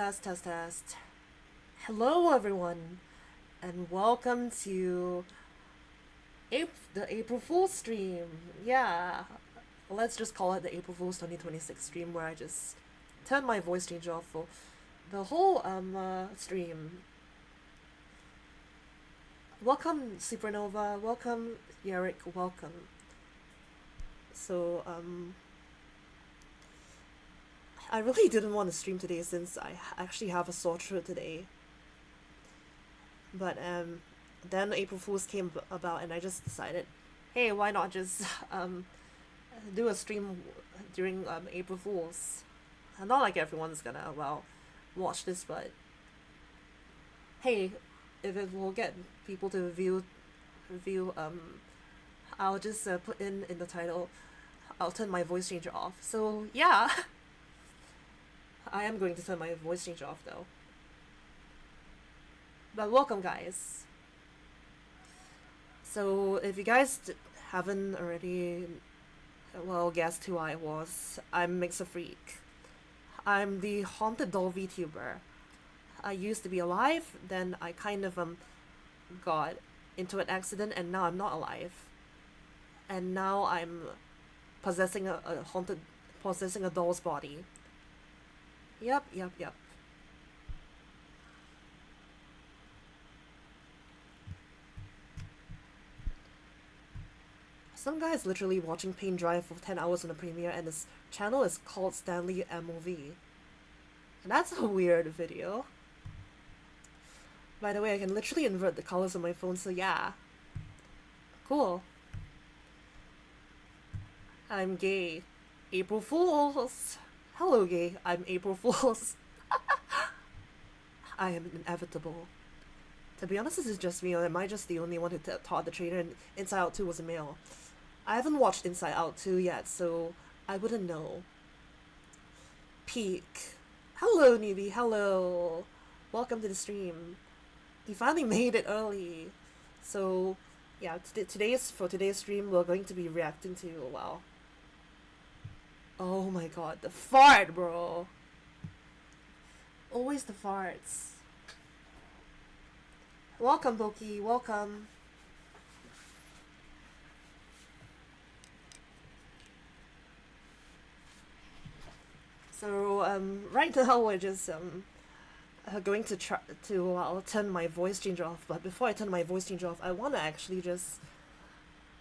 Test, test, test. Hello, everyone, and welcome to the April Fool's stream. Yeah, let's just call it the April Fool's 2026 stream, where I just turn my voice changer off for the whole stream. Welcome, Supernova. Welcome, Yerrick. Welcome. So I really didn't want to stream today since I actually have a sore throat today. But then April Fool's came about, and I just decided, hey, why not just do a stream during April Fool's? Not like everyone's gonna watch this, but hey, if it will get people to view, I'll just put in the title. I'll turn my voice changer off. So yeah, I am going to turn my voice changer off though. But welcome, guys. So if you guys haven't already, guessed who I was, I'm Mixer Freak. I'm the haunted doll VTuber. I used to be alive, then I kind of got into an accident, and now I'm not alive. And now I'm possessing possessing a doll's body. Yep. Some guy is literally watching paint dry for 10 hours on a premiere, and his channel is called Stanley MOV. And that's a weird video. By the way, I can literally invert the colors on my phone, so yeah. Cool. I'm gay. April Fools! Hello, gay. I'm April Fools. I am inevitable. To be honest, this is just me, or am I just the only one who thought the trailer in Inside Out 2 was a male? I haven't watched Inside Out 2 yet, so I wouldn't know. Peak. Hello, newbie. Hello. Welcome to the stream. You finally made it early. So, yeah, for today's stream, we're going to be reacting to, oh my god, the fart, bro. Always the farts. Welcome, Boki. Welcome. So, right now we're just going to try to turn my voice changer off. But before I turn my voice changer off, I want to actually just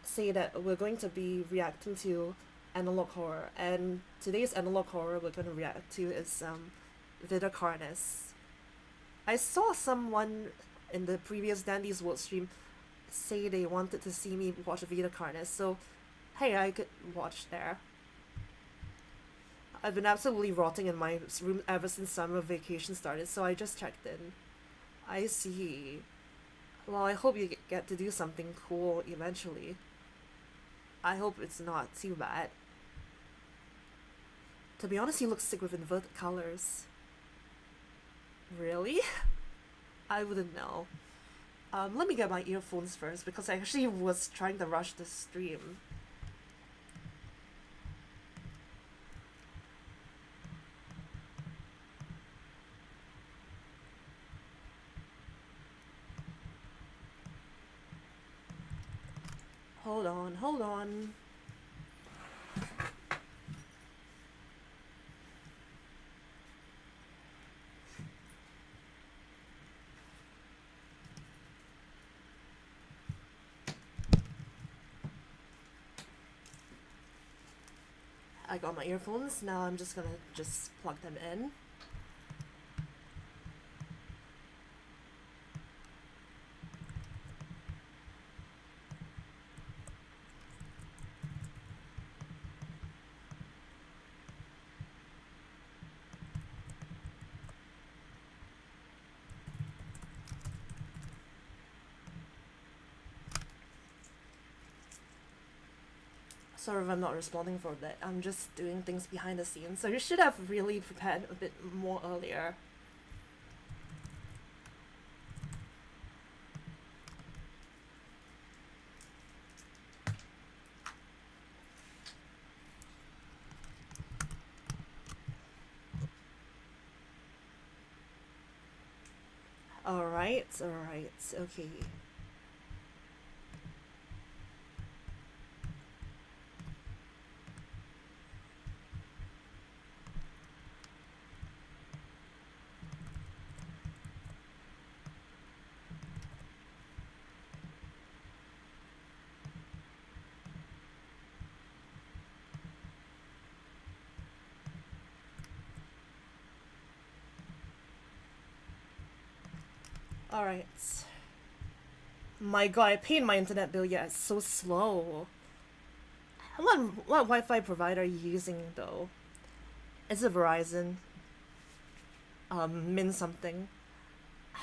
say that we're going to be reacting to analog horror, and today's analog horror we're going to react to is Vida Carnes. I saw someone in the previous Dandy's World stream say they wanted to see me watch Vida Carnes, so hey, I could watch there. I've been absolutely rotting in my room ever since summer vacation started, so I just checked in. I see. Well, I hope you get to do something cool eventually. I hope it's not too bad. To be honest, you look sick with inverted colors. Really? I wouldn't know. Let me get my earphones first, because I actually was trying to rush the stream. Hold on. I got my earphones, now I'm just gonna plug them in. Sorry if I'm not responding for that. I'm just doing things behind the scenes, so you should have really prepared a bit more earlier. Alright, alright, okay. Alright. My god, I paid my internet bill yet. It's so slow. What Wi-Fi provider are you using though? Is it Verizon? Min something?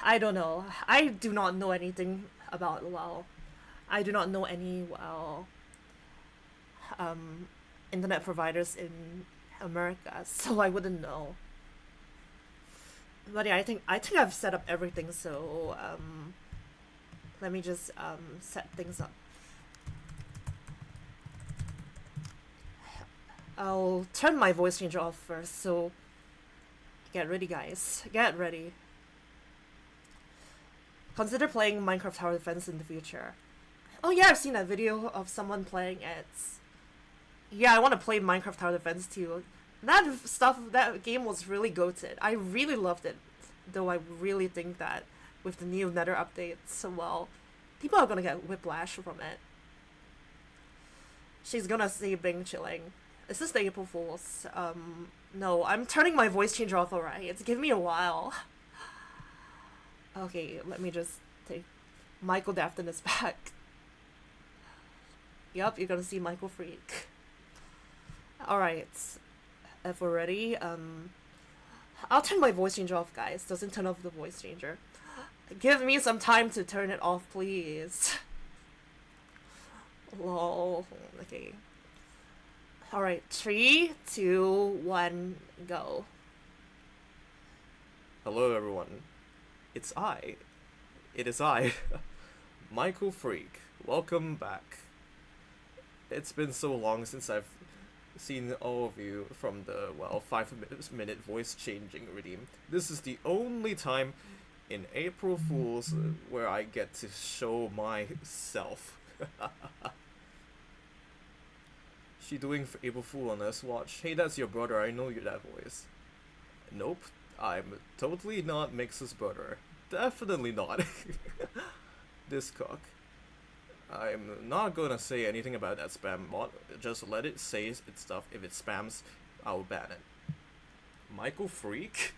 I don't know. I do not know anything about WoW. I do not know any WoW um, internet providers in America, so I wouldn't know. But yeah, I think I've set up everything. So let me just set things up. I'll turn my voice changer off first. So get ready, guys. Get ready. Consider playing Minecraft Tower Defense in the future. Oh yeah, I've seen that video of someone playing it. Yeah, I want to play Minecraft Tower Defense too. That game was really goated. I really loved it. Though I really think that with the new Nether updates, well, people are gonna get whiplash from it. She's gonna say Bing chilling. Is this the April Fool's? No, I'm turning my voice changer off, alright. It's give me a while. Okay, let me just take Michael Dafton is back. Yup, you're gonna see Michael Freak. Alright. If we're ready, I'll turn my voice changer off, guys. Doesn't turn off the voice changer. Give me some time to turn it off, please. Lol. Okay. Alright, 3, 2, 1, go. Hello everyone. It's I. It is I. Michael Freak. Welcome back. It's been so long since I've seen all of you from the, well, 5-minute voice changing redeem. This is the only time in April Fool's where I get to show myself. She doing April Fool on us? Watch. Hey, that's your brother. I know you that voice. Nope. I'm totally not Mix's brother. Definitely not. This cock. I'm not gonna say anything about that spam mod. Just let it say its stuff. If it spams, I'll ban it. Michael Freak?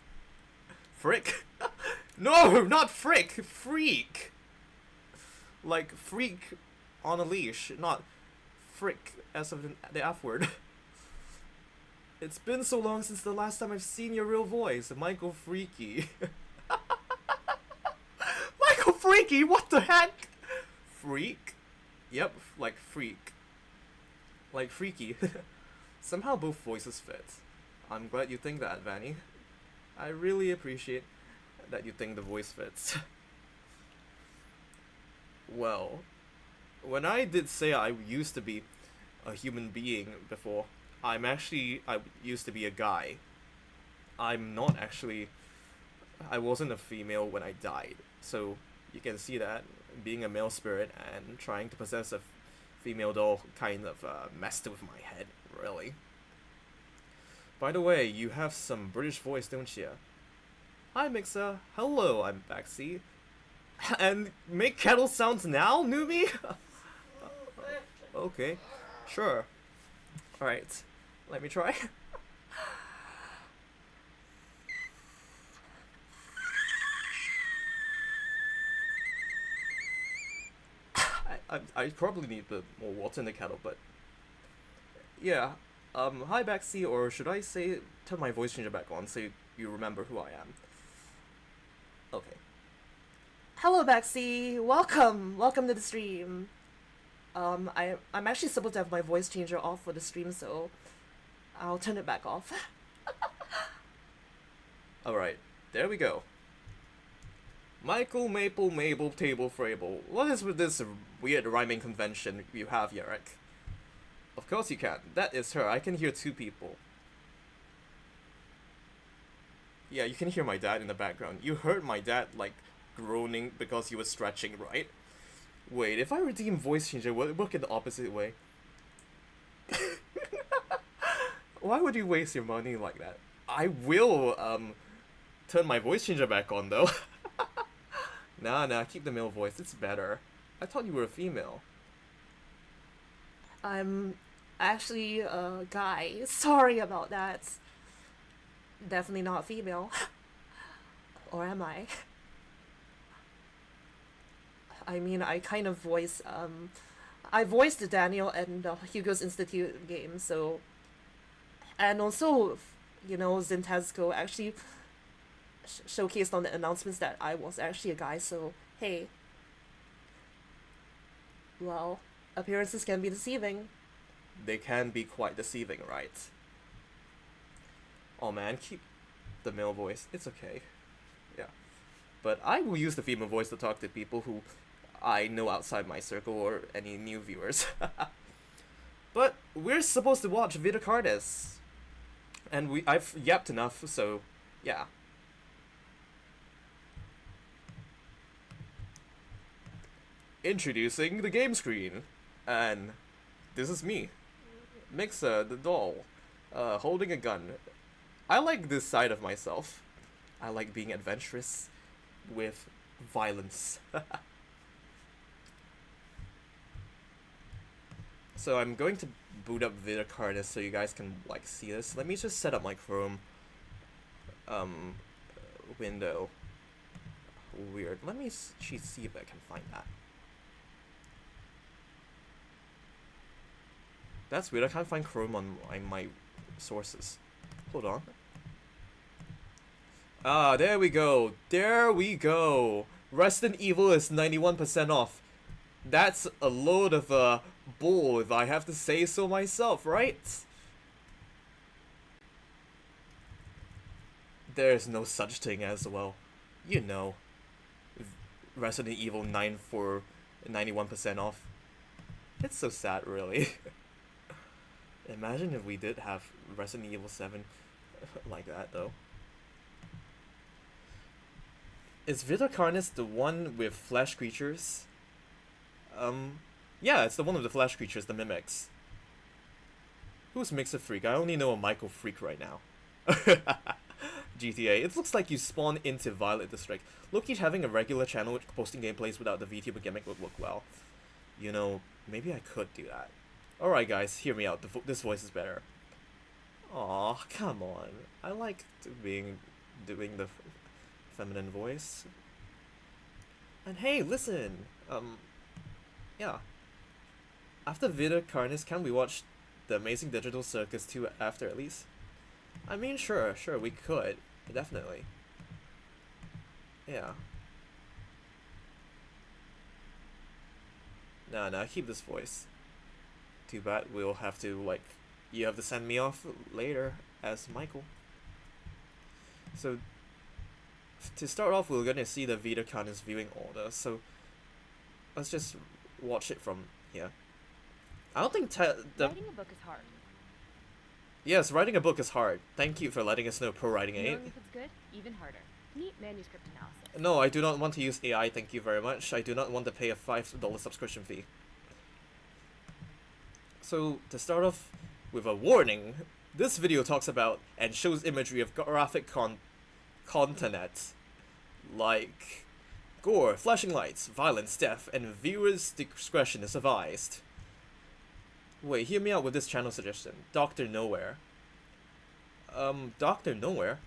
Frick? No, not Frick! Freak! Like freak on a leash, not frick as of the F word. It's been so long since the last time I've seen your real voice, Michael Freaky. Michael Freaky, what the heck? Freak? Yep, like freak. Like freaky. Somehow both voices fit. I'm glad you think that, Vanny. I really appreciate that you think the voice fits. Well, when I did say I used to be a human being before, I used to be a guy. I'm not actually, I wasn't a female when I died. So you can see that being a male spirit and trying to possess a female doll kind of messed with my head, really. By the way, you have some British voice, don't you? Hi Mixer, hello, I'm Baxi. And make kettle sounds now, newbie? Okay, sure. Alright, let me try. I probably need a bit more water in the kettle, but yeah. Hi Baxi, or should I say turn my voice changer back on so you remember who I am? Okay. Hello, Baxi. Welcome to the stream. I'm actually supposed to have my voice changer off for the stream, so I'll turn it back off. Alright, there we go. Michael Maple Mabel Table Frable. What is with this weird rhyming convention you have, Yarek? Of course you can. That is her. I can hear two people. Yeah, you can hear my dad in the background. You heard my dad, like, groaning because you were stretching, right? Wait, if I redeem voice changer, will it work in the opposite way? Why would you waste your money like that? I will, turn my voice changer back on, though. Nah, keep the male voice, it's better. I thought you were a female. I'm actually a guy. Sorry about that. Definitely not female. Or am I? I mean, I kind of voice, I voiced Daniel in the Hugo's Institute game, so. And also, you know, Zintezco actually showcased on the announcements that I was actually a guy, so hey. Well, appearances can be deceiving. They can be quite deceiving, right? Oh man, keep the male voice. It's okay. Yeah. But I will use the female voice to talk to people who I know outside my circle or any new viewers. But we're supposed to watch Vita Cardis. And I've yapped enough, so yeah. Introducing the game screen. And this is me. Mixa, the doll. Holding a gun. I like this side of myself. I like being adventurous with violence. So I'm going to boot up Vita Cardis so you guys can like see this. Let me just set up my Chrome window. Weird. Let me see if I can find that. That's weird. I can't find Chrome on my sources. Hold on. Ah, there we go. There we go. Resident Evil is 91% off. That's a load of bull, if I have to say so myself, right? There's no such thing as, well, you know, Resident Evil 9 for 91% off. It's so sad, really. Imagine if we did have Resident Evil 7 like that, though. Is Vita Cardis the one with flesh creatures? Yeah, it's the one with the flesh creatures, the mimics. Who's Mixer Freak? I only know a Michael Freak right now. GTA. It looks like you spawn into Violet District. Loki's having a regular channel posting gameplays without the VTuber gimmick would work well. You know, maybe I could do that. Alright guys, hear me out. This voice is better. Aw, come on. I like doing the feminine voice. And hey, listen! Yeah. After Vita Cardis, can we watch The Amazing Digital Circus 2 after at least? I mean, sure, we could. Definitely. Yeah. Nah, keep this voice. Too bad we'll have to, like, you have to send me off later as Michael. So, to start off, we're gonna see the Vita Cardis viewing order, so let's just watch it from here. I don't think writing a book is hard. Yes, writing a book is hard. Thank you for letting us know Pro Writing 8. Knowing if it's good, even harder. Neat manuscript analysis. No, I do not want to use AI, thank you very much. I do not want to pay a $5 subscription fee. So, to start off with a warning, this video talks about and shows imagery of graphic content like gore, flashing lights, violence, death, and viewers' discretion is advised. Wait, hear me out with this channel suggestion. Dr. Nowhere. Dr. Nowhere?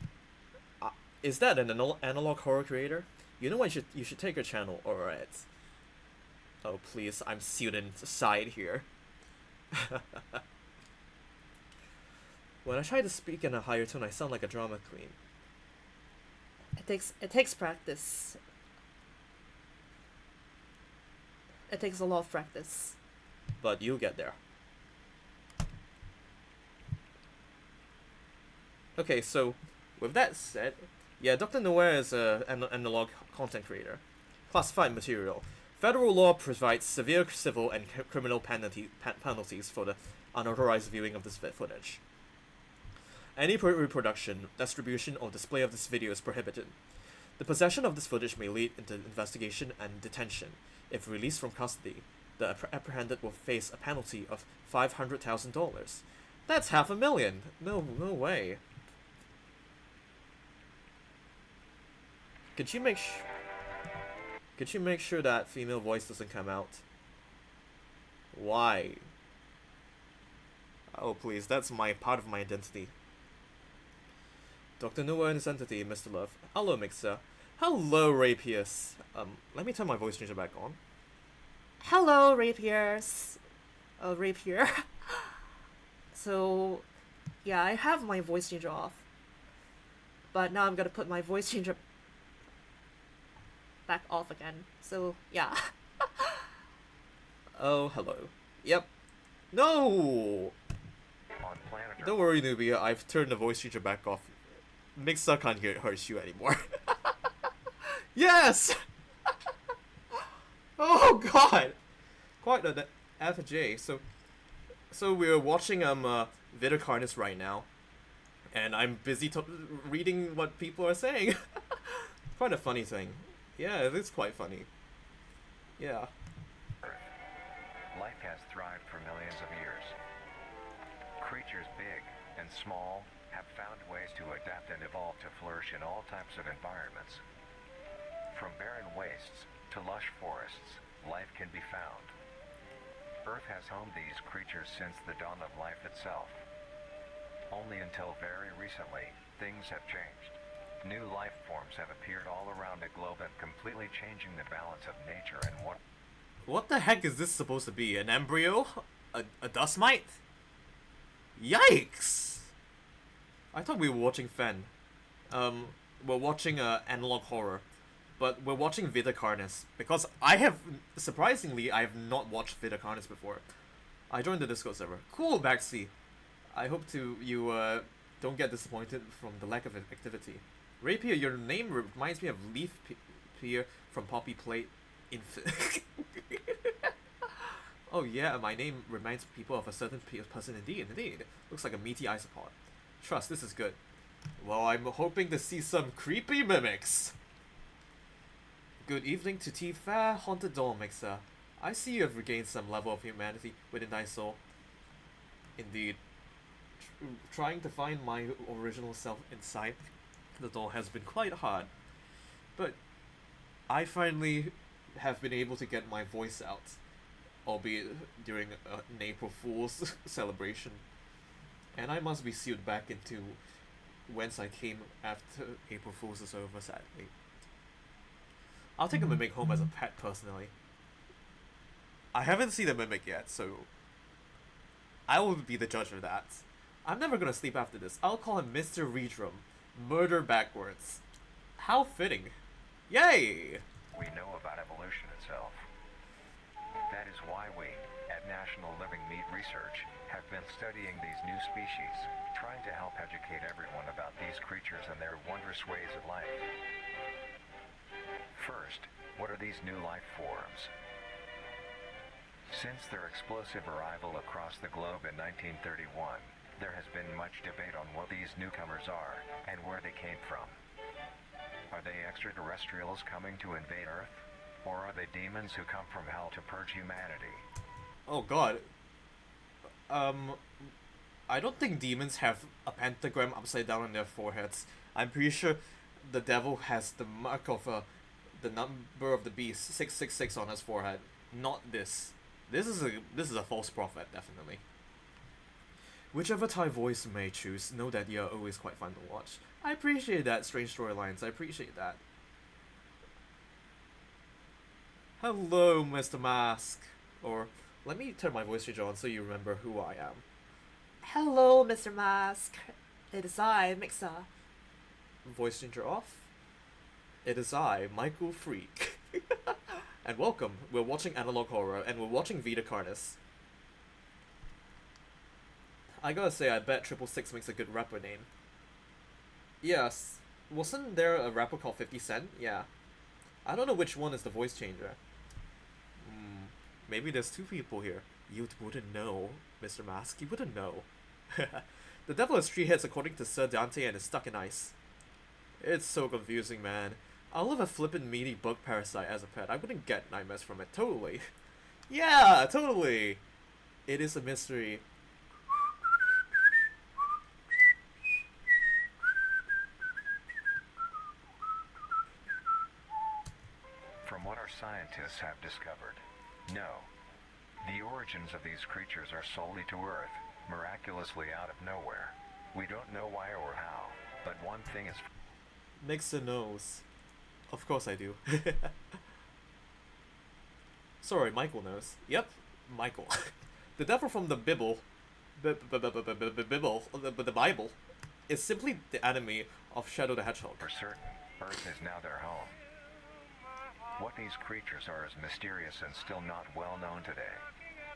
Is that an analog horror creator? You know what, you should take her channel, alright. Oh please, I'm student side here. When I try to speak in a higher tone, I sound like a drama queen. It takes practice. It takes a lot of practice. But you'll get there. Okay, so with that said, yeah, Dr. Nowhere is an analog content creator. Classified material. Federal law provides severe civil and criminal penalties for the unauthorized viewing of this footage. Any reproduction, distribution, or display of this video is prohibited. The possession of this footage may lead into investigation and detention. If released from custody, the apprehended will face a penalty of $500,000. That's $500,000. No way. Could you make sure that female voice doesn't come out? Why? Oh please, that's part of my identity. Dr. Noah and his entity, Mr. Love. Hello, Mixer. Hello, Rapiers. Let me turn my voice changer back on. Hello, Rapiers. Rapier. So, yeah, I have my voice changer off. But now I'm gonna put my voice changer back off again. So, yeah. Oh, hello. Yep. No! Don't worry, Nubia. I've turned the voice changer back off. Mixer can't hurt you anymore. Yes! Oh god! Quite an FJ. So we're watching Viticarnus right now, and I'm busy reading what people are saying. Quite a funny thing. Yeah, it is quite funny. Yeah. Life has thrived for millions of years. Creatures big and small have found ways to adapt and evolve to flourish in all types of environments. From barren wastes to lush forests, life can be found. Earth has homed these creatures since the dawn of life itself. Only until very recently, things have changed. New life forms have appeared all around the globe and completely changing the balance of nature and What the heck is this supposed to be? An embryo? A dust mite? Yikes! I thought we were watching Fen. We're watching analog horror. But we're watching Viticarnus. Because surprisingly, I have not watched Viticarnus before. I joined the Discord server. Cool, Baxi! I hope you don't get disappointed from the lack of activity. Rapier, your name reminds me of Leaf Pier from Poppy Plate Oh yeah, my name reminds people of a certain person indeed. Looks like a meaty isopod. Trust, this is good. Well, I'm hoping to see some creepy mimics. Good evening to T-Fair Haunted Doll Mixer. I see you have regained some level of humanity within thy soul. Indeed. Trying to find my original self inside the doll has been quite hard. But I finally have been able to get my voice out. Albeit during an April Fool's celebration. And I must be sealed back into whence I came after April Fool's is over, sadly. I'll take a mimic home as a pet, personally. I haven't seen a mimic yet, so I will be the judge of that. I'm never gonna sleep after this. I'll call him Mr. Redrum. Murder backwards. How fitting. Yay! We know about evolution itself. That is why we, at National Living Meat Research, have been studying these new species, trying to help educate everyone about these creatures and their wondrous ways of life. First, what are these new life forms? Since their explosive arrival across the globe in 1931, there has been much debate on what these newcomers are and where they came from. Are they extraterrestrials coming to invade Earth? Or are they demons who come from hell to purge humanity? Oh god. I don't think demons have a pentagram upside down on their foreheads. I'm pretty sure the devil has the mark of the number of the beast, 666, on his forehead. Not this. This is a false prophet, definitely. Whichever Thai voice you may choose, know that you're always quite fun to watch. I appreciate that, Strange Storylines. I appreciate that. Hello, Mr. Mask. Or, let me turn my voice changer on so you remember who I am. Hello, Mr. Mask. It is I, Mixer. Voice changer off. It is I, Michael Freak. And welcome. We're watching Analog Horror, and we're watching Viticarnus. I gotta say, I bet 666 makes a good rapper name. Yes. Wasn't there a rapper called 50 Cent? Yeah. I don't know which one is the voice changer. Maybe there's two people here. You wouldn't know, Mr. Mask. You wouldn't know. The devil has three heads according to Sir Dante and is stuck in ice. It's so confusing, man. I'll love a flippin' meaty bug parasite as a pet. I wouldn't get nightmares from it. Totally. Yeah, totally. It is a mystery. From what our scientists have discovered, no. The origins of these creatures are solely to Earth, miraculously out of nowhere. We don't know why or how, but one thing is... Nixon knows. Of course I do. Sorry, Michael knows. Yep, Michael. The devil from the Bible, the Bible, is simply the enemy of Shadow the Hedgehog. For certain, Earth is now their home. What these creatures are is mysterious and still not well known today.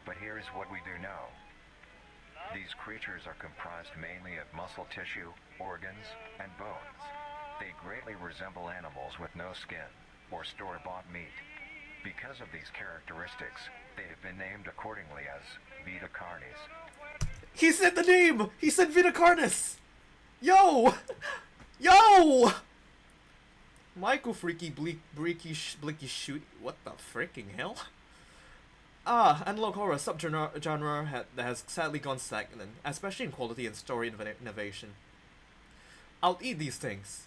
But here is what we do know. These creatures are comprised mainly of muscle tissue, organs, and bones. They greatly resemble animals with no skin, or store-bought meat. Because of these characteristics, they have been named accordingly as Vita Carnis. He said the name! He said Vita Carnis! Yo! Yo! Michael Freaky Bleaky Shoot. What the freaking hell? Analog horror subgenre that has sadly gone stagnant, especially in quality and story innovation. I'll eat these things.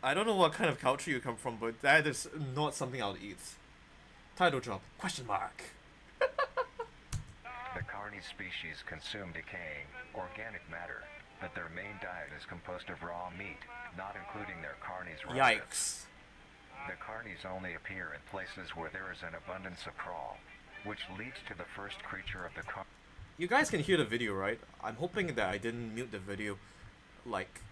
I don't know what kind of culture you come from, but that is not something I'll eat. Title drop, question mark. The Carnis species consume decaying, organic matter, but their main diet is composed of raw meat, not including their Carnis relatives. Yikes. The Carnis only appear in places where there is an abundance of crawl, which leads to the first creature of the You guys can hear the video, right? I'm hoping that I didn't mute the video, like...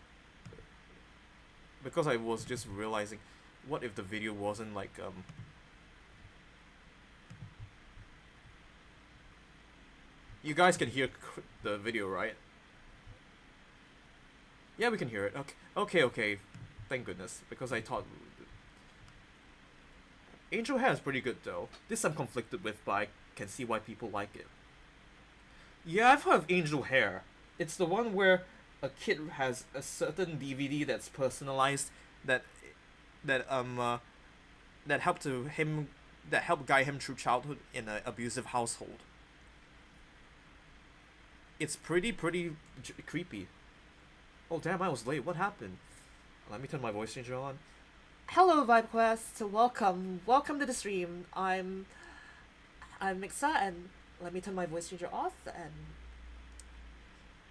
Because I was just realizing, what if the video wasn't like, You guys can hear the video, right? Yeah, we can hear it. Okay. Thank goodness, because I thought... Angel Hair is pretty good though. This I'm conflicted with, but I can see why people like it. Yeah, I've heard of Angel Hair. It's the one where a kid has a certain DVD that's personalized that helped guide him through childhood in an abusive household. It's pretty creepy. Oh damn, I was late. What happened? Let me turn my voice changer on. Hello, VibeQuest. Welcome to the stream. I'm Mixa, and let me turn my voice changer off. And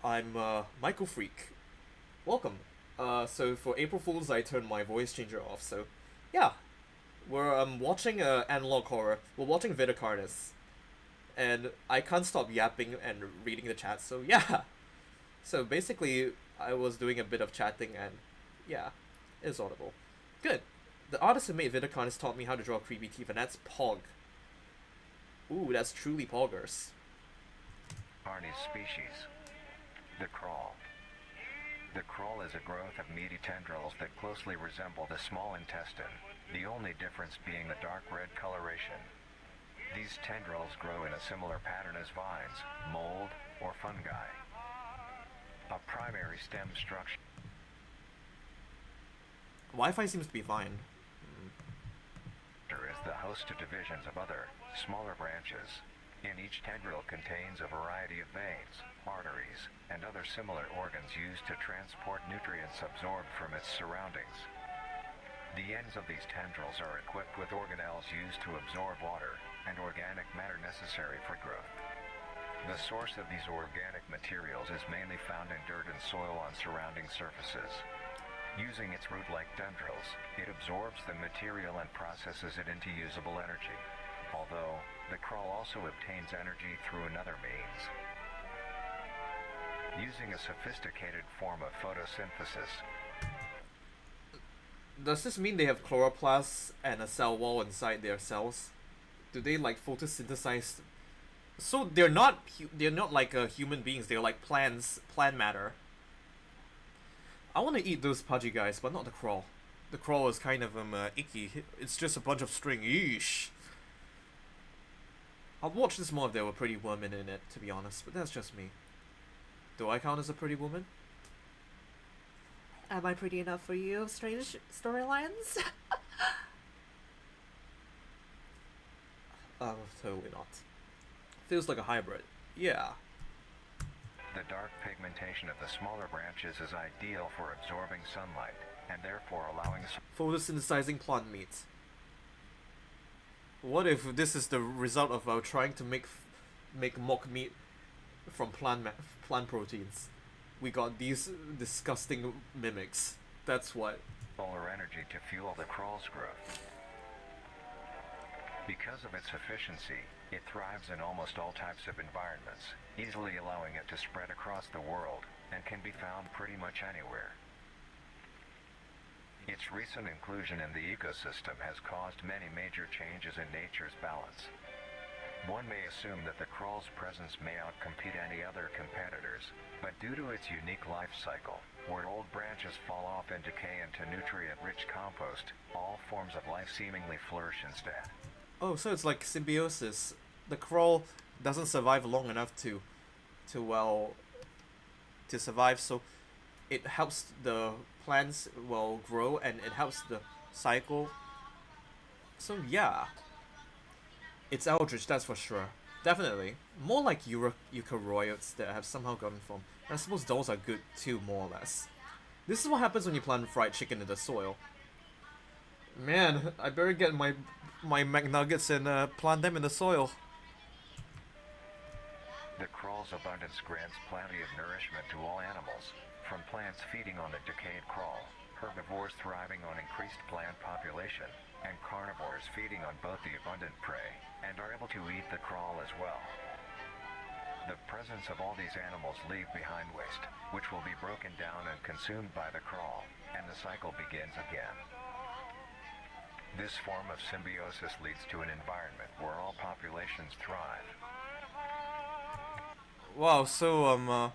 I'm Michael Freak. Welcome. So for April Fools, I turned my voice changer off. So, yeah, we're watching analog horror. We're watching Vita Carnis, and I can't stop yapping and reading the chat. So yeah. So basically, I was doing a bit of chatting, and yeah, it's audible. Good. The artist who made Vita Carnis taught me how to draw creepy teeth, and that's Pog. Ooh, that's truly poggers. Carnis species. The crawl. The crawl is a growth of meaty tendrils that closely resemble the small intestine, the only difference being the dark red coloration. These tendrils grow in a similar pattern as vines, mold, or fungi. A primary stem structure Wi-Fi seems to be fine. is the host to divisions of other, smaller branches. In each tendril contains a variety of veins, arteries, and other similar organs used to transport nutrients absorbed from its surroundings. The ends of these tendrils are equipped with organelles used to absorb water and organic matter necessary for growth. The source of these organic materials is mainly found in dirt and soil on surrounding surfaces. Using its root-like tendrils, it absorbs the material and processes it into usable energy, although the crawl also obtains energy through another means. Using a sophisticated form of photosynthesis. Does this mean they have chloroplasts and a cell wall inside their cells? Do they like photosynthesize? So they're not like human beings. They're like plants, plant matter. I want to eat those pudgy guys, but not the crawl. The crawl is kind of icky. It's just a bunch of string. Yeesh. I'd watch this more if there were pretty women in it, to be honest. But that's just me. Do I count as a pretty woman? Am I pretty enough for you, strange storylines? Totally not. Feels like a hybrid. Yeah. The dark pigmentation of the smaller branches is ideal for absorbing sunlight, and therefore allowing Photosynthesizing plant meat. What if this is the result of our trying to make mock meat from plant proteins? We got these disgusting mimics. That's what. solar energy to fuel the crawl's growth. Because of its efficiency, it thrives in almost all types of environments, easily allowing it to spread across the world, and can be found pretty much anywhere. Its recent inclusion in the ecosystem has caused many major changes in nature's balance. One may assume that the crawl's presence may outcompete any other competitors, but due to its unique life cycle, where old branches fall off and decay into nutrient-rich compost, all forms of life seemingly flourish instead. Oh, so it's like symbiosis. The crawl doesn't survive long enough to survive, so it helps the plants grow, and it helps the cycle. So yeah, it's eldritch, that's for sure. Definitely more like eukaryotes that have somehow gotten from. I suppose those are good too, more or less. This is what happens when you plant fried chicken in the soil. Man, I better get my McNuggets and plant them in the soil. The crawl's abundance grants plenty of nourishment to all animals, from plants feeding on the decayed crawl, herbivores thriving on increased plant population, and carnivores feeding on both the abundant prey, and are able to eat the crawl as well. The presence of all these animals leave behind waste, which will be broken down and consumed by the crawl, and the cycle begins again. This form of symbiosis leads to an environment where all populations thrive. Wow, so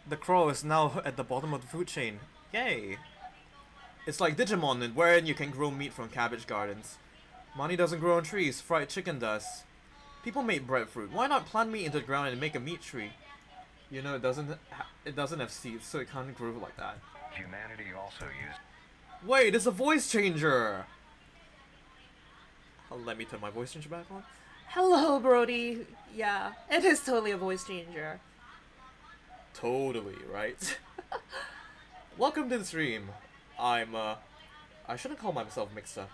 the crawl is now at the bottom of the food chain. Yay! It's like Digimon, wherein you can grow meat from cabbage gardens. Money doesn't grow on trees, fried chicken does. People make breadfruit. Why not plant meat into the ground and make a meat tree? You know, it doesn't have seeds, so it can't grow like that. Humanity also used... Wait, it's a voice changer! Let me turn my voice changer back on. Hello, Brody. Yeah, it is totally a voice changer. Totally, right? Welcome to the stream. I shouldn't call myself Mixer.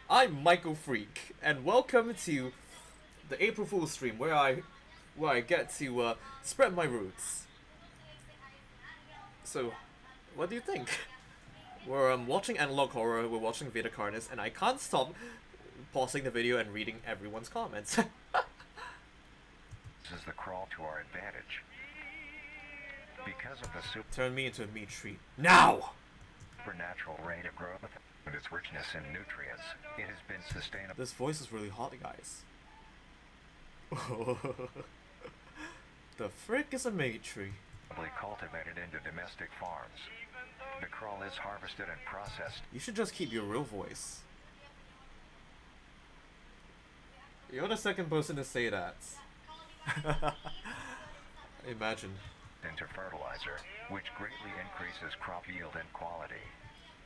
I'm Michael Freak, and welcome to the April Fool's stream, where I get to spread my roots. So, what do you think? We're watching analog horror, we're watching Vita Carnis, and I can't stop pausing the video and reading everyone's comments. This is the crawl to our advantage. Because of the Turn me into a meat tree. Now! supernatural rate of growth and its richness in nutrients, it has been sustainable. This voice is really hot, guys. The frick is a meat tree? Cultivated into domestic farms. The crawl is harvested and processed. You should just keep your real voice. You're the second person to say that. Imagine. Into fertilizer, which greatly increases crop yield and quality.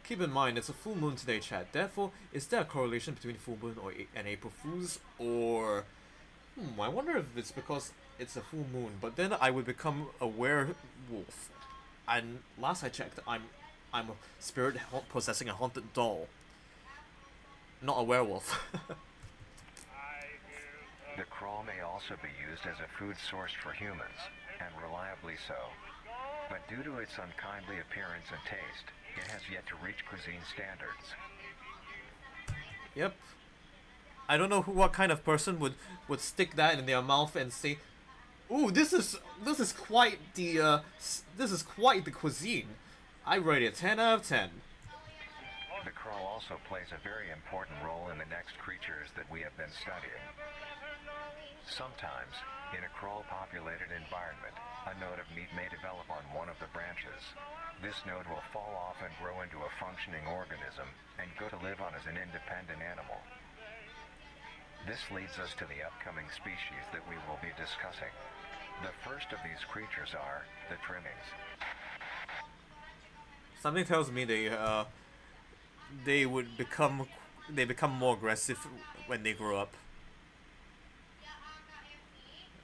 Keep in mind, it's a full moon today, chat. Therefore, is there a correlation between full moon and April Fools? Or... I wonder if it's because it's a full moon, but then I would become a werewolf. And last I checked, I'm a spirit possessing a haunted doll. Not a werewolf. The crawl may also be used as a food source for humans, and reliably so. But due to its unkindly appearance and taste, it has yet to reach cuisine standards. Yep. I don't know what kind of person would stick that in their mouth and say, "Ooh, this is quite the cuisine. I rate it 10 out of 10." The crawl also plays a very important role in the next creatures that we have been studying. Sometimes, in a crawl-populated environment, a node of meat may develop on one of the branches. This node will fall off and grow into a functioning organism and go to live on as an independent animal. This leads us to the upcoming species that we will be discussing. The first of these creatures are the trimmings. Something tells me they would become more aggressive when they grow up.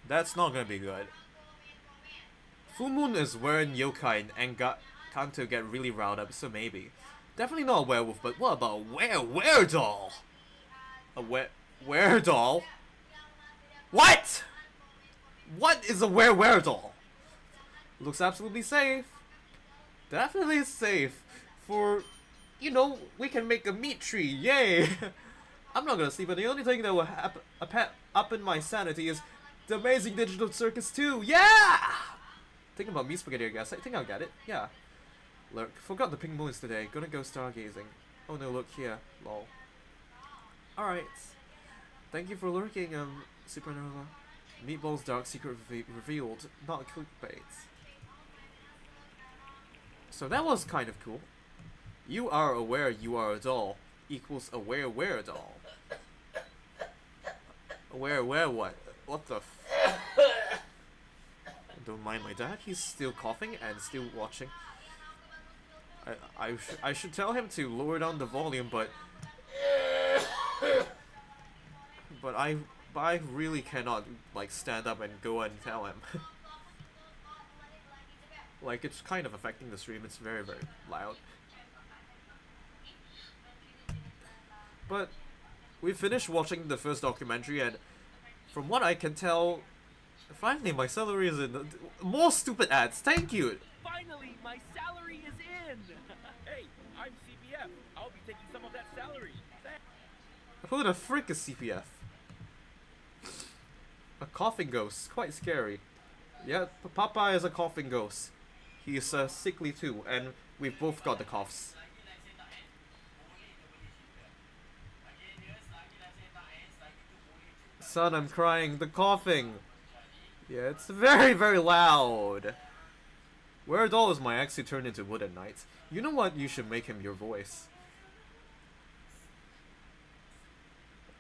That's not gonna be good. Full Moon is when yokai and Kanto get really riled up, so maybe. Definitely not a werewolf, but what about a were-doll? A were-doll? What? What is a were-doll? Looks absolutely safe. Definitely safe. For, you know, we can make a meat tree, yay! I'm not gonna sleep, but the only thing that will up in my sanity is the Amazing Digital Circus 2, yeah! Thinking about meat spaghetti, I guess. I think I'll get it, yeah. Lurk, forgot the pink moons today, gonna go stargazing. Oh no, look here, lol. Alright. Thank you for lurking, Supernova. Meatball's dark secret revealed, not clickbait. So that was kind of cool. You are aware you are a doll equals aware doll. Aware what? What the f- Don't mind my dad, he's still coughing and still watching. I should tell him to lower down the volume, but I really cannot like stand up and go and tell him. Like, it's kind of affecting the stream. It's very loud. But we finished watching the first documentary, and from what I can tell, finally my salary is in. More stupid ads. Thank you. Finally, my salary is in! Hey, I'm CPF. I'll be taking some of that salary. Who the frick is CPF? A coughing ghost. Quite scary. Yeah, Papa is a coughing ghost. He's sickly too, and we've both got the coughs. Son, I'm crying. The coughing. Yeah, it's very loud. Where doll is my ex who turned into wood at night? You know what? You should make him your voice.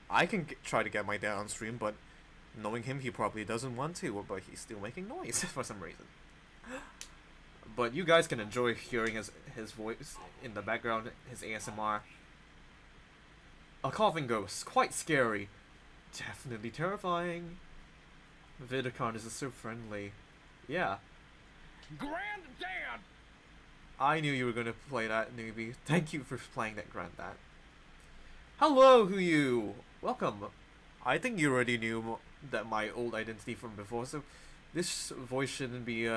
I can try to get my dad on stream, but knowing him, he probably doesn't want to, but he's still making noise for some reason. But you guys can enjoy hearing his voice in the background, his ASMR. A coughing ghost, quite scary. Definitely terrifying. Vidicon is so friendly. Yeah. Granddad! I knew you were gonna play that, newbie. Thank you for playing that, Granddad. Hello, who you? Welcome. I think you already knew that my old identity from before, so this voice shouldn't be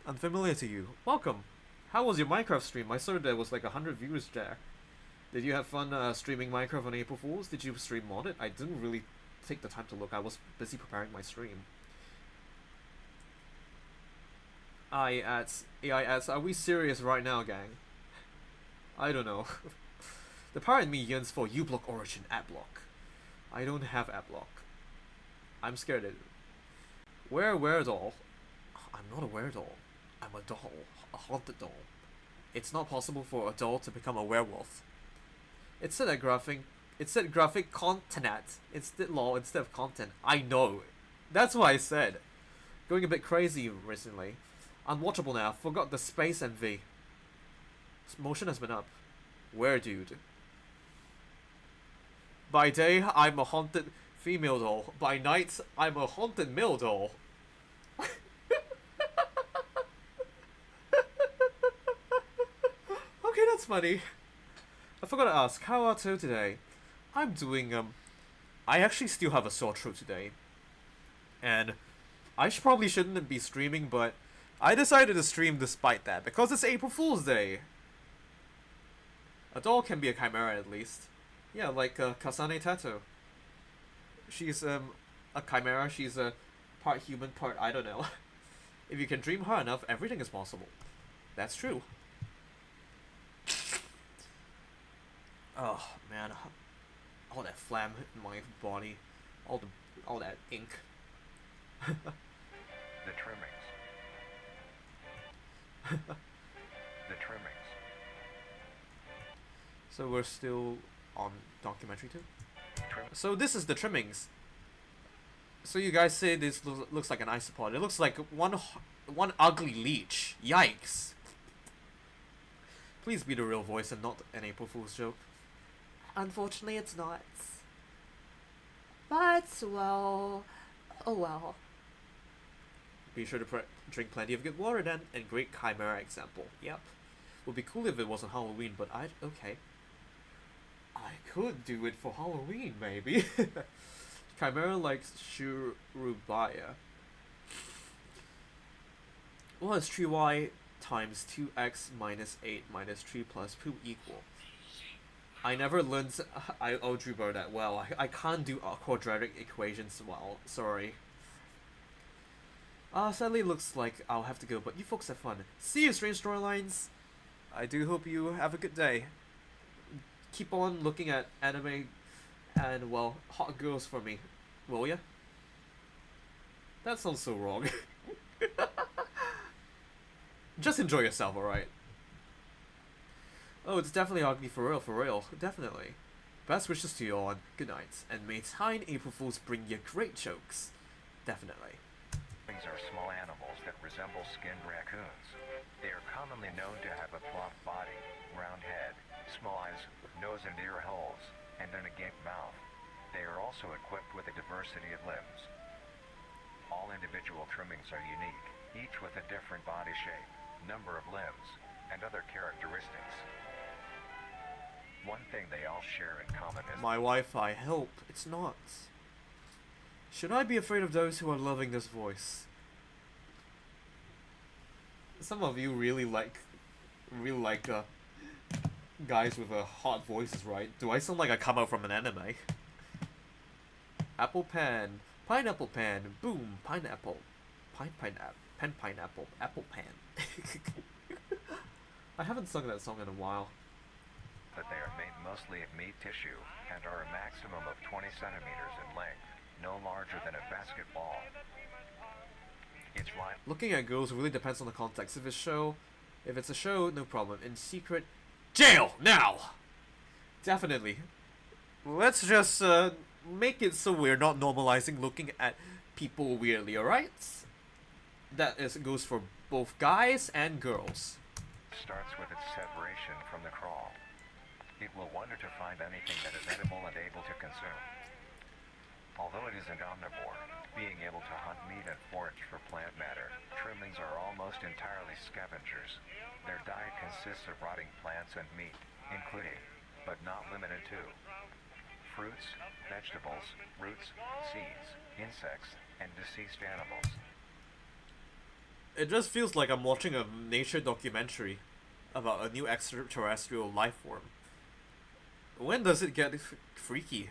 unfamiliar to you. Welcome. How was your Minecraft stream? I saw there was like 100 viewers there. Did you have fun streaming Minecraft on April Fools? Did you stream modded? I didn't really take the time to look. I was busy preparing my stream. AI ads, are we serious right now, gang? I don't know. The part in me yearns for uBlock Origin adblock. I don't have adblock. I'm scared of it. Were-doll? I'm not a were-doll. I'm a doll. A haunted doll. It's not possible for a doll to become a werewolf. It said graphic content instead of content. I know. That's what I said. Going a bit crazy recently. Unwatchable now. Forgot the space and V. Motion has been up. Where, dude? By day, I'm a haunted female doll. By night, I'm a haunted male doll. Okay, that's funny. I forgot to ask, how are you today? I'm doing, I actually still have a sore throat today. And I probably shouldn't be streaming, but I decided to stream despite that, because it's April Fool's Day. A doll can be a chimera at least. Yeah, like Kasane Tato. She's a chimera, she's a part human, part I don't know. If you can dream hard enough, everything is possible. That's true. Oh man, all that phlegm in my body, all that ink. The trimmings. The trimmings. So we're still on documentary 2. So this is the trimmings. So you guys say this looks like an isopod. It looks like one ugly leech. Yikes. Please be the real voice and not an April Fool's joke. Unfortunately, it's not. But, well, oh well. Be sure to drink plenty of good water then, and great Chimera example. Yep. Would be cool if it wasn't Halloween, but okay. I could do it for Halloween, maybe. Chimera likes Shurubaya. What is 3y times 2x minus 8 minus 3 plus 2 equal? I never learned algebra that well. I can't do quadratic equations well. Sorry. Sadly looks like I'll have to go, but you folks have fun. See you, Strange Storylines! I do hope you have a good day. Keep on looking at anime and, well, hot girls for me, will ya? That sounds so wrong. Just enjoy yourself, alright? Oh, it's definitely ugly for real, definitely. Best wishes to you all, and good night, and may Tine April Fools bring you great jokes. Definitely. These are small animals that resemble skinned raccoons. They are commonly known to have a plump body, round head, small eyes, nose and ear holes, and an agape mouth. They are also equipped with a diversity of limbs. All individual trimmings are unique, each with a different body shape, number of limbs, and other characteristics. One thing they all share in common is My Wi-Fi, help, it's not. Should I be afraid of those who are loving this voice? Some of you really like guys with hot voices, right? Do I sound like I come out from an anime? Apple pan, pineapple pan, boom, pineapple, pineapple, apple pan. I haven't sung that song in a while. that they are made mostly of meat tissue and are a maximum of 20 centimeters in length, no larger than a basketball. It's right. Looking at girls really depends on the context. If it's a show, no problem. In secret, jail now. Definitely. Let's just make it so we're not normalizing looking at people weirdly, alright? That goes for both guys and girls. Starts with its separation from the crawl. It will wonder to find anything that is edible and able to consume. Although it is an omnivore, being able to hunt meat and forage for plant matter, trimmings are almost entirely scavengers. Their diet consists of rotting plants and meat, including, but not limited to, fruits, vegetables, roots, seeds, insects, and deceased animals. It just feels like I'm watching a nature documentary about a new extraterrestrial life form. When does it get freaky?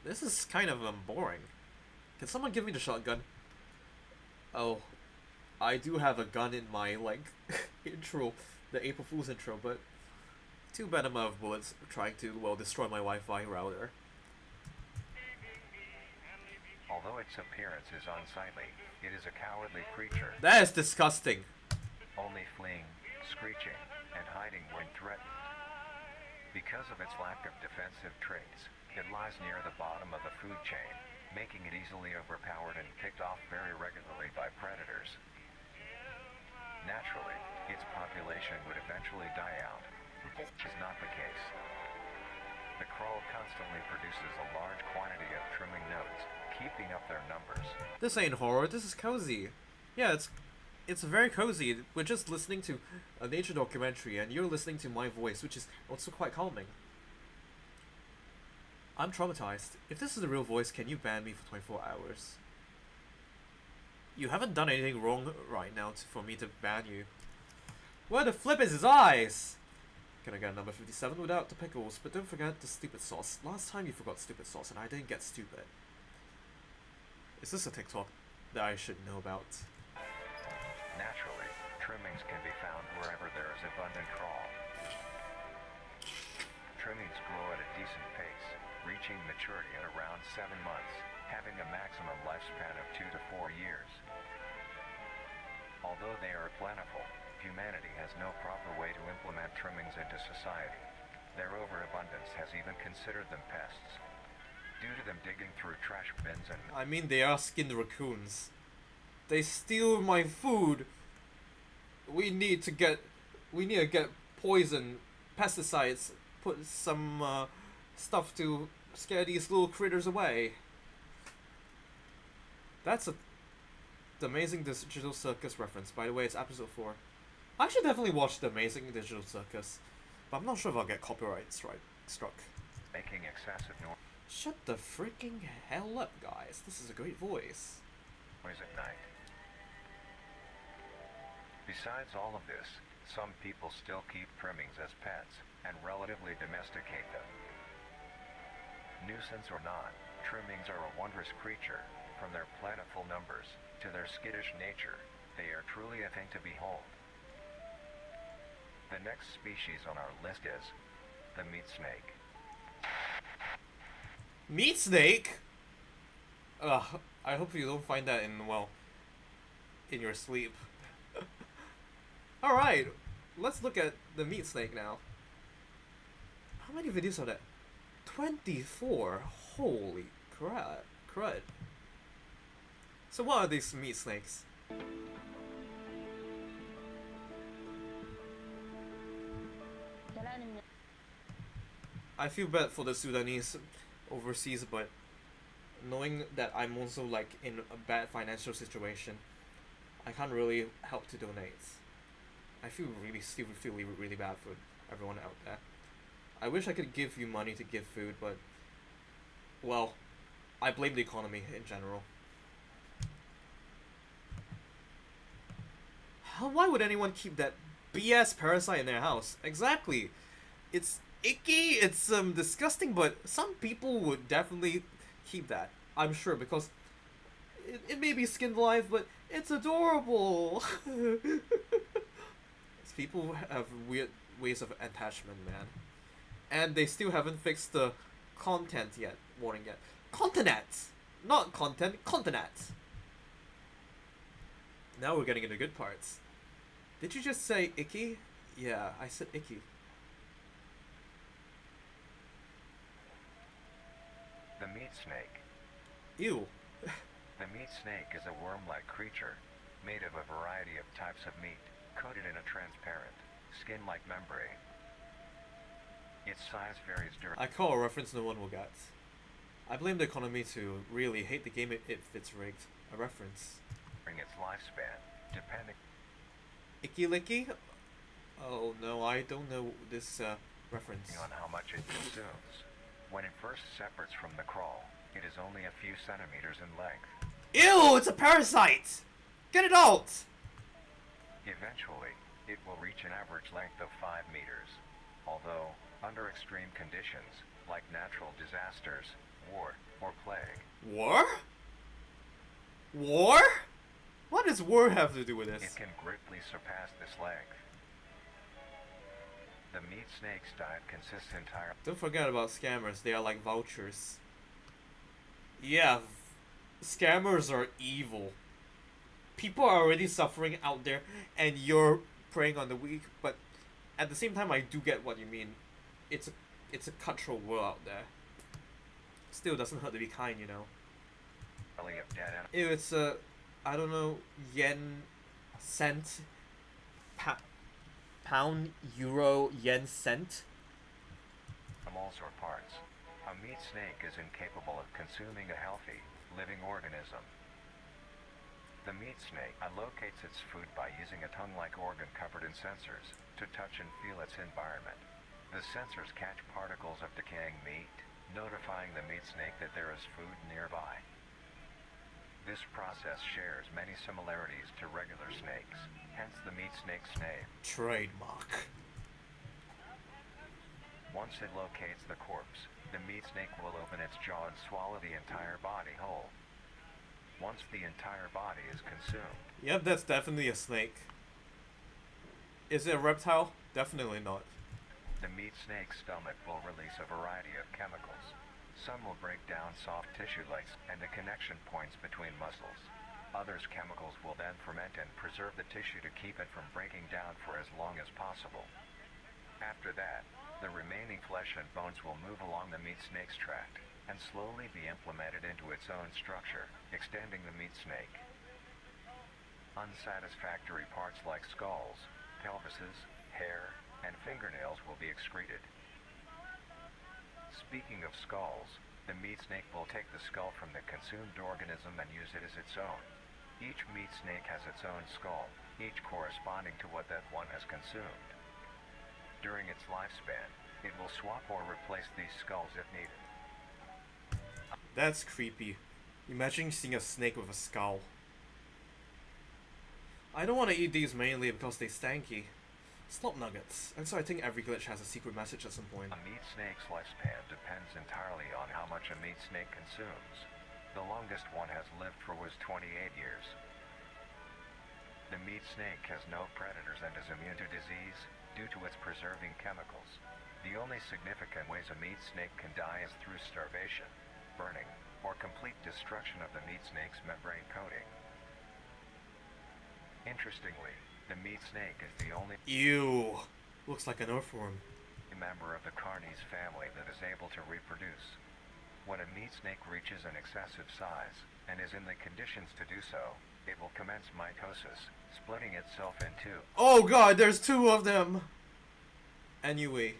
This is kind of boring. Can someone give me the shotgun? Oh, I do have a gun in my, intro, the April Fool's intro, but too bad I'm out of bullets trying to, destroy my Wi-Fi router. Although its appearance is unsightly, it is a cowardly creature, That is disgusting. only fleeing, screeching, and hiding when threatened. Because of its lack of defensive traits, it lies near the bottom of the food chain, making it easily overpowered and picked off very regularly by predators. Naturally, its population would eventually die out. This is not the case. The crawl constantly produces a large quantity of trimming nodes, keeping up their numbers. This ain't horror, this is cozy. Yeah, it's very cozy. We're just listening to a nature documentary and you're listening to my voice, which is also quite calming. I'm traumatized. If this is the real voice, can you ban me for 24 hours? You haven't done anything wrong right now for me to ban you. Where the flip is his eyes? Can I get a number 57 without the pickles? But don't forget the stupid sauce. Last time you forgot stupid sauce and I didn't get stupid. Is this a TikTok that I should know about? Naturally, trimmings can be found wherever there is abundant crawl. Trimmings grow at a decent pace, reaching maturity at around 7 months, having a maximum lifespan of 2 to 4 years. Although they are plentiful, humanity has no proper way to implement trimmings into society. Their overabundance has even considered them pests. Due to them digging through trash bins and I mean, they are skinned raccoons. They steal my food. We need to get poison, pesticides, put some stuff to scare these little critters away. That's the Amazing Digital Circus reference. By the way, it's episode 4. I should definitely watch the Amazing Digital Circus, but I'm not sure if I'll get copyright struck. Making excessive Shut the freaking hell up, guys. This is a great voice. noise at night. Besides all of this, some people still keep trimmings as pets and relatively domesticate them. Nuisance or not, trimmings are a wondrous creature. From their plentiful numbers to their skittish nature, they are truly a thing to behold. The next species on our list is the meat snake. Meat snake? Ugh, I hope you don't find that in your sleep. Alright, let's look at the meat snake now. How many videos are there? 24? Holy crud. So what are these meat snakes? I feel bad for the Sudanese overseas, but knowing that I'm also like in a bad financial situation, I can't really help to donate. I still feel really bad for everyone out there. I wish I could give you money to give food, but well, I blame the economy in general. Why would anyone keep that BS parasite in their house? Exactly. It's icky, it's disgusting, but some people would definitely keep that. I'm sure, because it may be skin alive, but it's adorable. People have weird ways of attachment, man. And they still haven't fixed the content yet. Warning yet. Continent! Not content, continent! Now we're getting into good parts. Did you just say icky? Yeah, I said icky. The meat snake. Ew. The meat snake is a worm-like creature made of a variety of types of meat, coated in a transparent, skin-like membrane. Its size varies during... I call a reference no one will get. I blame the economy to really hate the game if it's rigged. A reference. its lifespan, depending... Icky Licky? Oh no, I don't know this reference. on how much it consumes. When it first separates from the crawl, it is only a few centimeters in length. Ew, it's a parasite! Get it out! Eventually, it will reach an average length of 5 meters. Although, under extreme conditions, like natural disasters, war, or plague. War? War? What does war have to do with this? It can greatly surpass this length. The meat snake's diet consists entirely... Don't forget about scammers, they are like vultures. Yeah, scammers are evil. People are already suffering out there, and you're preying on the weak, but at the same time I do get what you mean. It's a cutthroat world out there. Still doesn't hurt to be kind, you know. of dead animals. Ew, it's a, I don't know, yen, cent, pound, euro, yen, cent? Animals or parts. A meat snake is incapable of consuming a healthy, living organism. The meat snake locates its food by using a tongue-like organ covered in sensors to touch and feel its environment. The sensors catch particles of decaying meat, notifying the meat snake that there is food nearby. This process shares many similarities to regular snakes, hence the meat snake's name. Trademark. Once it locates the corpse, the meat snake will open its jaw and swallow the entire body whole. Once the entire body is consumed... Yep, that's definitely a snake. Is it a reptile? Definitely not. The meat snake's stomach will release a variety of chemicals. Some will break down soft tissue links and the connection points between muscles. Others chemicals will then ferment and preserve the tissue to keep it from breaking down for as long as possible. After that, the remaining flesh and bones will move along the meat snake's tract and slowly be implemented into its own structure, extending the meat snake. Unsatisfactory parts like skulls, pelvises, hair, and fingernails will be excreted. Speaking of skulls, the meat snake will take the skull from the consumed organism and use it as its own. Each meat snake has its own skull, each corresponding to what that one has consumed. During its lifespan, it will swap or replace these skulls if needed. That's creepy. Imagine seeing a snake with a skull. I don't want to eat these mainly because they stanky. Slop nuggets. And so I think every glitch has a secret message at some point. A meat snake's lifespan depends entirely on how much a meat snake consumes. The longest one has lived for was 28 years. The meat snake has no predators and is immune to disease due to its preserving chemicals. The only significant ways a meat snake can die is through starvation, burning, or complete destruction of the meat snake's membrane coating. Interestingly, the meat snake is the only Ew. Looks like an earthworm. member of the Carnies family that is able to reproduce. When a meat snake reaches an excessive size, and is in the conditions to do so, it will commence mitosis, splitting itself in two. Oh god, there's two of them! Anyway.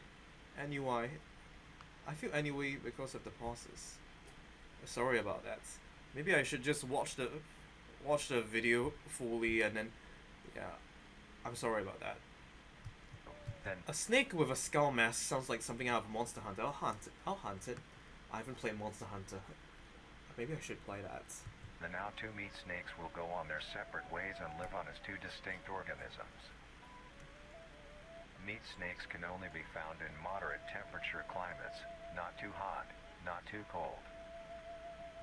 I feel anyway because of the pauses. Sorry about that. Maybe I should just watch the video fully and then, yeah. I'm sorry about that. Then A snake with a skull mask sounds like something out of Monster Hunter. I'll hunt it. I haven't played Monster Hunter. Maybe I should play that. the now two meat snakes will go on their separate ways and live on as two distinct organisms. Meat snakes can only be found in moderate temperature climates, not too hot, not too cold.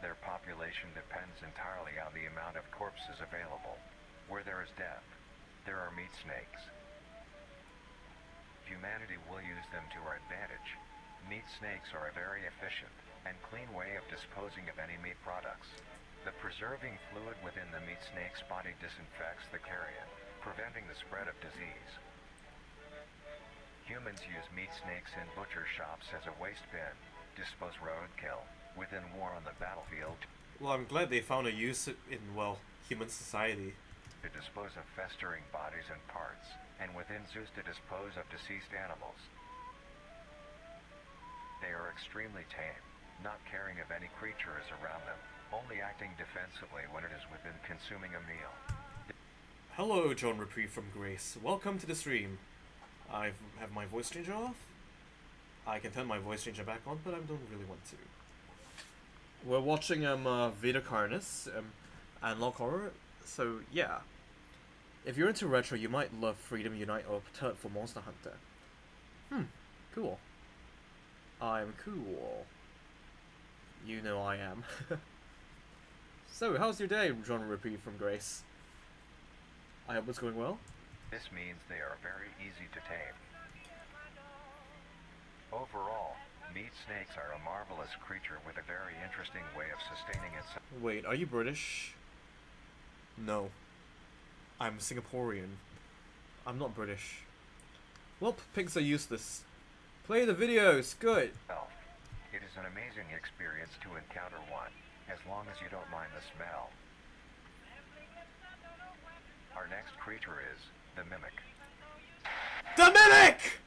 Their population depends entirely on the amount of corpses available. Where there is death, there are meat snakes. Humanity will use them to our advantage. Meat snakes are a very efficient and clean way of disposing of any meat products. The preserving fluid within the meat snake's body disinfects the carrion, preventing the spread of disease. Humans use meat snakes in butcher shops as a waste bin, dispose roadkill, within war on the battlefield, Well, I'm glad they found a use in, well, human society. to dispose of festering bodies and parts, and within zoos to dispose of deceased animals. They are extremely tame, not caring if any creature is around them, only acting defensively when it is within consuming a meal. Hello, John Reprieve from Grace. Welcome to the stream. I have my voice changer off. I can turn my voice changer back on, but I don't really want to. We're watching Vita Carnis, Analog Horror, so yeah. If you're into retro, you might love Freedom Unite or Turd for Monster Hunter. Cool. I'm cool. You know I am. So, how's your day, John Reprieve from Grace? I hope it's going well. This means they are very easy to tame. Overall, meat snakes are a marvelous creature with a very interesting way of sustaining itself. Wait, are you British? No. I'm Singaporean. I'm not British. Well, pigs are useless. Play the videos, good. It is an amazing experience to encounter one, as long as you don't mind the smell. Our next creature is the Mimic. The Mimic!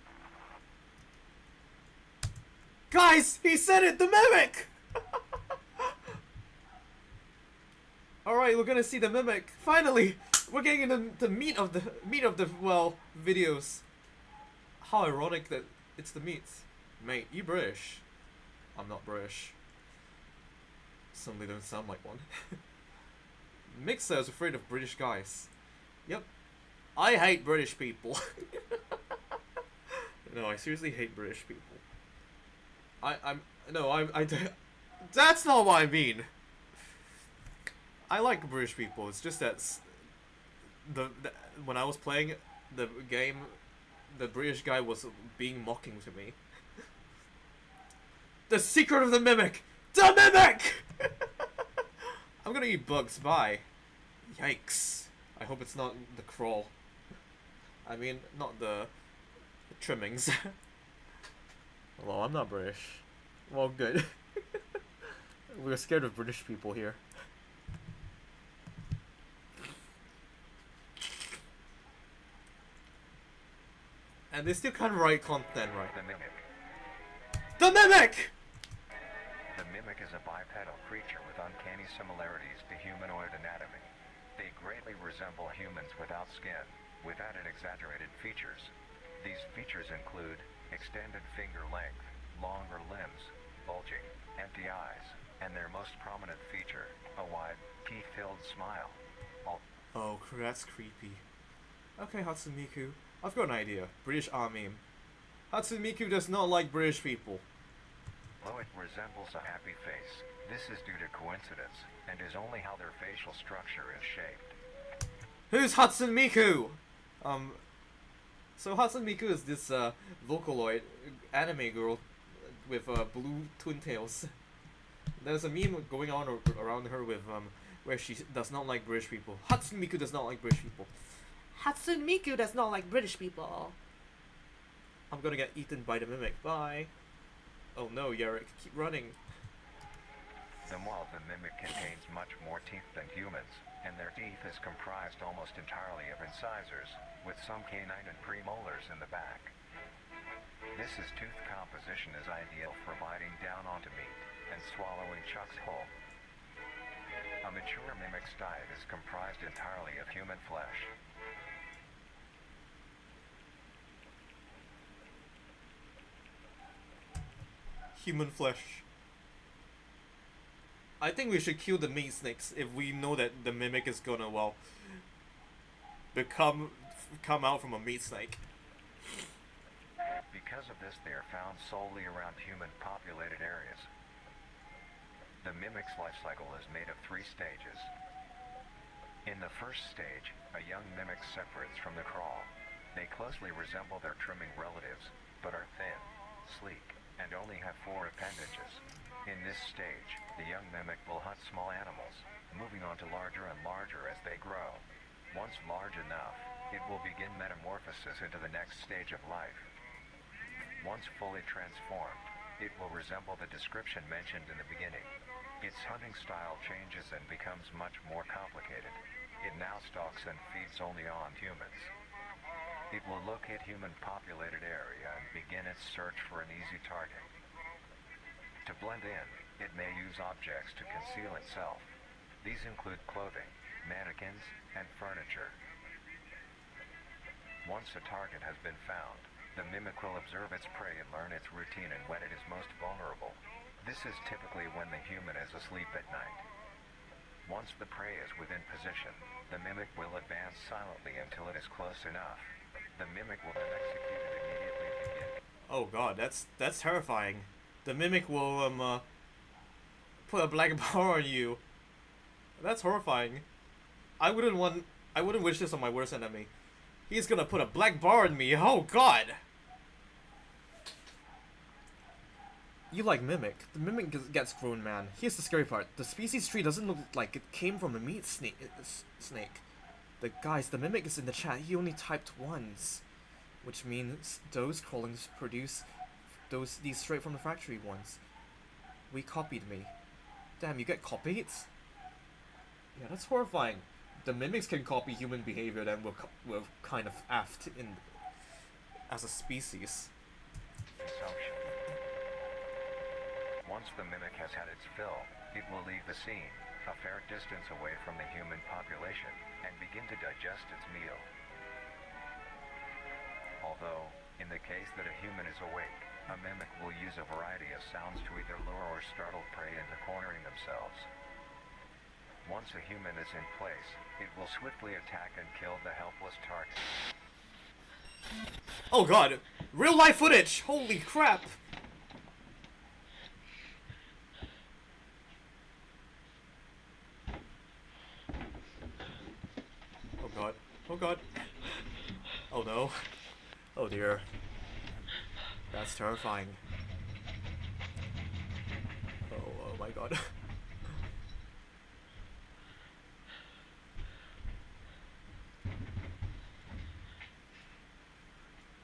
Guys, he said it, the Mimic! Alright, we're gonna see the Mimic. Finally! We're getting into the meat of the, well, videos. How ironic that it's the meat. Mate, you British. I'm not British. Suddenly don't sound like one. Mixer is afraid of British guys. Yep. I hate British people. No, I seriously hate British people. That's not what I mean. I like British people. It's just that when I was playing the game, the British guy was being mocking to me. The secret of the Mimic! The Mimic! I'm gonna eat bugs, bye. Yikes. I hope it's not the crawl. I mean, not the trimmings. Hello, I'm not British. Well, good. We're scared of British people here. And they still can't write content right. The mimic. The Mimic! The mimic is a bipedal creature with uncanny similarities to humanoid anatomy. They greatly resemble humans without skin, with added exaggerated features. These features include extended finger length, longer limbs, bulging, empty eyes, and their most prominent feature, a wide, teeth-filled smile. Oh, that's creepy. Okay, Hatsune Miku, I've got an idea. British army. Hatsune Miku does not like British people. Although it resembles a happy face, this is due to coincidence, and is only how their facial structure is shaped. Who's Hatsune Miku? So Hatsune Miku is this Vocaloid anime girl with blue twin tails. There's a meme going on around her with where she does not like British people. Hatsune Miku does not like British people. Hatsune Miku does not like British people. I'm gonna get eaten by the Mimic. Bye. Oh no, Yarrick, keep running. While the mimic contains much more teeth than humans, and their teeth is comprised almost entirely of incisors, with some canine and premolars in the back. This tooth composition is ideal for biting down onto meat and swallowing chunks whole. A mature mimic's diet is comprised entirely of human flesh. Human flesh. I think we should kill the meat snakes if we know that the Mimic is gonna, well, come out from a meat snake. Because of this, they are found solely around human-populated areas. The mimic's life cycle is made of 3 stages. In the first stage, a young mimic separates from the crawl. They closely resemble their trimming relatives, but are thin, sleek, and only have 4 appendages. In this stage, the young mimic will hunt small animals, moving on to larger and larger as they grow. Once large enough, it will begin metamorphosis into the next stage of life. Once fully transformed, it will resemble the description mentioned in the beginning. Its hunting style changes and becomes much more complicated. It now stalks and feeds only on humans. It will locate human-populated area and begin its search for an easy target. To blend in, it may use objects to conceal itself. These include clothing, mannequins, and furniture. Once a target has been found, the mimic will observe its prey and learn its routine and when it is most vulnerable. This is typically when the human is asleep at night. Once the prey is within position, the mimic will advance silently until it is close enough. The mimic will then execute it immediately begin. Oh god, that's terrifying. The Mimic will put a black bar on you. That's horrifying. I wouldn't wish this on my worst enemy. He's gonna put a black bar on me. Oh god. You like Mimic. The Mimic gets grown, man. Here's the scary part. The species tree doesn't look like it came from a meat snake. The Mimic is in the chat. He only typed once. Which means those crawlings produce these straight from the factory ones. We copied me. Damn, you get copied? Yeah, that's horrifying. The Mimics can copy human behavior, then we're kind of aft in as a species. Consumption. Once the mimic has had its fill, it will leave the scene, a fair distance away from the human population, and begin to digest its meal. Although, in the case that a human is awake, a mimic will use a variety of sounds to either lure or startle prey into cornering themselves. Once a human is in place, it will swiftly attack and kill the helpless target. Oh god! Real life footage! Holy crap! Oh god. Oh god. Oh no. Oh dear. That's terrifying. Oh my god.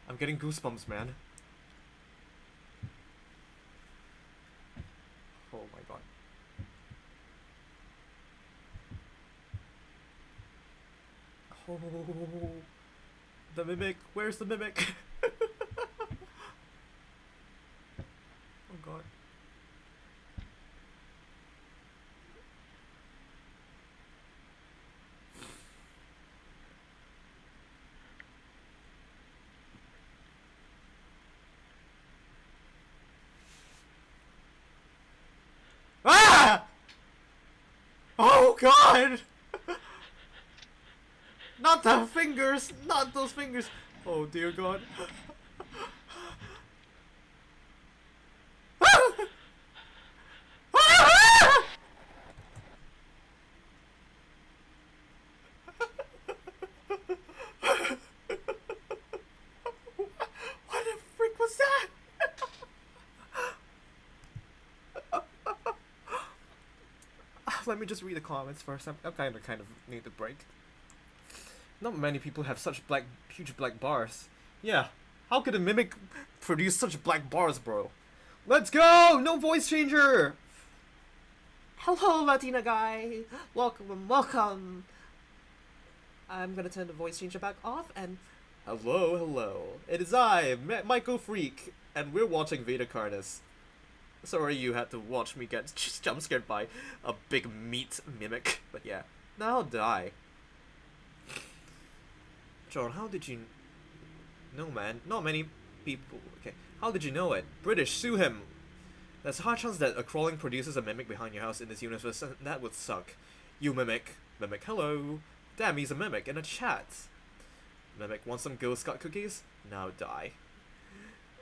I'm getting goosebumps, man. Oh my god. Oh, the Mimic. Where's the Mimic? Not the fingers! Not those fingers! Oh dear god. What the frick was that? Let me just read the comments first. I'm kind of need a break. Not many people have such huge black bars. Yeah, how could a mimic produce such black bars, bro? Let's go! No voice changer! Hello, Latina guy. Welcome, welcome. I'm gonna turn the voice changer back off and Hello, hello. It is I, Michael Freak, and we're watching Veda Carnus. Sorry you had to watch me get jump scared by a big meat mimic, but yeah. Now I'll die. John, how did you... No, man. Not many people... Okay. How did you know it? British, sue him! There's a high chance that a crawling produces a mimic behind your house in this universe, and that would suck. You mimic. Mimic, hello. Damn, he's a mimic in a chat. Mimic, want some Girl Scout cookies? Now die.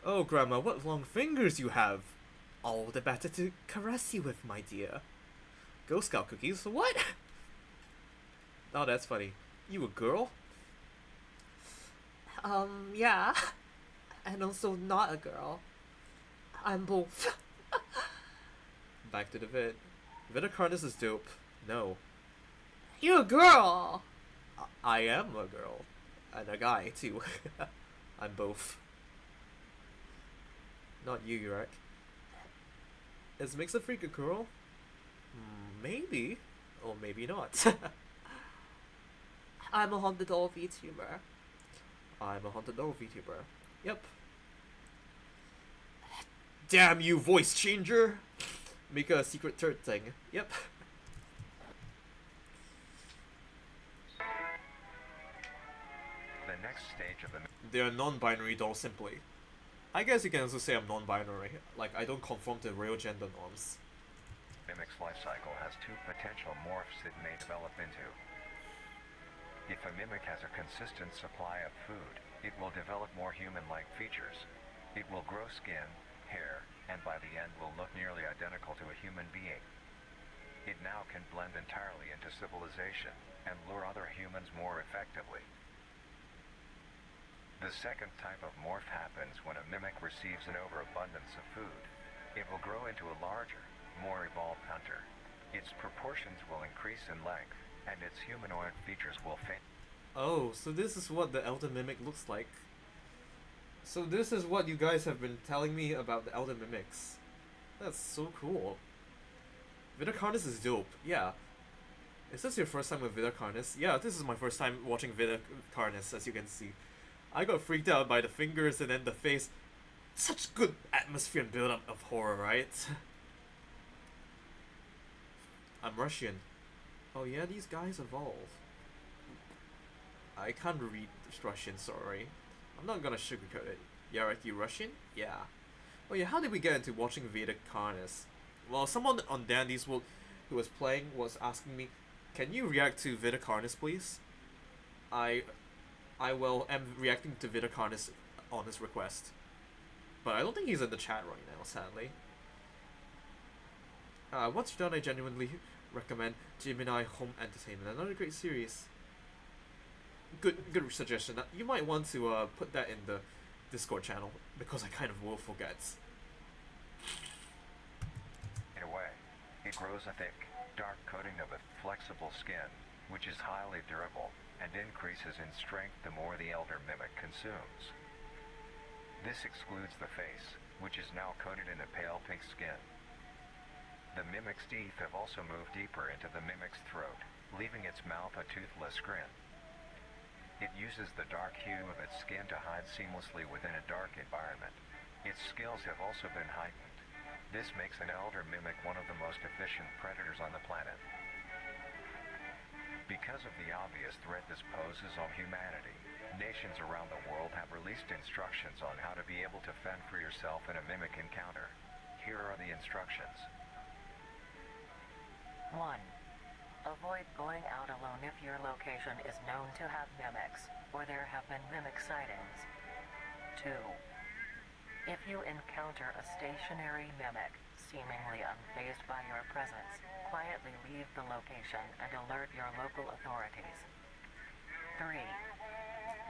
Oh, Grandma, what long fingers you have! All the better to caress you with, my dear. Girl Scout cookies? What? Oh, that's funny. You a girl? yeah. And also not a girl. I'm both. Back to the vid. Veda Carnus is dope. No. You're a girl! I am a girl. And a guy, too. I'm both. Not you, Yurek. Is Mix a Freak a girl? Maybe. Or maybe not. I'm a haunted doll VTuber. I'm a haunted doll VTuber. Yep. Damn you, voice changer! Make a secret third thing. Yep. The next stage of the They're non-binary dolls simply. I guess you can also say I'm non-binary. Like, I don't conform to real gender norms. mimic's life cycle has two potential morphs it may develop into. If a mimic has a consistent supply of food, it will develop more human-like features. It will grow skin, hair, and by the end will look nearly identical to a human being. It now can blend entirely into civilization and lure other humans more effectively. The second type of morph happens when a mimic receives an overabundance of food. It will grow into a larger, more evolved hunter. Its proportions will increase in length, and its humanoid features will fade. Oh, so this is what the Elder Mimic looks like. So this is what you guys have been telling me about the Elder Mimics. That's so cool. Veda Carnus is dope, yeah. Is this your first time with Veda Carnus? Yeah, this is my first time watching Veda Carnus, as you can see. I got freaked out by the fingers and then the face. Such good atmosphere and build-up of horror, right? I'm Russian. Oh yeah, these guys evolve. I can't read Russian, sorry. I'm not gonna sugarcoat it. Yarek, you Russian? Yeah. Oh yeah, how did we get into watching Veda Carnus? Well, someone on Dandy's World who was playing was asking me, can you react to Veda Carnus, please? I am reacting to Veda Carnus on his request. But I don't think he's in the chat right now, sadly. Once you're done, I genuinely recommend Gemini Home Entertainment. Another great series. Good suggestion. You might want to put that in the Discord channel, because I kind of will forget. In a way, it grows a thick, dark coating of a flexible skin, which is highly durable, and increases in strength the more the elder mimic consumes. This excludes the face, which is now coated in a pale pink skin. The mimic's teeth have also moved deeper into the mimic's throat, leaving its mouth a toothless grin. It uses the dark hue of its skin to hide seamlessly within a dark environment. Its skills have also been heightened. This makes an elder mimic one of the most efficient predators on the planet. Because of the obvious threat this poses on humanity, nations around the world have released instructions on how to be able to fend for yourself in a mimic encounter. Here are the instructions. 1. Avoid going out alone if your location is known to have mimics, or there have been mimic sightings. 2. If you encounter a stationary mimic, seemingly unfazed by your presence, quietly leave the location and alert your local authorities. 3.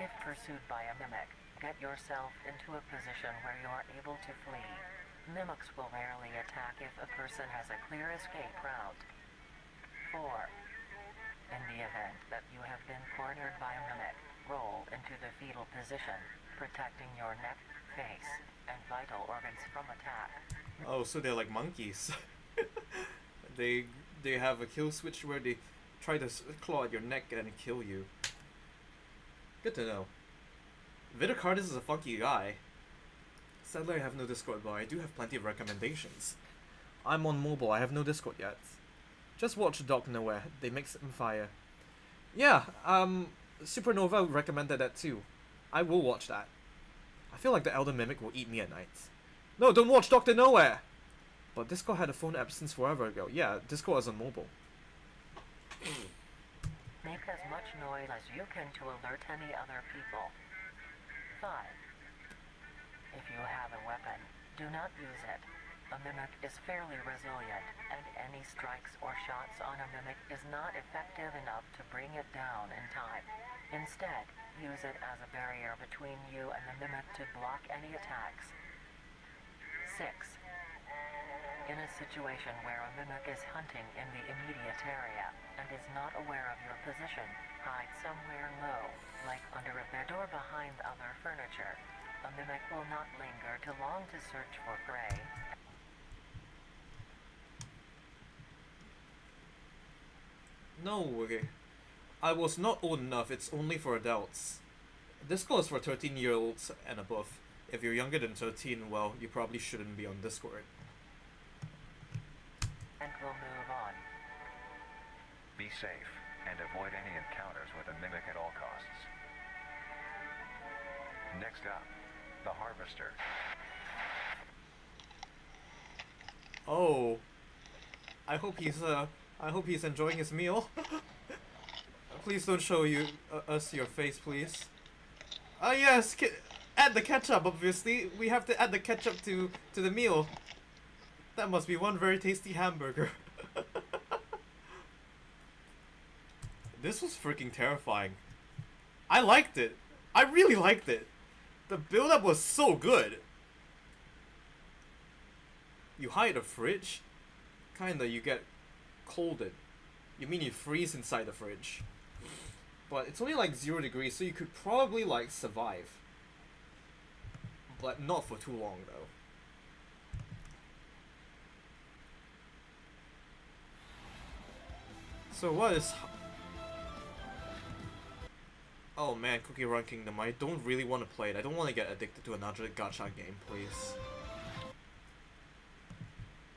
If pursued by a mimic, get yourself into a position where you are able to flee. Mimics will rarely attack if a person has a clear escape route. 4. In the event that you have been cornered by a mimic, roll into the fetal position, protecting your neck, face, and vital organs from attack. Oh, so they're like monkeys. they have a kill switch where they try to claw at your neck and kill you. Good to know. Vidicardis is a funky guy. Sadly, I have no Discord, but I do have plenty of recommendations. I'm on mobile, I have no Discord yet. Just watch Dog Nowhere, they make some fire. Yeah, Supernova recommended that too. I will watch that. I feel like the Elder Mimic will eat me at night. No, don't watch Dr. Nowhere! But Discord had a phone app since forever ago. Yeah, Discord is on mobile. Make as much noise as you can to alert any other people. 5. If you have a weapon, do not use it. A mimic is fairly resilient, and any strikes or shots on a mimic is not effective enough to bring it down in time. Instead, use it as a barrier between you and the mimic to block any attacks. 6. In a situation where a mimic is hunting in the immediate area and is not aware of your position, hide somewhere low, like under a bed or behind other furniture. A mimic will not linger too long to search for prey. No, okay. I was not old enough, it's only for adults. Discord is for 13-year-olds and above. If you're younger than 13, well, you probably shouldn't be on Discord. And we'll move on. Be safe and avoid any encounters with a mimic at all costs. Next up, the Harvester. Oh. I hope he's enjoying his meal. Please don't show us your face, please. Ah yes, add the ketchup, obviously. We have to add the ketchup to the meal. That must be one very tasty hamburger. This was freaking terrifying. I liked it. I really liked it. The build-up was so good. You hide a fridge? Kinda, you get colded. You mean you freeze inside the fridge. But it's only like 0 degrees, so you could probably like survive. But not for too long though. So what is... Oh man, Cookie Run Kingdom, I don't really want to play it. I don't want to get addicted to another gacha game, please.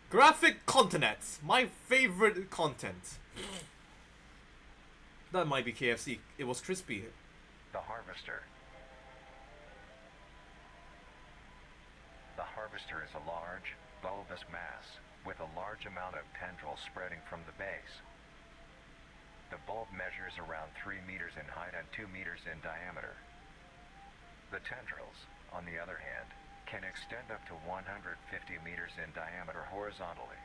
Graphic continents! My favorite content. That might be KFC. It was crispy. The Harvester. The Harvester is a large, bulbous mass with a large amount of tendrils spreading from the base. The bulb measures around 3 meters in height and 2 meters in diameter. The tendrils, on the other hand, can extend up to 150 meters in diameter horizontally.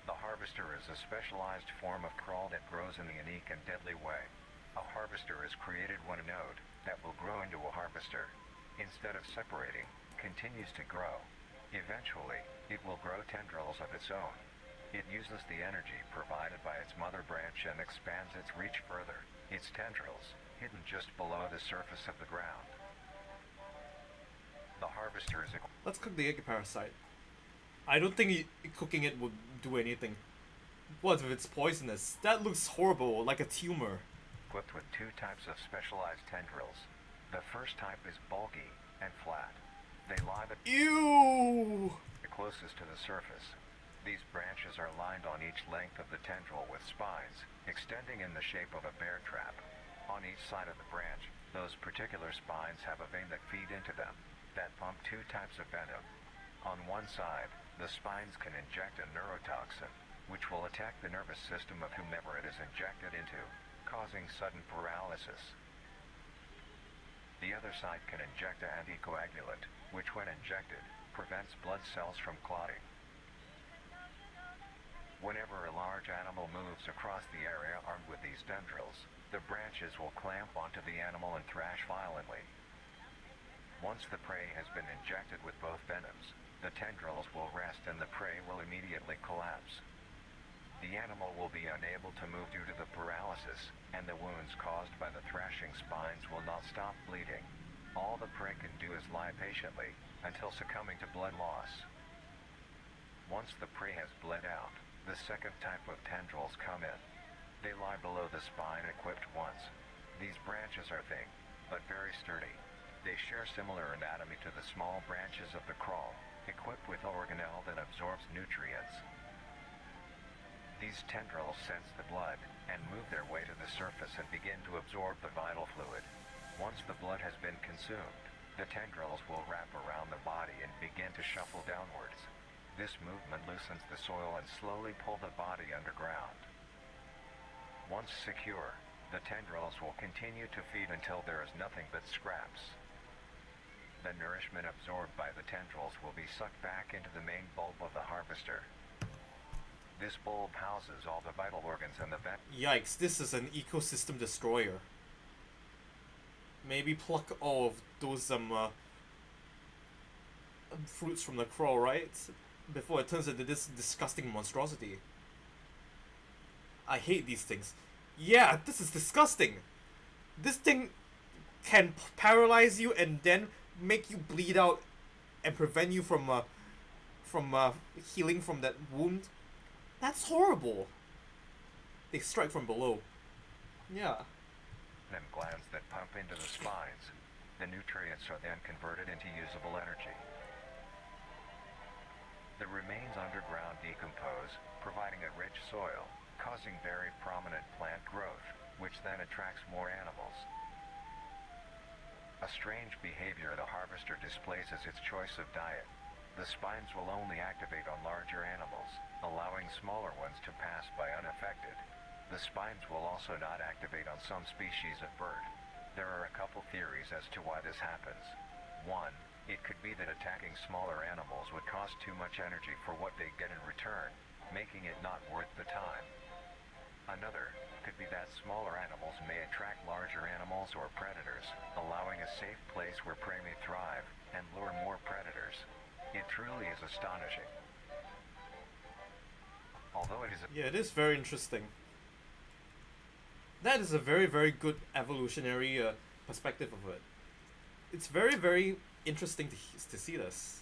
The Harvester is a specialized form of crawl that grows in a unique and deadly way. A harvester is created when a node that will grow into a harvester, instead of separating, continues to grow. Eventually, it will grow tendrils of its own. It uses the energy provided by its mother branch and expands its reach further, its tendrils, hidden just below the surface of the ground. The harvester is Let's cook the egg parasite. I don't think cooking it would do anything. What if it's poisonous? That looks horrible, like a tumor. equipped with 2 types of specialized tendrils. The first type is bulky and flat. They lie Ew! the closest to the surface. These branches are lined on each length of the tendril with spines, extending in the shape of a bear trap. On each side of the branch, those particular spines have a vein that feed into them, that pump 2 types of venom. On one side, the spines can inject a neurotoxin. which will attack the nervous system of whomever it is injected into, causing sudden paralysis. The other side can inject an anticoagulant, which when injected, prevents blood cells from clotting. Whenever a large animal moves across the area armed with these tendrils, the branches will clamp onto the animal and thrash violently. Once the prey has been injected with both venoms, the tendrils will rest and the prey will immediately collapse. The animal will be unable to move due to the paralysis, and the wounds caused by the thrashing spines will not stop bleeding. All the prey can do is lie patiently, until succumbing to blood loss. Once the prey has bled out, the second type of tendrils come in. They lie below the spine equipped once. These branches are thin, but very sturdy. They share similar anatomy to the small branches of the crawl, equipped with organelle that absorbs nutrients. These tendrils sense the blood, and move their way to the surface and begin to absorb the vital fluid. Once the blood has been consumed, the tendrils will wrap around the body and begin to shuffle downwards. This movement loosens the soil and slowly pull the body underground. Once secure, the tendrils will continue to feed until there is nothing but scraps. The nourishment absorbed by the tendrils will be sucked back into the main bulb of the harvester. This bulb houses all the vital organs and the Yikes, this is an ecosystem destroyer. Maybe pluck all of those fruits from the crow, right? Before it turns into this disgusting monstrosity. I hate these things. Yeah, this is disgusting. This thing can paralyze you and then make you bleed out and prevent you from healing from that wound. That's horrible. They strike from below. Yeah. and glands that pump into the spines. The nutrients are then converted into usable energy. The remains underground decompose, providing a rich soil, causing very prominent plant growth, which then attracts more animals. A strange behavior the harvester displays is its choice of diet. The spines will only activate on larger animals, allowing smaller ones to pass by unaffected. The spines will also not activate on some species of bird. There are a couple theories as to why this happens. One, it could be that attacking smaller animals would cost too much energy for what they get in return, making it not worth the time. Another could be that smaller animals may attract larger animals or predators, allowing a safe place where prey may thrive and lure more predators. It truly is astonishing. Although it is Yeah, it is very interesting. That is a very, very good evolutionary perspective of it. It's very, very interesting to see this.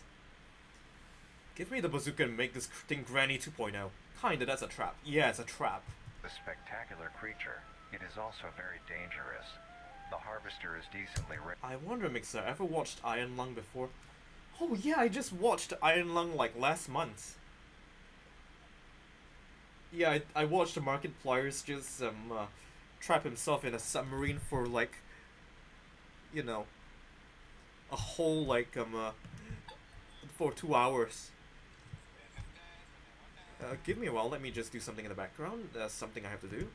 Give me the bazooka and make this thing Granny 2.0. Kinda, that's a trap. Yeah, it's a trap. a spectacular creature, it is also very dangerous. The harvester is decently rich. I wonder, Mixer, ever watched Iron Lung before? Oh yeah, I just watched Iron Lung like last month. Yeah, I watched Markiplier's just trap himself in a submarine for like, you know, a whole like for 2 hours. Give me a while, let me just do something in the background. That's something I have to do.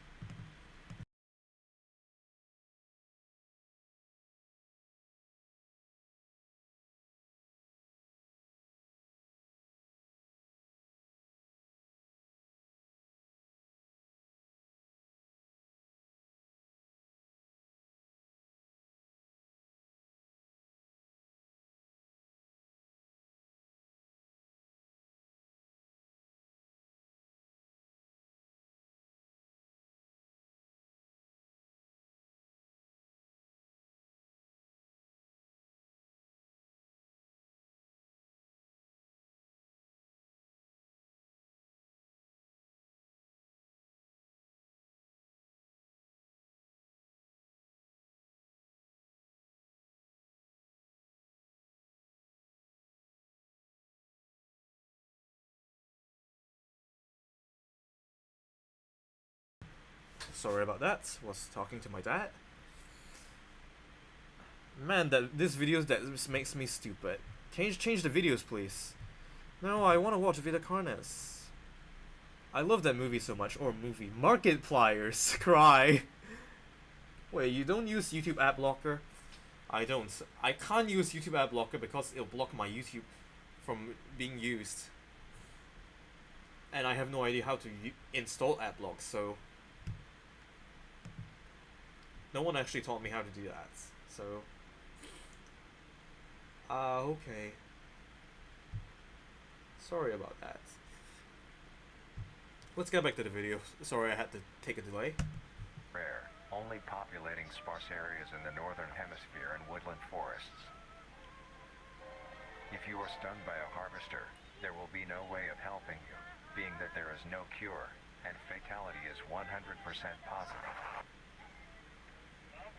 Sorry about that. Was talking to my dad. Man, this makes me stupid. Change the videos, please. No, I want to watch Vita Carnes. I love that movie so much. Or movie. Markipliers. Cry. Wait, you don't use YouTube ad blocker? I don't. I can't use YouTube ad blocker because it'll block my YouTube from being used. And I have no idea how to install ad block, so no one actually taught me how to do that. So okay. Sorry about that. Let's get back to the video. Sorry I had to take a delay. Rare, only populating sparse areas in the northern hemisphere and woodland forests. If you are stung by a harvester, there will be no way of helping you, being that there is no cure, and fatality is 100% positive.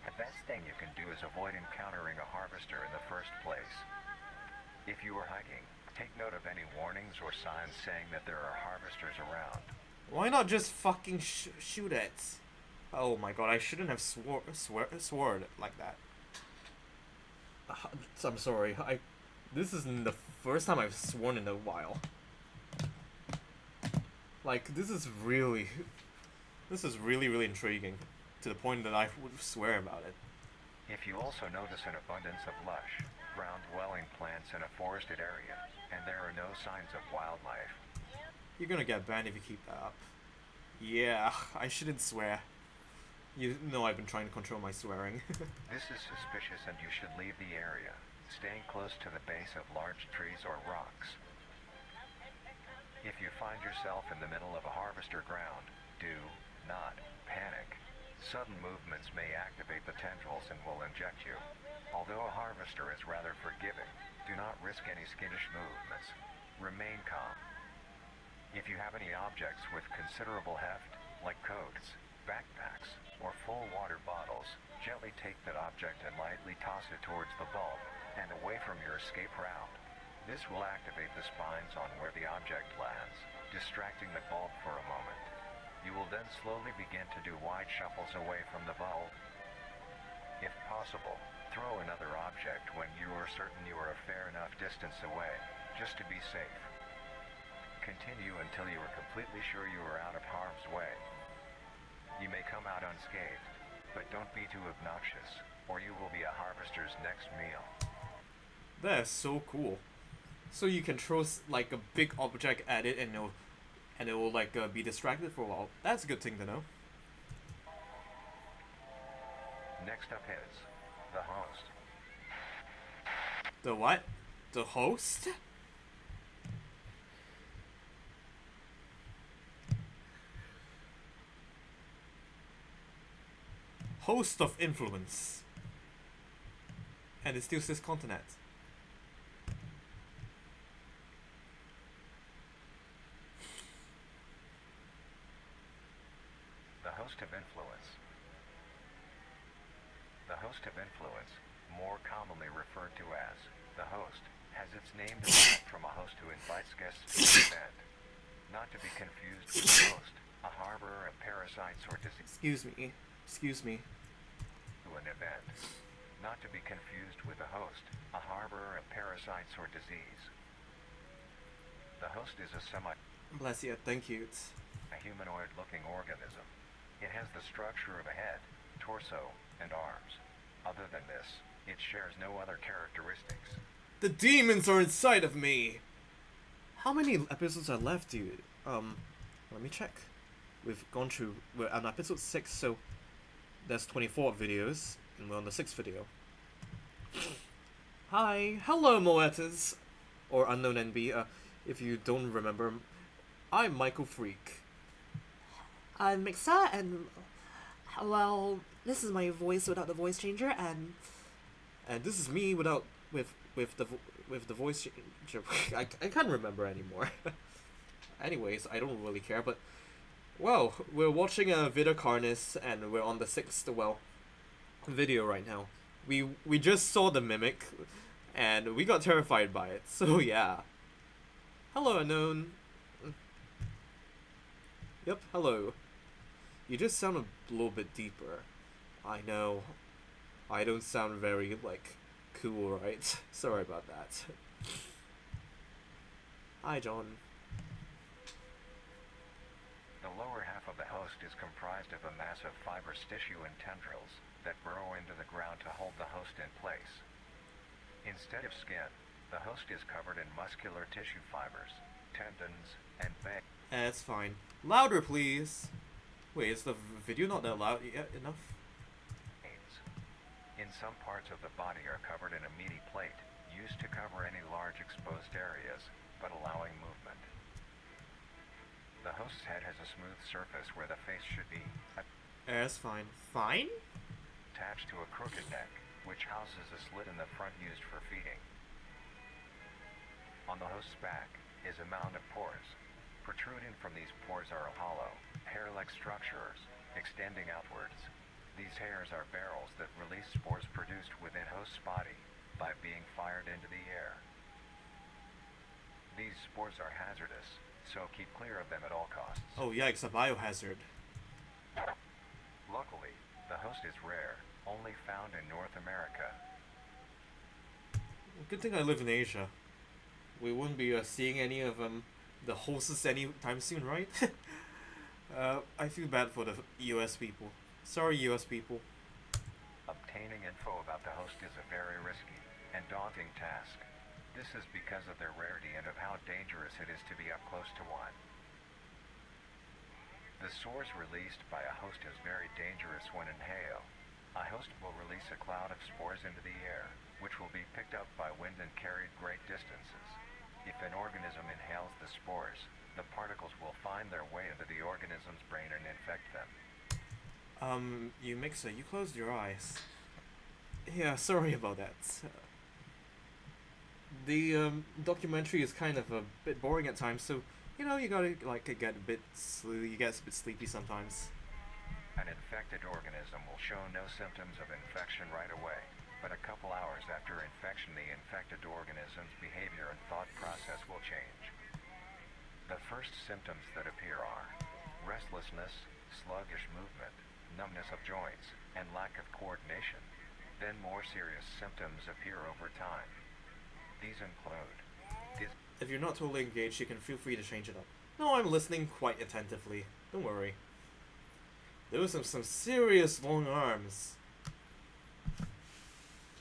The best thing you can do is avoid encountering a harvester in the first place. If you are hiking, take note of any warnings or signs saying that there are harvesters around. Why not just fucking shoot it? Oh my god, I shouldn't have sworn like that. I'm sorry. This isn't the first time I've sworn in a while. Like, this is really intriguing, to the point that I would swear about it. If you also notice an abundance of lush, ground-dwelling plants in a forested area, and there are no signs of wildlife, you're gonna get banned if you keep that up. Yeah, I shouldn't swear. You know I've been trying to control my swearing. this is suspicious and you should leave the area, staying close to the base of large trees or rocks. If you find yourself in the middle of a harvester ground, do not panic. Sudden movements may activate the tendrils and will inject you. Although a harvester is rather forgiving, do not risk any skittish movements. Remain calm. If you have any objects with considerable heft, like coats, backpacks, or full water bottles, gently take that object and lightly toss it towards the bulb and away from your escape route. This will activate the spines on where the object lands, distracting the bulb for a moment. You will then slowly begin to do wide shuffles away from the bulb. If possible, throw another object when you are certain you are a fair enough distance away, just to be safe. Continue until you are completely sure you are out of harm's way. You may come out unscathed, but don't be too obnoxious, or you will be a harvester's next meal. That is so cool. So you can throw like a big object at it and it will like be distracted for a while. That's a good thing to know. Next up is the host. The what? The host? Host of influence. And it still says continent. The host of influence. The host of influence, more commonly referred to as the host, has its name derived from a host who invites guests to an event. Not to be confused with the host, a harborer of parasites or disease. Excuse me. To an event. Not to be confused with the host, a harborer of parasites or disease. The host is a Bless you, thank you. humanoid-looking organism. It has the structure of a head, torso, and arms. Other than this, it shares no other characteristics. The demons are inside of me! How many episodes are left, dude? Let me check. We've gone through, we're on episode 6, so there's 24 videos, and we're on the 6th video. Hi, hello Moetas, or Unknown NB, if you don't remember, I'm Michael Freak. I'm Mixa, and well, this is my voice without the voice changer, and this is me without, with the voice changer. I can't remember anymore. Anyways, I don't really care, but well, we're watching a Vita Carnis, and we're on the 6th, video right now. We just saw the mimic, and we got terrified by it, so yeah. Hello, Unknown. Yep, hello. You just sound a little bit deeper. I know. I don't sound very, like, cool, right? Sorry about that. Hi, John. The lower half of the host is comprised of a mass of fibrous tissue and tendrils that burrow into the ground to hold the host in place. Instead of skin, the host is covered in muscular tissue fibers, tendons, and veins. That's fine. Louder, please. Wait, is the video not that loud yet enough? In some parts of the body are covered in a meaty plate, used to cover any large exposed areas, but allowing movement. The host's head has a smooth surface where the face should be, That's fine. Fine? attached to a crooked neck, which houses a slit in the front used for feeding. On the host's back is a mound of pores. Protruding from these pores are hollow, hair-like structures, extending outwards. These hairs are barrels that release spores produced within host's body by being fired into the air. These spores are hazardous, so keep clear of them at all costs. Oh yikes, a biohazard. Luckily, the host is rare, only found in North America. Good thing I live in Asia. We wouldn't be seeing any of the hosts anytime soon, right? I feel bad for the US people. Sorry, US people. Obtaining info about the host is a very risky and daunting task. This is because of their rarity and of how dangerous it is to be up close to one. The spores released by a host is very dangerous when inhaled. A host will release a cloud of spores into the air, which will be picked up by wind and carried great distances. If an organism inhales the spores, the particles will find their way into the organism's brain and infect them. You mixer, you closed your eyes. Yeah, sorry about that. The documentary is kind of a bit boring at times, so you know you gotta get a bit you get a bit sleepy sometimes. An infected organism will show no symptoms of infection right away, but a couple hours after infection the infected organism's behavior and thought process will change. The first symptoms that appear are restlessness, sluggish movement, numbness of joints, and lack of coordination. Then more serious symptoms appear over time. These include If you're not totally engaged, you can feel free to change it up. No, I'm listening quite attentively. Don't worry. Those are some serious long arms.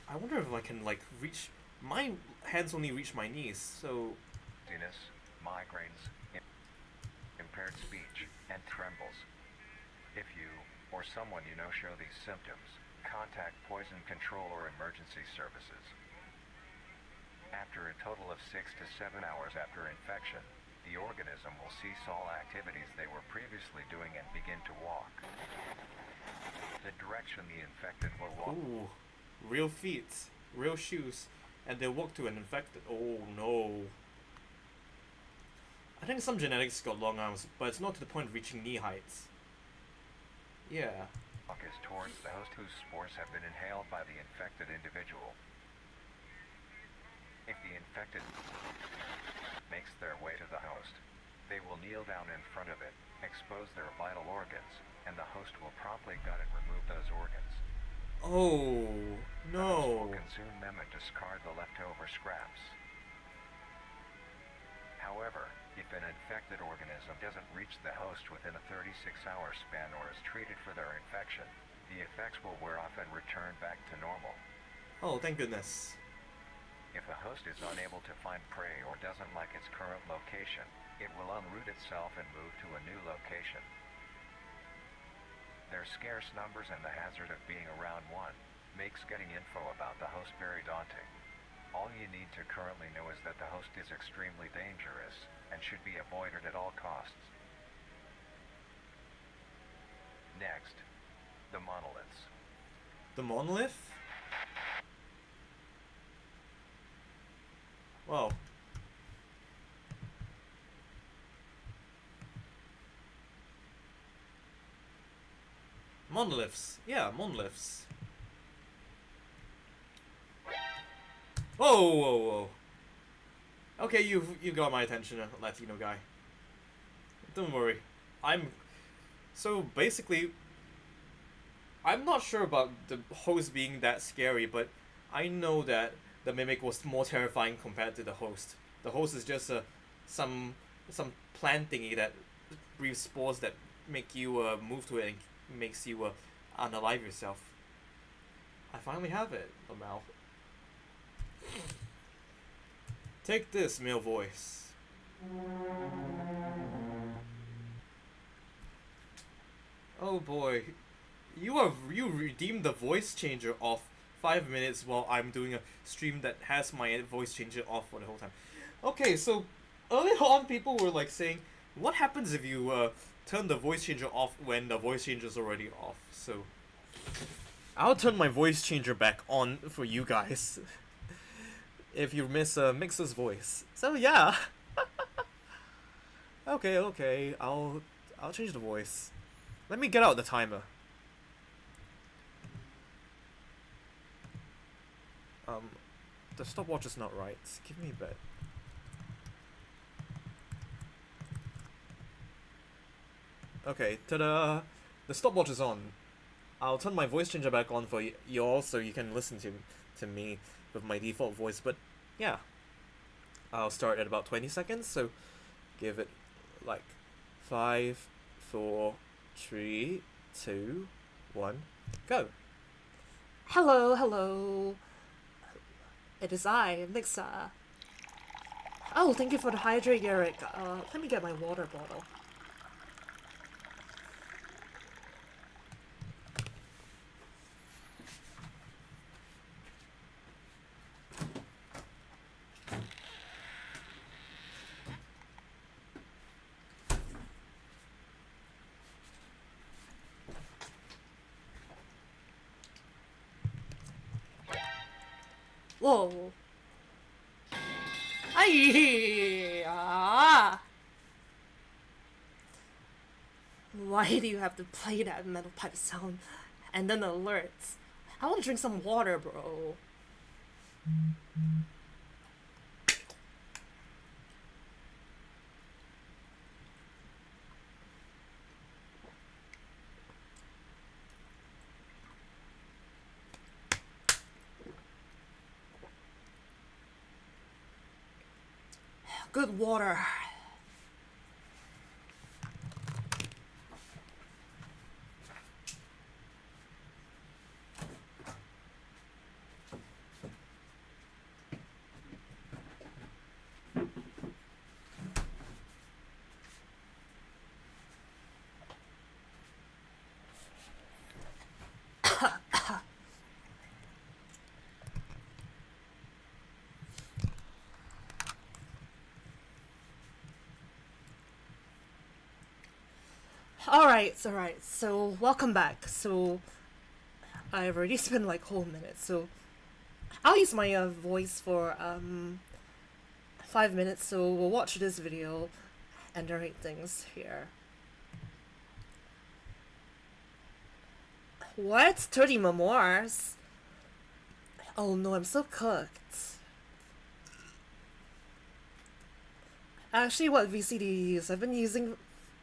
I wonder if I can reach. My hands only reach my knees, so. dizziness, migraines, impaired speech, and trembles. If you or someone you know show these symptoms, contact poison control or emergency services. After a total of 6 to 7 hours after infection, the organism will cease all activities they were previously doing and begin to walk. The direction the infected will walk. Ooh, real feet, real shoes, and they walk to an infected. Oh no. I think some genetics got long arms, but it's not to the point of reaching knee heights. Yeah. Walk is towards the host whose spores have been inhaled by the infected individual. If the infected makes their way to the host, they will kneel down in front of it, expose their vital organs, and the host will promptly gut and remove those organs. Oh The host no. will consume them and discard the leftover scraps. However, if an infected organism doesn't reach the host within a 36-hour span or is treated for their infection, the effects will wear off and return back to normal. Oh, thank goodness. If a host is unable to find prey or doesn't like its current location, it will unroot itself and move to a new location. Their scarce numbers and the hazard of being around one makes getting info about the host very daunting. All you need to currently know is that the host is extremely dangerous and should be avoided at all costs. Next, the monoliths. The monolith? Wow. Monoliths. Yeah, monoliths. Whoa, whoa, whoa. Okay, you got my attention, Latino guy. Don't worry. So basically, I'm not sure about the host being that scary, but I know that the mimic was more terrifying compared to the host. The host is just some plant thingy that breathe spores that make you move to it and makes you unalive yourself. I finally have it, Lamau. Take this, male voice. Oh boy, you redeemed the voice changer off 5 minutes while I'm doing a stream that has my voice changer off for the whole time. Okay, so early on people were like saying, what happens if you turn the voice changer off when the voice changer is already off? So I'll turn my voice changer back on for you guys if you miss Mix's voice. So yeah. Okay, I'll change the voice. Let me get out the timer. The stopwatch is not right. Give me a bit. Okay, ta-da! The stopwatch is on. I'll turn my voice changer back on for you all so you can listen to me with my default voice, but yeah. I'll start at about 20 seconds, so give it like 5, 4, 3, 2, 1, go. Hello. It is I, Mixa. Oh, thank you for the hydrate, Eric. Let me get my water bottle. Whoa. Aye. Ah. Why do you have to play that metal pipe sound and then alerts? I want to drink some water, bro. Good water. Alright, so welcome back. So I've already spent like whole minute, so I'll use my voice for 5 minutes, so we'll watch this video and narrate things here. What? 30 memoirs? Oh no, I'm so cooked. Actually, what VC do you use? I've been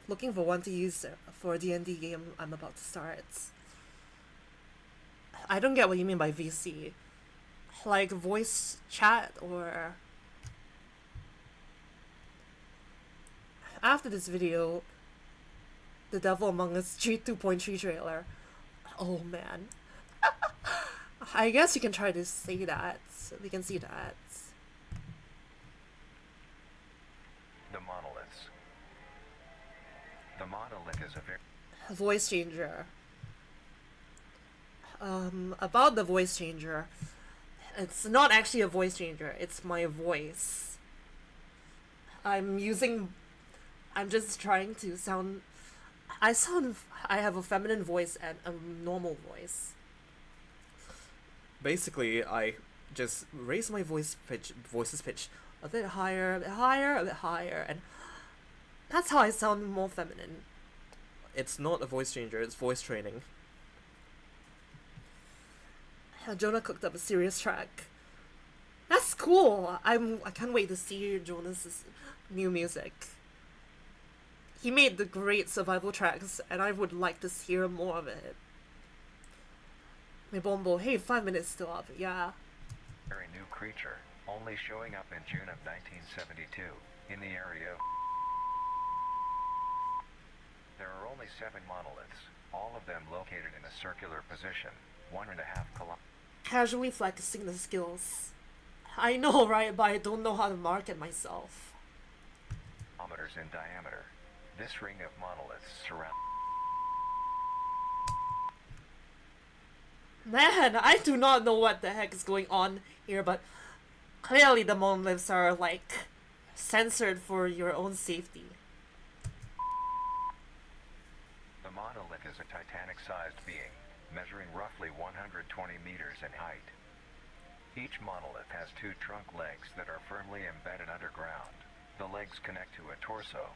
looking for one to use for a D&D game I'm about to start. I don't get what you mean by VC. Like voice chat or... After this video, The Devil Among Us 2.3 trailer. Oh man. I guess you can try to say that. We can see that. The monoliths. The monolith is a very... Voice changer. About the voice changer. It's not actually a voice changer, it's my voice. I'm just trying to sound... I have a feminine voice and a normal voice. Basically, I just raise my voice's pitch a bit higher, and that's how I sound more feminine. It's not a voice changer, it's voice training. Jonah cooked up a serious track. That's cool! I can't wait to see Jonah's new music. He made the great survival tracks, and I would like to hear more of it. My Bombo, hey, 5 minutes still up, yeah. very new creature, only showing up in June of 1972 in the area of... There are only 7 monoliths, all of them located in a circular position, 1.5 kilometers Casually flexing the skills. I know, right? But I don't know how to market myself. in diameter. This ring of monoliths surrounds. Man, I do not know what the heck is going on here, but clearly the monoliths are like censored for your own safety. The monolith is a Titanic-sized being, measuring roughly 120 meters in height. Each monolith has 2 trunk legs that are firmly embedded underground. The legs connect to a torso.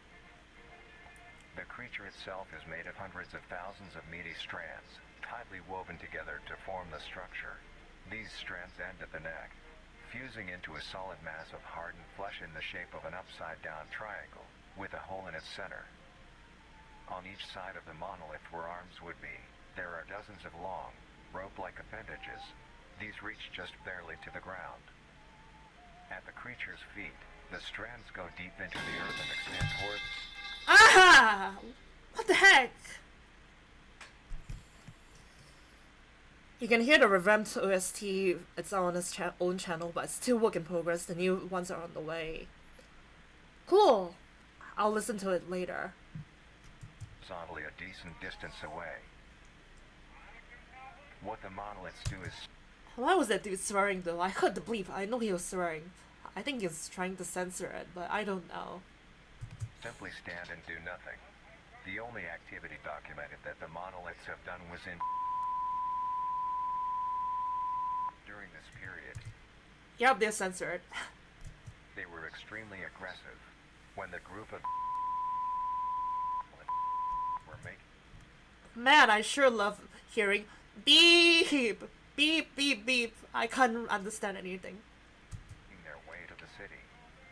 The creature itself is made of hundreds of thousands of meaty strands, tightly woven together to form the structure. These strands end at the neck, fusing into a solid mass of hardened flesh in the shape of an upside-down triangle, with a hole in its center. On each side of the monolith where arms would be, there are dozens of long, rope-like appendages. These reach just barely to the ground. At the creature's feet, the strands go deep into the earth and extend towards... Ah! What the heck? You can hear the revamped OST. It's on its own channel, but it's still work in progress. The new ones are on the way. Cool. I'll listen to it later. horizontally a decent distance away. What the monoliths do is... Why was that dude swearing though? I heard the bleep. I know he was swearing. I think he's trying to censor it, but I don't know. Simply stand and do nothing. The only activity documented that the monoliths have done was in... During this period, Yep, they're censored. they were extremely aggressive. When the group of... were making Man, I sure love hearing beep, beep, beep, beep. I can't understand anything. their way to the city,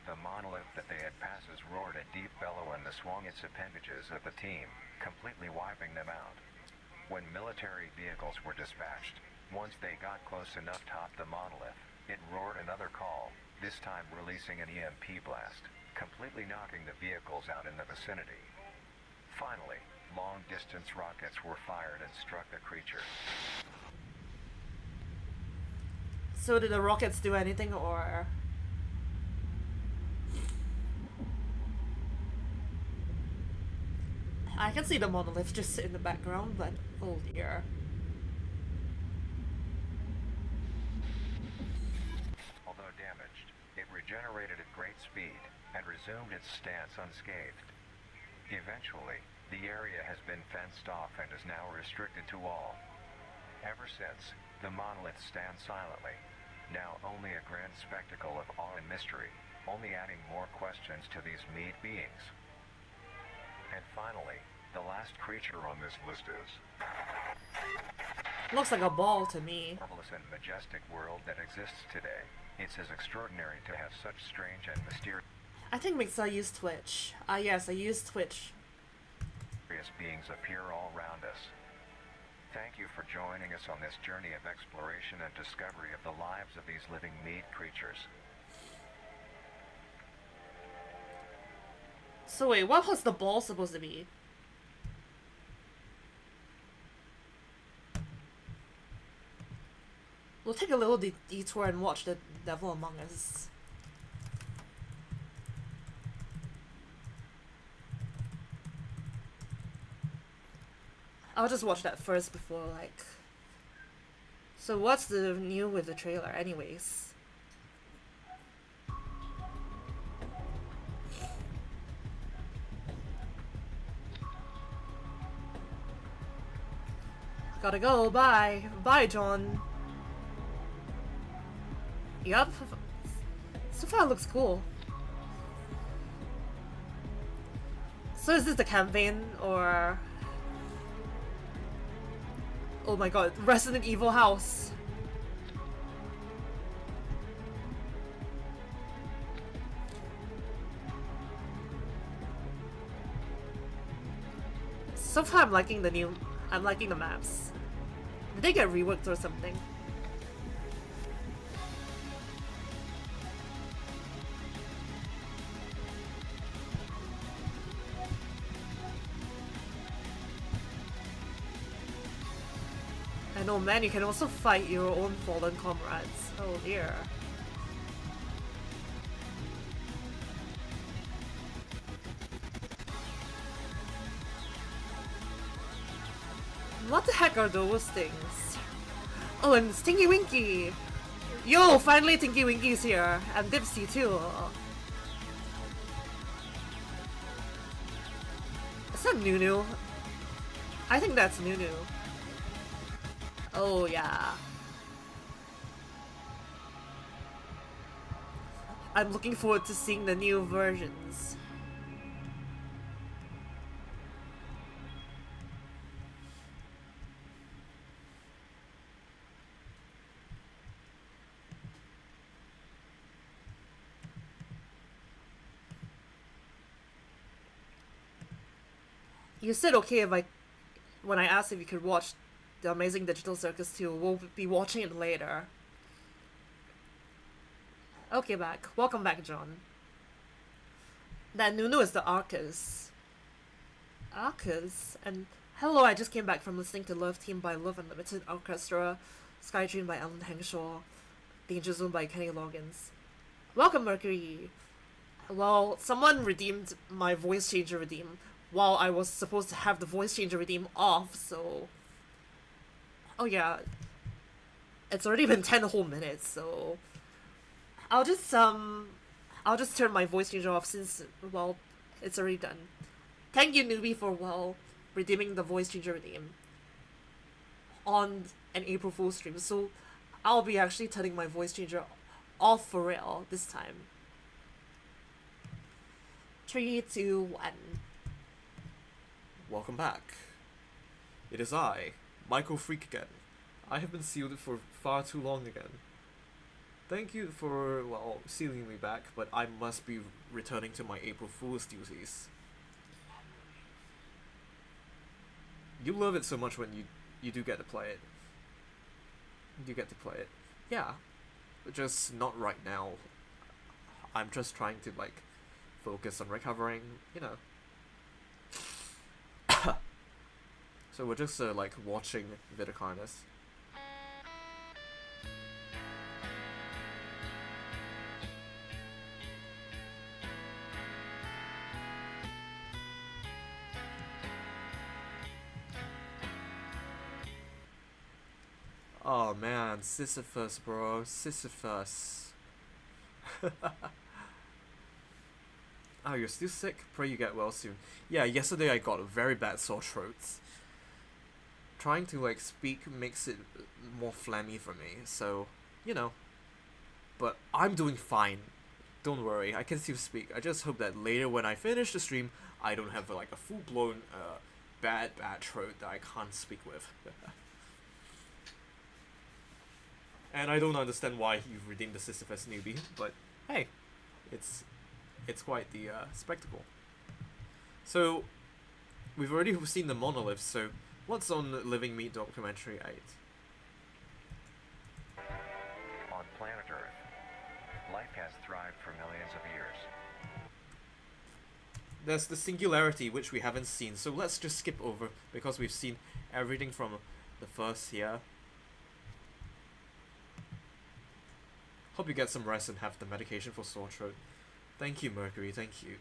the monolith that they had passes roared a deep bellow and swung its appendages at the team, completely wiping them out. When military vehicles were dispatched, once they got close enough to top the monolith, it roared another call, this time releasing an EMP blast, completely knocking the vehicles out in the vicinity. Finally, long-distance rockets were fired and struck the creature. So did the rockets do anything, or... I can see the monolith just in the background, but oh dear. Although damaged, it regenerated at great speed and resumed its stance unscathed. Eventually, the area has been fenced off and is now restricted to all. Ever since, the monolith stands silently, now only a grand spectacle of awe and mystery, only adding more questions to these meat beings. And finally, the last creature on this list is... Looks like a ball to me. marvelous and majestic world that exists today. It's as extraordinary to have such strange and mysterious I think Mixa used Twitch. Yes, I used Twitch. beings appear all around us. Thank you for joining us on this journey of exploration and discovery of the lives of these living meat creatures. So wait, what was the ball supposed to be? We'll take a little detour and watch The Devil Among Us. I'll just watch that first before, like... So what's the new with the trailer anyways? Gotta go, bye. Bye, John. Yup. So far it looks cool. So is this the campaign, or... Oh my god, Resident Evil house. So far I'm liking the maps. Did they get reworked or something? no, man, you can also fight your own fallen comrades. Oh dear. What the heck are those things? Oh, and it's Tinky Winky! Yo, finally Tinky Winky's here! And Dipsy too! Is that Nunu? I think that's Nunu. Oh yeah. I'm looking forward to seeing the new versions. You said okay if when I asked if you could watch The Amazing Digital Circus 2, we'll be watching it later. Okay, welcome back, John. That Nunu is the Arcus. Arcus? And hello, I just came back from listening to Love Team by Love Unlimited Orchestra, Skytrain by Alan Henshaw, Danger Zone by Kenny Loggins. Welcome, Mercury! Well, someone redeemed my voice changer redeem while I was supposed to have the voice changer redeem off, so... Oh yeah. It's already been 10 whole minutes, so... I'll just turn my voice changer off since, well, it's already done. Thank you, Newbie, for, well, redeeming the voice changer redeem on an April Fool's stream, so I'll be actually turning my voice changer off for real this time. 3, 2, 1. Welcome back. It is I, Michael Freak again. I have been sealed for far too long again. Thank you for, well, sealing me back, but I must be returning to my April Fool's duties. You love it so much when you do get to play it. You get to play it. Yeah. But just not right now. I'm just trying to, like, focus on recovering, you know. So we're just, like, watching Viticarnus. Oh man, Sisyphus, bro. Sisyphus. Oh, you're still sick? Pray you get well soon. Yeah, yesterday I got a very bad sore throat. Trying to, like, speak makes it more phlegmy for me, so, you know. But I'm doing fine. Don't worry, I can still speak. I just hope that later when I finish the stream, I don't have, like, a full-blown, bad throat that I can't speak with. And I don't understand why you've redeemed the Sisyphus newbie, but hey, it's quite the spectacle. So, we've already seen the monoliths, so what's on Living Meat Documentary 8? On planet Earth, life has thrived for millions of years. There's the singularity, which we haven't seen, so let's just skip over, because we've seen everything from the first year. Hope you get some rest and have the medication for sore throat. Thank you, Mercury, thank you.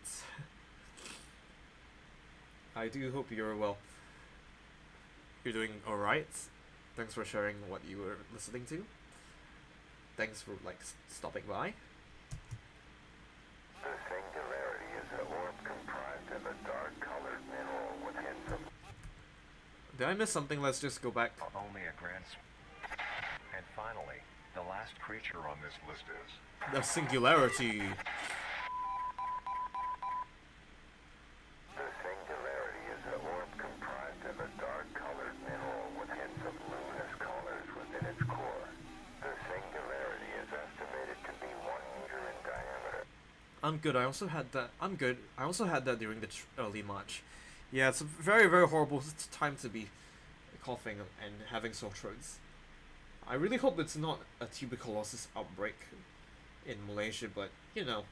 I do hope you're, well, you're doing alright. Thanks for sharing what you were listening to. Thanks for, like, stopping by. The singularity is an orb comprised of a dark-colored mineral with hints of... Did I miss something? Let's just go back. Only a grand... And finally, the last creature on this list is... The singularity. The singularity is an orb comprised of a dark-colored mineral with hints of luminous colors within its core. The singularity is estimated to be 1 meter in diameter. I'm good. I also had that. I'm good. I also had that during the early March. Yeah, it's a very, very horrible time to be coughing and having sore throats. I really hope it's not a tuberculosis outbreak in Malaysia, but, you know,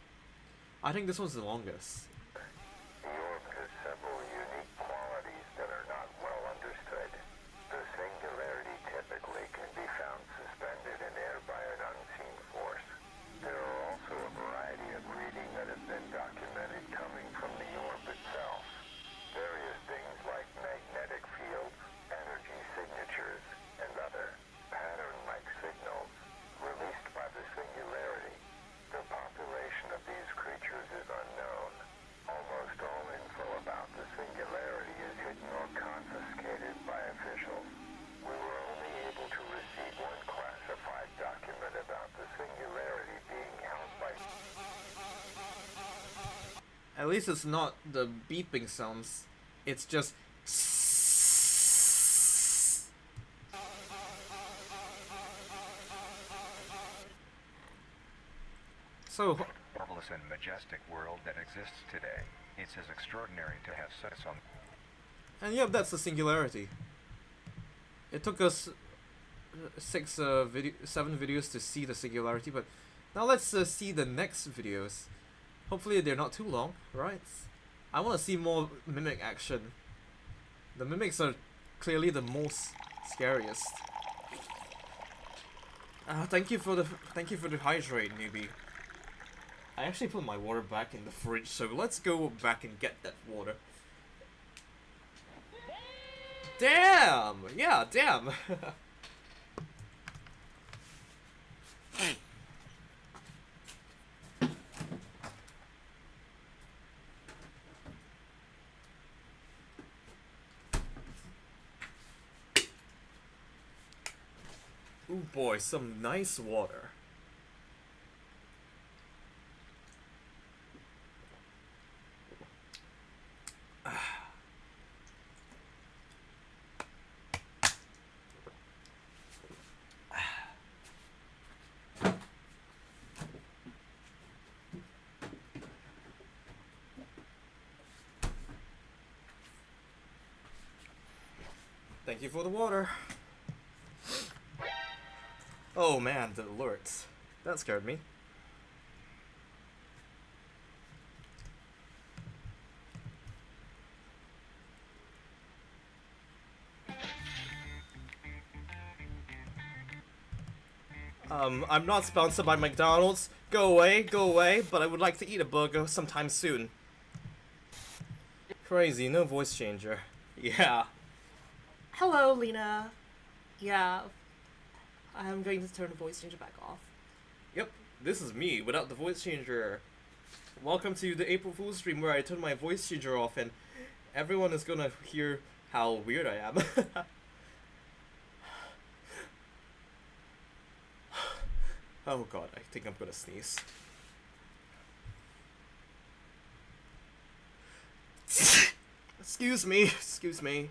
I think this one's the longest. The orb has several unique qualities that are not well understood. The singularity typically At least it's not the beeping sounds. It's just. So. Marvelous and majestic world that exists today. It's as extraordinary to have such on. And yep, that's the singularity. It took us 7 videos to see the singularity, but now let's see the next videos. Hopefully they're not too long, right? I want to see more mimic action. The mimics are clearly the most scariest. Thank you for the hydrate, newbie. I actually put my water back in the fridge, so let's go back and get that water. Damn! Yeah, damn! Ooh boy, some nice water. Thank you for the water. Oh man, the alerts. That scared me. I'm not sponsored by McDonald's. Go away, but I would like to eat a burger sometime soon. Crazy, no voice changer. Yeah. Hello, Lena. Yeah. I'm going to turn the voice changer back off. Yep, this is me without the voice changer. Welcome to the April Fool's stream where I turn my voice changer off and everyone is gonna hear how weird I am. Oh god, I think I'm gonna sneeze. Excuse me.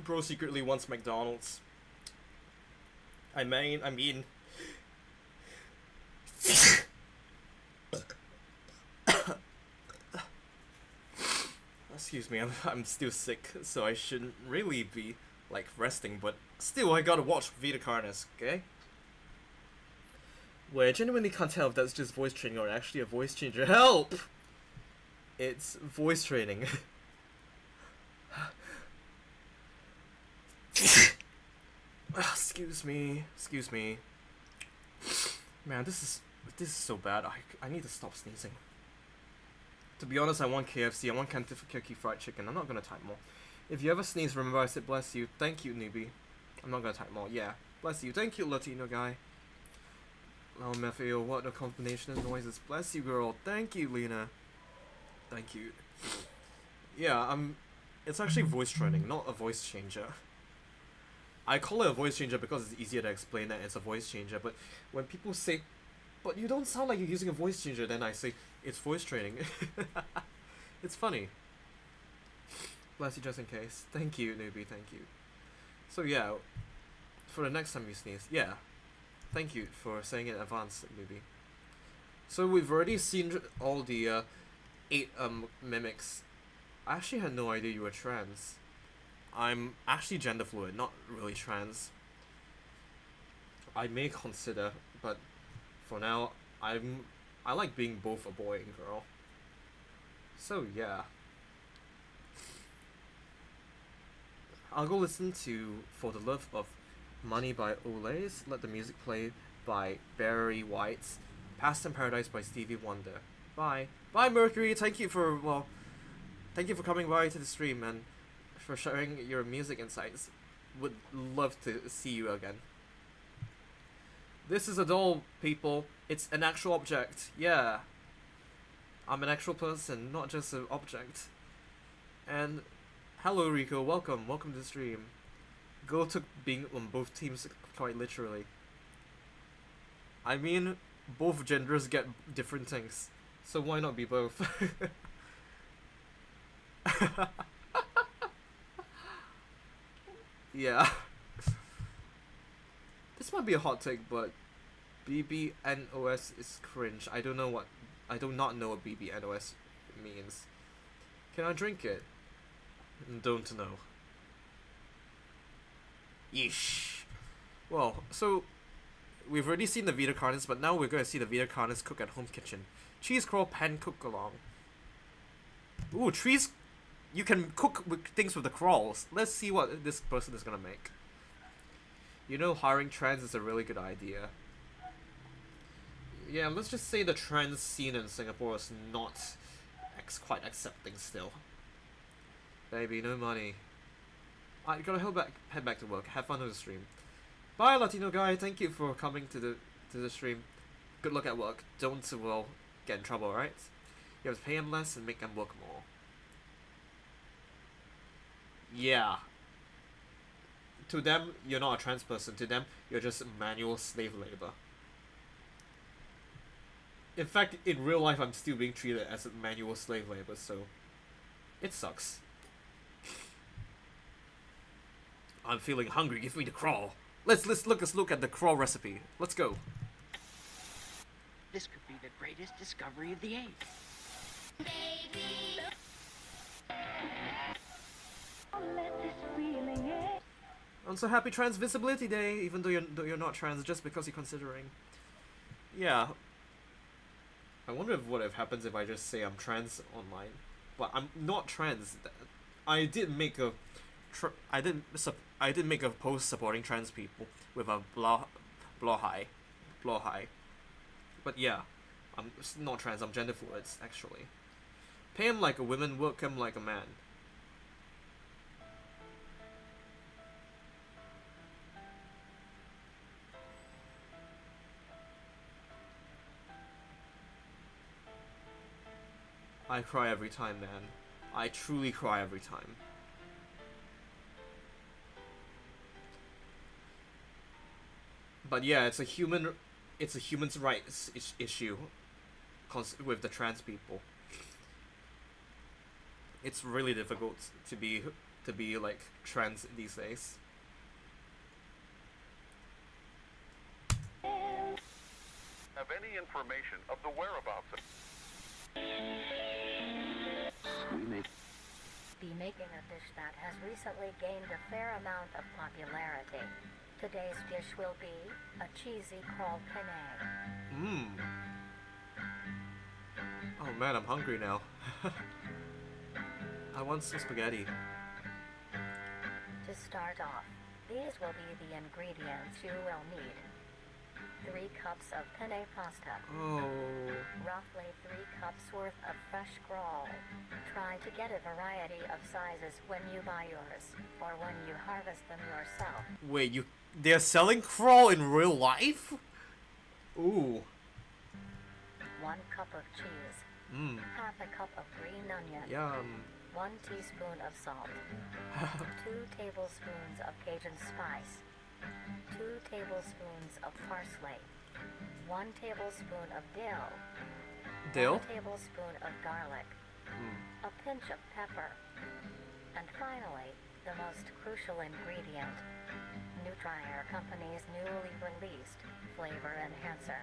Bro secretly wants McDonald's. I mean. Excuse me, I'm still sick, so I shouldn't really be like resting, but still I gotta watch Vita Carnes, okay? Wait, I genuinely can't tell if that's just voice training or actually a voice changer. Help! It's voice training. Excuse me. Man, this is so bad. I need to stop sneezing. To be honest, I want KFC. I want Kentucky Fried Chicken. I'm not gonna type more. If you ever sneeze, remember I said bless you. Thank you, newbie. I'm not gonna type more. Yeah, bless you. Thank you, Latino guy. Oh, Matthew, what a combination of noises. Bless you, girl. Thank you, Lena. Thank you. Yeah, it's actually voice training, not a voice changer. I call it a voice changer because it's easier to explain that it's a voice changer, but when people say, but you don't sound like you're using a voice changer, then I say, it's voice training. It's funny. Bless you just in case. Thank you, newbie, thank you. So yeah, for the next time you sneeze, yeah. Thank you for saying it in advance, newbie. So we've already seen all the 8 mimics. I actually had no idea you were trans. I'm actually gender fluid, not really trans. I may consider, but for now, I like being both a boy and girl. So yeah. I'll go listen to For the Love of Money by Olays, Let the Music Play by Barry White, Past in Paradise by Stevie Wonder. Bye. Bye, Mercury. Thank you for coming by to the stream and for sharing your music insights. Would love to see you again. This is a doll, people. It's an actual object. Yeah. I'm an actual person, not just an object. And hello, Rico. Welcome to the stream. Go took being on both teams quite literally. I mean, both genders get different things, so why not be both? Yeah. This might be a hot take, but BBNOS is cringe. I do not know what BBNOS means. Can I drink it? Don't know. Yeesh. Well, so we've already seen the Vita Carnes, but now we're going to see the Vita Carnes cook at home kitchen. Cheese crawl pan cook along. Ooh, trees. You can cook things with the crawls. Let's see what this person is gonna make. You know, hiring trans is a really good idea. Yeah, let's just say the trans scene in Singapore is not quite accepting still. Baby, no money. I gotta head back to work. Have fun on the stream. Bye, Latino guy. Thank you for coming to the stream. Good luck at work. Don't get in trouble, right? You have to pay him less and make him work more. Yeah. To them, you're not a trans person. To them, you're just manual slave labor. In fact, in real life, I'm still being treated as a manual slave labor, so it sucks. I'm feeling hungry. Give me the crawl. Let's look at the crawl recipe. Let's go. This could be the greatest discovery of the age. I'm so happy Trans Visibility Day, even though you're not trans, just because you're considering. Yeah. I wonder what happens if I just say I'm trans online, but I'm not trans. I did make a post supporting trans people with a blah hi. But yeah, I'm not trans. I'm gender fluid actually. Pay him like a woman, work him like a man. I cry every time, man. I truly cry every time. But yeah, it's a human's rights issue with the trans people. It's really difficult to be like trans these days. Have any information of the whereabouts of... Be making a dish that has recently gained a fair amount of popularity. Today's dish will be a cheesy crawl penne. Mmm. Oh man, I'm hungry now. I want some spaghetti. To start off, these will be the ingredients you will need. 3 cups of penne pasta. Oh. Roughly 3 cups worth of fresh crawl. Try to get a variety of sizes when you buy yours, or when you harvest them yourself. Wait, they're selling crawl in real life? Ooh. 1 cup of cheese. Mmm. Half a cup of green onion. Yum. 1 teaspoon of salt. 2 tablespoons of Cajun spice. 2 tablespoons of parsley. 1 tablespoon of dill. Dill? 1 tablespoon of garlic. A pinch of pepper. And finally, the most crucial ingredient, Nutrier Company's newly released flavor enhancer.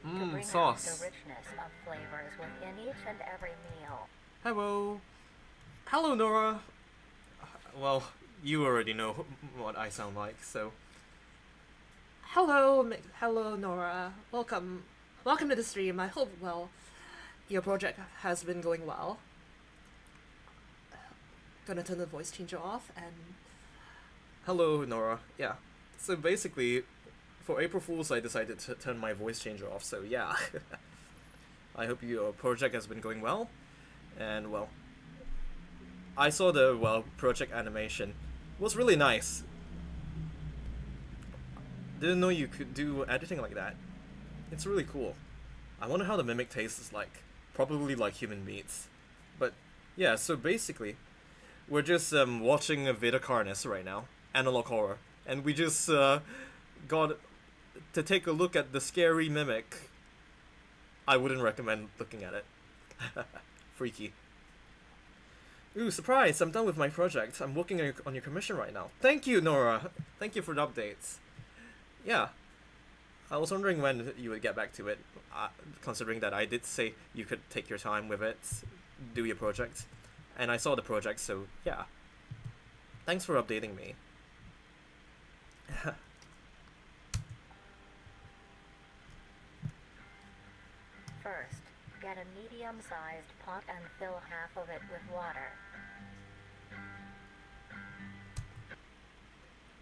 To bring sauce. out the richness of flavors within each and every meal. Hello. Hello, Nora. Well, you already know what I sound like, so. Hello, Nora. Welcome to the stream. I hope, your project has been going well. Gonna turn the voice changer off and... Hello, Nora. Yeah. So basically, for April Fools, I decided to turn my voice changer off, so yeah. I hope your project has been going well. And, I saw the, project animation. It was really nice. Didn't know you could do editing like that. It's really cool. I wonder how the mimic tastes like. Probably like human meats. But, yeah, so basically, we're just watching a Vita Carnes right now. Analog horror. And we just got to take a look at the scary mimic, I wouldn't recommend looking at it. Freaky. Ooh, surprise! I'm done with my project. I'm working on your commission right now. Thank you, Nora. Thank you for the updates. Yeah. I was wondering when you would get back to it, considering that I did say you could take your time with it, do your project, and I saw the project, so yeah. Thanks for updating me. First, get a medium-sized pot and fill half of it with water.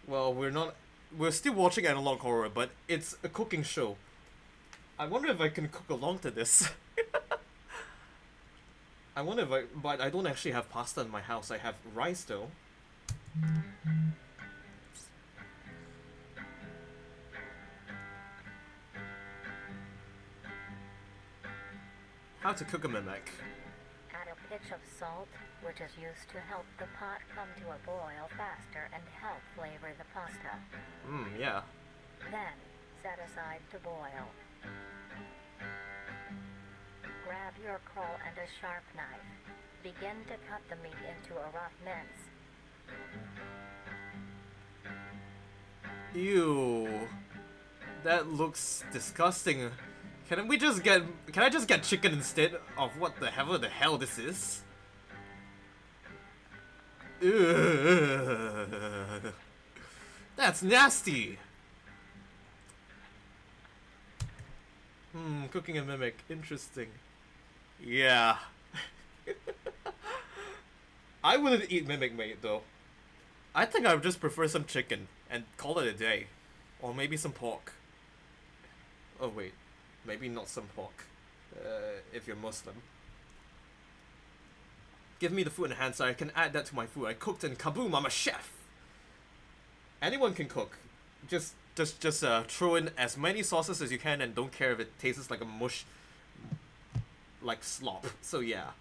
Well, we're still watching analog horror, but it's a cooking show. I wonder if I can cook along to this. I wonder if but I don't actually have pasta in my house. I have rice though. How to cook a mimic. Add a pinch of salt, which is used to help the pot come to a boil faster and help flavor the pasta. Yeah. Then, set aside to boil. Grab your croll and a sharp knife. Begin to cut the meat into a rough mince. Ew. That looks disgusting. Can I just get chicken instead of what the hell this is? Ugh. That's nasty. Cooking a mimic, interesting. Yeah. I wouldn't eat mimic meat though. I think I would just prefer some chicken and call it a day. Or maybe some pork. Oh wait. Maybe not some pork, if you're Muslim. Give me the food enhancer, I can add that to my food. I cooked and kaboom, I'm a chef! Anyone can cook. Just throw in as many sauces as you can and don't care if it tastes like a mush, like slop. So yeah.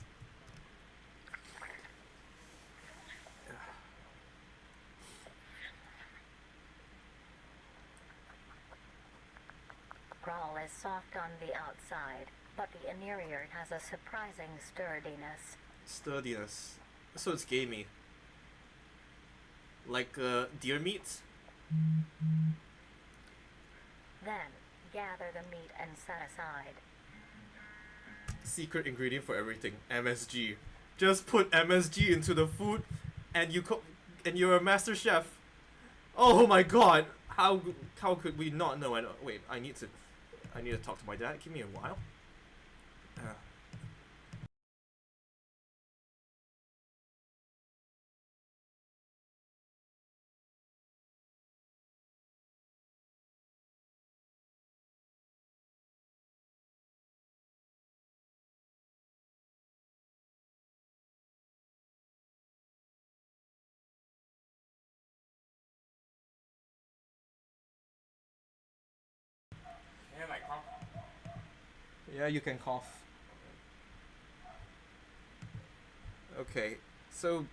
Croll is soft on the outside, but the interior has a surprising sturdiness. Sturdiness. So it's gamey. Like deer meat? Then, gather the meat and set aside. Secret ingredient for everything. MSG. Just put MSG into the food and you cook and you're a master chef. Oh my god! How could we not know? Wait, I need to talk to my dad. Give me a while. Yeah, you can cough. Okay, so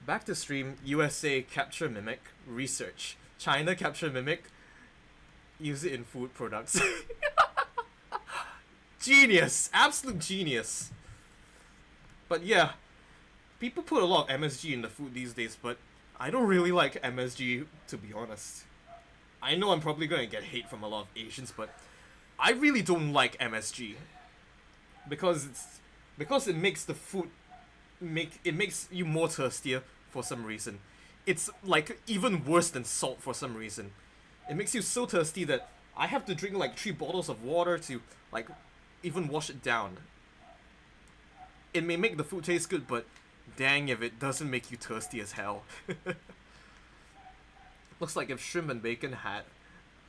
back to stream. USA capture mimic research. China capture mimic. Use it in food products. Genius, absolute genius. But yeah, people put a lot of MSG in the food these days, but I don't really like MSG, to be honest. I know I'm probably gonna get hate from a lot of Asians, but I really don't like MSG because it makes the food makes you more thirstier for some reason. It's like even worse than salt for some reason. It makes you so thirsty that I have to drink like 3 bottles of water to like even wash it down. It may make the food taste good, but dang if it doesn't make you thirsty as hell. Looks like if shrimp and bacon had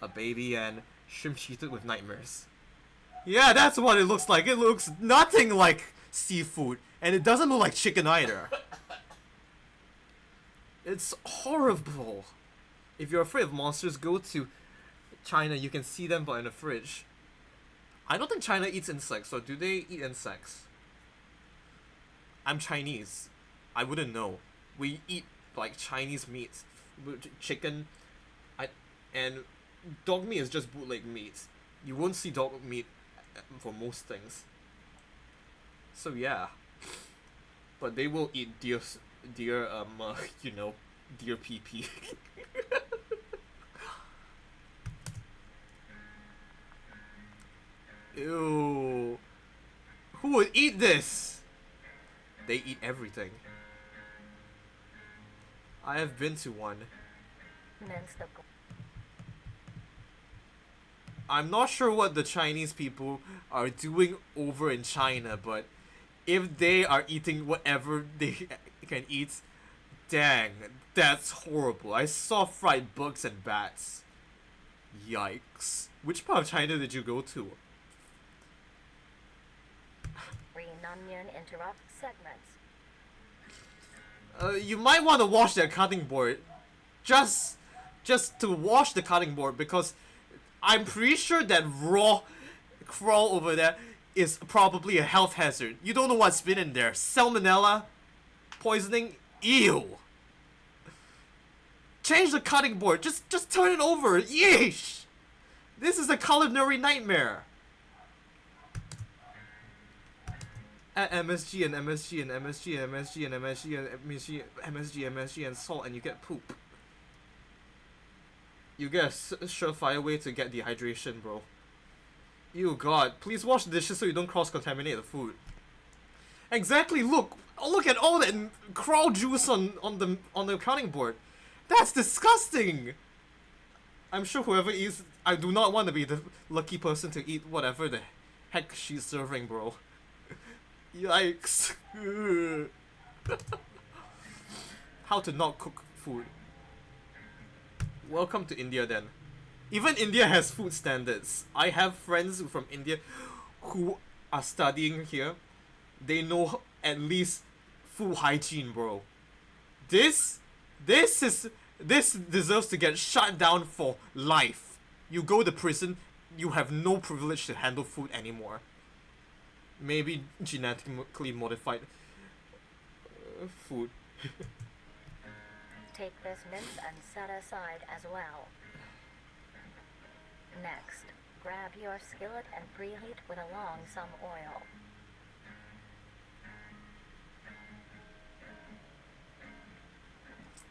a baby and shrimp cheated with nightmares. Yeah, that's what it looks like. It looks nothing like seafood, and it doesn't look like chicken either. It's horrible. If you're afraid of monsters, go to China. You can see them in the fridge. I don't think China eats insects, or do they eat insects? I'm Chinese. I wouldn't know. We eat like Chinese meat, chicken, and dog meat is just bootleg meat. You won't see dog meat for most things. So yeah. But they will eat deer you know, deer pee. Ew. Who would eat this? They eat everything. I have been to one. I'm not sure what the Chinese people are doing over in China, but if they are eating whatever they can eat, dang, that's horrible. I saw fried bugs and bats. Yikes. Which part of China did you go to? Onion interrupt segments. You might want to wash that cutting board. Just to wash the cutting board, because I'm pretty sure that raw crawl over there is probably a health hazard. You don't know what's been in there. Salmonella? Poisoning? Ew. Change the cutting board. Just turn it over. Yeesh. This is a culinary nightmare. Add MSG and MSG and MSG and MSG and MSG and MSG and salt, and you get poop. You get a surefire way to get dehydration, bro. Ew, God. Please wash the dishes so you don't cross-contaminate the food. Exactly. Look at all that crawl juice on the cutting board. That's disgusting. I'm sure whoever eats, I do not want to be the lucky person to eat whatever the heck she's serving, bro. Yikes. How to not cook food. Welcome to India then. Even India has food standards. I have friends from India who are studying here. They know at least food hygiene, bro. This deserves to get shut down for life. You go to prison, you have no privilege to handle food anymore. Maybe genetically modified food. Take this mince and set aside as well. Next, grab your skillet and preheat with along some oil.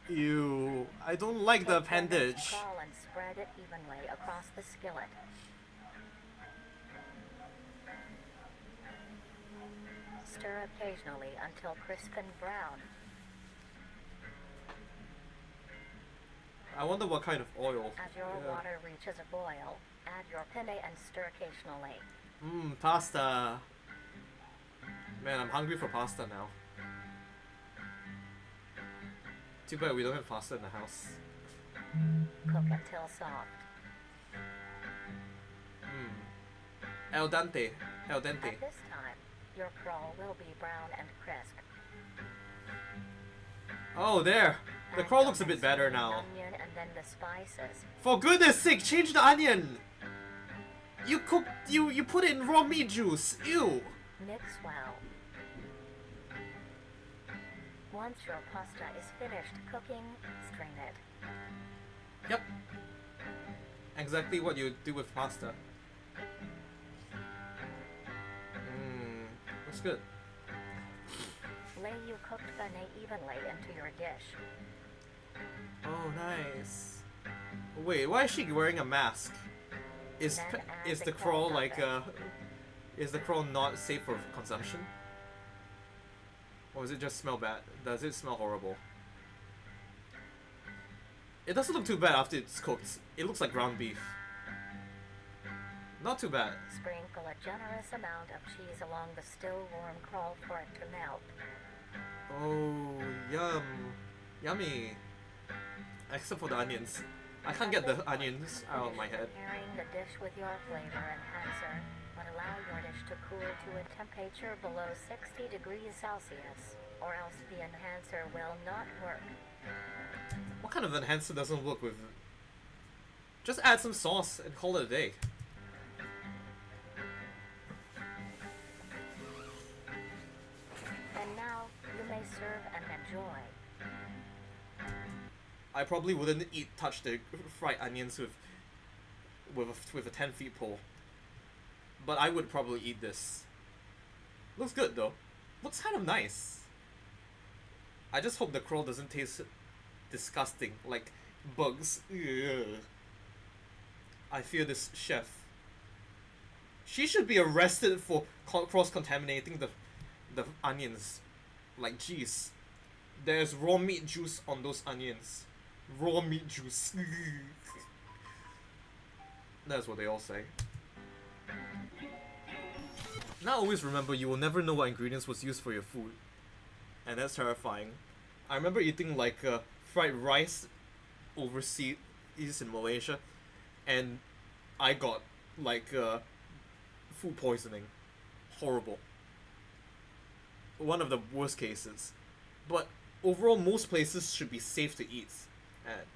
Ew, I don't like the Take the mince appendage. ball and spread it evenly across the skillet. Stir occasionally until crisp and brown. I wonder what kind of oil. As your water reaches a boil, add your penne and stir occasionally. Pasta. Man, I'm hungry for pasta now. Too bad we don't have pasta in the house. Cook until soft. Al dente. Al dente. At this time, your crawl will be brown and crisp. Oh, there. The Add crawl your looks a bit mince better and now. Onion and then the spices. For goodness sake, change the onion! You put it in raw meat juice. Ew. Mix well. Once your pasta is finished cooking, strain it. Yep. Exactly what you do with pasta. Looks good. Lay your cooked penne evenly into your dish. Oh, nice. Wait, why is she wearing a mask? Is Then add is the the crawl crawl like topping. is the crawl not safe for consumption? Or does it just smell bad? Does it smell horrible? It doesn't look too bad after it's cooked. It looks like ground beef. Not too bad. Sprinkle a generous amount of cheese along the still warm crawl for it to melt. Oh, yum. Yummy. Except for the onions. I can't get the onions out of my head. Preparing the dish with your flavor enhancer, but allow your dish to cool to a temperature below 60 degrees Celsius, or else the enhancer will not work. What kind of enhancer doesn't work with... Just add some sauce and call it a day. And now, you may serve and enjoy. I probably wouldn't touch the fried onions with with a 10 feet pole. But I would probably eat this. Looks good though. Looks kind of nice. I just hope the crawl doesn't taste disgusting, like bugs. Ugh. I fear this chef. She should be arrested for cross-contaminating the onions. Like, jeez. There's raw meat juice on those onions. Raw meat juice. That's what they all say. Now always remember, you will never know what ingredients was used for your food. And that's terrifying. I remember eating like fried rice overseas in Malaysia, and I got like food poisoning. Horrible. One of the worst cases. But overall, most places should be safe to eat. And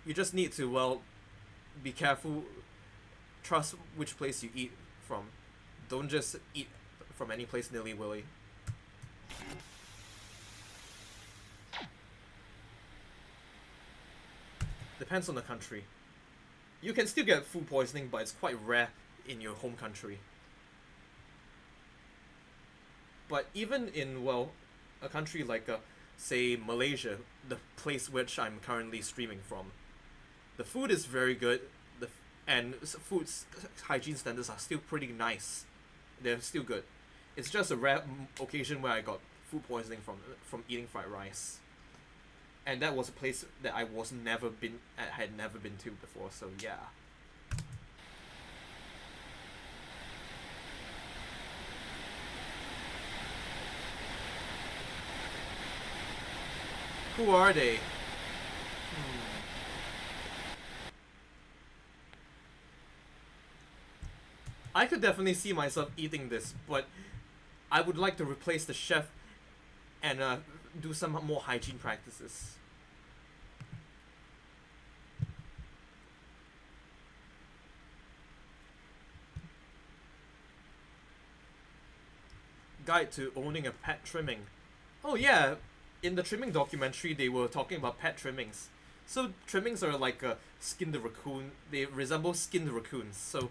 you just need to, well, be careful. Trust which place you eat from. Don't just eat from any place nilly-willy. Depends on the country. You can still get food poisoning, but it's quite rare in your home country. But even in, well, a country like, say, Malaysia, the place which I'm currently streaming from, the food is very good, and food's hygiene standards are still pretty nice. They're still good. It's just a rare occasion where I got food poisoning from eating fried rice. And that was a place that I had never been to before, so yeah. Who are they? I could definitely see myself eating this, but I would like to replace the chef and do some more hygiene practices. Guide to owning a pet trimming. Oh yeah, in the trimming documentary they were talking about pet trimmings. So trimmings are like a skinned raccoon. They resemble skinned raccoons. So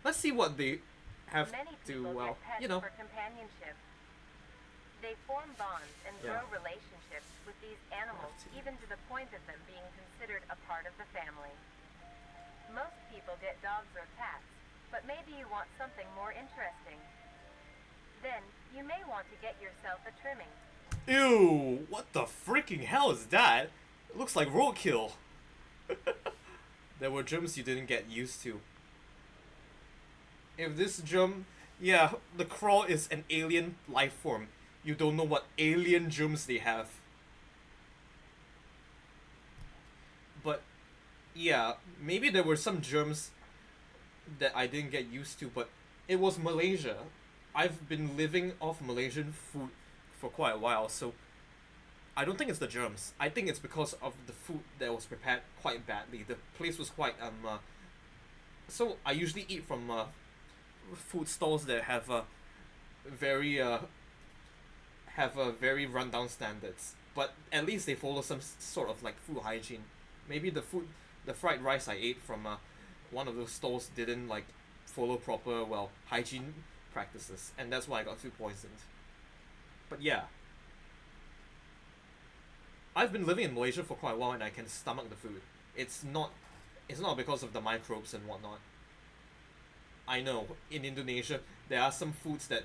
let's see what they have to, well, you know. For companionship. They form bonds and grow relationships with these animals, even to the point of them being considered a part of the family. Most people get dogs or cats, but maybe you want something more interesting. Then, you may want to get yourself a trimming. Ew, what the freaking hell is that? It looks like roadkill. There were germs you didn't get used to. If this germ, yeah, the crawl is an alien life form. You don't know what alien germs they have. But, yeah, maybe there were some germs that I didn't get used to, but it was Malaysia. I've been living off Malaysian food for quite a while, so I don't think it's the germs. I think it's because of the food that was prepared quite badly. The place was quite, so I usually eat from, food stalls that have very rundown standards, but at least they follow some sort of like food hygiene. Maybe the fried rice I ate from one of those stalls didn't like follow proper, well, hygiene practices, and that's why I got food poisoned. But yeah, I've been living in Malaysia for quite a while and I can stomach the food. It's not because of the microbes and whatnot. I know, in Indonesia, there are some foods that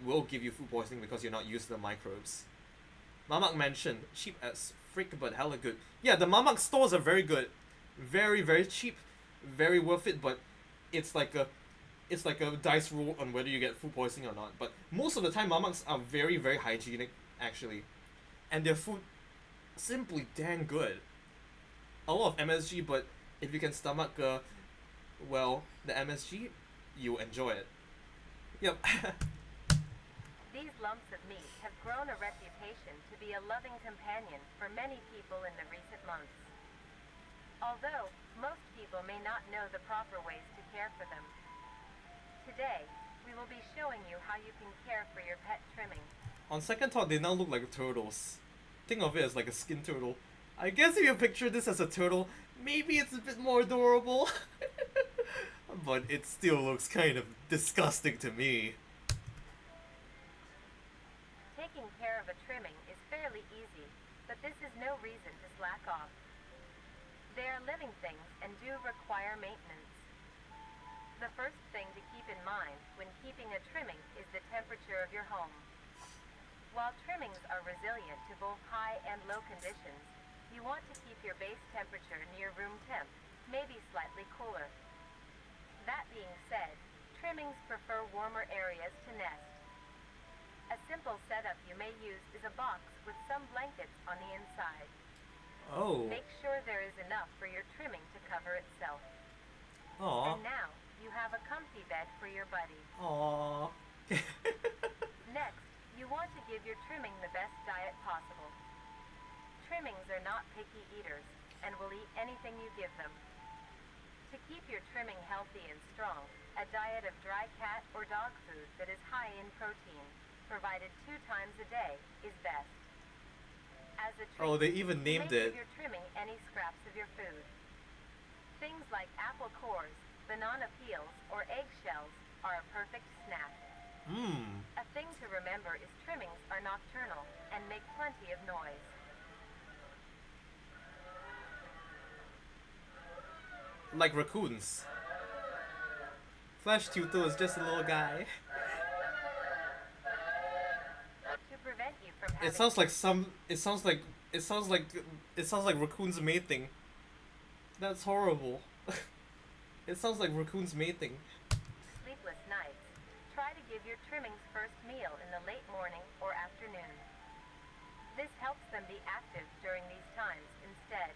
will give you food poisoning because you're not used to the microbes. Mamak mentioned, cheap as frick but hella good. Yeah, the Mamak stores are very good. Very, very cheap. Very worth it, but it's like a dice roll on whether you get food poisoning or not. But most of the time, Mamaks are very, very hygienic, actually. And their food, simply dang good. A lot of MSG, but if you can stomach, well, the MSG, you enjoy it. Yep. These lumps of meat have grown a reputation to be a loving companion for many people in the recent months. Although, most people may not know the proper ways to care for them. Today, we will be showing you how you can care for your pet trimming. On second thought, they now look like turtles. Think of it as like a skin turtle. I guess if you picture this as a turtle, maybe it's a bit more adorable. But it still looks kind of disgusting to me. Taking care of a trimming is fairly easy, but this is no reason to slack off. They are living things and do require maintenance. The first thing to keep in mind when keeping a trimming is the temperature of your home. While trimmings are resilient to both high and low conditions, you want to keep your base temperature near room temp, maybe slightly cooler. That being said, trimmings prefer warmer areas to nest. A simple setup you may use is a box with some blankets on the inside. Oh. Make sure there is enough for your trimming to cover itself. Aw. And now, you have a comfy bed for your buddy. Aw. Next, you want to give your trimming the best diet possible. Trimmings are not picky eaters and will eat anything you give them. To keep your trimming healthy and strong, a diet of dry cat or dog food that is high in protein, provided 2 times a day, is best. As a treat, Oh, they even named you may it. give your trimming any scraps of your food. Things like apple cores, banana peels, or eggshells are a perfect snack. Mmm. A thing to remember is trimmings are nocturnal and make plenty of noise. Like raccoons. Flash Tuto is just a little guy. To prevent you from having It sounds like raccoons mating. That's horrible. It sounds like raccoons mating. sleepless nights, try to give your trimmings first meal in the late morning or afternoon. This helps them be active during these times instead.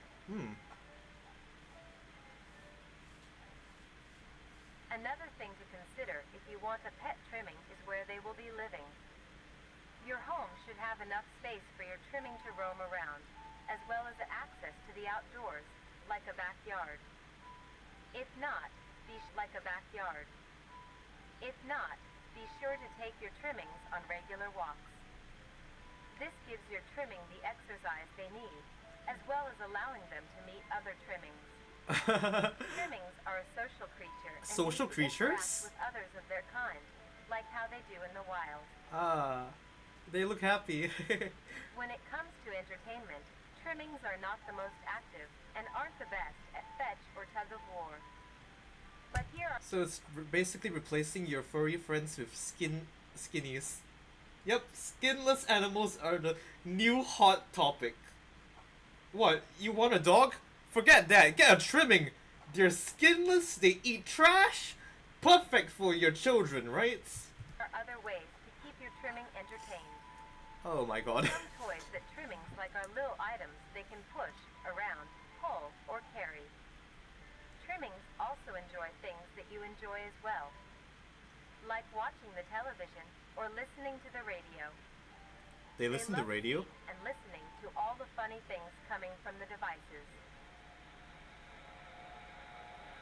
Another thing to consider if you want a pet trimming is where they will be living. Your home should have enough space for your trimming to roam around, as well as access to the outdoors, like a backyard. If not, be sure to take your trimmings on regular walks. This gives your trimming the exercise they need, as well as allowing them to meet other trimmings. Trimmings are a social creature and Social need to interact creatures? with others of their kind, like how they do in the wild. Ah. They look happy. When it comes to entertainment, trimmings are not the most active and aren't the best at fetch or tug of war. But here are So it's basically replacing your furry friends with skinnies. Yep, skinless animals are the new hot topic. What, you want a dog? Forget that, get a trimming! They're skinless, they eat trash? Perfect for your children, right? other ways to keep your trimming entertained. Oh my god. Some toys that trimmings like are little items they can push, around, pull, or carry. Trimmings also enjoy things that you enjoy as well, like watching the television or listening to the radio. They listen to love radio? seeing and listening to all the funny things coming from the devices.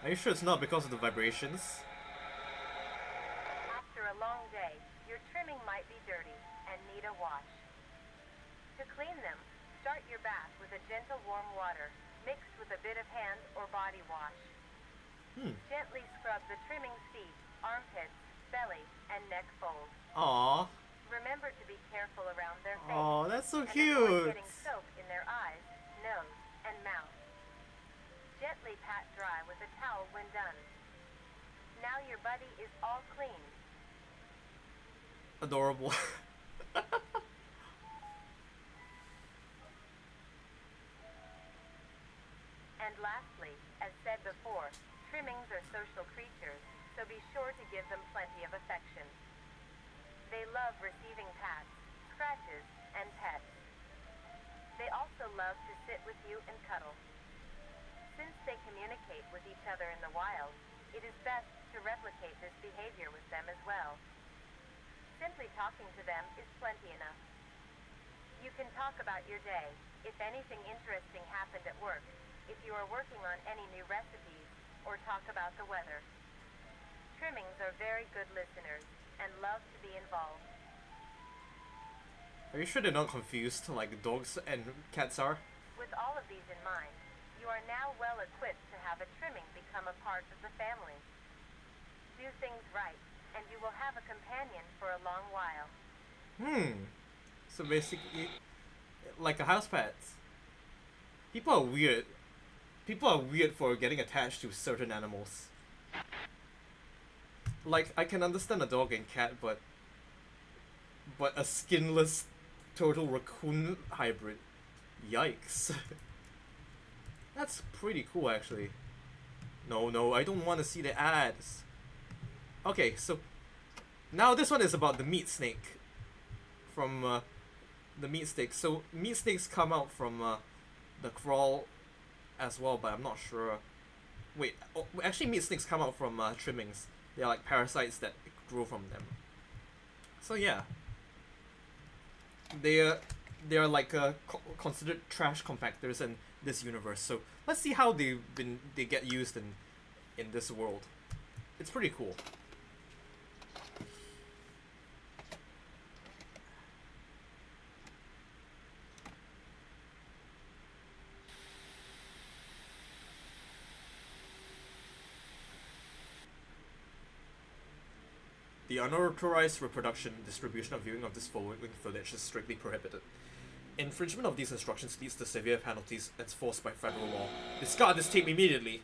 Are you sure it's not because of the vibrations? After a long day, your trimming might be dirty and need a wash. To clean them, start your bath with a gentle warm water mixed with a bit of hand or body wash. Gently scrub the trimming's feet, armpits, belly, and neck folds. Aww. Remember to be careful around their face. Aw, that's so and cute. avoid getting soap in their eyes, nose, and mouth. Gently pat dry with a towel when done. Now your buddy is all clean. Adorable. And lastly, as said before, trimmings are social creatures, so be sure to give them plenty of affection. They love receiving pats, scratches, and pets. They also love to sit with you and cuddle. Since they communicate with each other in the wild, it is best to replicate this behavior with them as well. Simply talking to them is plenty enough. You can talk about your day, if anything interesting happened at work, if you are working on any new recipes, or talk about the weather. Trimmings are very good listeners and love to be involved. Are you sure they're not confused like dogs and cats are? With all of these in mind, you are now well equipped to have a trimming become a part of the family. Do things right, and you will have a companion for a long while. So basically, like a house pet. People are weird. People are weird for getting attached to certain animals. Like, I can understand a dog and cat, but a skinless turtle raccoon hybrid. Yikes. That's pretty cool, actually. No, I don't want to see the ads. Okay, so now this one is about the meat snake from the meat snake. So meat snakes come out from the crawl as well, but I'm not sure. Wait, actually meat snakes come out from trimmings. They're like parasites that grow from them. So yeah, they are like considered trash compactors in this universe. So let's see how they get used in this world. It's pretty cool. The unauthorized reproduction, distribution, or viewing of this following footage is strictly prohibited. Infringement of these instructions leads to severe penalties enforced by federal law. Discard this tape immediately!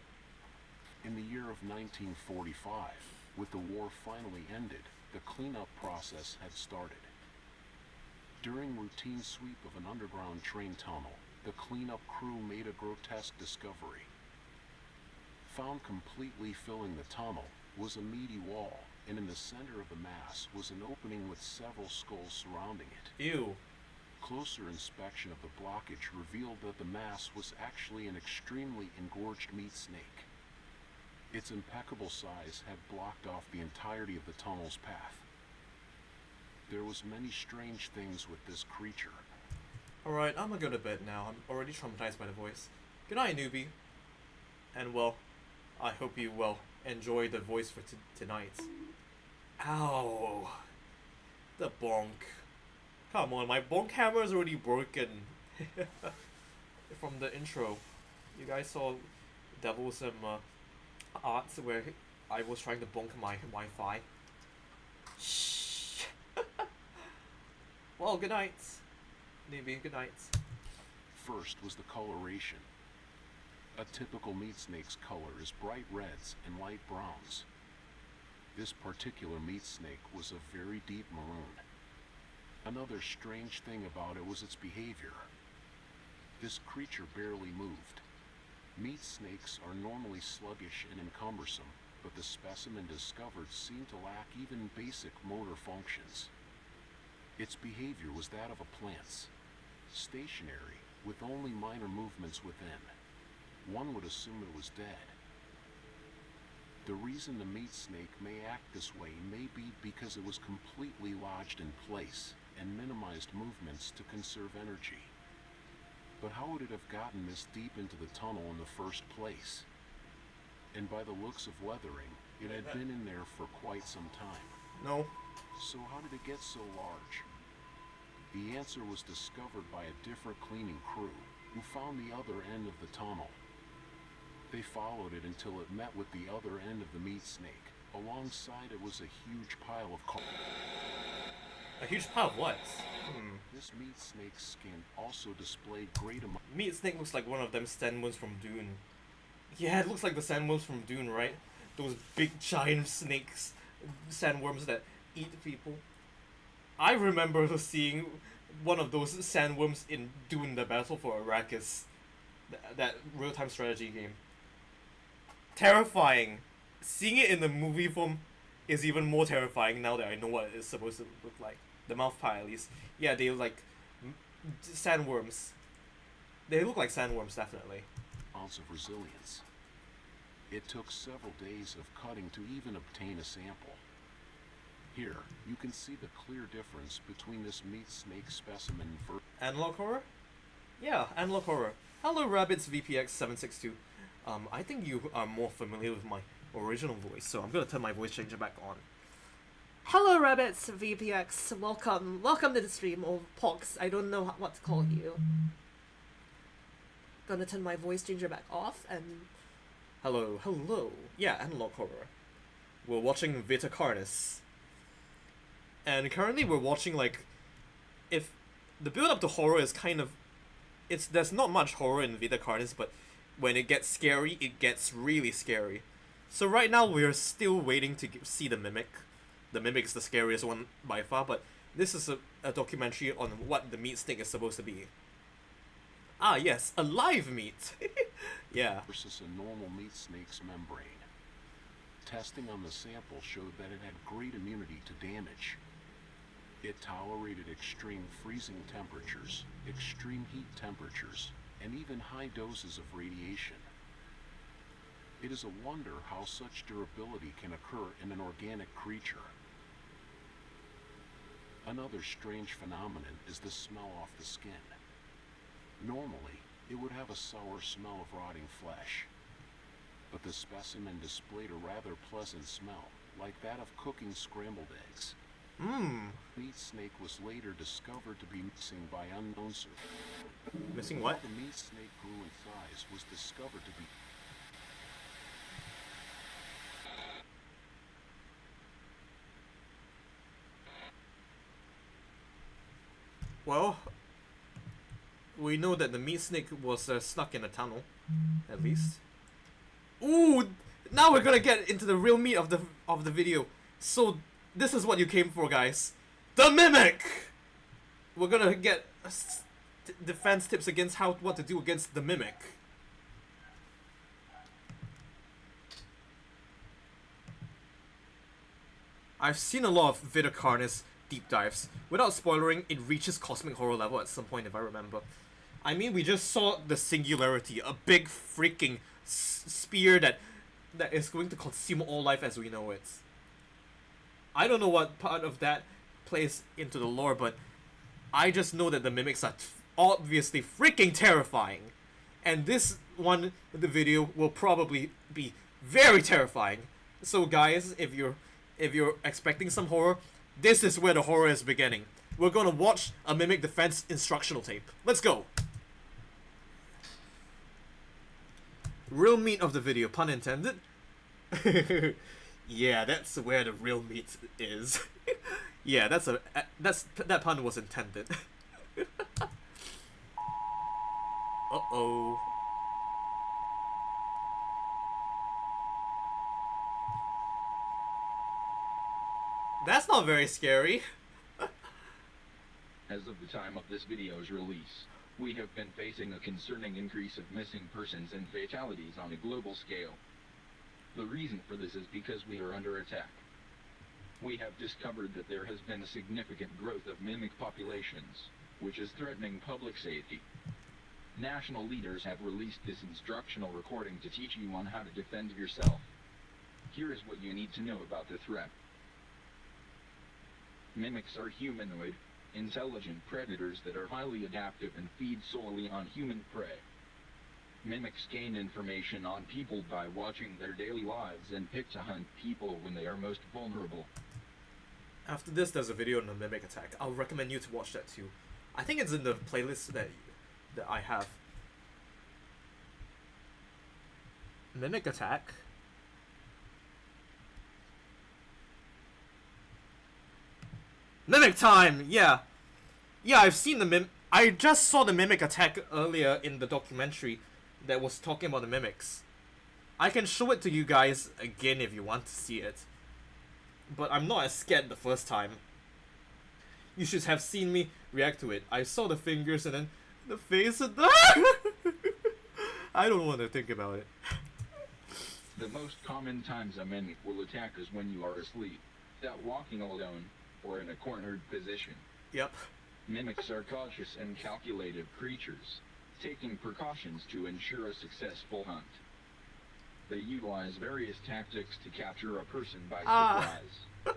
In the year of 1945, with the war finally ended, the cleanup process had started. During routine sweep of an underground train tunnel, the cleanup crew made a grotesque discovery. Found completely filling the tunnel was a meaty wall, and in the center of the mass was an opening with several skulls surrounding it. Ew. Closer inspection of the blockage revealed that the mass was actually an extremely engorged meat snake. Its impeccable size had blocked off the entirety of the tunnel's path. There was many strange things with this creature. Alright, I'm gonna go to bed now. I'm already traumatized by the voice. Good night, newbie. And well, I hope you, enjoy the voice for tonight. Ow. The bonk. Come on, my bonk hammer is already broken. From the intro. You guys saw Devil's arts where I was trying to bonk my Wi-Fi. Shh. Well, good night. Newbie, good night. First was the coloration. A typical meat snake's color is bright reds and light browns. This particular meat snake was a very deep maroon. Another strange thing about it was its behavior. This creature barely moved. Meat snakes are normally sluggish and encumbersome, but the specimen discovered seemed to lack even basic motor functions. Its behavior was that of a plant's, stationary, with only minor movements within. One would assume it was dead. The reason the meat snake may act this way may be because it was completely lodged in place and minimized movements to conserve energy. But how would it have gotten this deep into the tunnel in the first place? And by the looks of weathering, it had been in there for quite some time. No. So how did it get so large? The answer was discovered by a different cleaning crew, who found the other end of the tunnel. They followed it until it met with the other end of the meat snake. Alongside it was a huge pile of A huge pile of what? This meat snake's skin also displayed great amount. Meat snake looks like one of them sandworms from Dune. Yeah, it looks like the sandworms from Dune, right? Those big giant snakes, sandworms that eat people. I remember seeing one of those sandworms in Dune: The Battle for Arrakis. That real-time strategy game. Terrifying. Seeing it in the movie form is even more terrifying now that I know what it's supposed to look like. The mouth pie, at least. Yeah, they look like sandworms. They look like sandworms, definitely. Ounce of resilience. It took several days of cutting to even obtain a sample. Here, you can see the clear difference between this meat snake specimen and Analog horror? Yeah, analog horror. Hello, Rabbits VPX762. I think you are more familiar with my original voice, so I'm gonna turn my voice changer back on. Hello, Rabbits VPX. Welcome to the stream, or Pox. I don't know what to call you. gonna turn my voice changer back off and... Hello, hello. Yeah, analog horror. We're watching Vita Carnis. And currently we're watching, like, if the build-up to horror is kind of... there's not much horror in Vita Carnis, but when it gets scary, it gets really scary. So right now we're still waiting to see the Mimic. The Mimic's the scariest one by far, but this is a documentary on what the meat snake is supposed to be. Ah yes, a live meat! Yeah. Versus a normal meat snake's membrane. Testing on the sample showed that it had great immunity to damage. It tolerated extreme freezing temperatures, extreme heat temperatures, and even high doses of radiation. It is a wonder how such durability can occur in an organic creature. Another strange phenomenon is the smell off the skin. Normally, it would have a sour smell of rotting flesh, but the specimen displayed a rather pleasant smell, like that of cooking scrambled eggs. Meat snake was later discovered to be missing by unknown sources. Missing what? How the meat snake grew in size was discovered to be... Well, we know that the meat snake was stuck in a tunnel, at least. Ooh! Now we're gonna get into the real meat of the video. So this is what you came for, guys. The Mimic! We're gonna get defense tips against what to do against the Mimic. I've seen a lot of Vita Carnis deep dives. Without spoilering, it reaches cosmic horror level at some point, if I remember. I mean, we just saw the Singularity, a big freaking spear that is going to consume all life as we know it. I don't know what part of that plays into the lore, but I just know that the Mimics are obviously freaking terrifying. And this one, the video, will probably be very terrifying. So guys, if you're expecting some horror, this is where the horror is beginning. We're gonna watch a Mimic defense instructional tape. Let's go! Real meat of the video, pun intended. Yeah, that's where the real meat is. Yeah, that pun was intended. Uh-oh. That's not very scary. As of the time of this video's release, we have been facing a concerning increase of missing persons and fatalities on a global scale. The reason for this is because we are under attack. We have discovered that there has been a significant growth of mimic populations, which is threatening public safety. National leaders have released this instructional recording to teach you on how to defend yourself. Here is what you need to know about the threat. Mimics are humanoid, intelligent predators that are highly adaptive and feed solely on human prey. Mimics gain information on people by watching their daily lives and pick to hunt people when they are most vulnerable. After this, there's a video on the Mimic attack. I'll recommend you to watch that too. I think it's in the playlist that I have. Mimic attack? Mimic time! Yeah. Yeah, I've seen the I just saw the Mimic attack earlier in the documentary that was talking about the Mimics. I can show it to you guys again if you want to see it. But I'm not as scared the first time. You should have seen me react to it. I saw the fingers and then the face and I don't want to think about it. The most common times a mimic will attack is when you are asleep, without walking alone, or in a cornered position. Yep. Mimics are cautious and calculative creatures, taking precautions to ensure a successful hunt. They utilize various tactics to capture a person by surprise.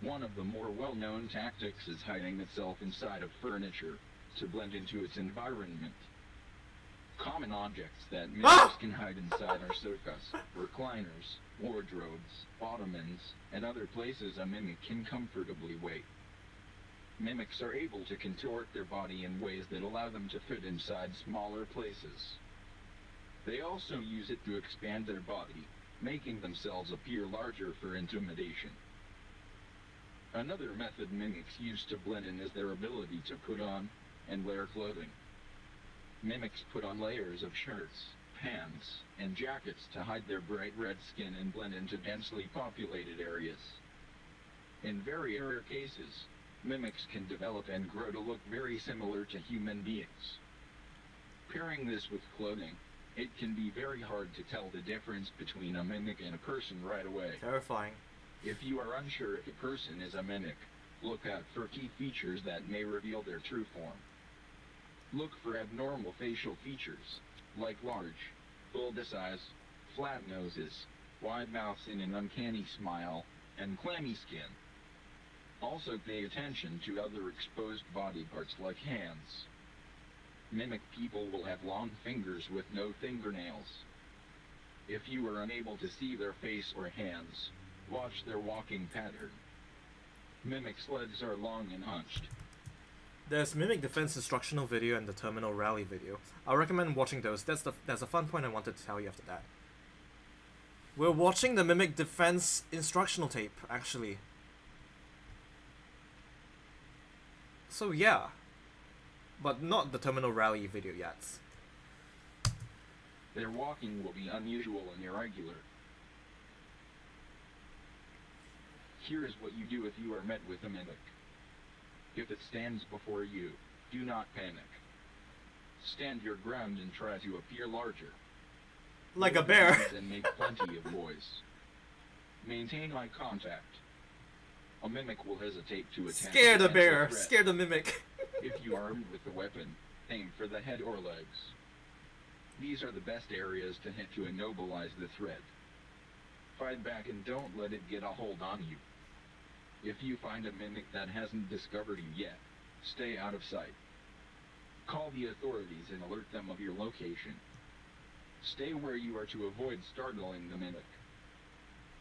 One of the more well-known tactics is hiding itself inside of furniture to blend into its environment. Common objects that mimics can hide inside are sofas, recliners, wardrobes, ottomans, and other places a mimic can comfortably wait. Mimics are able to contort their body in ways that allow them to fit inside smaller places, They also use it to expand their body, making themselves appear larger for intimidation. Another method mimics use to blend in is their ability to put on and wear clothing. Mimics put on layers of shirts, pants, and jackets to hide their bright red skin and blend into densely populated areas. In very rare cases, mimics can develop and grow to look very similar to human beings. Pairing this with clothing, it can be very hard to tell the difference between a mimic and a person right away. Terrifying. If you are unsure if a person is a mimic, look out for key features that may reveal their true form. Look for abnormal facial features, like large, bulbous eyes, flat noses, wide mouths and an uncanny smile, and clammy skin. Also pay attention to other exposed body parts like hands. Mimic people will have long fingers with no fingernails. If you are unable to see their face or hands, watch their walking pattern. Mimics' legs are long and hunched. There's Mimic Defense instructional video and the Terminal Rally video. I recommend watching those. That's a fun point I wanted to tell you after that. We're watching the Mimic Defense instructional tape, actually. So yeah. But not the Terminal Rally video yet. Their walking will be unusual and irregular. Here is what you do if you are met with a mimic. If it stands before you, do not panic. Stand your ground and try to appear larger. Like a bear. And make plenty of noise. Maintain eye contact. A mimic will hesitate to attack. Scare the bear. Scare the mimic. If you are armed with a weapon, aim for the head or legs. These are the best areas to hit to immobilize the threat. Fight back and don't let it get a hold on you. If you find a mimic that hasn't discovered you yet, stay out of sight. Call the authorities and alert them of your location. Stay where you are to avoid startling the mimic.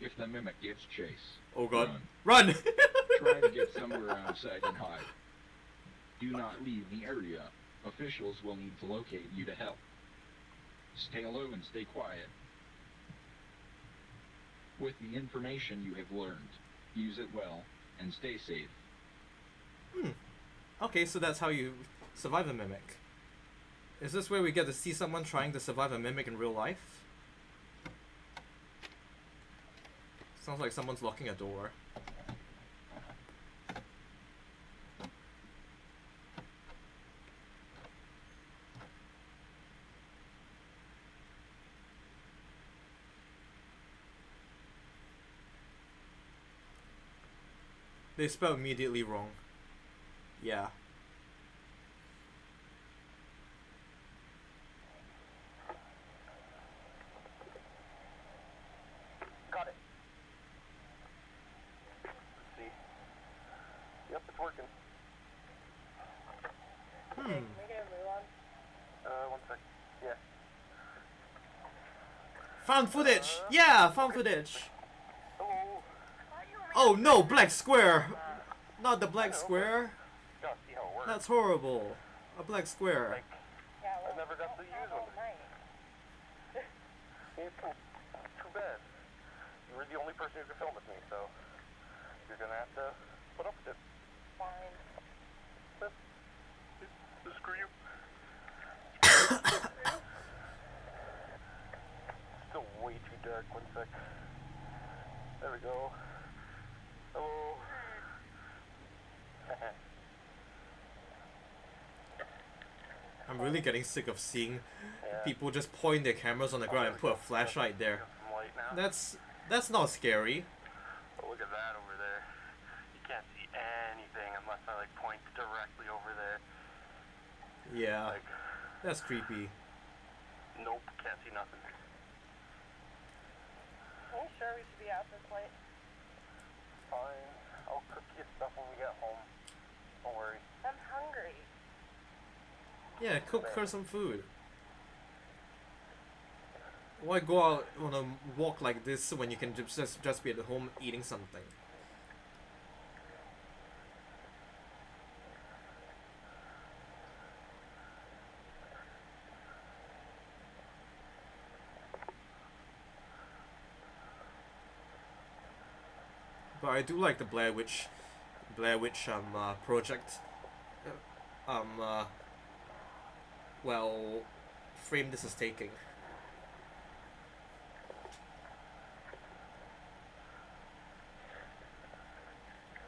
If the mimic gives chase, oh god, run! Try to get somewhere out of sight and hide. Do not leave the area. Officials will need to locate you to help. Stay low and stay quiet. With the information you have learned, use it well, and stay safe. Okay, so that's how you survive a mimic. Is this where we get to see someone trying to survive a mimic in real life? Sounds like someone's locking a door. They spell immediately wrong. Yeah. Got it. Let's see. Yep, it's working. Can we get a move on? 1 sec. Yeah. Found footage! Yeah, found footage! Hello. Oh no, black square! Not the black square. Gotta see how it works. That's horrible. A black square. Like, I never got to use one. It's too bad. You were the only person who could film with me, so you're gonna have to put up with it. Fine. Screw you. Still way too dark. 1 sec. There we go. Hello. I'm really getting sick of seeing people just point their cameras on the ground and put a flashlight there. That's not scary. Oh, look at that over there. You can't see anything unless I like point directly over there. Yeah, Like, that's creepy. nope, can't see nothing. Are you sure we should be out this late? Fine, I'll cook you stuff when we get home. Don't worry. I'm hungry. Yeah, cook her some food. Why go out on a walk like this when you can just be at home eating something? But I do like the Blair Witch project. Well, frame this is taking.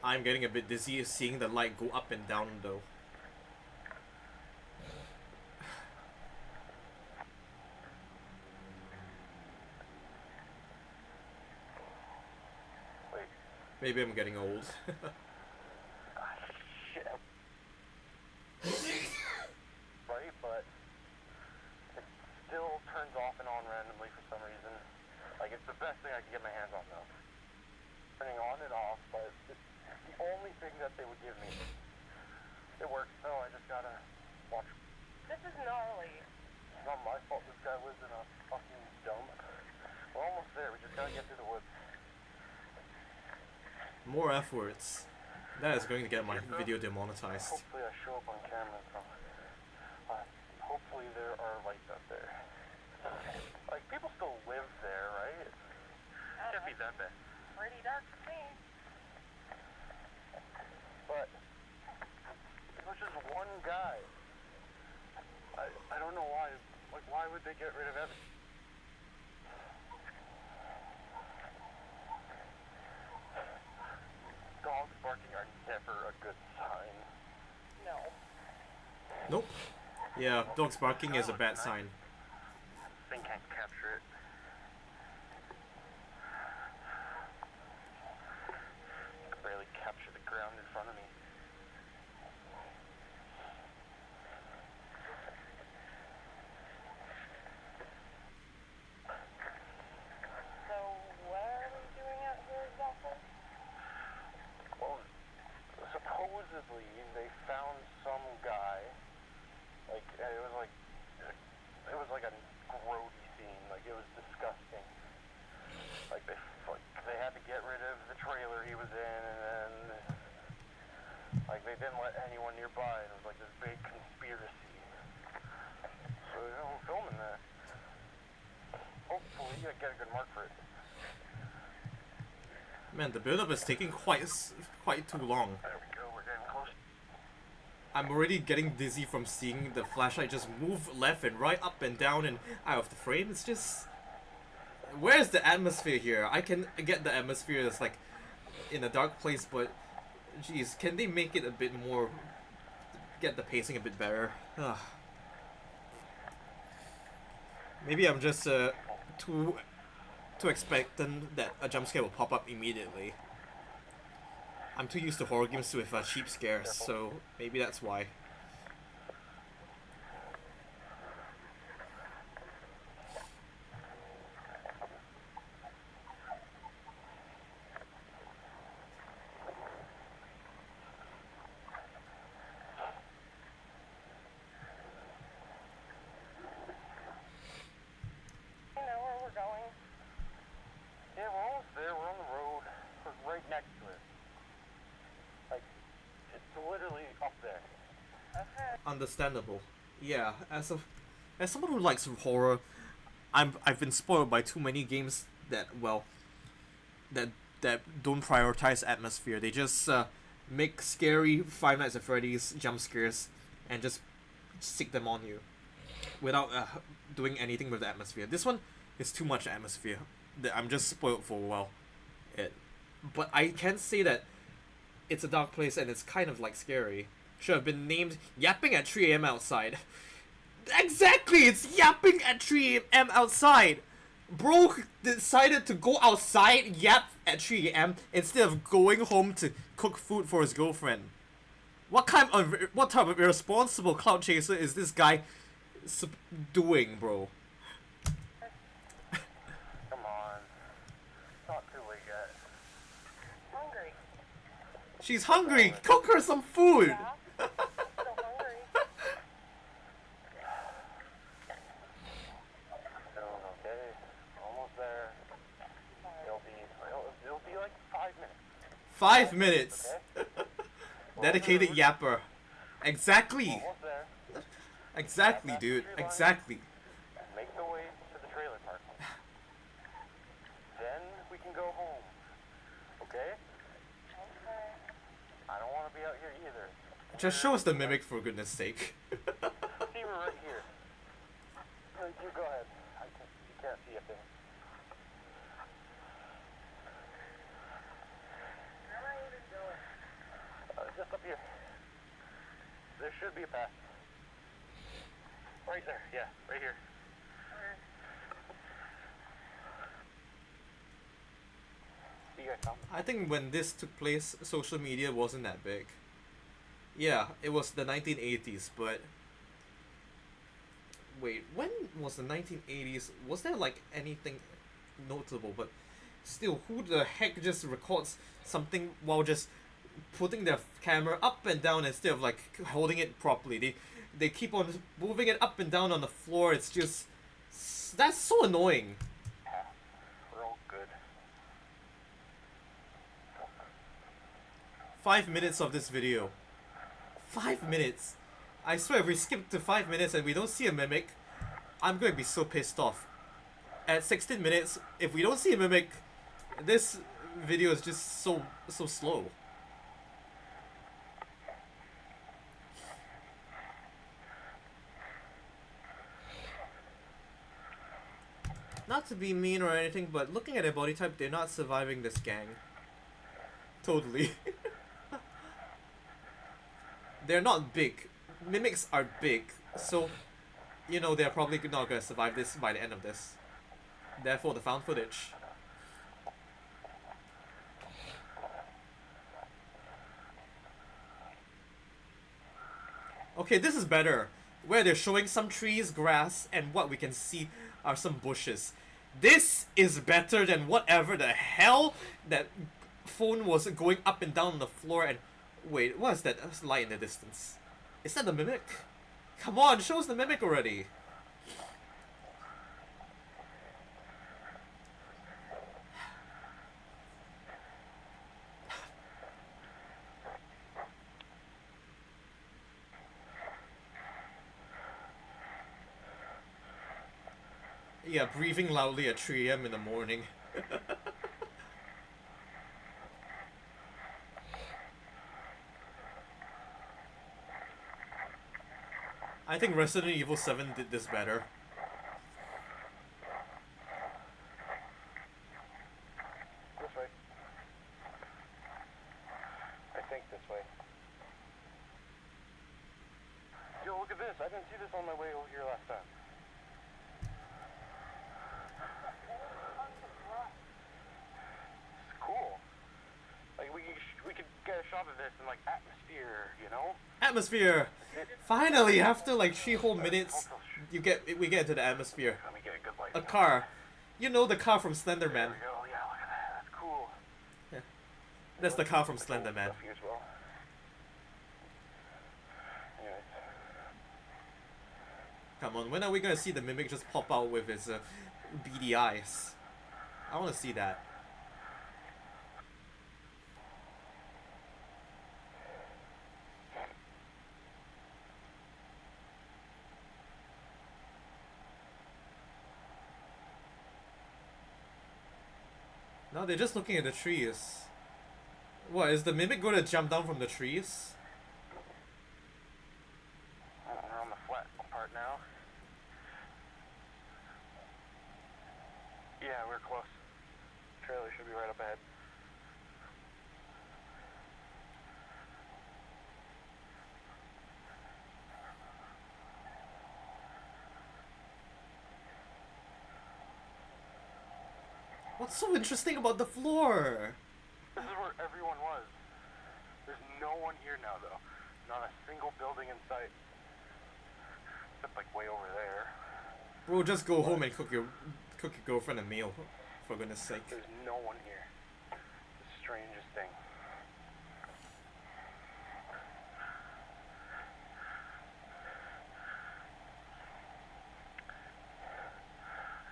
I'm getting a bit dizzy seeing the light go up and down though. Wait. Maybe I'm getting old. Shit. Right, but it still turns off and on randomly for some reason. Like, it's the best thing I can get my hands on though. Turning on and off, but it's the only thing that they would give me. It works, so I just gotta watch. This is gnarly. It's not my fault this guy lives in a fucking dome. We're almost there, we just gotta get through the woods. More F words. That is going to get my video demonetized. Hopefully I show up on camera, so hopefully there are lights out there. Like, people still live there, right? It can't be that bad. Pretty dark to me. But it was just one guy. I don't know why. Like, why would they get rid of everything? Dogs barking are never a good sign. No. Nope. Yeah, dogs barking is a bad sign. Thing can't capture it. I can barely capture the ground in front of me. So, what are we doing out here exactly? Well, supposedly they found some guy. Like, it was like a grody scene. Like, it was disgusting. Like, they had to get rid of the trailer he was in, and then like they didn't let anyone nearby. And it was like this big conspiracy. So we're filming that. Hopefully, I get a good mark for it. Man, the build-up is taking quite too long. There we go. We're getting close. I'm already getting dizzy from seeing the flashlight just move left and right, up and down and out of the frame. It's just... Where's the atmosphere here? I can get the atmosphere that's like in a dark place, but geez, can they make it a bit more... Get the pacing a bit better? Ugh. Maybe I'm just too expectant that a jump scare will pop up immediately. I'm too used to horror games with cheap scares, so maybe that's why. You know where we're going? Yeah, we're almost there. We're on the road. We're right next to it. Like, it's literally up there. Okay. Understandable. Yeah, as someone who likes horror, I've been spoiled by too many games that don't prioritize atmosphere. They just make scary Five Nights at Freddy's jump scares and just stick them on you without doing anything with the atmosphere. This one is too much atmosphere. I'm just spoiled for it. But I can say that it's a dark place and it's kind of like scary. Should have been named Yapping at 3 AM outside. Exactly, it's yapping at 3 AM outside. Bro decided to go outside, yap at 3 AM instead of going home to cook food for his girlfriend. What type of irresponsible cloud chaser is this guy doing, bro? Come on. It's not too late yet. Hungry. She's hungry. Cook her some food. Yeah. Still hungry. Feeling okay. Almost there. It'll be like 5 minutes. 5 minutes. Okay? Dedicated yapper. Exactly. Almost there. Exactly, dude. Exactly. Make the way to the trailer park. Then we can go home. Okay? Just show us the mimic for goodness sake. See, we're right here. You go ahead. You can't see a thing. Where am I even going? Just up here. There should be a path. Right there, yeah, right here. You guys found I think when this took place, social media wasn't that big. Yeah, it was the 1980s, but... Wait, when was the 1980s? Was there like anything notable? But still, who the heck just records something while just putting their camera up and down instead of like holding it properly? They keep on moving it up and down on the floor. It's just... That's so annoying. We're all good. 5 minutes of this video. 5 minutes. I swear if we skip to 5 minutes and we don't see a mimic, I'm going to be so pissed off. At 16 minutes, if we don't see a mimic, this video is just so slow. Not to be mean or anything, but looking at their body type, they're not surviving this gang. Totally. They're not big. Mimics are big, so, you know, they're probably not going to survive this by the end of this. Therefore, the found footage. Okay, this is better. Where they're showing some trees, grass, and what we can see are some bushes. This is better than whatever the hell that phone was going up and down on the floor and... Wait, what is that light in the distance? Is that the mimic? Come on, show us the mimic already! Yeah, breathing loudly at 3 AM in the morning. I think Resident Evil 7 did this better. This way. I think this way. Yo, look at this. I didn't see this on my way over here last time. It's cool. Like, we could get a shot of this in, like, atmosphere, you know? Atmosphere! Finally, after like 3 whole minutes, we get into the atmosphere. Let me get a good light. A car. You know the car from Slender There Man. we go. Yeah, look at that. That's cool. Yeah. That's the car from Slender Man. Stuff here as well. Anyways. Come on, when are we gonna see the mimic just pop out with his beady eyes? I wanna see that. No, they're just looking at the trees. What, is the mimic going to jump down from the trees? We're on the flat part now. Yeah, we're close. Trailer should be right up ahead. What's so interesting about the floor? This is where everyone was. There's no one here now, though. Not a single building in sight. Except, like, way over there. Bro, just go home and cook your girlfriend a meal, for goodness sake. There's no one here. The strangest thing.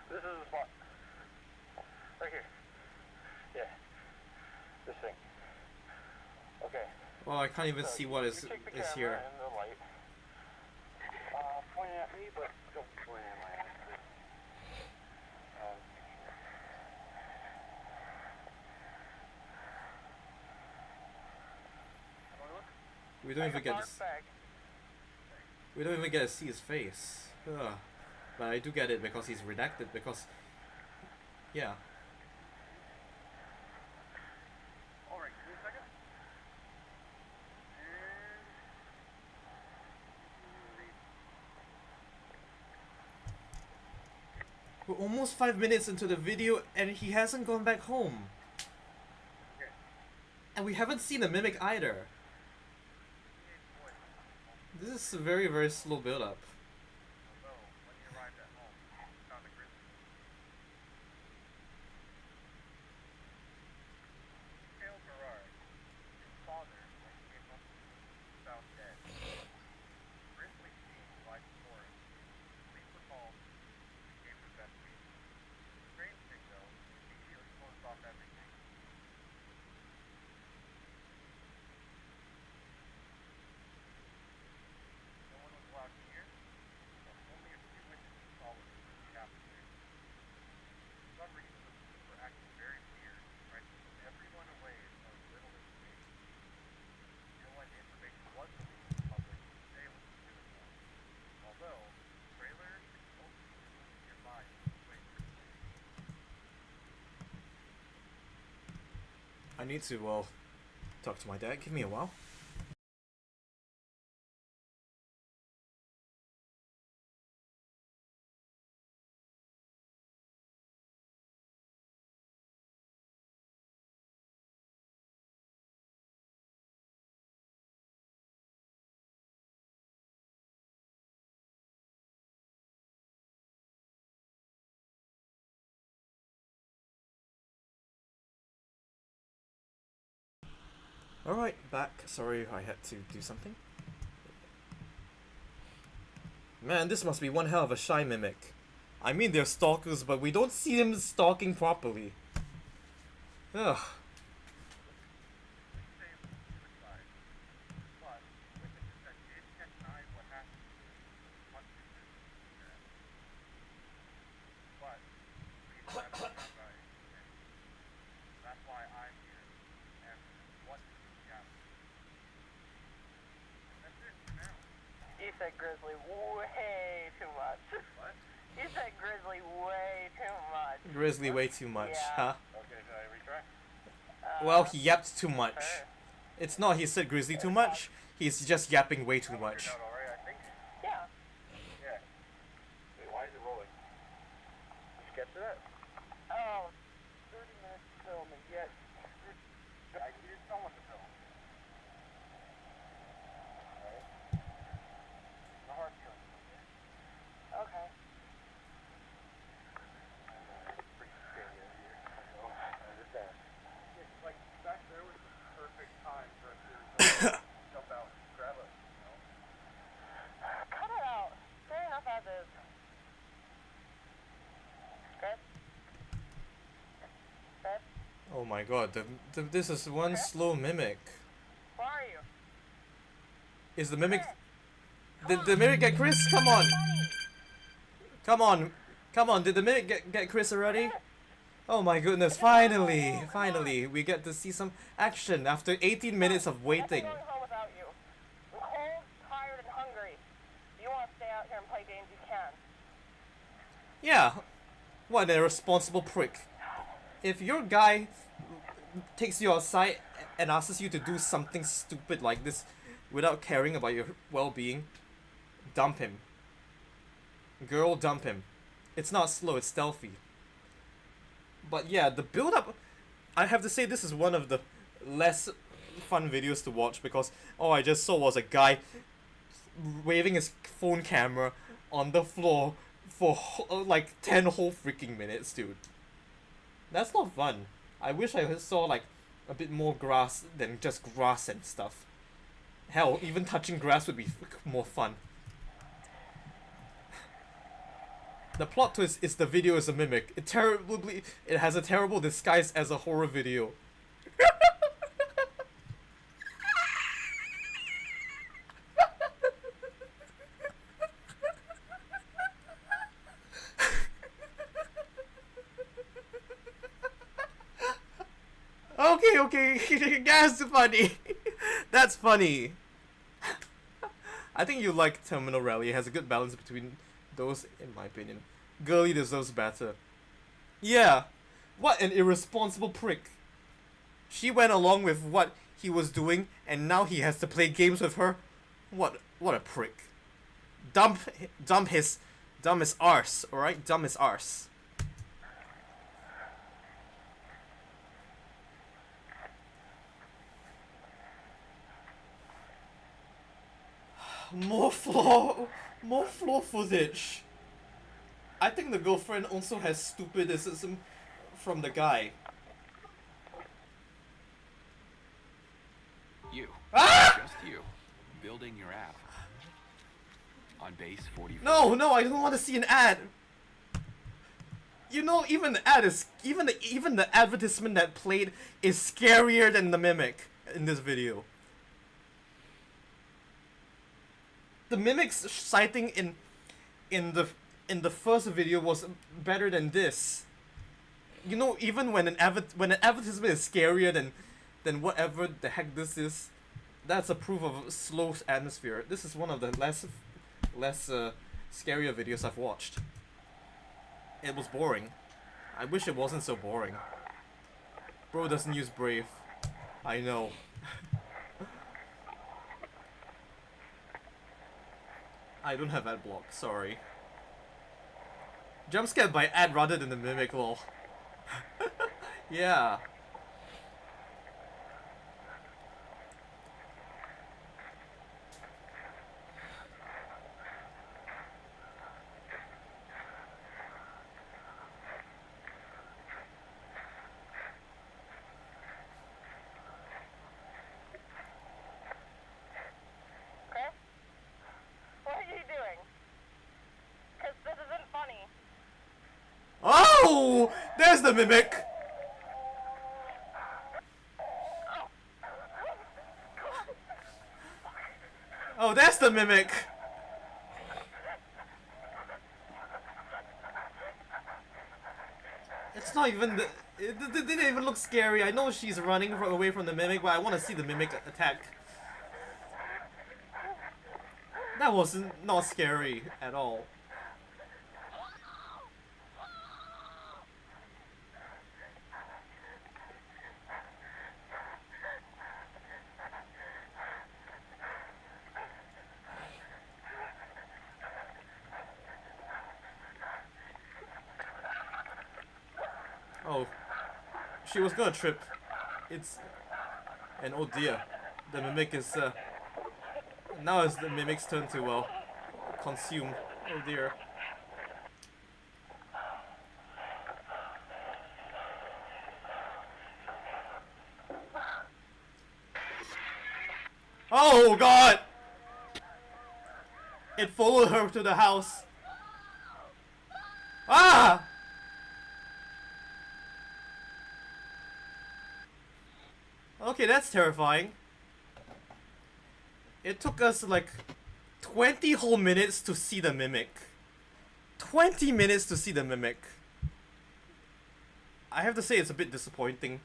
This is the spot. Right here. Yeah. This thing. Okay. Well, I can't even So see what you is take the is camera here. and the light. Point at me, but don't point at my ass. We don't I even got get to, bag. we don't even get to see his face. Ugh. But I do get it because he's redacted because, yeah. Alright, give me a second. We're almost 5 minutes into the video and he hasn't gone back home. Okay. And we haven't seen the mimic either. This is a very, very slow build up. Although, when he arrived at home, he found a grizzly. Hail Gerard, his father, when he came home from school, was found dead. Grizzly seemed like the forest. Police were called, and came to investigate. The strange thing, though, he immediately closed off everything. No one was allowed near, but only a few witnesses saw what the grizzly happened to. For some reason, the police were acting very weird, trying to keep everyone away as little as they could. Even when the information was released to the public, they was suicidal. Although, the trailer and most people living nearby were waiting for the police. I need to, well, talk to my dad. Give me a while. Alright, back. Sorry, I had to do something. Man, this must be one hell of a shy mimic. I mean, they're stalkers, but we don't see them stalking properly. Ugh. Police say it was suicide, but witnesses that did catch an eye what happened to him hunted this death. But police haven't found guy, and that's why I'm here to answer what really happened. And that's it for now. You said grizzly way too much. What? You said grizzly way too much. Grizzly way too much, Yeah. huh? Okay, should I retry? Well, he yapped too much. Sure. It's not he said grizzly too much, he's just yapping way too much. Out alright, I think. Yeah. Yeah. Wait, why is it rolling? Did you get to that? Oh, 30 minutes to film and yet. I needed someone to film. Alright. No hard feelings, okay? Okay. Pretty skinny over here. I know. I understand. Yeah, like, back there was the perfect time for us to jump out and grab us, you know? Cut it out. Fair enough as is. Chris? Chris? Oh my god, this is one slow mimic. Where are you? Is the mimic... Did the mimic get Chris? Come on! Come on! Come on, did the mimic get Chris already? Oh my goodness, finally! Finally, we get to see some action after 18 minutes of waiting. I'm going home without you. I'm cold, tired, and hungry. If you want to stay out here and play games, you can. Yeah, what an irresponsible prick. If your guy takes you outside and asks you to do something stupid like this without caring about your well-being, dump him. Girl, dump him. It's not slow, it's stealthy. But yeah, the build-up, I have to say this is one of the less fun videos to watch because all I just saw was a guy waving his phone camera on the floor for like 10 whole freaking minutes, dude. That's not fun. I wish I saw like a bit more grass than just grass and stuff. Hell, even touching grass would be more fun. The plot twist is the video is a mimic. It has a terrible disguise as a horror video. Okay, that's funny. That's funny. I think you like Terminal Rally. It has a good balance between those, in my opinion. Girly deserves better. Yeah, what an irresponsible prick. She went along with what he was doing, and now he has to play games with her. What a prick. Dump his arse, alright? Dump his arse. More floor footage. I think the girlfriend also has stupidism from the guy. You. Ah! Just you. Building your app. On base 44. No, I don't want to see an ad. You know, even the ad is even the advertisement that played is scarier than the mimic in this video. The mimic's sighting in the first video was better than this. You know, even when an advertisement is scarier than whatever the heck this is, that's a proof of slow atmosphere. This is one of the less scarier videos I've watched. It was boring. I wish it wasn't so boring. Bro doesn't use Brave. I know. I don't have ad block, sorry. Jump scared by ad rather than the mimic, lol. Yeah. Chris? What are you doing? Chris, this isn't funny. Oh! There's the mimic! Oh, that's the mimic! It's not even the... It didn't even look scary. I know she's running away from the mimic, but I want to see the mimic attack. That was not scary at all. Oh, she was gonna trip. And oh dear, the mimic is, now it's the mimic's turn to, consume. Oh dear. Oh god! It followed her to the house. Ah! Okay, that's terrifying. It took us like 20 whole minutes to see the mimic. 20 minutes to see the mimic. I have to say it's a bit disappointing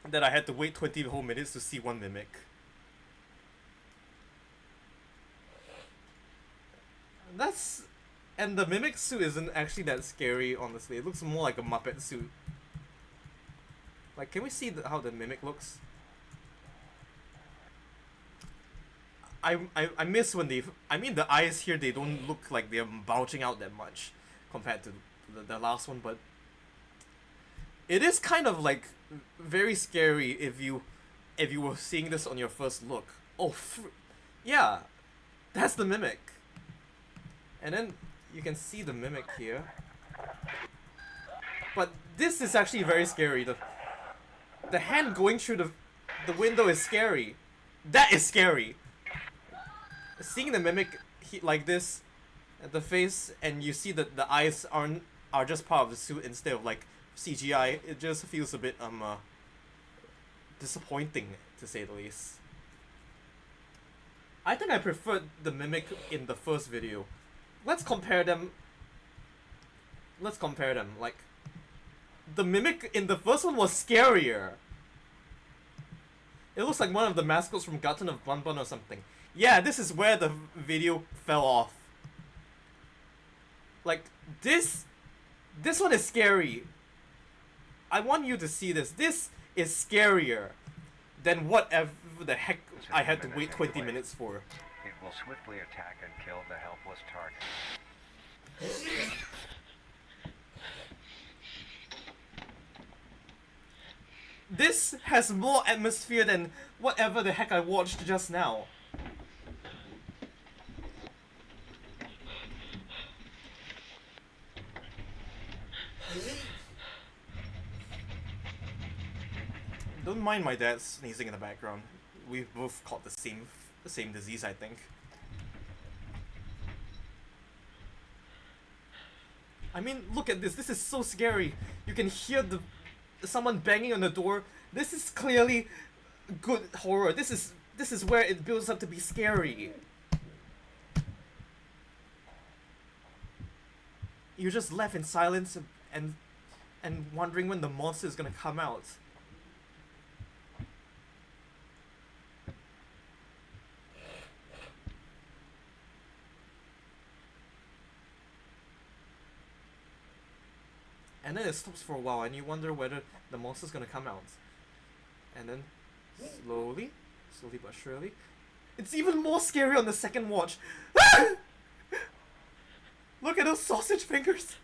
that I had to wait 20 whole minutes to see one mimic. And the mimic suit isn't actually that scary, honestly. It looks more like a Muppet suit. Like, can we see how the mimic looks? I miss when the eyes here, they don't look like they're bulging out that much compared to the last one, but it is kind of like very scary if you were seeing this on your first look. Oh, yeah, that's the mimic. And then you can see the mimic here. But this is actually very scary. The hand going through the window is scary. That is scary. Seeing the mimic like this at the face, and you see that the eyes are just part of the suit instead of like CGI, it just feels a bit disappointing, to say the least. I think I preferred the mimic in the first video. Let's compare them. Like, the mimic in the first one was scarier. It looks like one of the mascots from Garten of Banban or something. Yeah, this is where the video fell off. Like, this one is scary. I want you to see this. This is scarier than whatever the heck I had to wait 20 minutes for. It will swiftly attack and kill the helpless target. This has more atmosphere than whatever the heck I watched just now. Don't mind my dad sneezing in the background. We've both caught the same disease, I think. I mean, look at this. This is so scary. You can hear someone banging on the door. This is clearly good horror. This is where it builds up to be scary. You're just left in silence and wondering when the monster is gonna come out. And then it stops for a while and you wonder whether the monster's gonna come out. And then slowly but surely, it's even more scary on the second watch. Look at those sausage fingers.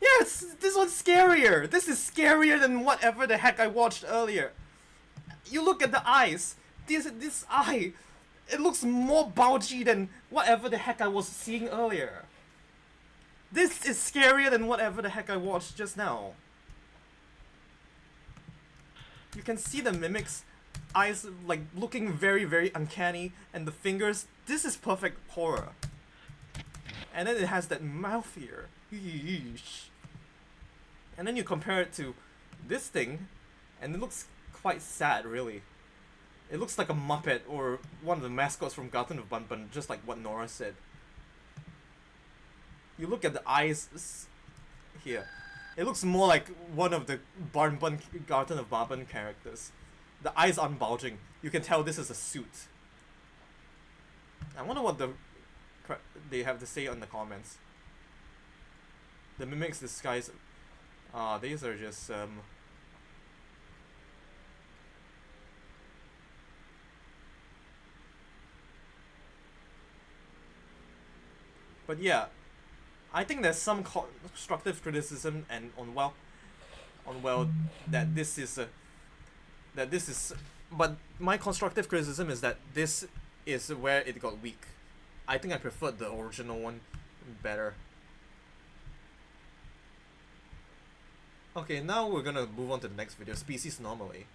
Yes, this one's scarier. This is scarier than whatever the heck I watched earlier. You look at the eyes. This eye, it looks more bulgy than whatever the heck I was seeing earlier. This is scarier than whatever the heck I watched just now. You can see the mimic's eyes like looking very, very uncanny, and the fingers. This is perfect horror. And then it has that mouth here. Yeesh. And then you compare it to this thing, and it looks quite sad, really. It looks like a Muppet or one of the mascots from Garten of Banban, just like what Nora said. You look at the eyes here. It looks more like one of the Garten of Banban characters. The eyes aren't bulging. You can tell this is a suit. I wonder what they have to say on the comments. The mimics disguise. These are just but yeah, I think there's some constructive criticism and on that this is but my constructive criticism is that this is where it got weak. I think I preferred the original one better. Okay, now we're gonna move on to the next video, Species Anomaly.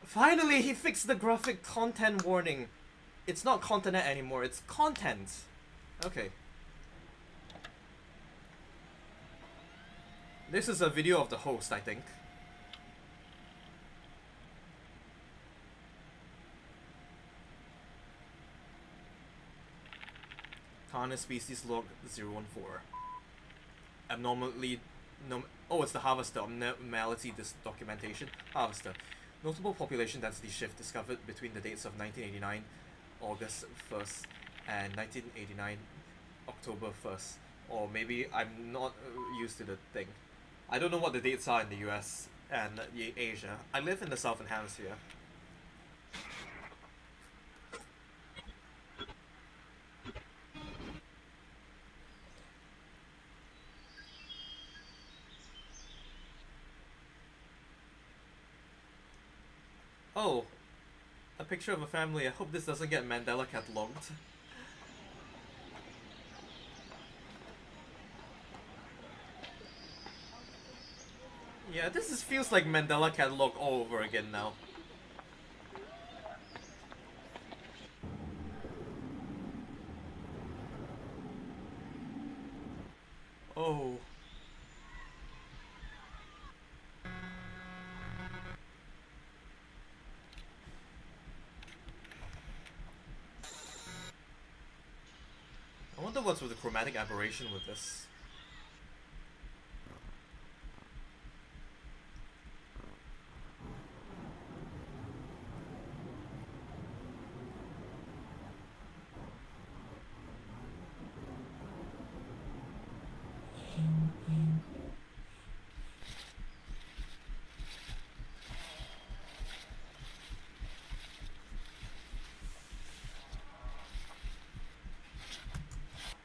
Finally, he fixed the graphic content warning. It's not content anymore, it's content. Okay. This is a video of the host, I think. Kana species log 014. Abnormally... oh, it's the harvester. Abnormality documentation. Harvester. Notable population density shift discovered between the dates of 1989, August 1st, and 1989, October 1st. Or maybe I'm not used to the thing. I don't know what the dates are in the US and Asia. I live in the Southern Hemisphere. Oh, a picture of a family. I hope this doesn't get Mandela catalogued. Yeah, this feels like Mandela catalog all over again now. Oh. wonder what's with the chromatic aberration with this.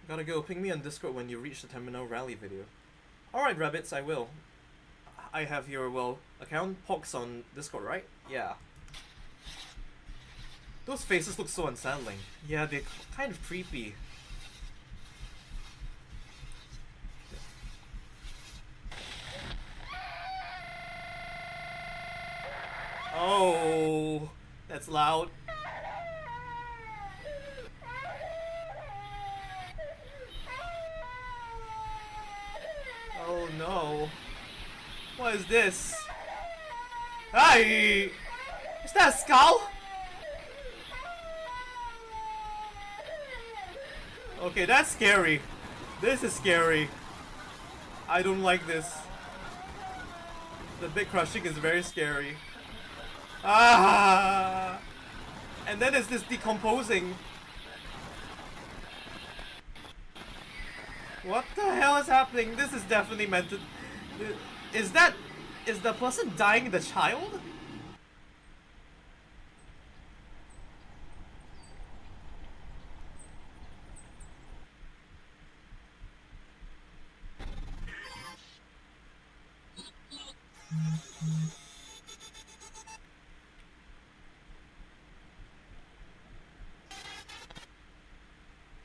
Gotta go. Ping me on Discord when you reach the Terminal Rally video. Alright, rabbits, I will. I have your, well, account Pox on Discord, right? Yeah. Those faces look so unsettling. Yeah, they're kind of creepy. Oh, that's loud. Oh no. What is this? Hey! Is that a skull? Okay, that's scary. This is scary. I don't like this. The big crushing is very scary. Ah! And then there's this decomposing. What the hell is happening? This is definitely meant to... Is the person dying the child?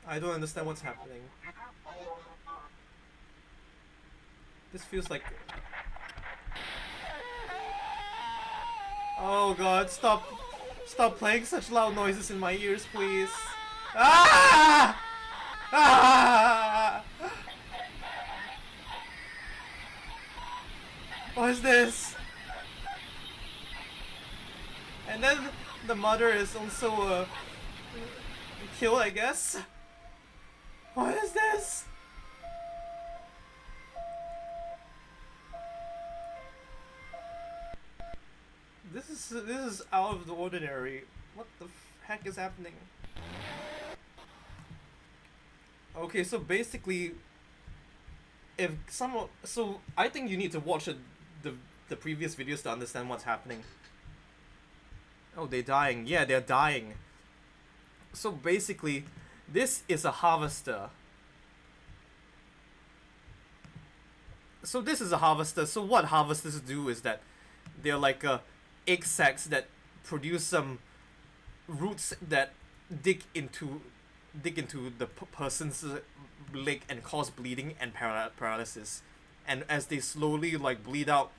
I don't understand what's happening. This feels like... Oh god, stop playing such loud noises in my ears, please. Ah! Ah! What is this? And then the mother is also killed, I guess. What is this? This is out of the ordinary. What the heck is happening? Okay, so basically, if someone, so I think you need to watch the previous videos to understand what's happening. Oh, they're dying. Yeah, they're dying. So basically, this is a harvester. So this is a harvester. So what harvesters do is that they're like egg sacs that produce some roots that dig into the person's leg and cause bleeding and paralysis. And as they slowly like bleed out,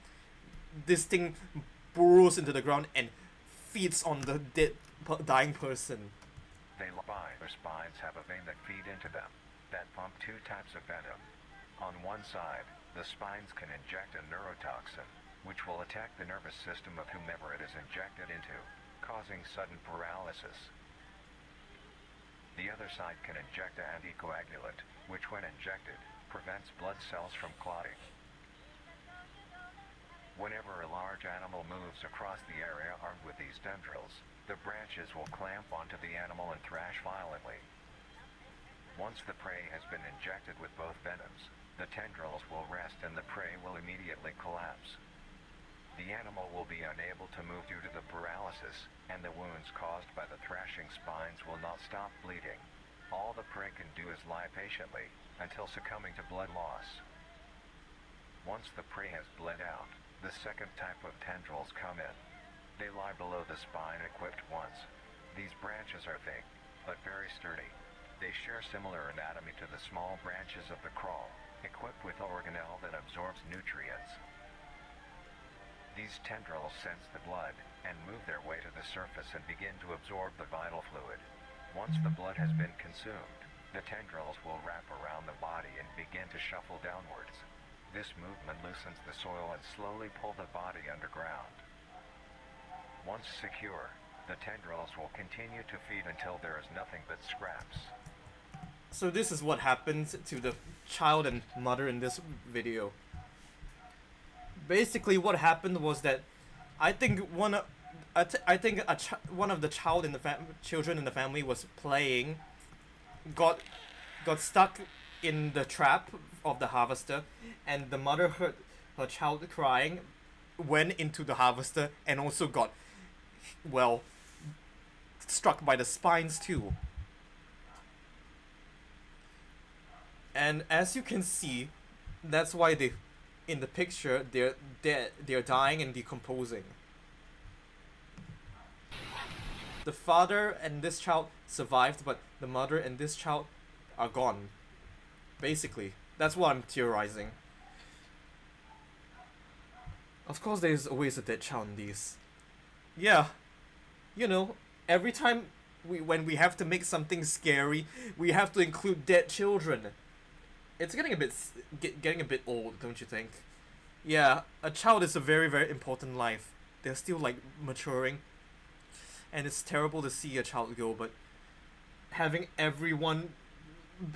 this thing burrows into the ground and feeds on the dying person. Their spines have a vein that feed into them that pump two types of venom. On one side, the spines can inject a neurotoxin, which will attack the nervous system of whomever it is injected into, causing sudden paralysis. The other side can inject an anticoagulant, which when injected, prevents blood cells from clotting. Whenever a large animal moves across the area armed with these tendrils, the branches will clamp onto the animal and thrash violently. Once the prey has been injected with both venoms, the tendrils will rest and the prey will immediately collapse. The animal will be unable to move due to the paralysis, and the wounds caused by the thrashing spines will not stop bleeding. All the prey can do is lie patiently, until succumbing to blood loss. Once the prey has bled out, the second type of tendrils come in. They lie below the spine equipped ones. These branches are thick, but very sturdy. They share similar anatomy to the small branches of the crawl, equipped with organelle that absorbs nutrients. These tendrils sense the blood, and move their way to the surface and begin to absorb the vital fluid. Once the blood has been consumed, the tendrils will wrap around the body and begin to shuffle downwards. This movement loosens the soil and slowly pull the body underground. Once secure, the tendrils will continue to feed until there is nothing but scraps. So this is what happened to the child and mother in this video. Basically, what happened was that I think one of one of the children in the family was playing, got stuck in the trap of the harvester, and the mother heard her child crying, went into the harvester, and also got, well, struck by the spines too. And as you can see, that's why they, in the picture, they're dead, they're dying and decomposing. The father and this child survived, but the mother and this child are gone. Basically, that's what I'm theorizing. Of course, there's always a dead child in these. Yeah, you know, every time when we have to make something scary, we have to include dead children. It's getting a bit getting a bit old, don't you think? Yeah, a child is a very, very important life. They're still like maturing, and it's terrible to see a child go. But having everyone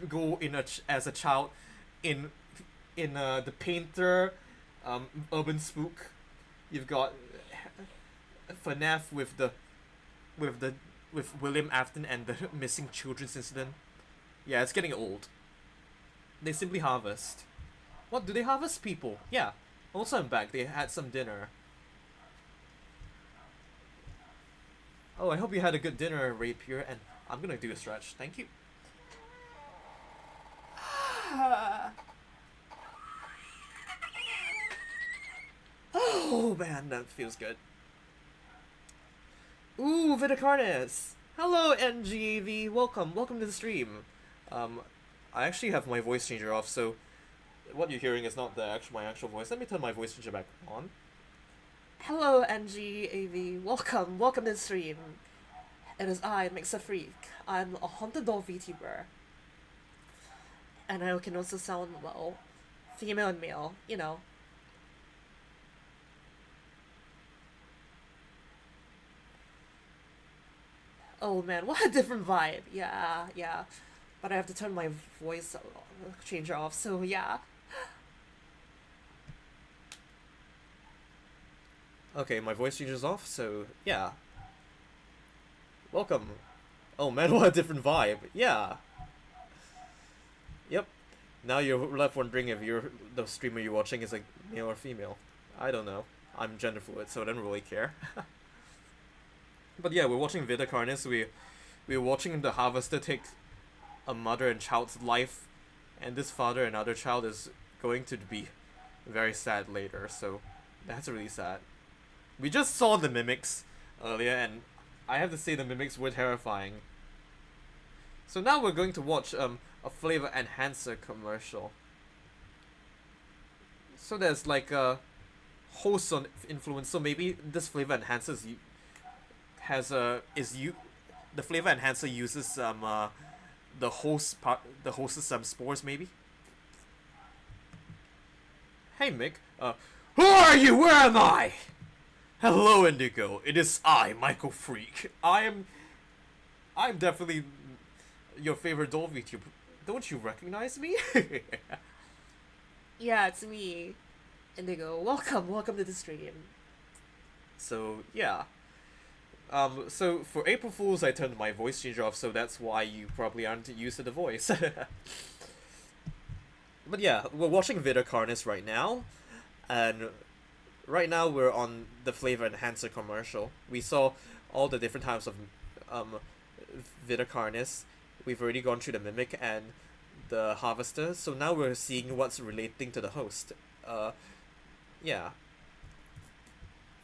go as a child in the Painter, Urban Spook, you've got FNAF with William Afton and the missing children's incident. Yeah, it's getting old. They simply harvest. What, do they harvest people? Yeah. Also, I'm back. They had some dinner. Oh, I hope you had a good dinner, Rapier, and I'm gonna do a stretch. Thank you. Oh man, that feels good. Ooh, Vitacarnis! Hello, NGAV! Welcome to the stream. I actually have my voice changer off, so what you're hearing is not my actual voice. Let me turn my voice changer back on. Hello, NGAV. Welcome to the stream. It is I, Mixer Freak. I'm a haunted doll VTuber. And I can also sound, well, female and male, you know. Oh man, what a different vibe. Yeah. But I have to turn my voice changer off, so yeah. Okay, my voice changer's off, so yeah. Welcome. Oh man, what a different vibe. Yeah. Yep. Now you're left wondering if the streamer you're watching is like male or female. I don't know. I'm gender fluid, so I don't really care. But yeah, we're watching Vitacarnis. We're watching the harvester take a mother and child's life, and this father and other child is going to be very sad later, so that's really sad. We just saw the mimics earlier, and I have to say the mimics were terrifying. So now we're going to watch a flavor enhancer commercial. So there's like a host on influence, so maybe this flavor enhancer the flavor enhancer uses the host's spores maybe. Hey Mick, who are you? Where am I? Hello Indigo, it is I, Michael Freak. I'm definitely your favorite doll VTuber. Don't you recognize me? Yeah, it's me, Indigo. Welcome to the stream. So yeah. So for April Fools, I turned my voice changer off, so that's why you probably aren't used to the voice. But yeah, we're watching Vitacarnis right now, and right now we're on the flavor enhancer commercial. We saw all the different types of Vitacarnis. We've already gone through the mimic and the harvester, so now we're seeing what's relating to the host. Yeah.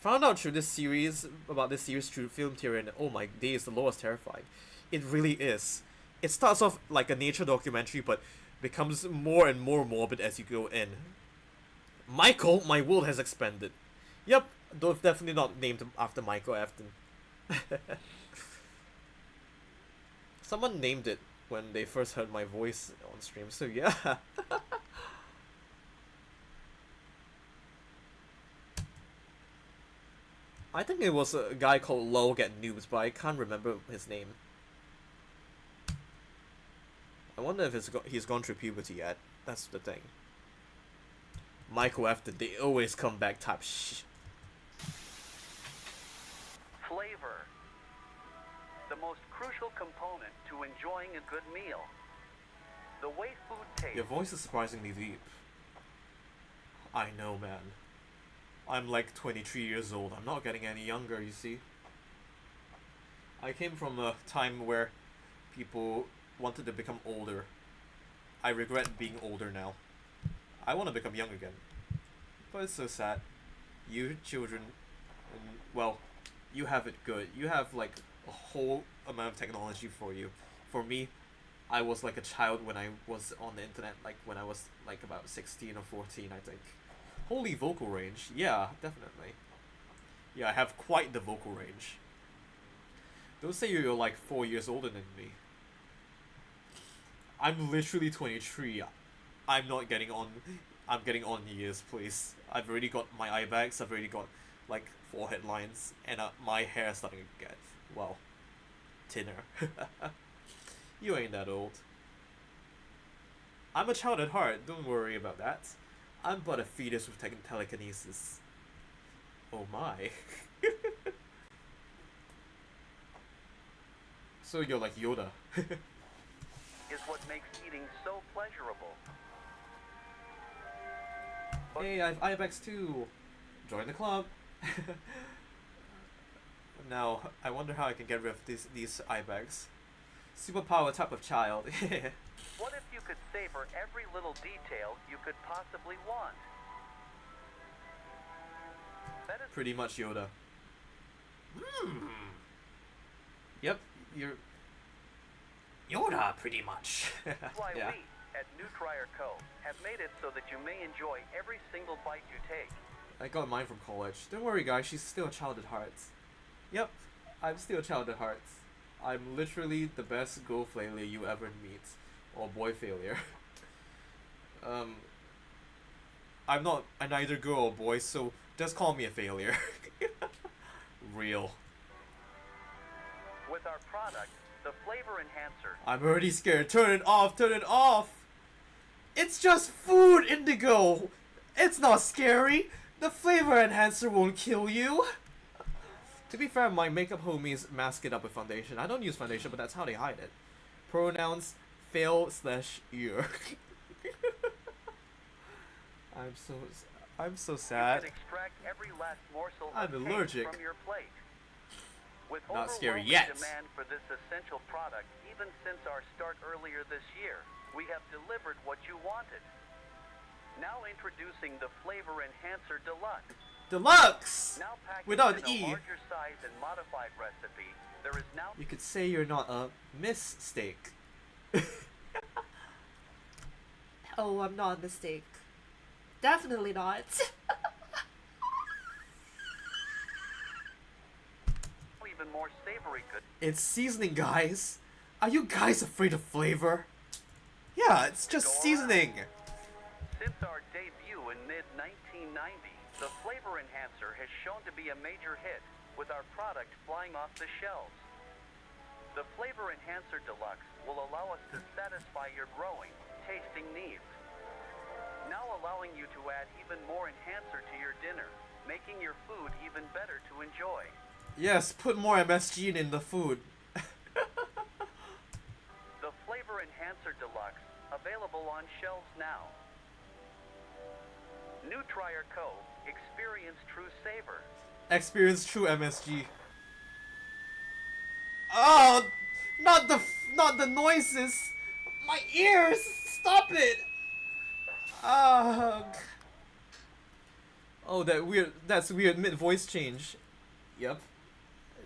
Found out through this series, through film theory, and oh my days, the lore is terrifying. It really is. It starts off like a nature documentary, but becomes more and more morbid as you go in. Michael, my world has expanded. Yep, though definitely not named after Michael Afton. Someone named it when they first heard my voice on stream, so yeah. I think it was a guy called Log at Noobs, but I can't remember his name. I wonder if he's gone through puberty yet. That's the thing. Michael after they always come back type Flavor. The most crucial component to enjoying a good meal. The way food tastes. Your voice is surprisingly deep. I know, man. I'm like 23 years old. I'm not getting any younger, you see. I came from a time where people wanted to become older. I regret being older now. I want to become young again. But it's so sad. You children, well, you have it good. You have like a whole amount of technology for you. For me, I was like a child when I was on the internet, like when I was like about 16 or 14, I think. Holy vocal range. Yeah, definitely. Yeah, I have quite the vocal range. Don't say you're like 4 years older than me. I'm literally 23. I'm not getting on. I'm getting on years, please. I've already got my eye bags. I've already got like forehead lines, and my hair is starting to get, well, thinner. You ain't that old. I'm a child at heart. Don't worry about that. I'm but a fetus with telekinesis. Oh my. So you're like Yoda. Is what makes eating so pleasurable. Hey, I have Ibex too. Join the club. Now, I wonder how I can get rid of these Ibex. Superpower type of child. What if you could savor every little detail you could possibly want? That is pretty much Yoda. Yep, you're Yoda, pretty much. That's why yeah. we, at Nutri Co., have made it so that you may enjoy every single bite you take. I got mine from college. Don't worry, guys, she's still a child at heart. Yep, I'm still a child at heart. I'm literally the best girl failure you ever meet. Or boy failure. I'm not neither girl or boy, so just call me a failure. Real. With our product, the flavor enhancer. I'm already scared. Turn it off, turn it off! It's just food, Indigo! It's not scary! The flavor enhancer won't kill you! To be fair, my makeup homies mask it up with foundation. I don't use foundation, but that's how they hide it. Pronouns fail/ear. I'm so sad. You can extract every last morsel I'm of allergic. from your plate. With Not scary overwhelming yet. demand for this essential product, even since our start earlier this year, we have delivered what you wanted. Now introducing the Flavor Enhancer Deluxe. Deluxe! Now packaged Without in an E. a larger size and modified recipe, there is now You could say you're not a mistake. Oh, I'm not a mistake. Definitely not. even more savory good. It's seasoning, guys. Are you guys afraid of flavor? Yeah, it's just seasoning. Since our debut in mid-1990, the Flavor Enhancer has shown to be a major hit, with our product flying off the shelves. The Flavor Enhancer Deluxe will allow us to satisfy your growing, tasting needs. Now allowing you to add even more enhancer to your dinner, making your food even better to enjoy. Yes, put more MSG in the food. The Flavor Enhancer Deluxe, available on shelves now. Nutri Co. Experience true savor. Experience true MSG. Oh, not the noises. My ears. Stop it. Ugh. Oh, that's weird mid voice change. Yep.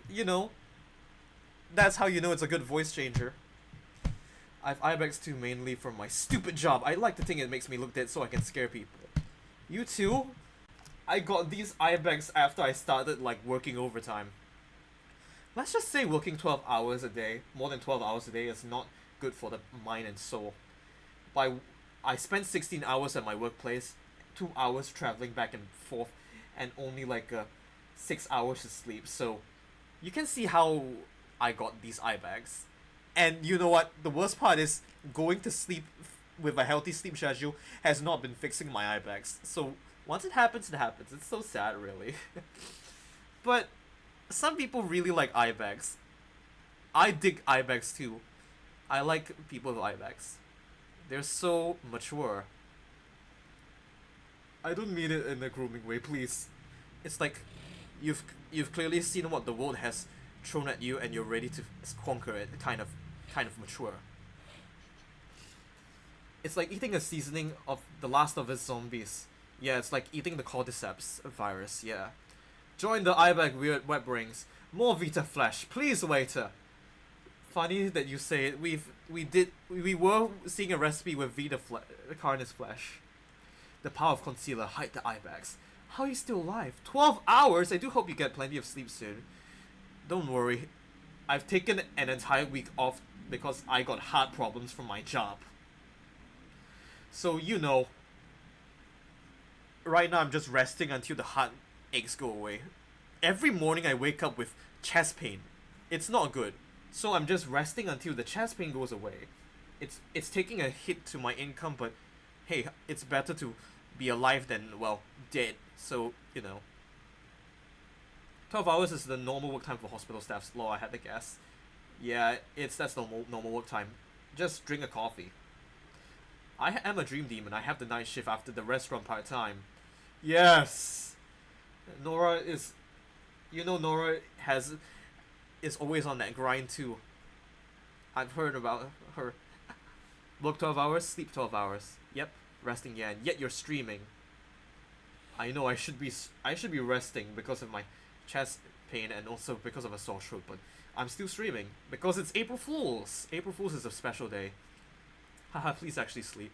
You know. That's how you know it's a good voice changer. I've Ibex 2 mainly for my stupid job. I like to think it makes me look dead so I can scare people. You too? I got these Ibex after I started like working overtime. Let's just say working 12 hours a day, more than 12 hours a day is not good for the mind and soul. I spent 16 hours at my workplace, 2 hours traveling back and forth, and only like 6 hours to sleep. So you can see how I got these eye bags. And you know what? The worst part is going to sleep with a healthy sleep schedule has not been fixing my eye bags. So once it happens, it happens. It's so sad, really. But some people really like eye bags. I dig eye bags too. I like people with eye bags. They're so mature. I don't mean it in a grooming way, please. It's like you've clearly seen what the world has thrown at you and you're ready to conquer it, kind of mature. It's like eating a seasoning of The Last of Us zombies. Yeah, it's like eating the cordyceps virus, yeah. Join the iBag weird web rings. More Vita Flesh, please waiter. Funny that you say it. We were seeing a recipe with Vita Carnis Flesh. The power of concealer, hide the eye bags. How are you still alive? 12 hours? I do hope you get plenty of sleep soon. Don't worry. I've taken an entire week off because I got heart problems from my job. So, you know, right now I'm just resting until the heart aches go away. Every morning I wake up with chest pain. It's not good. So I'm just resting until the chest pain goes away. It's taking a hit to my income, but hey, it's better to be alive than, well, dead. So, you know. 12 hours is the normal work time for hospital staff's law, I had to guess. Yeah, that's normal work time. Just drink a coffee. I am a dream demon. I have the night shift after the restaurant part-time. Yes! Nora is... You know Nora is always on that grind too. I've heard about her. Work 12 hours, sleep 12 hours. Yep, resting, yeah, and yet you're streaming. I know I should be resting because of my chest pain and also because of a sore throat, but I'm still streaming because it's April Fools. April Fools is a special day. Haha, please actually sleep.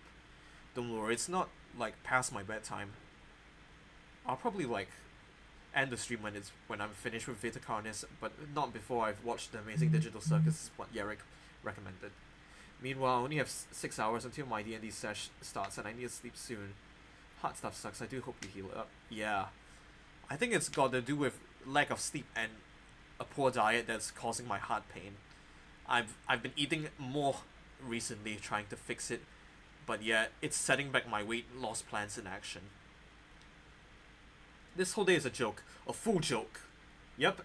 Don't worry, it's not like past my bedtime. I'll probably like end the stream when I'm finished with Vita Carnis, but not before I've watched The Amazing Digital Circus, what Yerrick recommended. Meanwhile, I only have 6 hours until my D&D sesh starts and I need to sleep soon. Heart stuff sucks, I do hope you heal up. Yeah. I think it's got to do with lack of sleep and a poor diet that's causing my heart pain. I've been eating more recently trying to fix it, but yeah, it's setting back my weight loss plans in action. This whole day is a joke. A full joke. Yep.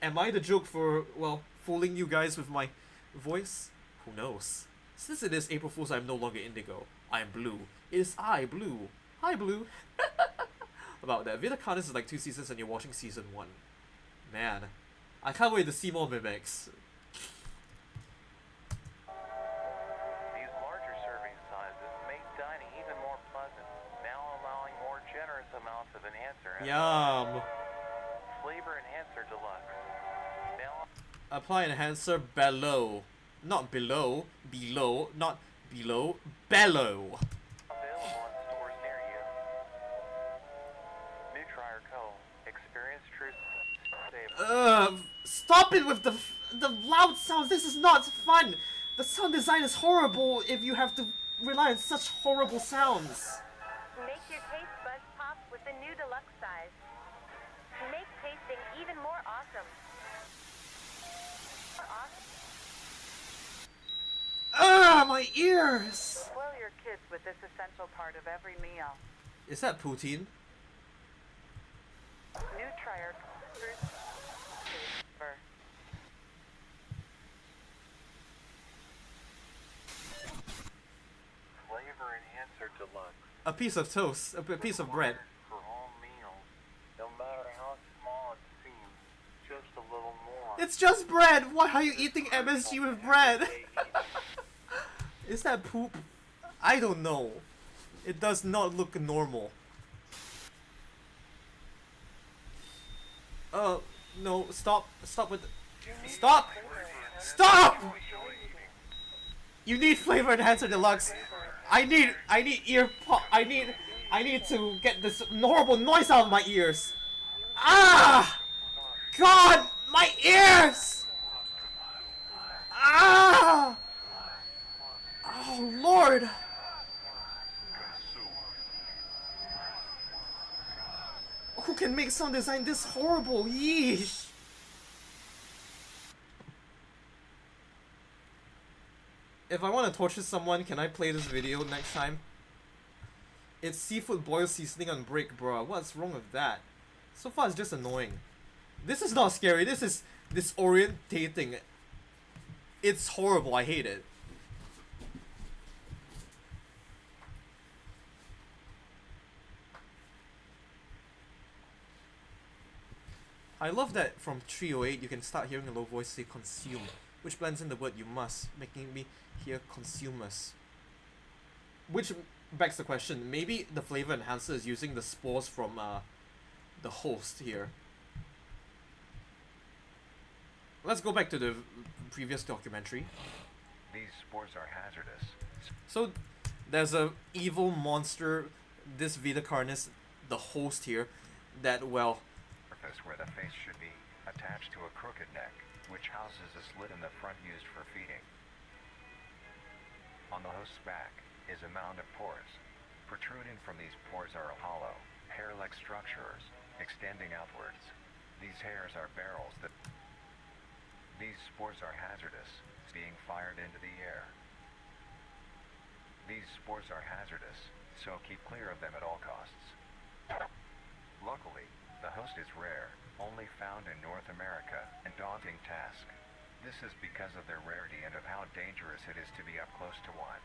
Am I the joke for, well, fooling you guys with my voice? Who knows? Since it is April Fool's, I'm no longer indigo. I am blue. It is I, Blue. Hi, Blue. About that. Vita Carnis is like 2 seasons and you're watching season 1. Man. I can't wait to see more mimics. These larger serving sizes make dining even more pleasant, now allowing more generous amounts of enhancer. Yum. Flavor Enhancer Deluxe. Now Apply enhancer below. Not below. Below. Not below. Bellow. available in stores near you. New Trier Co. Experience truth. Stop it with the loud sounds. This is not fun. The sound design is horrible if you have to rely on such horrible sounds. Make your taste buds pop with the new deluxe size. Make tasting even more awesome. My ears! Spoil your kids with this essential part of every meal. Is that poutine? New Trier. Flavor Enhancer Deluxe. A piece of toast, a piece of bread. For all meals, no matter how small it seems, just a little more. It's just bread! Why are you eating MSG with bread? Is that poop? I don't know. It does not look normal. No, stop with stop! Stop! You need flavor enhancer deluxe. I need ear pop. I need to get this horrible noise out of my ears. Ah! God, my ears! Ah! Oh Lord! Who can make sound design this horrible? Yeesh! If I want to torture someone, can I play this video next time? It's seafood boil seasoning on brick, bro. What's wrong with that? So far, it's just annoying. This is not scary. This is disorientating. It's horrible. I hate it. I love that from 308 you can start hearing a low voice say consume, which blends in the word you must, making me hear consumers. Which begs the question, maybe the flavor enhancer is using the spores from the host here. Let's go back to the previous documentary. These spores are hazardous. So there's a evil monster, this Vitacarnis, the host here, that, well, Where the face should be attached to a crooked neck, which houses a slit in the front used for feeding. On the host's back is a mound of pores. Protruding from these pores are hollow, hair-like structures, extending outwards. These hairs are barrels that... These spores are hazardous, being fired into the air. These spores are hazardous, so keep clear of them at all costs. Luckily, the host is rare, only found in North America, and daunting task. This is because of their rarity and of how dangerous it is to be up close to one.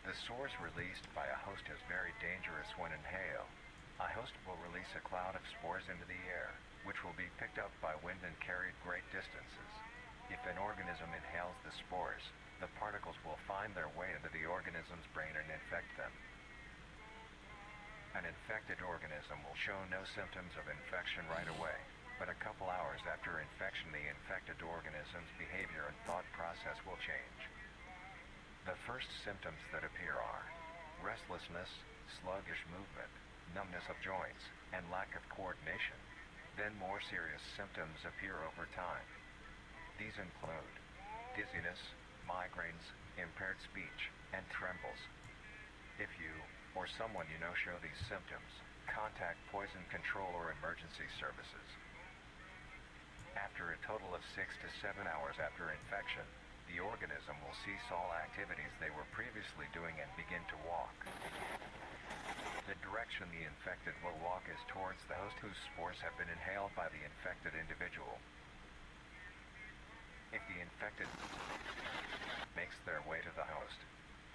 The source released by a host is very dangerous when inhaled. A host will release a cloud of spores into the air, which will be picked up by wind and carried great distances. If an organism inhales the spores, the particles will find their way into the organism's brain and infect them. An infected organism will show no symptoms of infection right away, but a couple hours after infection the infected organism's behavior and thought process will change. The first symptoms that appear are restlessness, sluggish movement, numbness of joints, and lack of coordination. Then more serious symptoms appear over time. These include dizziness, migraines, impaired speech, and trembles. If you or someone you know show these symptoms, contact poison control or emergency services. After a total of 6 to 7 hours after infection, the organism will cease all activities they were previously doing and begin to walk. The direction the infected will walk is towards the host whose spores have been inhaled by the infected individual. If the infected makes their way to the host,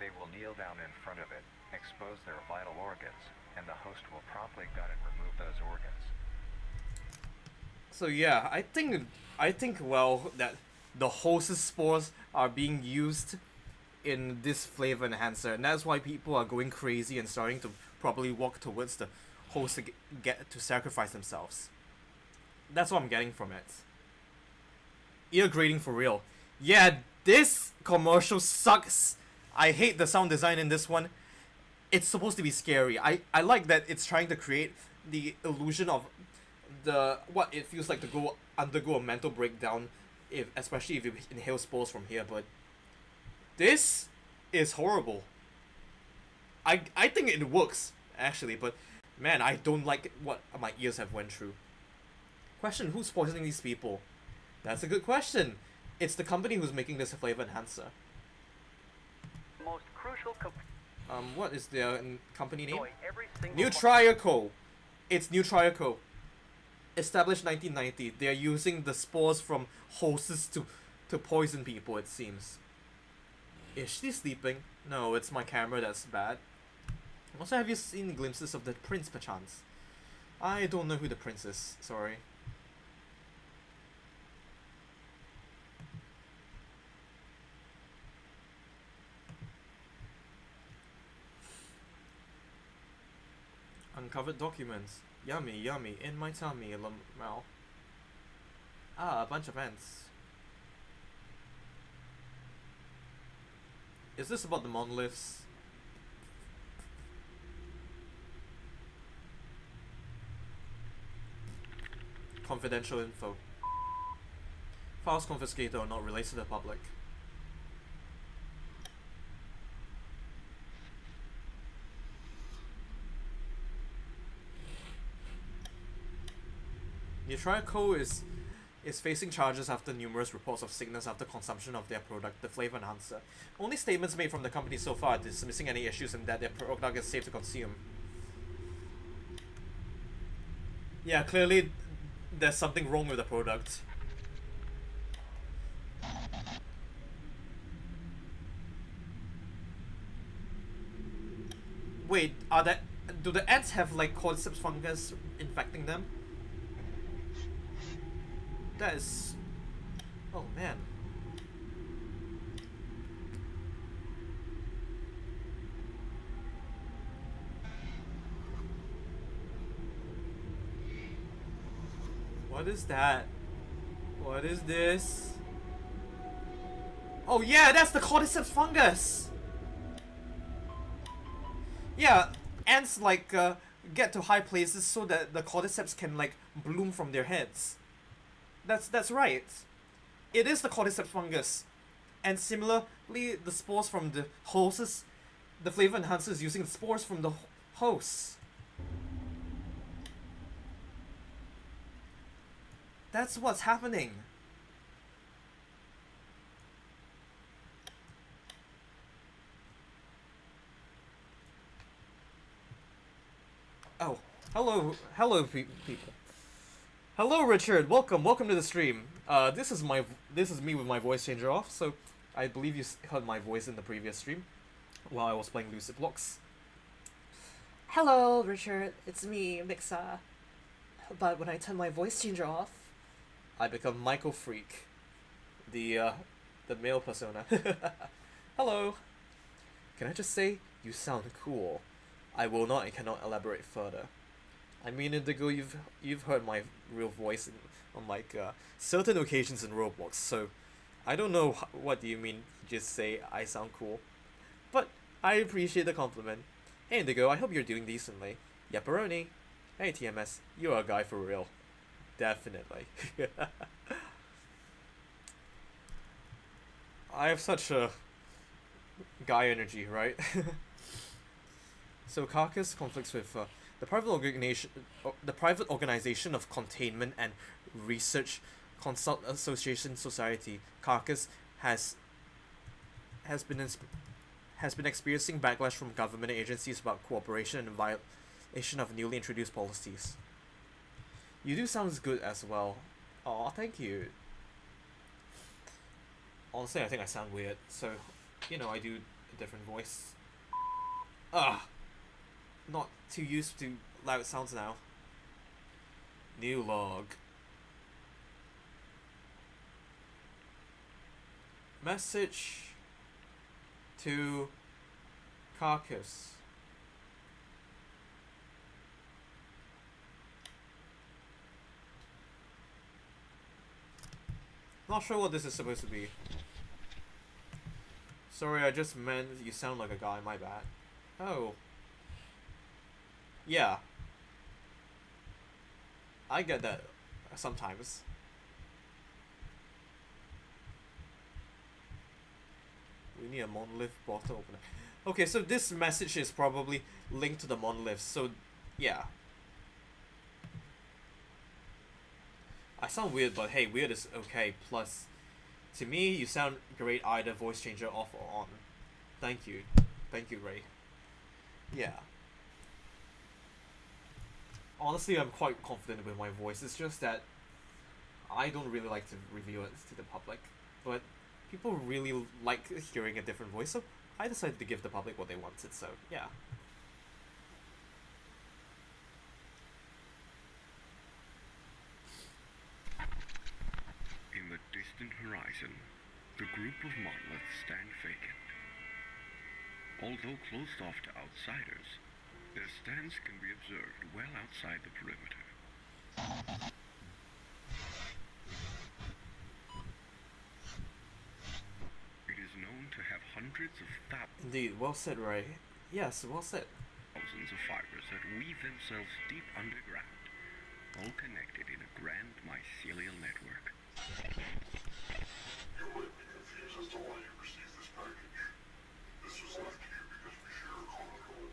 they will kneel down in front of it, expose their vital organs, and the host will promptly gut and remove those organs. So yeah, I think well that the host's spores are being used in this flavor enhancer, and that's why people are going crazy and starting to probably walk towards the host to get to sacrifice themselves. That's what I'm getting from it. Ear grating for real. Yeah, this commercial sucks. I hate the sound design in this one. It's supposed to be scary. I like that it's trying to create the illusion of the what it feels like to undergo a mental breakdown, especially if you inhale spores from here, but this is horrible. I think it works, actually, but man, I don't like what my ears have went through. Question, who's poisoning these people? That's a good question. It's the company who's making this flavor enhancer. Most crucial what is their company name? every single Nutriaco. It's Nutriaco. Established 1990. They're using the spores from hosts to poison people, it seems. Is she sleeping? No, it's my camera that's bad. Also, have you seen glimpses of the prince, perchance? I don't know who the prince is, sorry. Uncovered documents. Yummy, yummy, in my tummy, Mal. Ah, a bunch of ants. Is this about the monoliths? Confidential info. Files confiscated or not released to the public. Nutriaco is is facing charges after numerous reports of sickness after consumption of their product, the flavor enhancer. Only statements made from the company so far are dismissing any issues and that their product is safe to consume. Yeah, clearly there's something wrong with the product. Wait, do the ants have like cordyceps fungus infecting them? That is... Oh man. What is that? What is this? Oh yeah, that's the cordyceps fungus! Yeah, ants like get to high places so that the cordyceps can like bloom from their heads. That's right. It is the cordyceps fungus. And similarly, the spores from the hosts, the flavor enhancers using the spores from the hosts. That's what's happening. Oh, hello people. Hello Richard, welcome to the stream. This is me with my voice changer off, so I believe you heard my voice in the previous stream while I was playing Lucid Blocks. Hello, Richard. It's me, Mixa. But when I turn my voice changer off, I become Michael Freak, the male persona. Hello. Can I just say, you sound cool. I will not and cannot elaborate further. I mean, Indigo, you've heard my real voice on like certain occasions in Roblox, so I don't know what do you mean. Just say I sound cool, but I appreciate the compliment. Hey Indigo, I hope you're doing decently. Yepperoni. Hey TMS, you're a guy for real. Definitely. I have such a guy energy, right? So Carcass conflicts with the private organization of Containment and Research Consult Association Society. Carcass has been experiencing backlash from government agencies about cooperation and violation of newly introduced policies. You do sound good as well. Aw, thank you. Honestly, I think I sound weird, so, you know, I do a different voice. Not too used to loud sounds now. New log. Message to Carcass. Not sure what this is supposed to be. Sorry, I just meant you sound like a guy, my bad. Oh. Yeah. I get that sometimes. We need a monolith bottle opener. Okay, so this message is probably linked to the monolith, so yeah. I sound weird, but hey, weird is okay. Plus, to me, you sound great either voice changer off or on. Thank you. Thank you, Ray. Yeah. Honestly, I'm quite confident with my voice. It's just that I don't really like to reveal it to the public. But people really like hearing a different voice, so I decided to give the public what they wanted, so yeah. In the distant horizon, the group of monoliths stand vacant. Although closed off to outsiders, their stands can be observed well outside the perimeter. It is known to have hundreds of Indeed, well said, Ray. Yes, well said. Thousands of fibers that weave themselves deep underground, all connected in a grand mycelial network. You might be confused as to why you received this package. This was left to you because we share a common goal.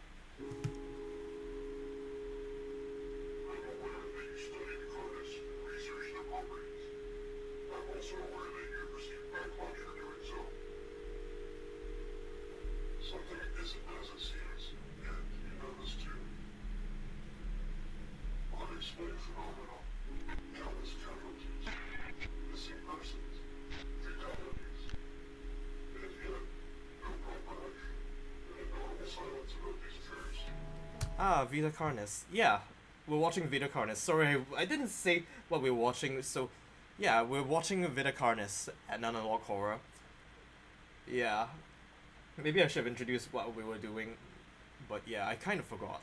I'm aware that you study the Carcass and research their properties. unexplained phenomena. Countless casualties, missing persons, fatalities. And yet, no proper action, and a notable silence about these affairs. Ah, Vita Carnis. Yeah, we're watching Vita Carnis. Sorry, I didn't say what we're watching, so... Yeah, we're watching Vita Carnis at Analog Horror. Yeah. Maybe I should have introduced what we were doing, but yeah, I kind of forgot.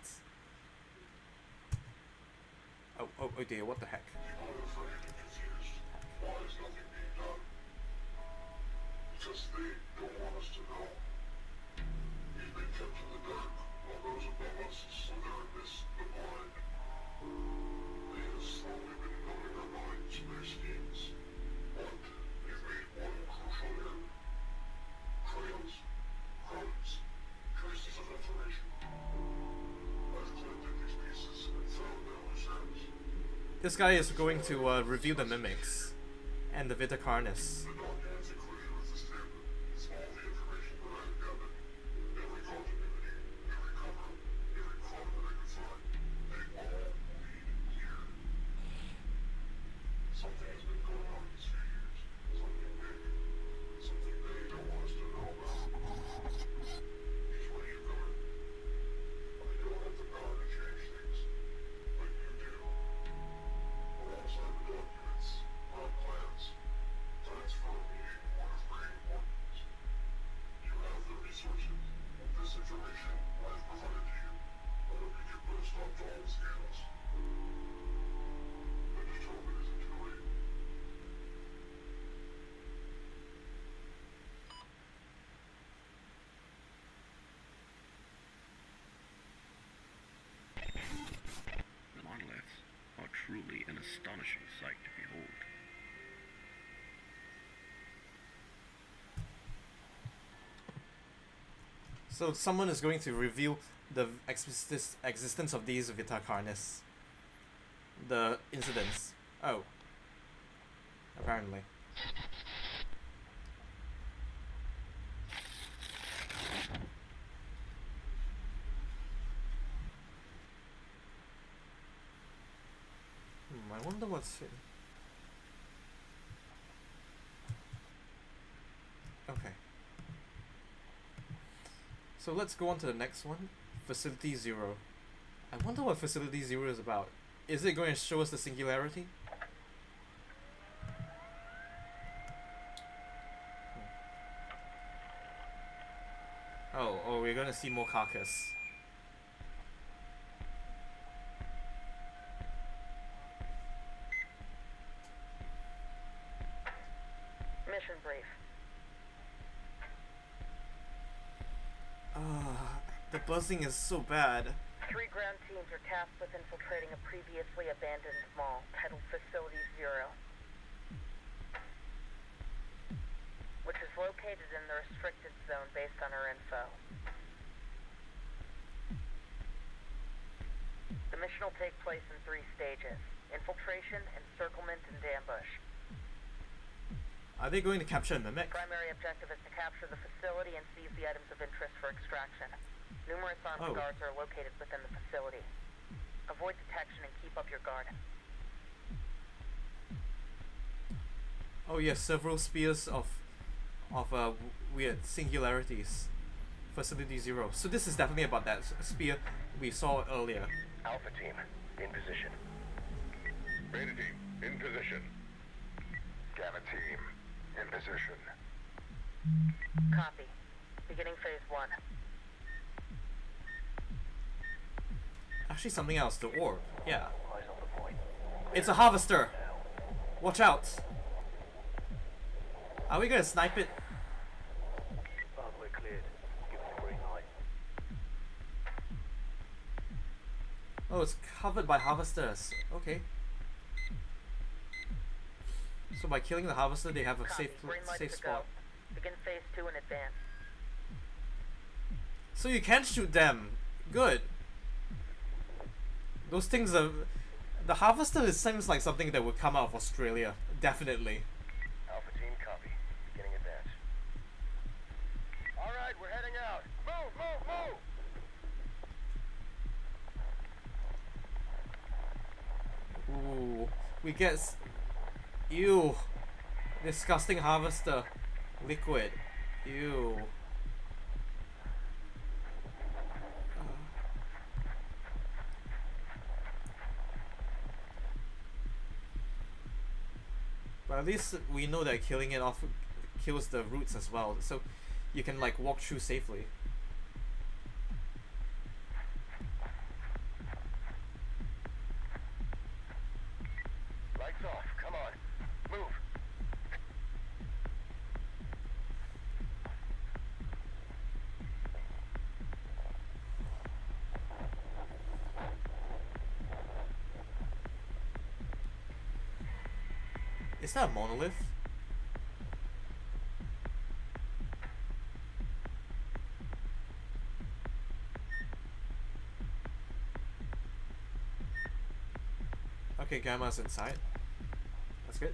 Oh dear, what the heck? People are afraid and confused. Why is nothing being done? Because they don't want us to know. We've been kept in the dark, while those above us slither amidst the blind. They have slowly been numbing our minds to their schemes. But they've made one crucial error. Trails, crumbs, traces of information. I've collected these pieces and found their loose ends. This guy is going to review the mimics and the Vita Carnis. The documents included with this statement is all the information that I have gathered. Every continuity, every cover, every crumb that I could find. They all lead here. Something has been going on these few years. Something big. Something they don't want us to know about. Here's what you've covered. I don't have the power to change things, but you do. Alongside the documents are plans. Plans for a meeting one of great importance. You have the resources. This information I have provided to you. I hope you can put a stop to all the scandals. I just hope it isn't too late. The monoliths are truly an astonishing sight to behold. So someone is going to review the existence of these Vita Carnis. The incidents. Oh. Apparently. I wonder what's in. Okay. So let's go on to the next one. Facility Zero. I wonder what Facility Zero is about. Is it going to show us the singularity? Oh, we're gonna see more carcass. Mission brief. The buzzing is so bad. 3 ground teams are tasked with infiltrating a previously abandoned mall titled Facility Zero, which is located in the restricted zone based on our info. The mission will take place in 3 stages: infiltration, encirclement, and ambush. Are they going to capture a mimic? Primary objective is to capture the facility and seize the items of interest for extraction. Numerous armed guards are located within the facility. Avoid detection and keep up your guard. Oh yes, several spears of weird singularities. Facility Zero. So this is definitely about that spear we saw earlier. Alpha team, in position. Beta team, in position. Gamma team, in position. Copy. Beginning phase 1. Actually something else, the orb. Yeah. It's a harvester! Watch out! Are we gonna snipe it? Pathway cleared. Give it a green light. Oh, it's covered by harvesters. Okay. So by killing the harvester, they have a safe spot. Begin phase 2 in advance. So you can shoot them. Good. Those things are... The harvester seems like something that would come out of Australia. Definitely. Alpha team, copy. Beginning advance. Alright, we're heading out. Move, move, move! We get ew, disgusting harvester liquid. Ew. But at least we know that killing it off kills the roots as well, so you can like walk through safely. Lights off. Come on. Move. Is that a monolith? Okay, Gamma's inside. That's good.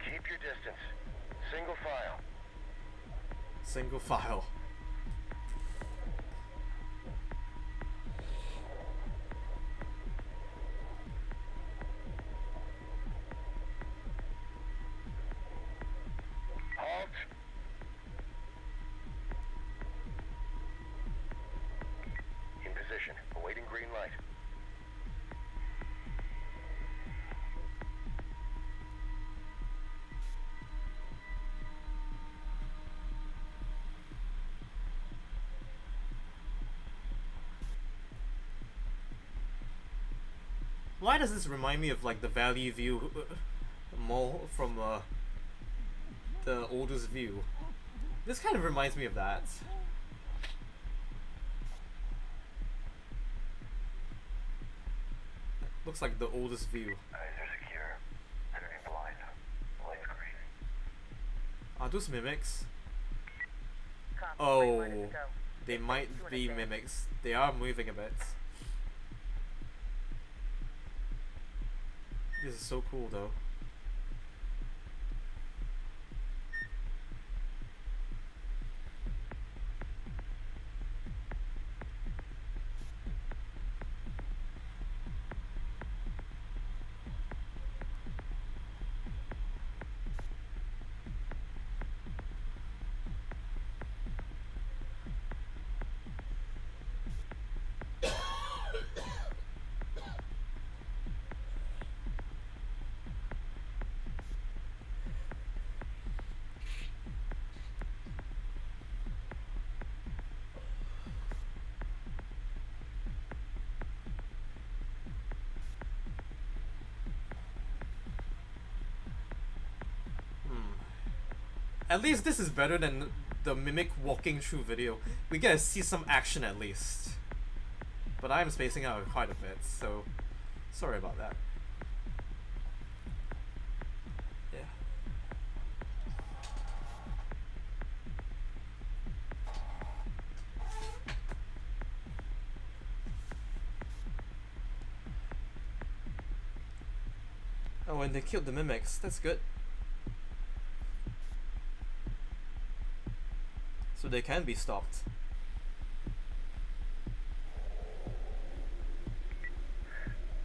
Keep your distance. Single file. Single file. Halt. In position. Awaiting green light. Why does this remind me of like the Valley View mall from the oldest view? This kind of reminds me of that. Looks like the oldest view. Eyes are secure. Turning blind. Light green. Are those mimics? Copy. Oh, Where to go? they might be mimics. They are moving a bit. This is so cool though. At least this is better than the mimic walking through video. We get to see some action at least. But I'm spacing out quite a bit, so sorry about that. Yeah. Oh, and they killed the mimics. That's good. So they can be stopped.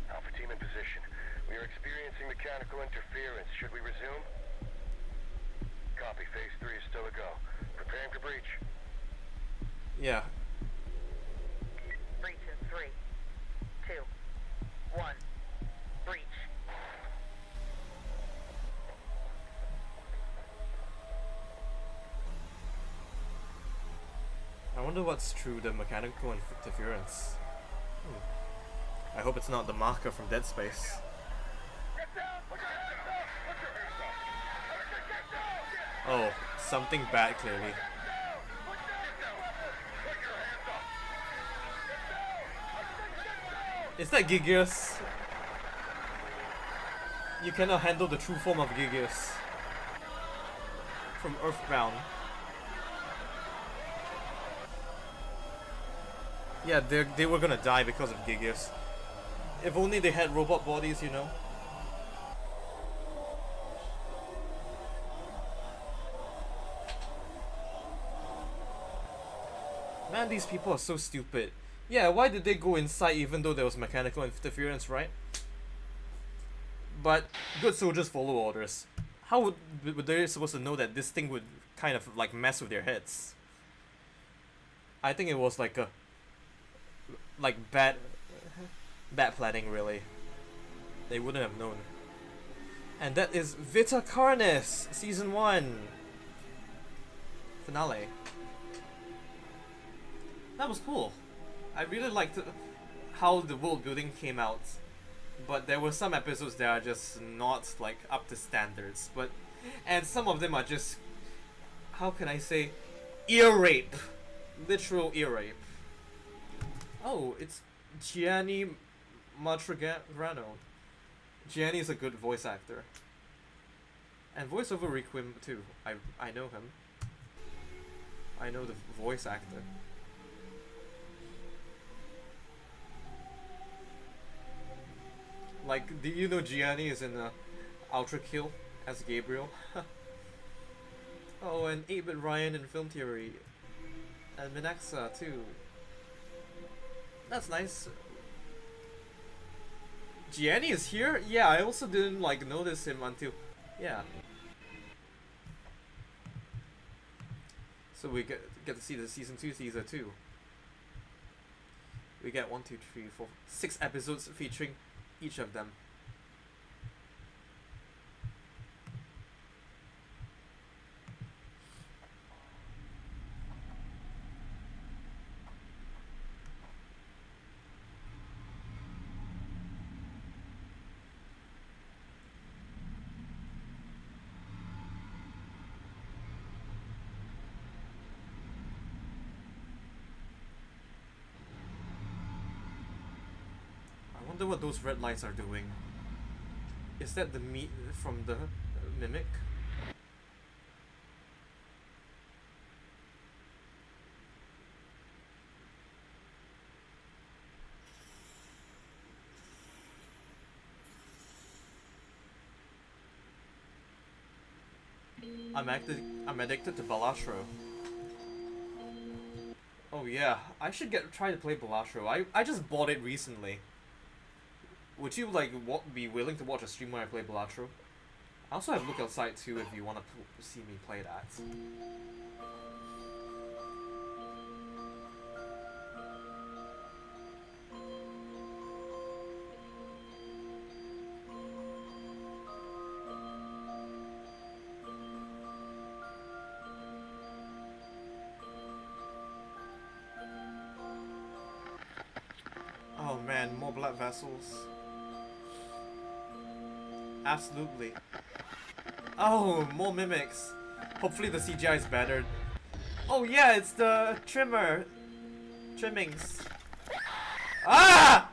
Alpha team in position. We are experiencing mechanical interference. Should we resume? Copy. Phase 3 is still a go. Preparing for breach. Yeah. Breach in 3, 2, 1. Breach. I wonder what's through the mechanical interference. I hope it's not the marker from Dead Space. Oh, something bad clearly. Is that Gigius? You cannot handle the true form of Gigius. From Earthbound. Yeah, they were gonna die because of Gigius. If only they had robot bodies, you know. Man, these people are so stupid. Yeah, why did they go inside even though there was mechanical interference, right? But good soldiers follow orders. How would they supposed to know that this thing would kind of like mess with their heads? I think it was like a bad planning, really. They wouldn't have known. And that is Vita Carnis, Season 1 finale. That was cool. I really liked how the world building came out, but there were some episodes that are just not like up to standards. And some of them are just, how can I say, ear rape, literal ear rape. Oh, it's Gianni Matrograno. Gianni is a good voice actor, and voiceover Requiem too. I know him. I know the voice actor. Like, do you know Gianni is in Ultra Kill as Gabriel? Oh, and 8-Bit Ryan in Film Theory. And Minaxa too. That's nice. Gianni is here? Yeah, I also didn't like notice him until... Yeah. So we get to see the Season 2 teaser too. We get 1, 2, 3, 4, 6 episodes featuring each of them. I wonder what those red lights are doing. Is that the meat from the mimic? I'm addicted to Balastro. Oh yeah, I should try to play Balastro. I just bought it recently. Would you like be willing to watch a stream where I play Balastro? I also have Look Outside too if you want to see me play that. Oh man, more blood vessels. Absolutely. Oh, more mimics. Hopefully the CGI is better. Oh yeah, it's the trimmings. Ah!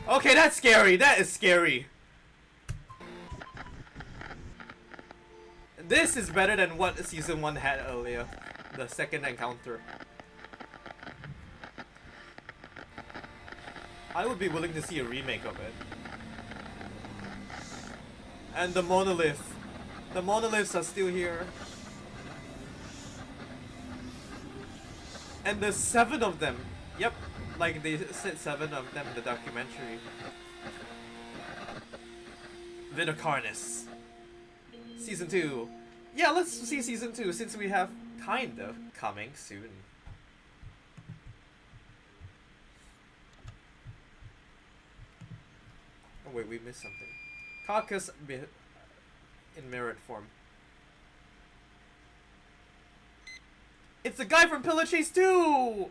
Okay, that's scary. That is scary. This is better than what Season 1 had earlier. The second encounter. I would be willing to see a remake of it. And the monolith. The monoliths are still here. And there's 7 of them. Yep, like they said 7 of them in the documentary. Vinocarnis. Season 2. Yeah, let's see Season 2 since we have kind of coming soon. Oh wait, we missed something. Carcass in mirrored form. It's the guy from Pillar Chase 2!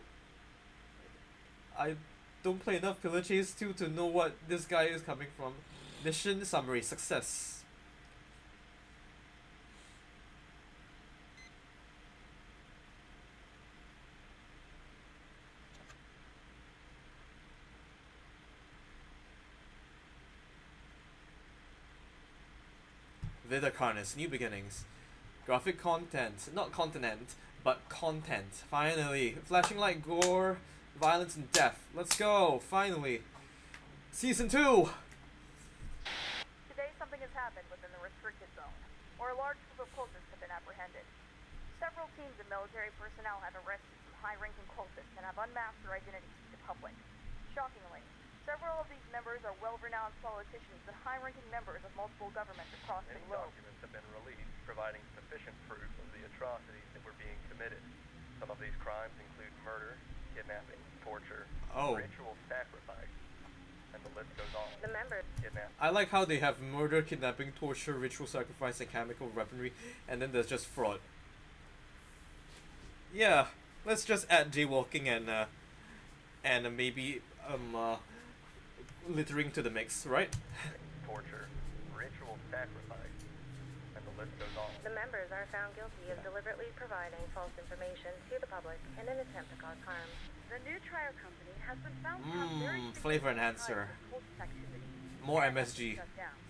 I don't play enough Pillar Chase 2 to know what this guy is coming from. Mission summary, success. Vidacarnis, new beginnings. Graphic content, not continent, but content. Finally, flashing light, gore, violence, and death. Let's go, finally. Season 2! Today something has happened within the restricted zone, where a large group of cultists have been apprehended. Several teams of military personnel have arrested some high-ranking cultists and have unmasked their identities to the public. Shockingly, several of these members are well-renowned politicians and high-ranking members of multiple governments across the Many globe. documents have been released providing sufficient proof of the atrocities that were being committed. Some of these crimes include murder, kidnapping, torture, ritual sacrifice, and the list goes on. The members. I like how they have murder, kidnapping, torture, ritual sacrifice, and chemical weaponry, and then there's just fraud. Yeah, let's just add jaywalking and maybe littering to the mix, right? Torture, ritual sacrifice, and the list goes on. The members are found guilty of deliberately providing false information to the public in an attempt to cause harm. The new Trier company has been found to have very flavor enhancer. More MSG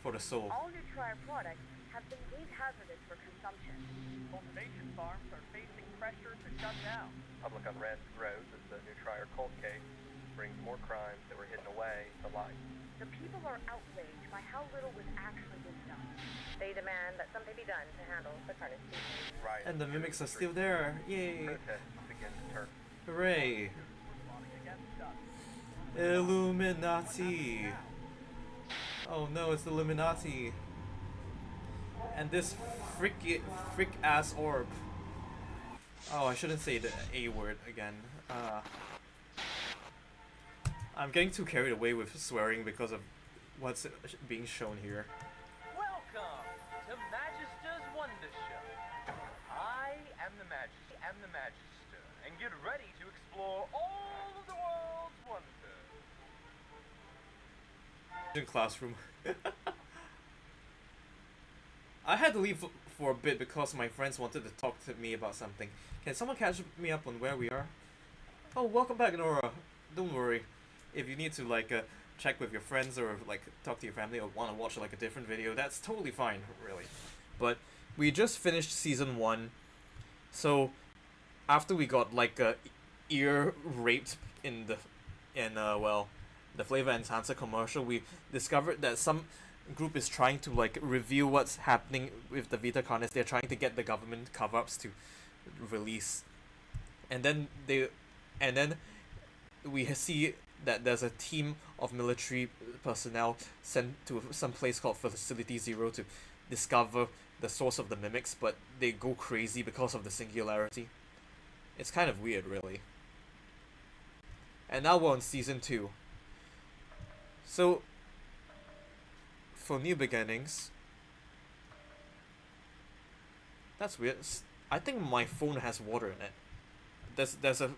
for the soul. All new Trier products have been deemed hazardous for consumption. Cultivation farms are facing pressure to shut down. Public unrest grows as the new Trier cult case brings more crimes that were hidden away to light. The people are outraged by how little was actually being done. They demand that something be done to handle the carnage species. Right. And the mimics are still there. Yay! Protests begin to turn. Hooray! Illuminati! Oh no, it's the Illuminati! And this freak ass orb. Oh, I shouldn't say the A word again. I'm getting too carried away with swearing because of what's being shown here. Welcome to Magister's Wonder Show. I am the Magister, and get ready to explore all of the world's wonders. In classroom. I had to leave for a bit because my friends wanted to talk to me about something. Can someone catch me up on where we are? Oh, welcome back, Nora. Don't worry. If you need to like check with your friends or like talk to your family or want to watch like a different video, that's totally fine, really. But we just finished season 1, so after we got like ear raped in the flavor enhancer commercial, we discovered that some group is trying to like reveal what's happening with the Vita Carnis. They're trying to get the government cover-ups to release, and then we see that there's a team of military personnel sent to some place called Facility Zero to discover the source of the mimics, but they go crazy because of the singularity. It's kind of weird, really. And now we're on season 2. So, for new beginnings, that's weird. I think my phone has water in it. There's an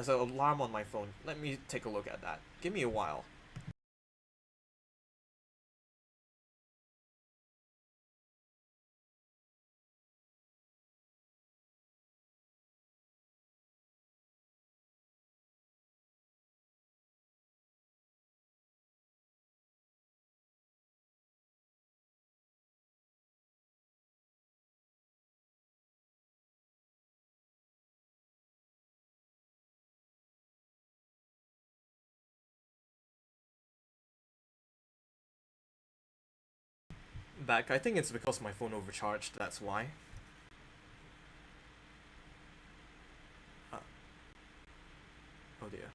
alarm on my phone. Let me take a look at that. Give me a while. Back. I think it's because my phone overcharged, that's why. Oh dear.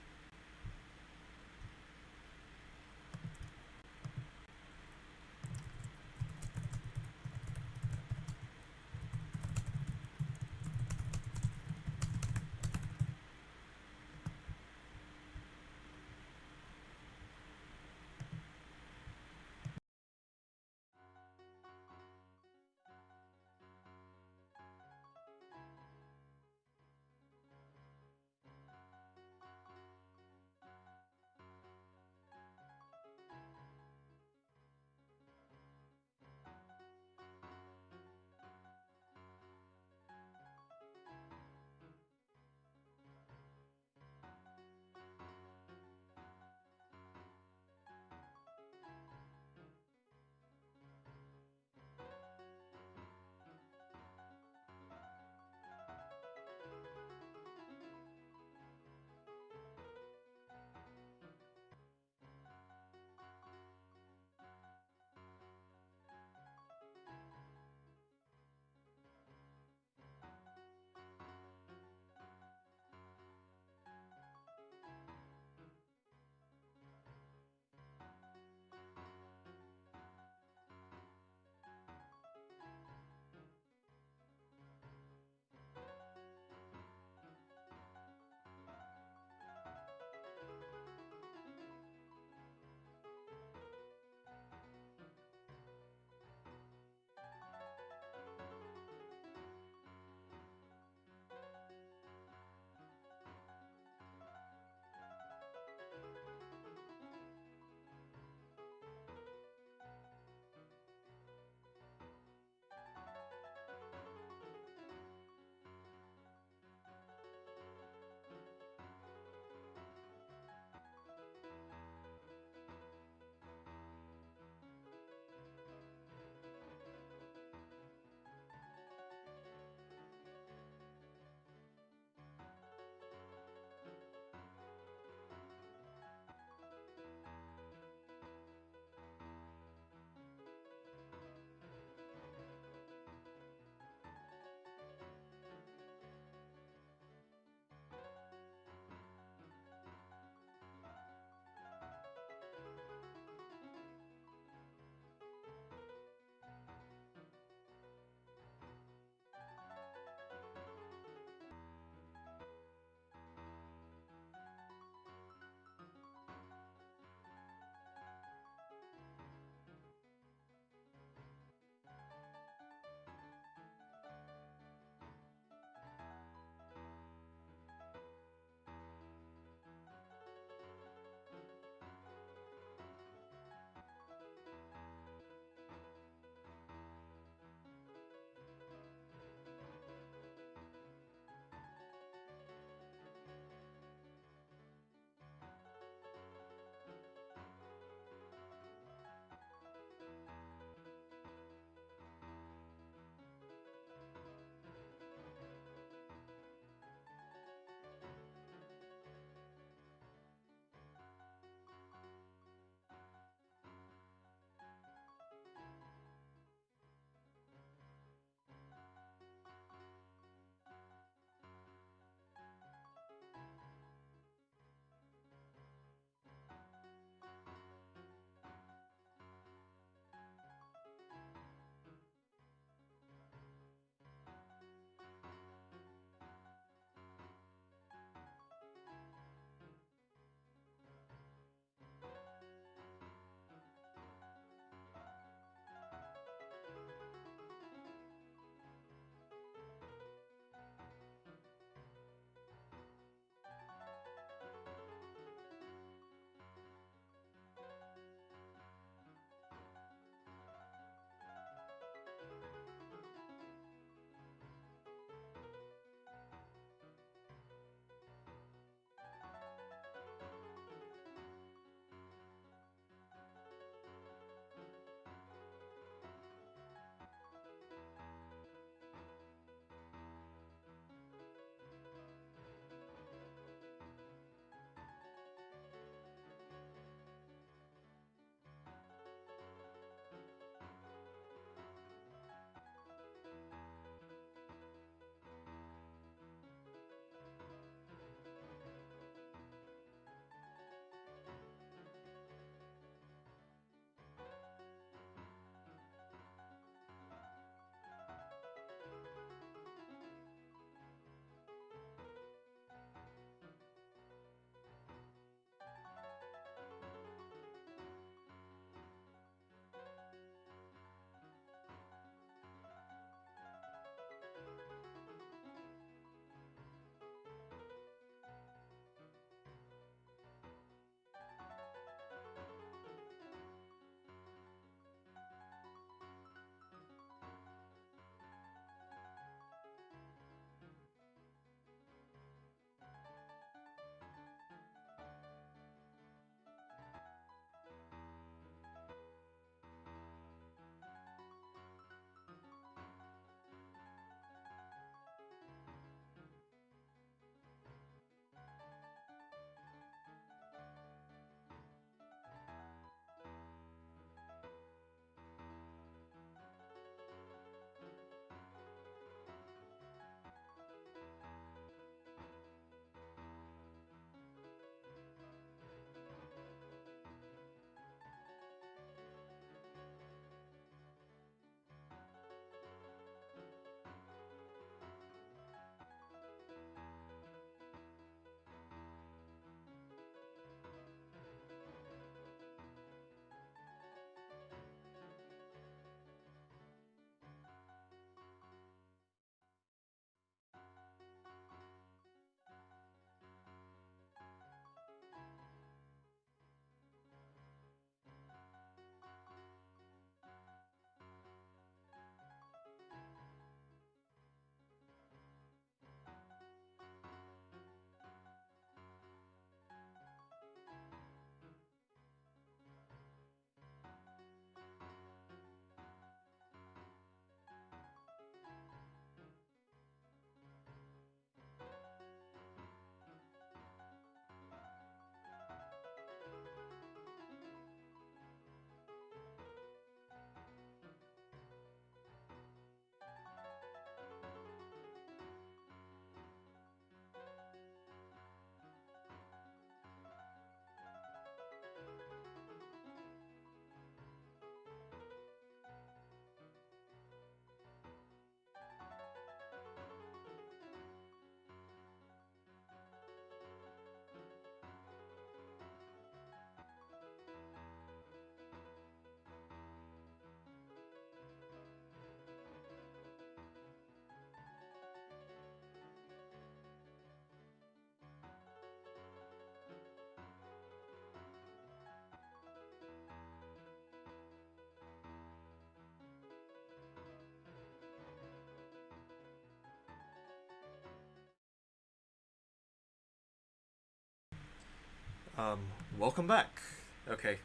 Welcome back. Okay.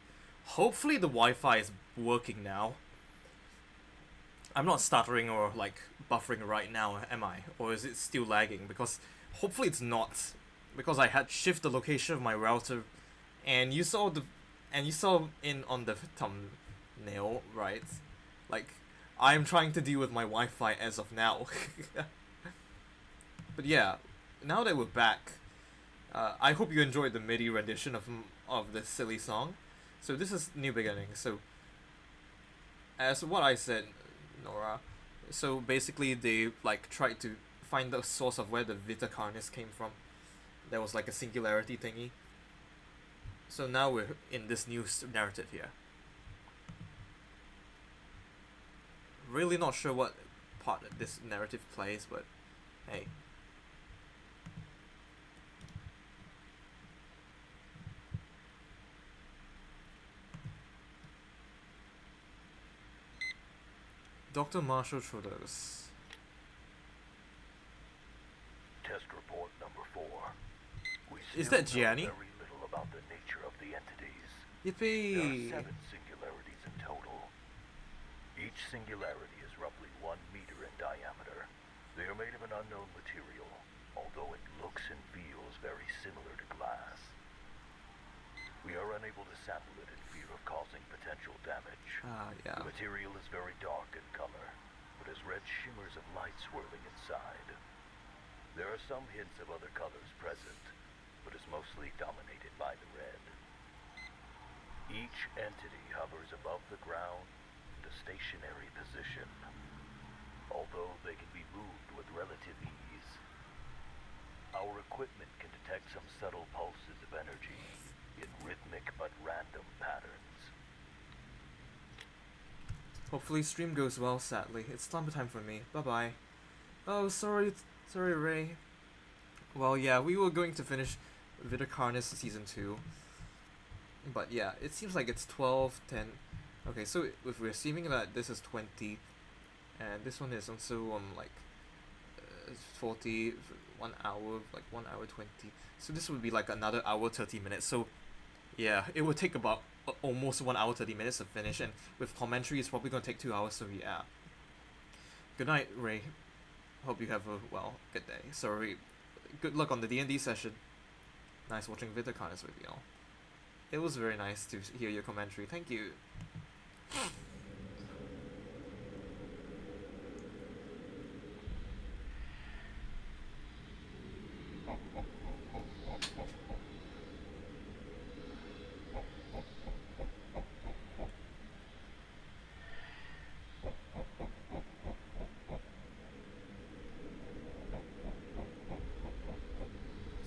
Hopefully the Wi-Fi is working now. I'm not stuttering or like buffering right now, am I? Or is it still lagging? Because hopefully it's not. Because I had shift the location of my router, and you saw in on the thumbnail, right? Like, I'm trying to deal with my Wi-Fi as of now. But yeah, now that we're back, I hope you enjoyed the MIDI rendition of this silly song. So this is New Beginning. So, as what I said, Nora, so basically they like tried to find the source of where the Vita Carnis came from. There was like a singularity thingy. So now we're in this new narrative here. Really not sure what part this narrative plays, but hey. Dr. Marshall Trudeau's. Test report number 4. Is that Gianni? Very little about the nature of the entities. Yippee! There are 7 singularities in total. Each singularity is roughly 1 meter in diameter. They are made of an unknown material, although it looks and feels very similar to glass. We are unable to sample it in fear of causing potential damage. Yeah. The material is very dark in color, but has red shimmers of light swirling inside. There are some hints of other colors present, but is mostly dominated by the red. Each entity hovers above the ground in a stationary position, although they can be moved with relative ease. Our equipment can detect some subtle pulses of energy in rhythmic but random patterns. Hopefully stream goes well, sadly. It's slumber time for me. Bye-bye. Oh, sorry, Ray. Well, yeah, we were going to finish Vita Carnis Season 2. But yeah, it seems like it's 12, 10. Okay, so if we're assuming that this is 20, and this one is also like 40, 1 hour, like 1 hour 20. So this would be like another hour 30 minutes. So yeah, it would take about almost 1 hour 30 minutes to finish, and with commentary it's probably gonna take 2 hours. So yeah. Good night, Ray. Hope you have a good day. Sorry. Good luck on the D&D session. Nice watching Vita Carnis with y'all. It was very nice to hear your commentary. Thank you.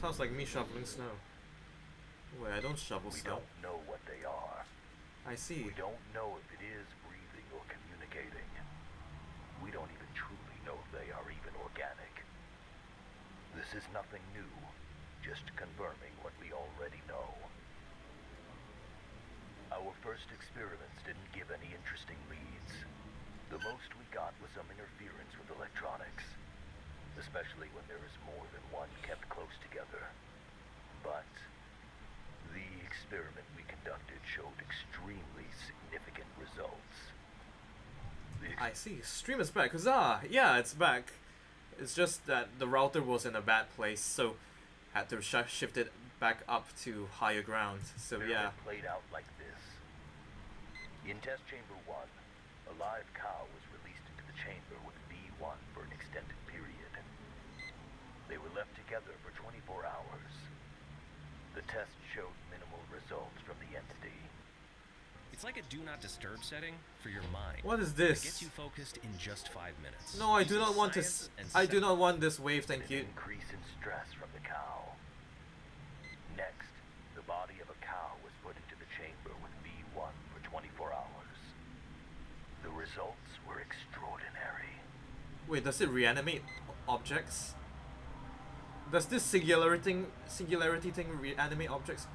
Sounds like me shoveling snow. Wait, I don't shovel We snow. don't know what they are. I see. We don't know if it is breathing or communicating. We don't even truly know if they are even organic. This is nothing new, just confirming what we already know. Our first experiments didn't give any interesting leads. The most we got was some interference with electronics, especially when there is more than one kept close together. But the experiment we conducted showed extremely significant results. I see. Stream is back. Huzzah! Yeah, it's back. It's just that the router was in a bad place, so had to shift it back up to higher ground. So yeah. It played out like this. In test chamber 1, a live cow was released into the chamber with V1 for an extended period. They were left together for 24 hours. The test showed minimal results from the entity. It's like a do not disturb setting for your mind. What is this? It gets you focused in just 5 minutes. No, I do not want to. I do not want this wave. Thank you. Increase in stress from the cow. Next, the body of a cow was put into the chamber with V1 for 24 hours. The results were extraordinary. Wait, does it reanimate objects? Does this singularity thing reanimate objects?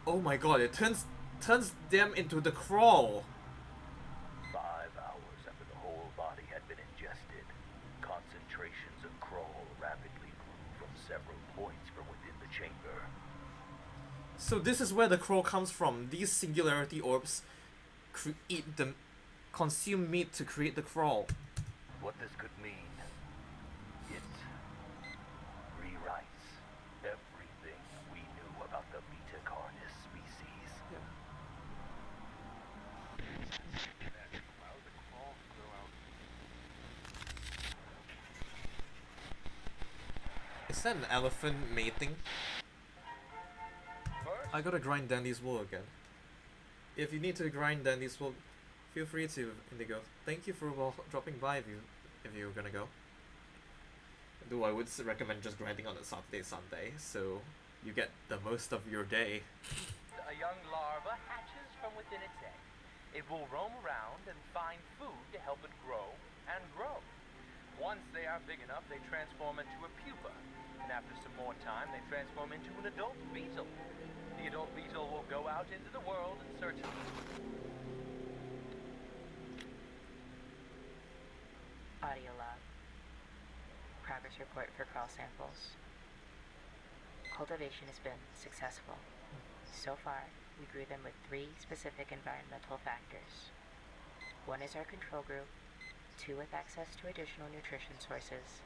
Oh my god, it turns them into the crawl. 5 hours after the whole body had been ingested, concentrations of crawl rapidly grew from several points from within the chamber. So this is where the crow comes from. These singularity orbs consume meat to create the crawl. What this could mean, it rewrites everything we knew about the Vitacarnis species. Is that an elephant mating? I gotta grind Dandy's wool again. If you need to grind Dandy's wool, feel free to, Indigo. Thank you for dropping by if you're gonna go. Though I would recommend just grinding on a Saturday, Sunday, so you get the most of your day. A young larva hatches from within its egg. It will roam around and find food to help it grow and grow. Once they are big enough, they transform into a pupa. And after some more time, they transform into an adult beetle. The adult beetle will go out into the world in search of Audio log. Progress report for crawl samples. Cultivation has been successful. So far, we grew them with 3 specific environmental factors. 1 is our control group, 2 with access to additional nutrition sources,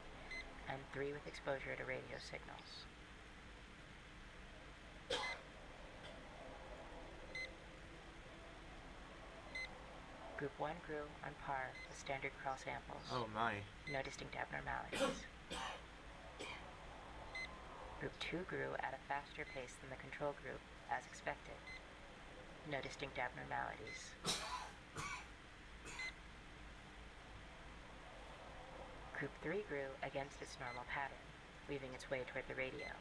and 3 with exposure to radio signals. Group 1 grew on par with standard crawl samples. Oh my. No distinct abnormalities. Group 2 grew at a faster pace than the control group, as expected. No distinct abnormalities. Group 3 grew against its normal pattern, weaving its way toward the radio.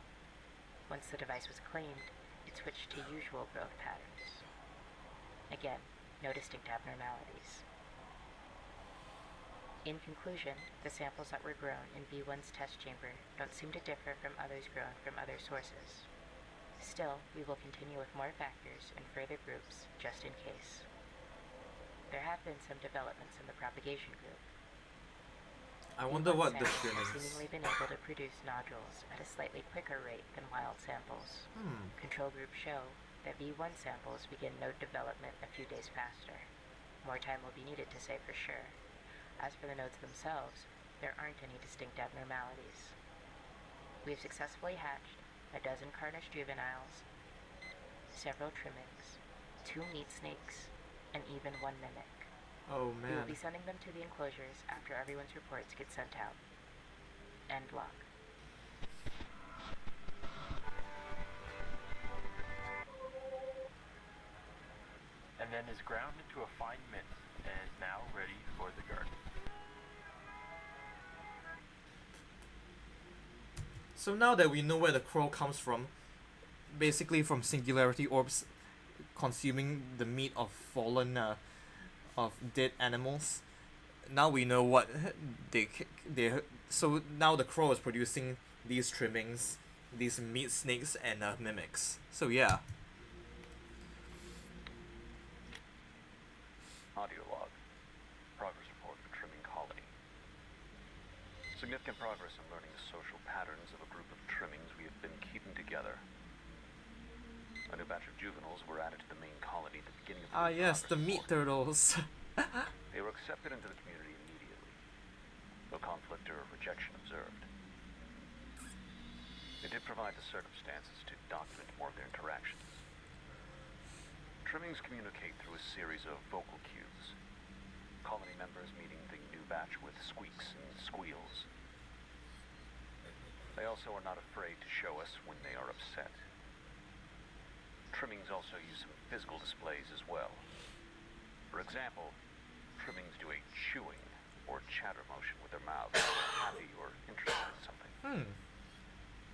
Once the device was claimed, it switched to usual growth patterns. Again, no distinct abnormalities. In conclusion, the samples that were grown in V1's test chamber don't seem to differ from others grown from other sources. Still, we will continue with more factors and further groups, just in case. There have been some developments in the propagation group. I wonder what this samples have is. seemingly been able to produce nodules at a slightly quicker rate than wild samples. Control groups show that V1 samples begin node development a few days faster. More time will be needed to say for sure. As for the nodes themselves, there aren't any distinct abnormalities. We have successfully hatched a dozen Carnish juveniles, several trimmings, 2 meat snakes, and even 1 mimic. Oh We will man. be sending them to the enclosures after everyone's reports get sent out. End log. And then is ground into a fine mint and is now ready for the garden. So now that we know where the crow comes from, basically from singularity orbs consuming the meat of fallen, of dead animals, now we know what so now the crow is producing these trimmings, these meat snakes and mimics. So yeah. Audio log. Progress report for trimming colony. Significant progress in learning the social patterns of a group of trimmings we have been keeping together. A new batch of juveniles were added to the main colony at the beginning of the Ah yes, the meat turtles. They were accepted into the community immediately. No conflict or rejection observed. They did provide the circumstances to document more of their interactions. Trimmings communicate through a series of vocal cues. Colony members meeting the new batch with squeaks and squeals. They also are not afraid to show us when they are upset. Trimmings also use some physical displays as well. For example, trimmings do a chewing or chatter motion with their mouths when they're happy or interested in something.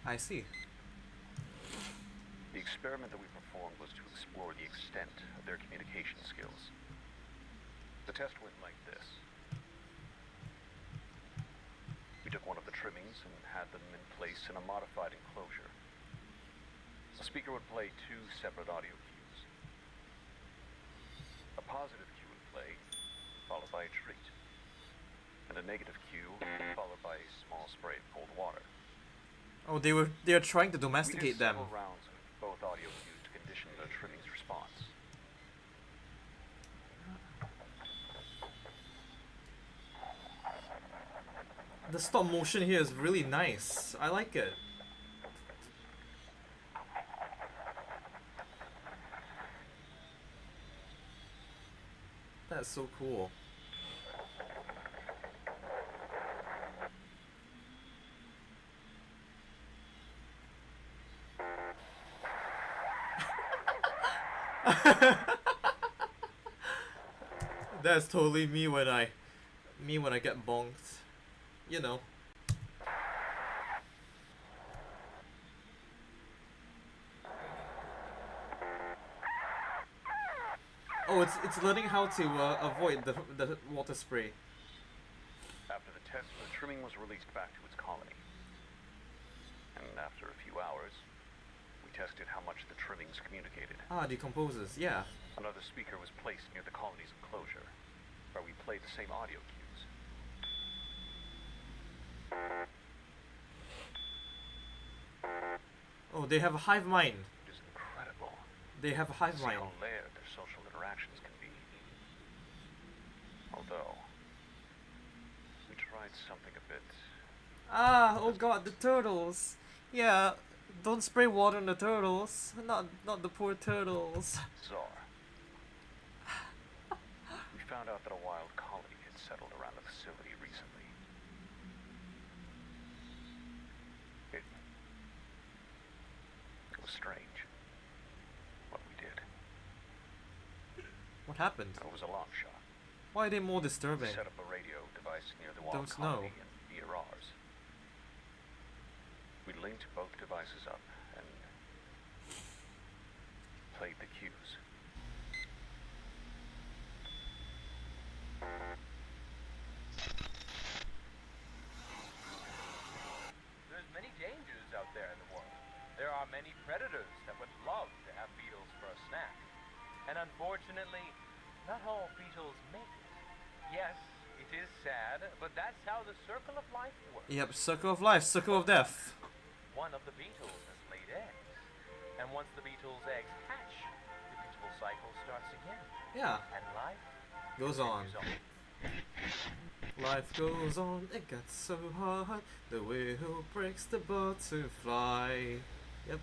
I see. The experiment that we performed was to explore the extent of their communication skills. The test went like this. We took one of the trimmings and had them in place in a modified enclosure. The speaker would play 2 separate audio cues. A positive cue would play, followed by a treat. And a negative cue, followed by a small spray of cold water. Oh, they're trying to We domesticate did them. several rounds with both audio cues to The stop motion here is really nice. I like it. That's so cool. That's totally me when I get bonked. You know. Oh, it's learning how to avoid the water spray. After the test, the trimming was released back to its colony. And after a few hours, we tested how much the trimmings communicated. Ah, decomposes, yeah. Another speaker was placed near the colony's enclosure, where we played the same audio cues. Oh, they have a hive mind. It is incredible. They have a hive See mind. how layered their social interactions can be. Although, we tried something a bit... Ah, oh god, the turtles. Yeah, don't spray water on the turtles. Not the poor turtles. bizarre. We found out that a wild colony had settled around the facility recently. It was strange what we did. What happened? It was a long shot. Why are they more We disturbing? set up a radio device near the wild Don't colony know. and VRRs. We linked both devices up and played the cues. There's many dangers out there in the world. There are many predators that would love to have beetles for a snack. And unfortunately, not all beetles make it. Yes, it is sad, but that's how the circle of life works. Yep, circle of life, circle of death. One of the beetles has laid eggs. And once the beetle's eggs hatch, the beautiful cycle starts again. Yeah. And life Goes on. continues on. Life goes on, it gets so hard. The wheel breaks the butterfly. Yep.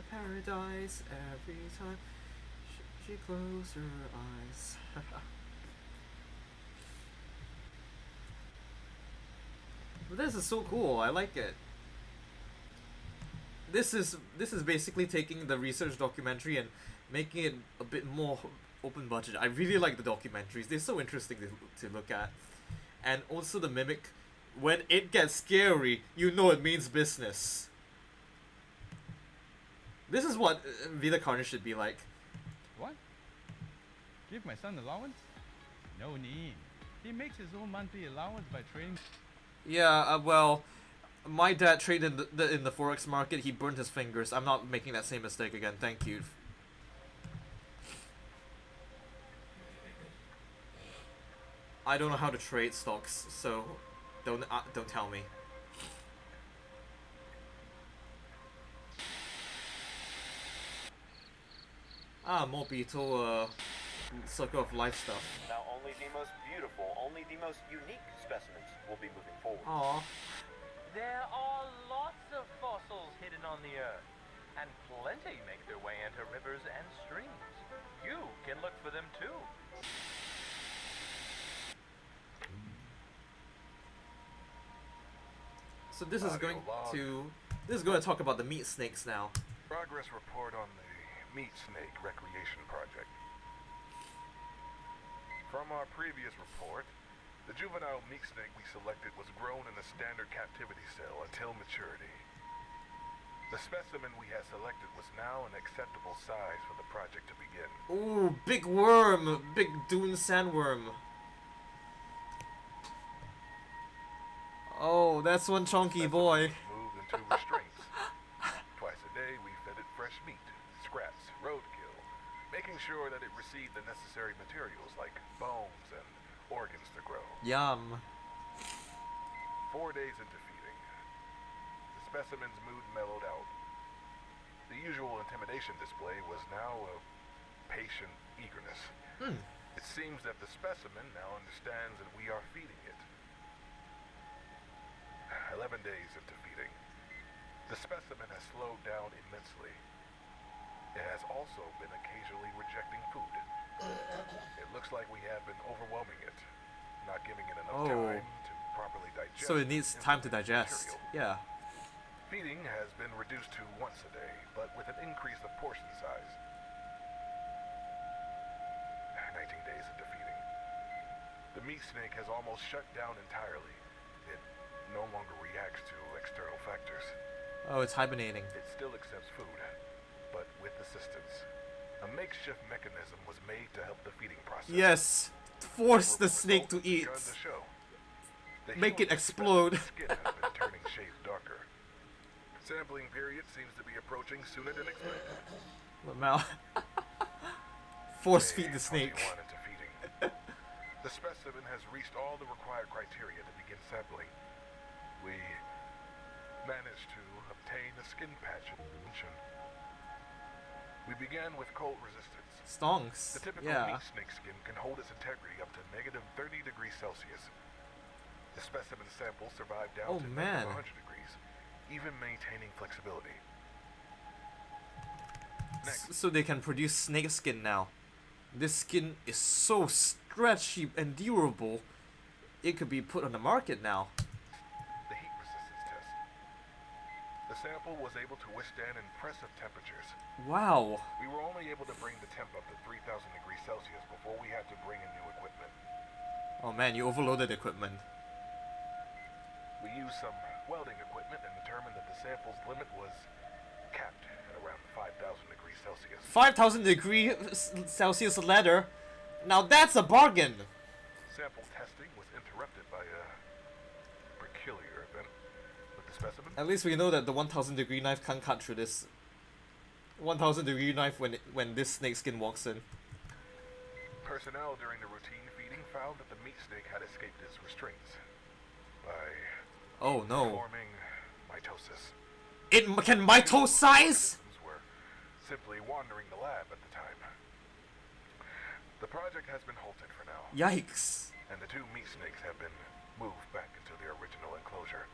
Paradise every time she closed her eyes. But this is so cool. I like it. This is basically taking the research documentary and making it a bit more open budget. I really like the documentaries. They're so interesting to look at. And also the mimic, when it gets scary, you know it means business. This is what Vita Carnage should be like. What? Give my son allowance? No need. He makes his own monthly allowance by trading. Yeah, well, my dad traded in the forex market. He burned his fingers. I'm not making that same mistake again. Thank you. I don't know how to trade stocks, so don't tell me. Ah, more beetle, circle of life stuff. Now only the most beautiful, only the most unique specimens will be moving forward. Aww. There are lots of fossils hidden on the earth, and plenty make their way into rivers and streams. You can look for them too. So this is going to talk about the meat snakes now. Progress report on the meat snake recreation project. From our previous report, the juvenile meat snake we selected was grown in a standard captivity cell until maturity. The specimen we had selected was now an acceptable size for the project to begin. Ooh, big worm! Big dune sandworm. Oh, that's one chunky boy. Moved into restraints. Twice a day, we fed it fresh meat, scraps, roadkill, making sure that it received the necessary materials like bones and organs to grow. Yum. 4 days into feeding, the specimen's mood mellowed out. The usual intimidation display was now a patient eagerness. It seems that the specimen now understands that we are feeding it. 11 days into feeding. The specimen has slowed down immensely. It has also been occasionally rejecting food. It looks like we have been overwhelming it, not giving it enough time to properly digest. So it needs time to digest. material. Yeah. Feeding has been reduced to once a day, but with an increase of portion size. 19 days into feeding. The meat snake has almost shut down entirely. It no longer reacts to external factors. Oh, it's hibernating. It still accepts food, but with assistance. A makeshift mechanism was made to help the feeding process. Yes! Force the snake to eat. Make it explode. Skin has been turning shades darker. Sampling period seems to be approaching sooner than expected. Lamau. Force feed the snake. Into feeding. The specimen has reached all the required criteria to begin sampling. We managed to obtain a skin patch. We began with cold resistance. Stonks. The typical Yeah. meat snake skin can hold its integrity up to negative 30 degrees Celsius. The specimen sample survived down to man. 100 degrees, even maintaining flexibility. Next, So they can produce snake skin now. This skin is so stretchy and durable, it could be put on the market now. the heat resistance test. The sample was able to withstand impressive temperatures. Wow. We were only able to bring the temp up to 3,000 degrees Celsius before we had to bring in new equipment. Oh man, you overloaded equipment. We used some welding equipment and determined that the sample's limit was capped at around 5,000 degrees Celsius. 5,000 degrees Celsius leather? Now that's a bargain! Sample testing was interrupted by a peculiar event with the specimen. At least we know that the 1,000 degree knife can't cut through this 1,000 degree knife when this snake skin walks in. Personnel during the routine feeding found that the meat snake had escaped its restraints by Oh no. forming mitosis. It can mitosize? Were simply wandering the lab at the time. The project has been halted for now. Yikes. And the two meat snakes have been moved back into their original enclosure.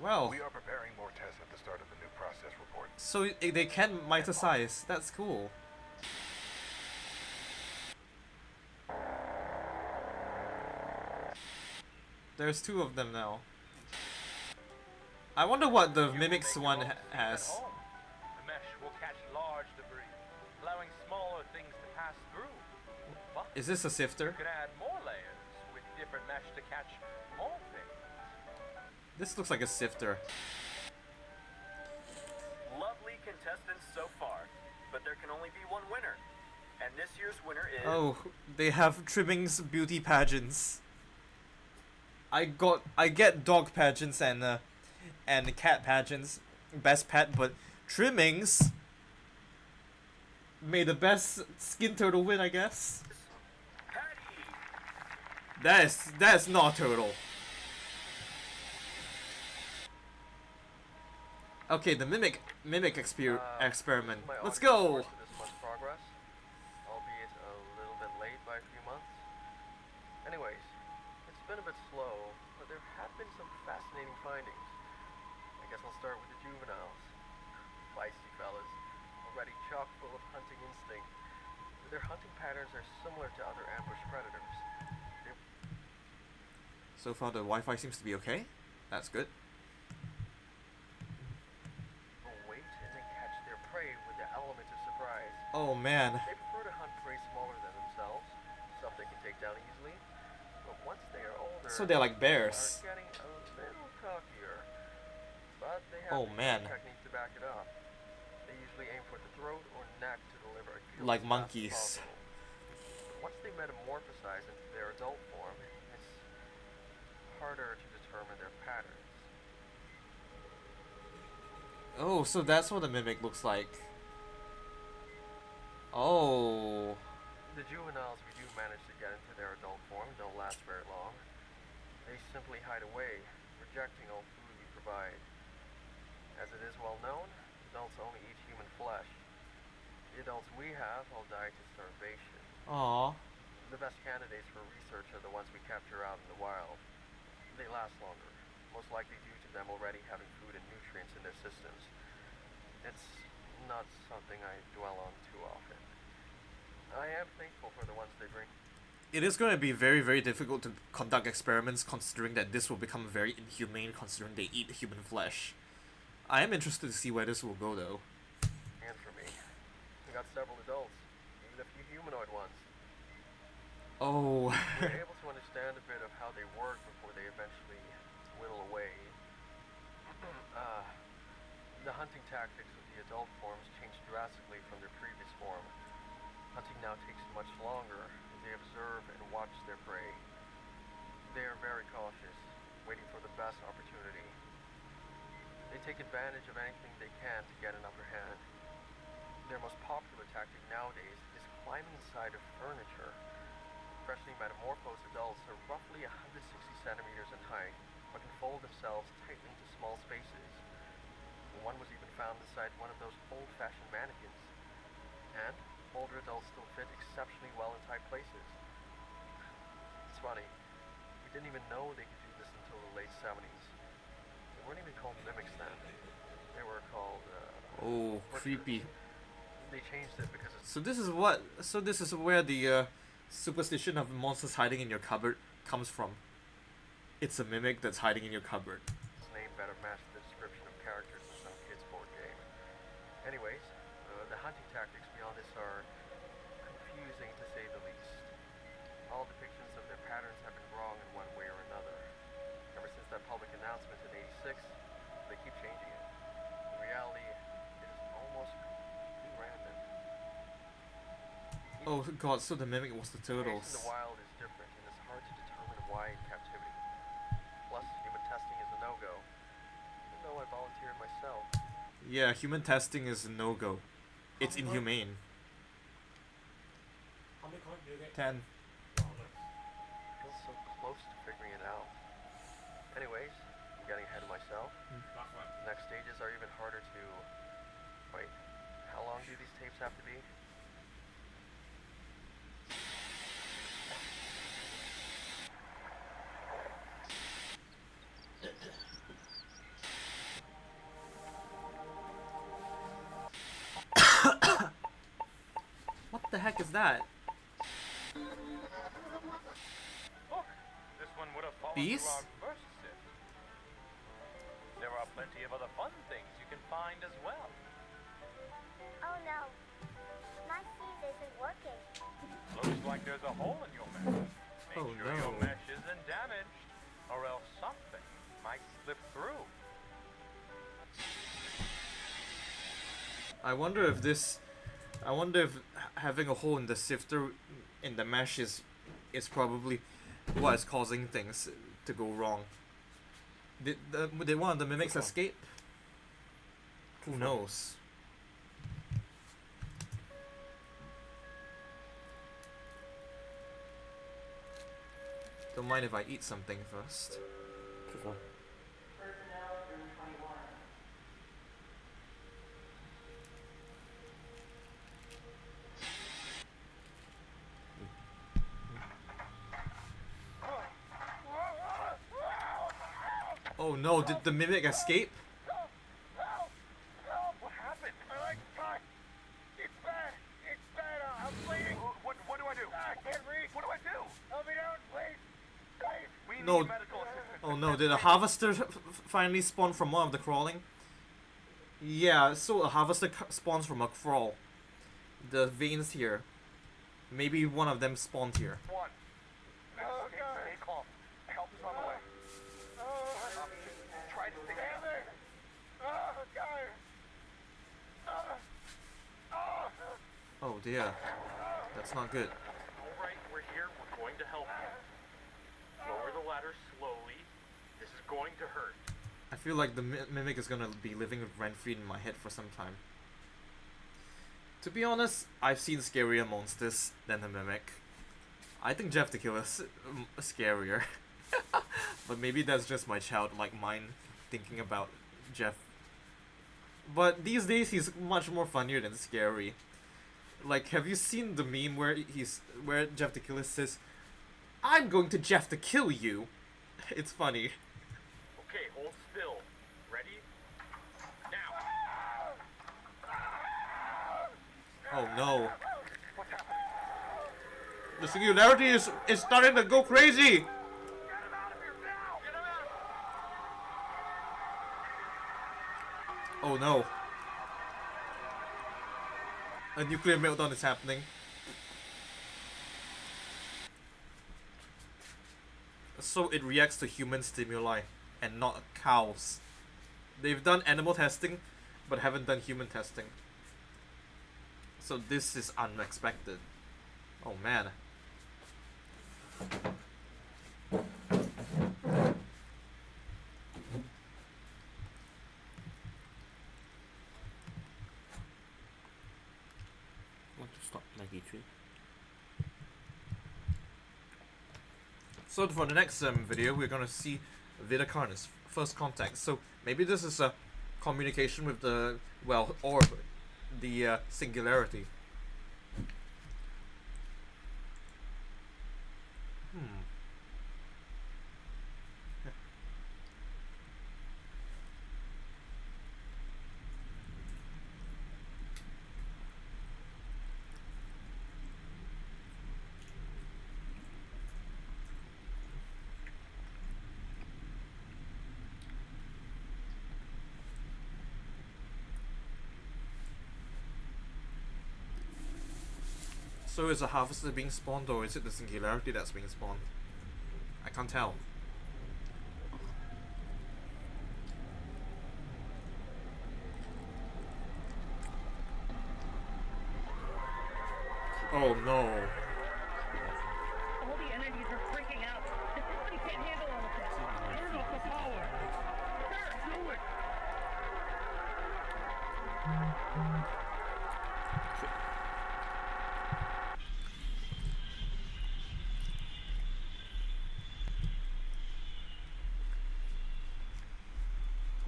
Well, We are preparing more tests at the start of the new process report. so they can mitosize. That's cool. There's two of them now. I wonder what the Mimics one has. The mesh will catch large debris, allowing smaller things to pass through. But Is this a sifter? you can add more layers with different mesh to catch more things. This looks like a sifter. Lovely contestants so far, but there can only be one winner. And this year's winner is... Oh, they have trimmings beauty pageants. I get dog pageants and cat pageants, best pet, but trimmings. May the best skin turtle win, I guess. That's not turtle. Okay, the mimic experiment. Let's go. This much progress, albeit a little bit late by a few months. Anyways, it's been a bit slow, but there have been some fascinating findings. I guess I'll start with the juveniles. Feisty fellas, already chock full of hunting instinct. Their hunting patterns are similar to other ambush predators. So far the Wi-Fi seems to be okay. That's good. Wait and then catch their prey with the element of surprise. Oh man. They prefer to hunt prey smaller than themselves, stuff they can take down easily. But once they are older, So they're like bears. Are getting a little cockier. But they have Oh, man. techniques to back it up. They usually aim for the throat or neck to deliver a kill Like as fast as monkeys. possible. But once they metamorphosize into their adult form, it's harder to determine their patterns. Oh, so that's what a mimic looks like. Oh. The juveniles we do manage to get into their adult form don't last very long. They simply hide away, rejecting all food we provide. As it is well known, adults only eat human flesh. The adults we have all die to starvation. Aww. The best candidates for research are the ones we capture out in the wild. They last longer, most likely due to them already having food and nutrients in their systems. It's not something I dwell on too often. I am thankful for the ones they bring. It is going to be very, very difficult to conduct experiments considering that this will become very inhumane considering they eat human flesh. I am interested to see where this will go though. And for me, we got several adults, even a few humanoid ones. Oh. We're able to understand a bit of how they work before they eventually whittle away. The hunting tactics of the adult forms change drastically from their previous form. Hunting now takes much longer as they observe and watch their prey. They are very cautious, waiting for the best opportunity. They take advantage of anything they can to get an upper hand. Their most popular tactic nowadays is climbing inside of furniture. Freshly metamorphosed adults are roughly 160 centimeters in height, but can fold themselves tightly into small spaces. One was even found inside one of those old-fashioned mannequins. And older adults still fit exceptionally well in tight places. It's funny, we didn't even know they could do this until the late 70s. They weren't even called mimics then. They were called, Oh, butchers. creepy. They changed it because it's... So this is where the superstition of monsters hiding in your cupboard comes from. It's a mimic that's hiding in your cupboard. Its name better match the description of characters in some kid's board game. Anyways, the hunting tactics beyond this are confusing to say the least. All depictions of their patterns have been wrong in one way or another. Ever since that public announcement in '86, they keep changing it. In reality, it is almost completely random. Oh god, so the mimic was the turtles. Each in the wild is different, and it's hard to determine why in captivity. Plus, human testing is a no-go, even though I volunteered myself. Yeah, human testing is a no-go. It's inhumane. How many coins do you get? 10. I feel so close to figuring it out. Anyways, I'm getting ahead of myself. The next stages are even harder to... Wait, how long do these tapes have to be? What the heck is that? Look, this one would have fallen Bees? through our first sift. There are plenty of other fun things you can find as well. Oh no, my seed isn't working. Looks like there's a hole in your mesh. Make Oh, sure no. your mesh isn't damaged, or else something might slip through. I wonder if having a hole in the sifter in the mesh is probably what is causing things to go wrong. Did one of the mimics escape? Who knows? Don't mind if I eat something first. Oh no, did the mimic escape? What happened? My leg's cut. It's bad. It's bad. I'm bleeding. What do I do? I can't reach. What do I do? Help me down, please. Please. We No. need medical assistance. Oh no, did a harvester finally spawn from one of the crawling? Yeah, so a harvester spawns from a crawl. The veins here. Maybe one of them spawned here. One. Stay calm. Help is on the way. Try to stay Oh dear. That's not good. Alright, we're here. We're going to help you. Lower the ladder slowly. This is going to hurt. I feel like the mimic is gonna be living rent-free in my head for some time. To be honest, I've seen scarier monsters than the mimic. I think Jeff the Killer is scarier. But maybe that's just my childlike mind thinking about Jeff. But these days he's much more funnier than scary. Like, have you seen the meme where Jeff the Killer says, "I'm going to Jeff to kill you"? It's funny. Okay, hold still. Ready? Now. Oh no. The singularity is starting to go crazy. Oh no. A nuclear meltdown is happening. So it reacts to human stimuli and not cows. They've done animal testing, but haven't done human testing. So this is unexpected. Oh man. Want to stop 93? So for the next video, we're gonna see Vidakarna's first contact. So maybe this is a communication with the, well, orb, the singularity. So is a harvester being spawned, or is it the singularity that's being spawned? I can't tell. Oh no. All the entities are freaking out. The system can't handle all of this. Turn off the power. Sir, do it.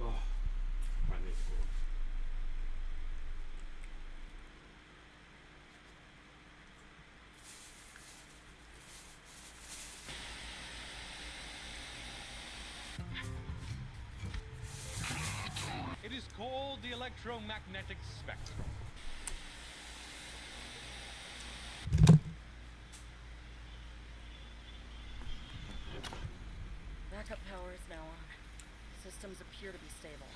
Oh, I need to go. It is called the electromagnetic spectrum. Backup power is now on. Systems appear to be stable.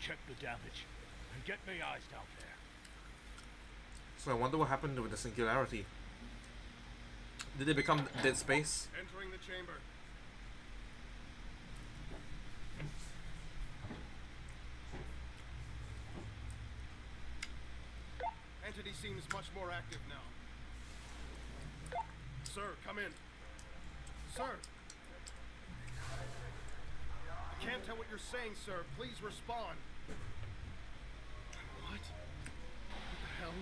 Check the damage and get me eyes down there. So I wonder what happened with the singularity. Did it become dead space? Entering the chamber. Entity seems much more active now. Sir, come in. Sir! I can't tell what you're saying, sir. Please respond. What? What the hell?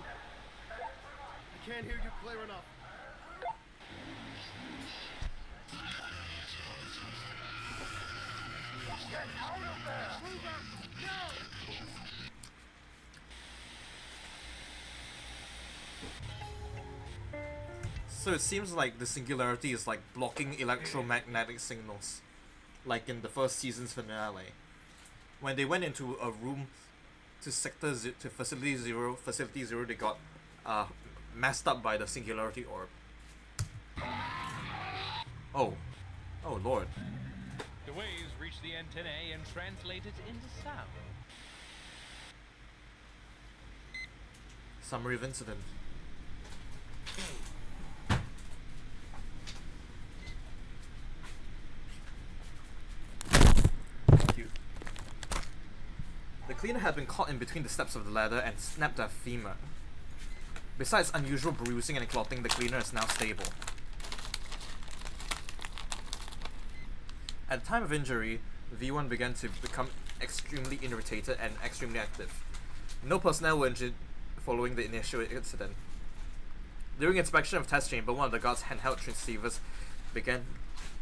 I can't hear you clear enough. Get out of there! Move out! No! So it seems like the singularity is like blocking electromagnetic signals, like in the first season's finale, when they went into a room to Facility Zero, they got messed up by the singularity orb. Oh lord. The waves reach the antennae and translate it into sound. Summary of incident. The cleaner had been caught in between the steps of the ladder and snapped her femur. Besides unusual bruising and clotting, the cleaner is now stable. At the time of injury, V1 began to become extremely irritated and extremely active. No personnel were injured following the initial incident. During inspection of test chamber, one of the guard's handheld transceivers began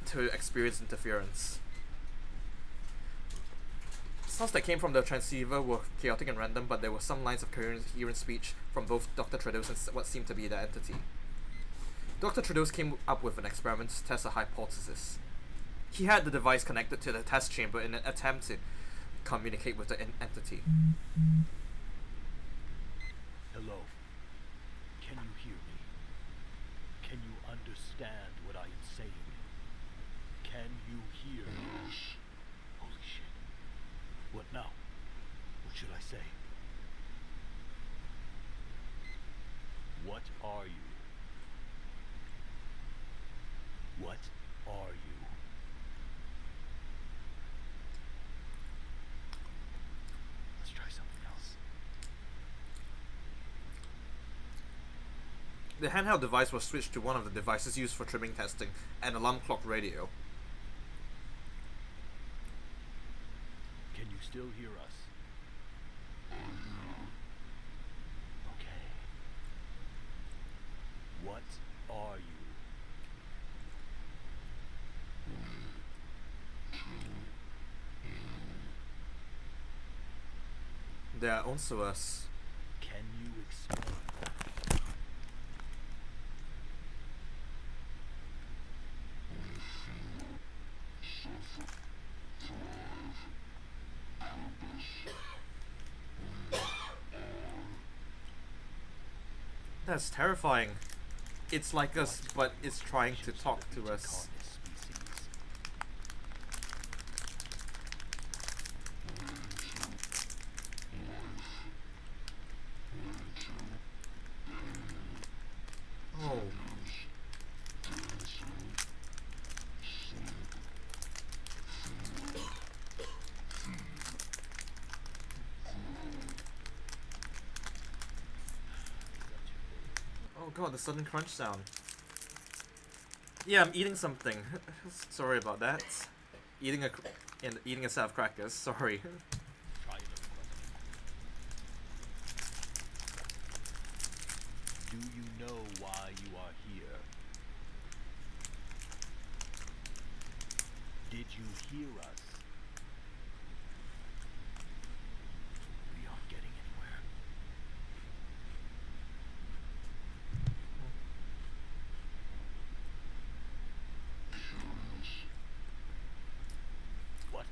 to experience interference. Sounds that came from the transceiver were chaotic and random, but there were some lines of coherent speech from both Dr. Trados and what seemed to be the entity. Dr. Trados came up with an experiment to test a hypothesis. He had the device connected to the test chamber in an attempt to communicate with the entity. Hello. Can you hear me? Can you understand what I am saying? Can you hear me? Holy shit. What now? What should I say? What are you? What are you? Let's try something else. The handheld device was switched to one of the devices used for trimming testing, an alarm clock radio. Can you still hear us? Okay. What are you? They are also us. Can you explain? That's terrifying. It's like us, but it's trying to talk to us. Oh. Oh god, the sudden crunch sound. Yeah, I'm eating something. Sorry about that. Eating a set of crackers. Sorry. Do you know why you are here? Did you hear us? We aren't getting anywhere. What?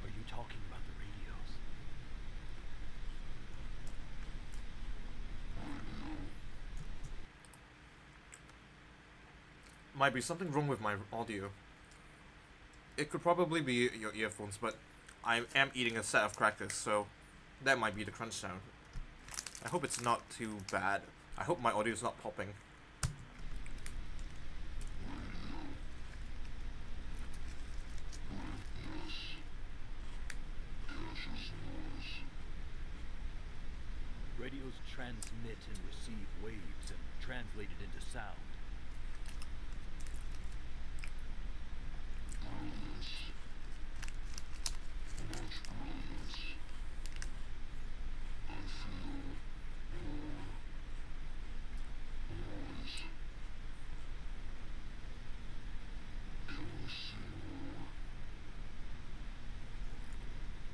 Are you talking about the radios? Might be something wrong with my audio. It could probably be your earphones, but I am eating a set of crackers, so that might be the crunch sound. I hope it's not too bad. I hope my audio is not popping. Radios transmit and receive waves and translate it into sound.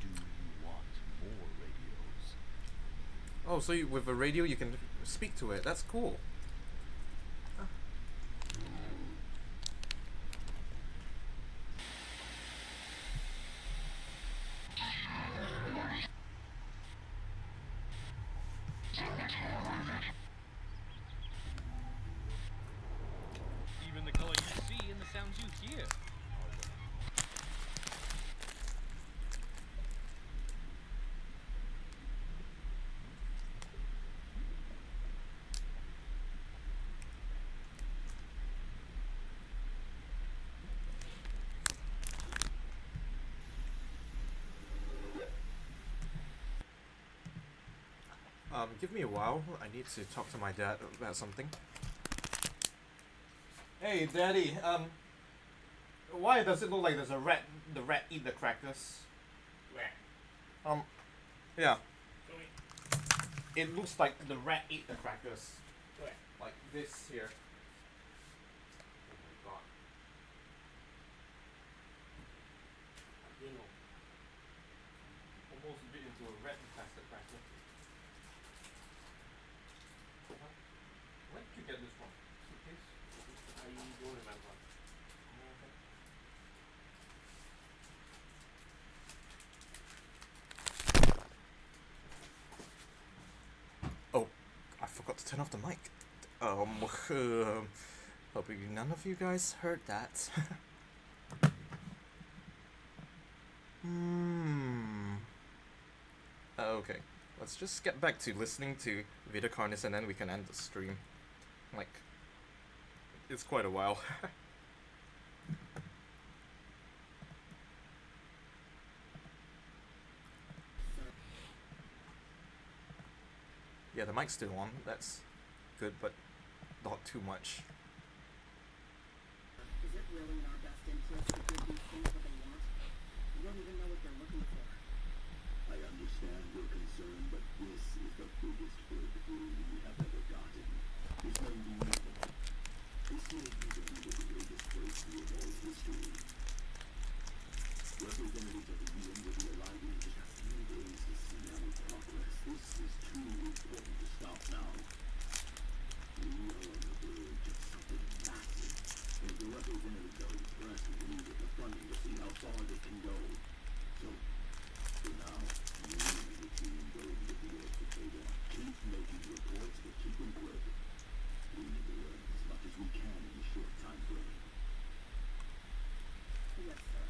Do you want more radios? Oh, so with a radio you can speak to it. That's cool. Even the color you see and the sounds you hear. Give me a while. I need to talk to my dad about something. Hey, Daddy, why does it look like there's a rat? The rat eat the crackers. Where? Yeah. Show me. It looks like the rat ate the crackers. Like this here. Oh my god. You know, almost bit into a rat infested cracker. Huh? Where did you get this from? Suitcase? I don't remember. Oh, I forgot to turn off the mic. Hoping none of you guys heard that. Okay, let's just get back to listening to Vita Carnis and then we can end the stream. Like, it's quite a while. Yeah, the mic's still on. That's good, but not too much. Is it really in our best interest to give these things what they want? We don't even know what they're looking for. I understand your concern, but this is the biggest herd we have ever gotten. This may be evil. This may be the greatest breakthrough of all history. Representatives of the UN will be arriving in just a few days to see our progress. This is too important to stop now. We are on the verge of something massive, and the representatives are impressed with the need at the funding to see how far this can go. So, for now, you and the team go and get the work that they want. Keep making reports, but keep them quick. We need to learn as much as we can in a short time frame. Yes, sir.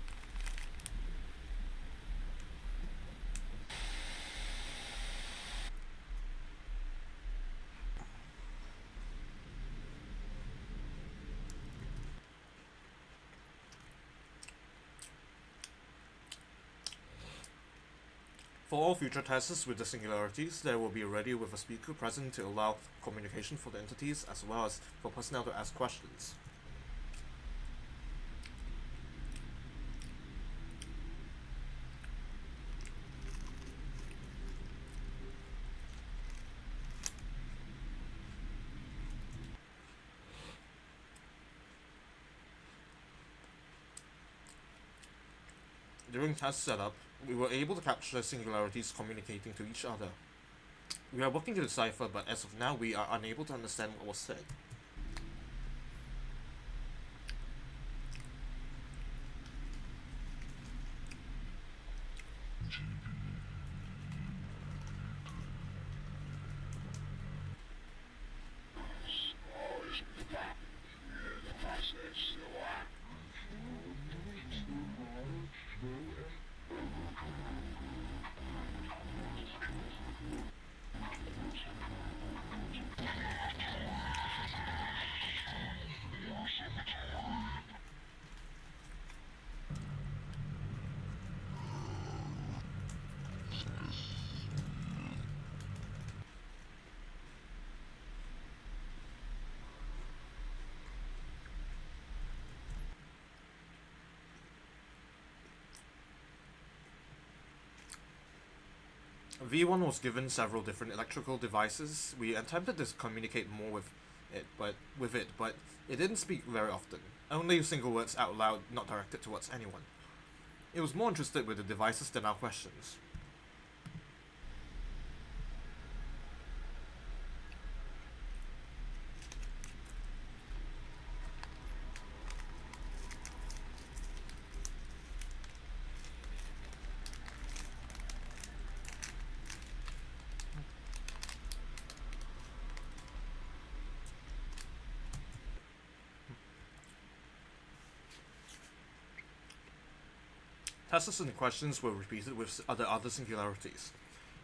For all future tests with the singularities, there will be ready with a speaker present to allow communication for the entities as well as for personnel to ask questions. During test setup, we were able to capture singularities communicating to each other. We are working to decipher, but as of now, we are unable to understand what was said. V1 was given several different electrical devices. We attempted to communicate more with it, but it didn't speak very often. Only single words out loud, not directed towards anyone. It was more interested with the devices than our questions. Tests and questions were repeated with other singularities.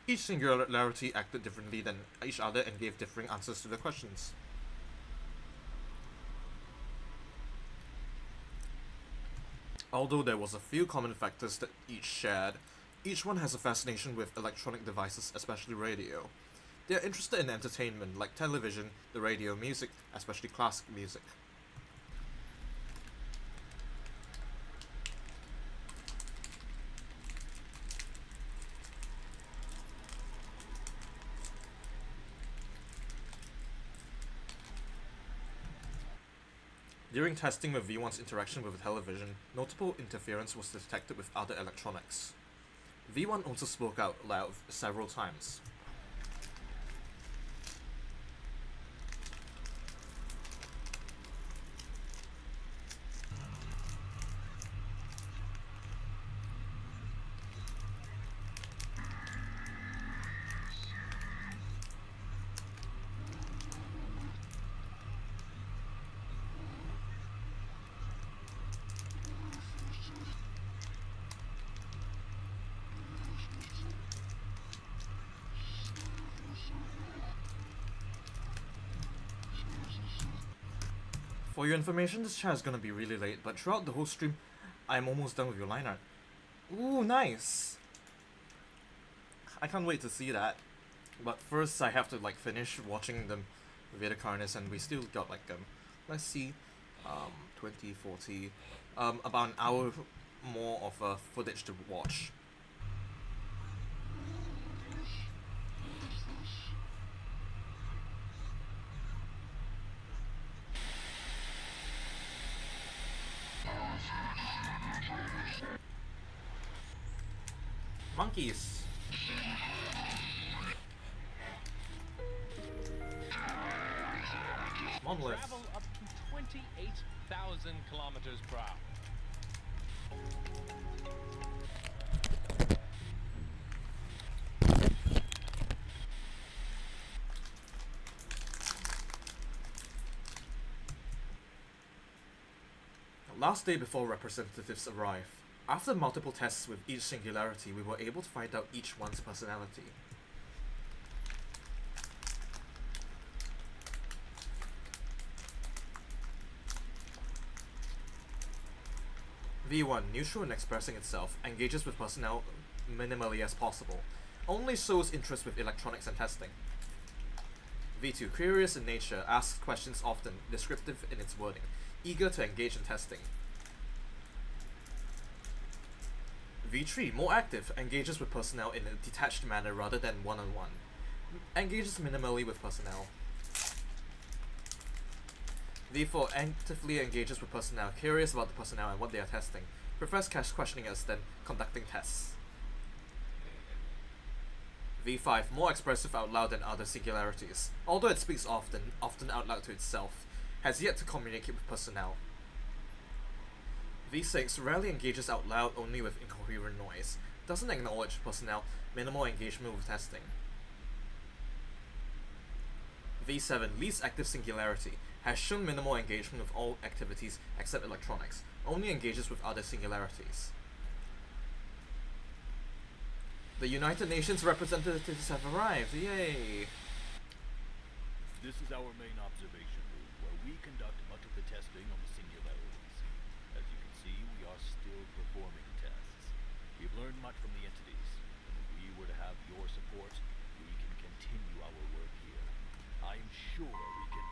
Each singularity acted differently than each other and gave differing answers to the questions. Although there was a few common factors that each shared, each one has a fascination with electronic devices, especially radio. They are interested in entertainment like television, the radio, music, especially classic music. During testing with V1's interaction with the television, notable interference was detected with other electronics. V1 also spoke out loud several times. For your information, this chat is gonna be really late, but throughout the whole stream, I'm almost done with your line art. Ooh, nice! I can't wait to see that. But first, I have to like finish watching the Vader Carnus, and we still got like let's see, 20, 40, about an hour more of footage to watch. Monkeys! Monolith. Travel up to 28,000 kilometers per hour. Last day before representatives arrive. After multiple tests with each singularity, we were able to find out each one's personality. V1, neutral in expressing itself, engages with personnel minimally as possible, only shows interest with electronics and testing. V2, curious in nature, asks questions often, descriptive in its wording, eager to engage in testing. V3, more active, engages with personnel in a detached manner rather than one-on-one. Engages minimally with personnel. V4, actively engages with personnel, curious about the personnel and what they are testing. Prefers questioning us than conducting tests. V5, more expressive out loud than other singularities. Although it speaks often out loud to itself, has yet to communicate with personnel. V6 rarely engages out loud, only with incoherent noise. Doesn't acknowledge personnel, minimal engagement with testing. V7, least active singularity. Has shown minimal engagement with all activities except electronics. Only engages with other singularities. The United Nations representatives have arrived. Yay! This is our main observation room, where we conduct much of the testing on the singularities. As you can see, we are still performing tests. We've learned much from the entities, and if we were to have your support, we can continue our work here. I am sure we can...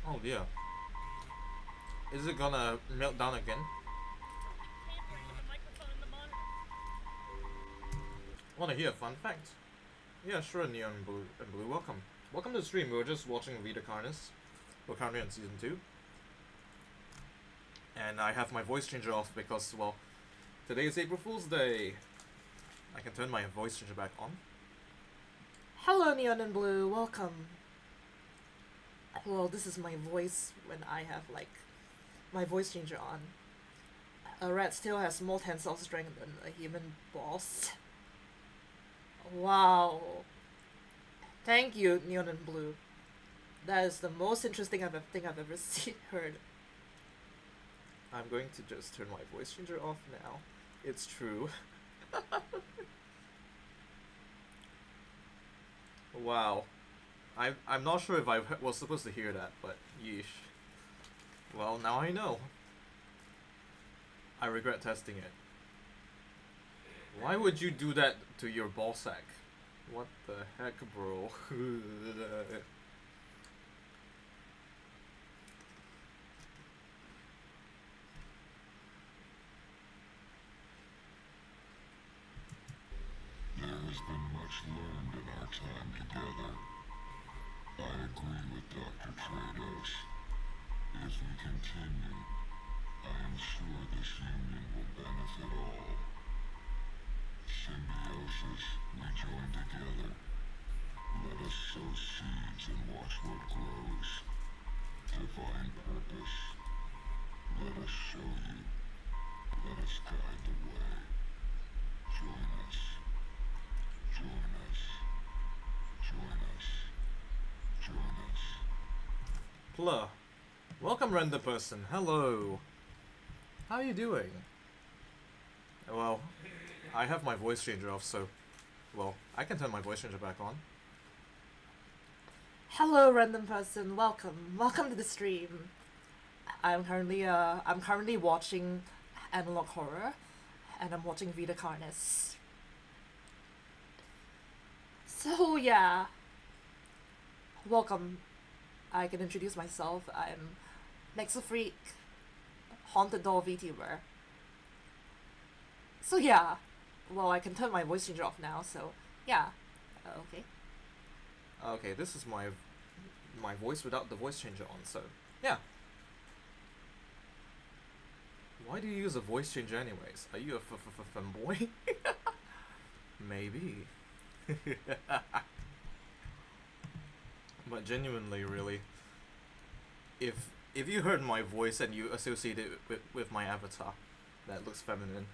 Oh dear. Is it gonna melt down again? Wanna hear a fun fact? Yeah, sure, Neon and Blue, welcome. Welcome to the stream. We were just watching Vader Carnus. We're currently on season 2. And I have my voice changer off because, well, today is April Fool's Day. I can turn my voice changer back on. Hello, Neon and Blue, welcome. Well, this is my voice when I have, like, my voice changer on. A rat still has more tensile strength than a human boss. Wow. Thank you, Neon and Blue. That is the most interesting thing I've ever heard. I'm going to just turn my voice changer off now. It's true. Wow. I'm not sure if I was supposed to hear that, but yeesh. Well, now I know. I regret testing it. Why would you do that to your ballsack? What the heck, bro? There has been much learned in our time together. I agree with Dr. Trados. If we continue, I am sure this union will benefit all. Symbiosis, we join together. Let us sow seeds and watch what grows. Divine purpose. Let us show you. Let us guide the way. Join us. Join us. Join us. Join us. Plur. Welcome, random person. Hello. How are you doing? Well, I have my voice changer off, so... Well, I can turn my voice changer back on. Hello, random person. Welcome to the stream. I'm currently watching analog horror, and I'm watching Vita Carnes. So yeah, welcome. I can introduce myself. I'm Nexofreak, Haunted Doll VTuber. So yeah, well, I can turn my voice changer off now. So yeah, okay. Okay, this is my voice without the voice changer on, so yeah. Why do you use a voice changer anyways? Are you a femboy? Maybe. But genuinely, really, if you heard my voice and you associate it with my avatar that looks feminine,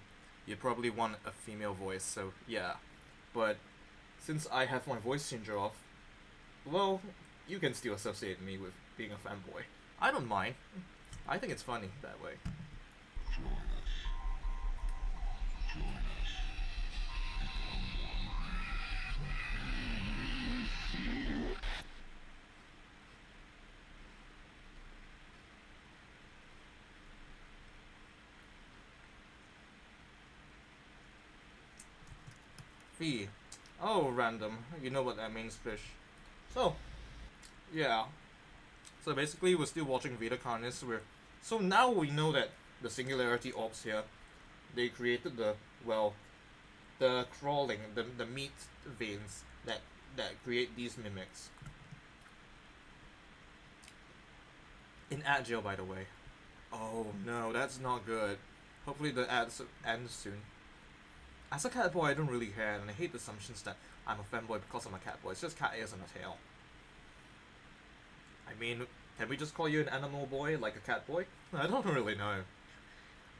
you'd probably want a female voice, so yeah. But since I have my voice changer off, well, you can still associate me with being a fanboy. I don't mind. I think it's funny that way. Join us. Join us. V. Oh, random. You know what that means, fish. So, yeah. So basically, we're still watching Vita Carnis. So now we know that the Singularity Orbs here, they created the crawling, the meat veins that create these mimics. In ad jail, by the way. Oh no, that's not good. Hopefully the ads end soon. As a cat boy, I don't really care, and I hate the assumptions that I'm a fanboy because I'm a cat boy. It's just cat ears and a tail. I mean, can we just call you an animal boy, like a cat boy? I don't really know.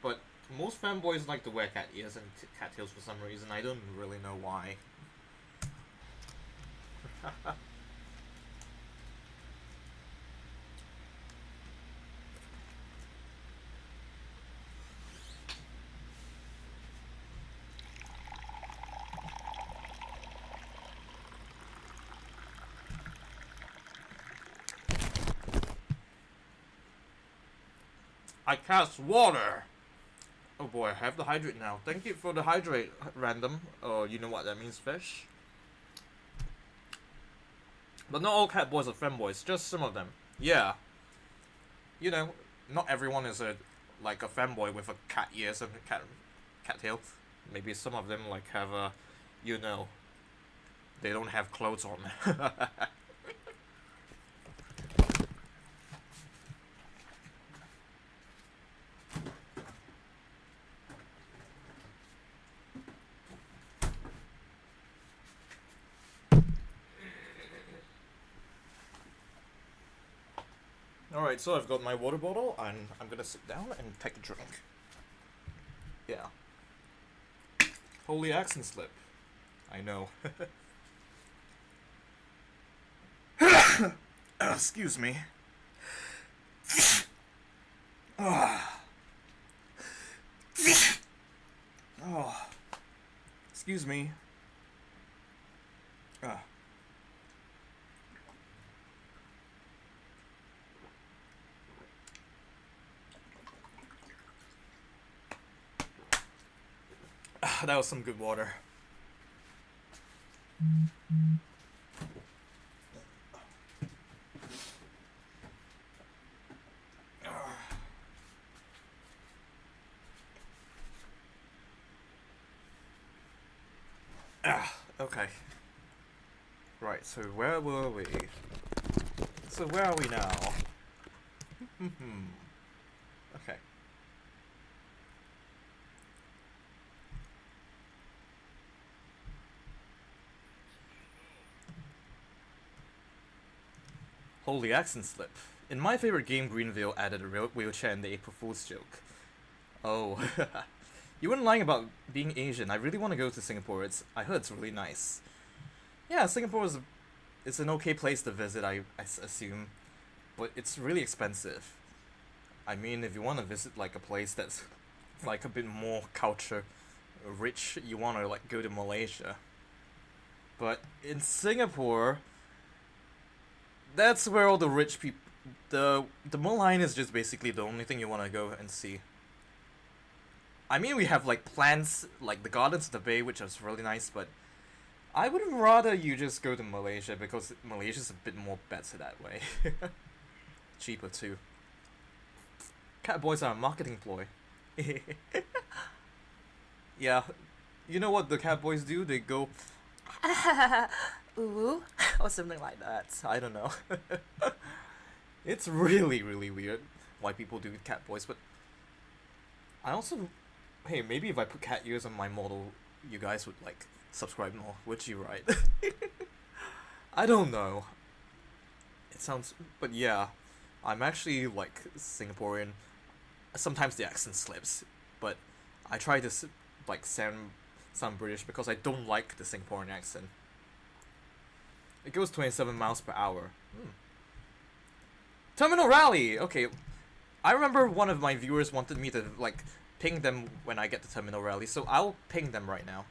But most fanboys like to wear cat ears and cat tails for some reason. I don't really know why. I cast water! Oh boy, I have the hydrate now. Thank you for the hydrate, random. Oh, you know what that means, fish? But not all cat boys are femboys, just some of them. Yeah. You know, not everyone is a femboy with a cat ears and a cat tail. Maybe some of them have a, you know, they don't have clothes on. Alright, so I've got my water bottle, and I'm gonna sit down and take a drink. Yeah. Holy accent slip. I know. Excuse me. Oh. Oh. Excuse me. That was some good water. Okay. Right, so where were we? So where are we now? Okay. Holy accent slip. In my favorite game, Greenville added a wheelchair in the April Fool's joke. Oh. You weren't lying about being Asian. I really want to go to Singapore. I heard it's really nice. Yeah, Singapore is an okay place to visit, I assume. But it's really expensive. I mean, if you want to visit like a place that's like a bit more culture rich, you want to like go to Malaysia. But in Singapore, that's where all the rich people... The Mall Line is just basically the only thing you want to go and see. I mean, we have like plans, like the Gardens of the Bay, which is really nice, but I would rather you just go to Malaysia, because Malaysia's a bit more better that way. Cheaper too. Catboys are a marketing ploy. Yeah, you know what the Catboys do? They go, ooh, or something like that. I don't know. It's really, really weird why people do Catboys, but I also... Hey, maybe if I put cat ears on my model, you guys would, like, subscribe more, would you, right? I don't know. It sounds... But yeah, I'm actually, like, Singaporean. Sometimes the accent slips, but I try to, like, sound British because I don't like the Singaporean accent. It goes 27 miles per hour. Terminal Rally! Okay, I remember one of my viewers wanted me to, like... ping them when I get to Terminal Rally, so I'll ping them right now.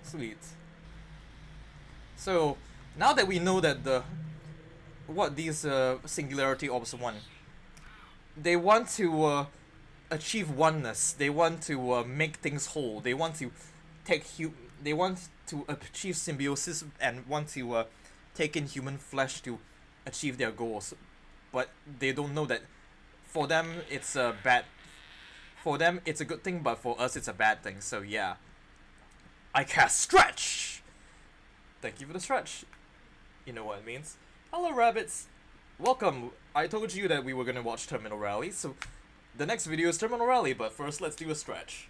Sweet. So, now that we know that what these Singularity Orbs want, they want to achieve oneness, they want to make things whole, they want to they want to achieve symbiosis and want to take in human flesh to achieve their goals, but they don't know that for them it's a bad... For them it's a good thing, but for us it's a bad thing. So yeah, I cast Stretch. Thank you for the stretch. You know what it means. Hello rabbits, welcome. I told you that we were gonna watch Terminal Rally, so the next video is Terminal Rally, but first let's do a stretch.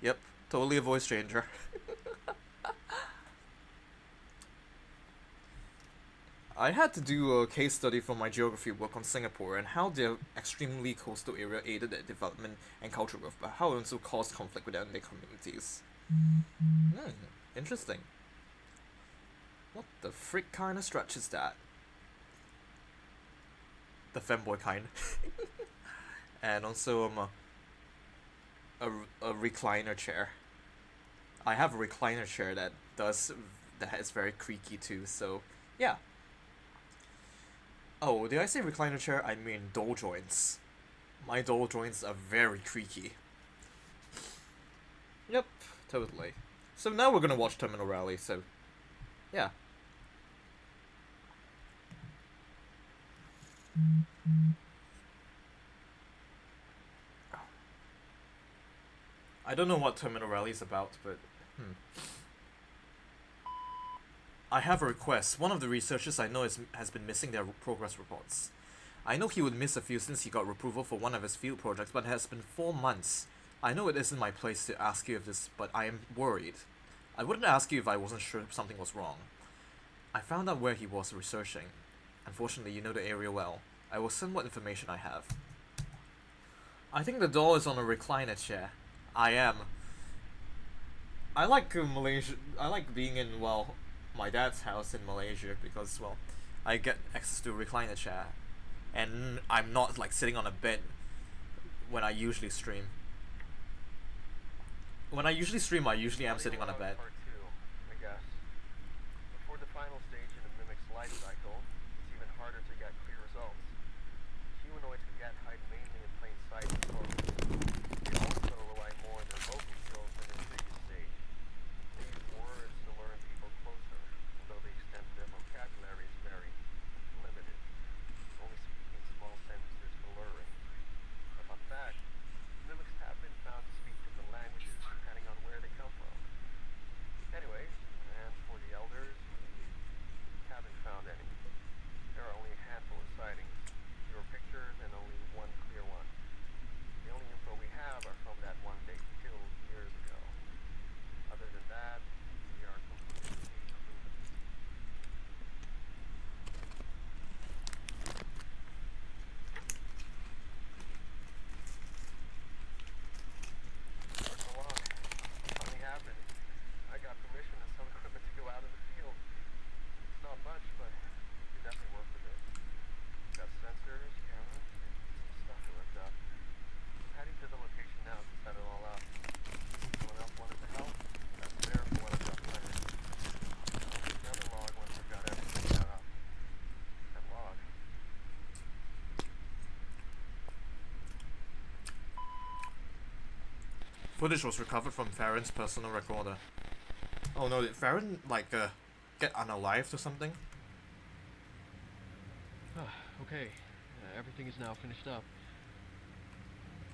Yep, totally a voice changer. I had to do a case study for my geography work on Singapore and how their extremely coastal area aided their development and cultural growth, but how it also caused conflict within their communities. Interesting. What the frick kind of stretch is that? The femboy kind. And also a recliner chair. I have a recliner chair that is very creaky too, so yeah. Oh, did I say recliner chair? I mean door joints. My door joints are very creaky. Yep, totally. So now we're gonna watch Terminal Rally, so yeah. I don't know what Terminal Rally is about, but I have a request. One of the researchers I know has been missing their progress reports. I know he would miss a few since he got approval for one of his field projects, but it has been 4 months. I know it isn't my place to ask you of this, but I am worried. I wouldn't ask you if I wasn't sure something was wrong. I found out where he was researching. Unfortunately, you know the area well. I will send what information I have. I think the doll is on a recliner chair. I am. I like Malaysia. I like being in, well, my dad's house in Malaysia because, well, I get access to a recliner chair. And I'm not, like, sitting on a bed when I usually stream. When I usually stream, I usually am sitting on a bed. Part 2, I guess. Before the final stage in a mimic's life cycle, it's even harder to get clear results. Humanoids can get hide mainly in plain sight. They also rely more than footage was recovered from Farron's personal recorder. Oh no, did Farron, like, get unalived or something? Okay, everything is now finished up.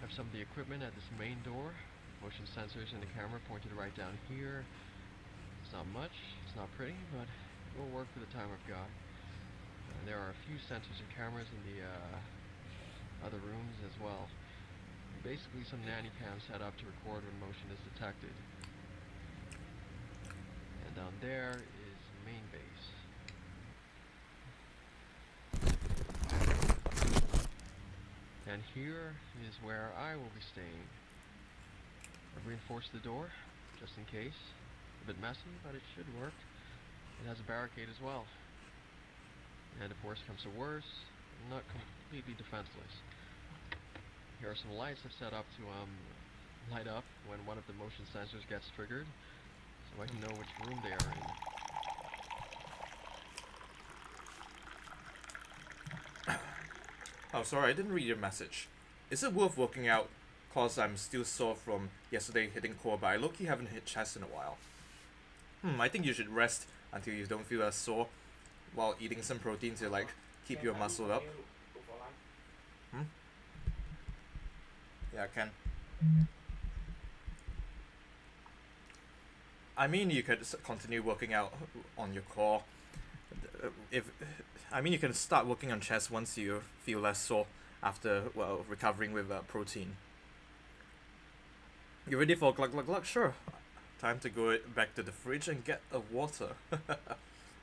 I have some of the equipment at this main door. Motion sensors and the camera pointed right down here. It's not much, it's not pretty, but it will work for the time I've got. There are a few sensors and cameras in the other rooms as well. Basically some nanny cams set up to record when motion is detected. And down there is the main base. And here is where I will be staying. I've reinforced the door, just in case. A bit messy, but it should work. It has a barricade as well. And if worse comes to worse, I'm not completely defenseless. Here are some lights I've set up to light up when one of the motion sensors gets triggered, so I can know which room they are in. Oh, sorry, I didn't read your message. Is it worth working out? Cause I'm still sore from yesterday hitting core, but I low-key haven't hit chest in a while. I think you should rest until you don't feel as sore while eating some protein to, like, keep your muscle up. Yeah, I can. I mean, you could continue working out on your core. You can start working on chest once you feel less sore after, well, recovering with protein. You ready for glug glug glug? Sure. Time to go back to the fridge and get a water.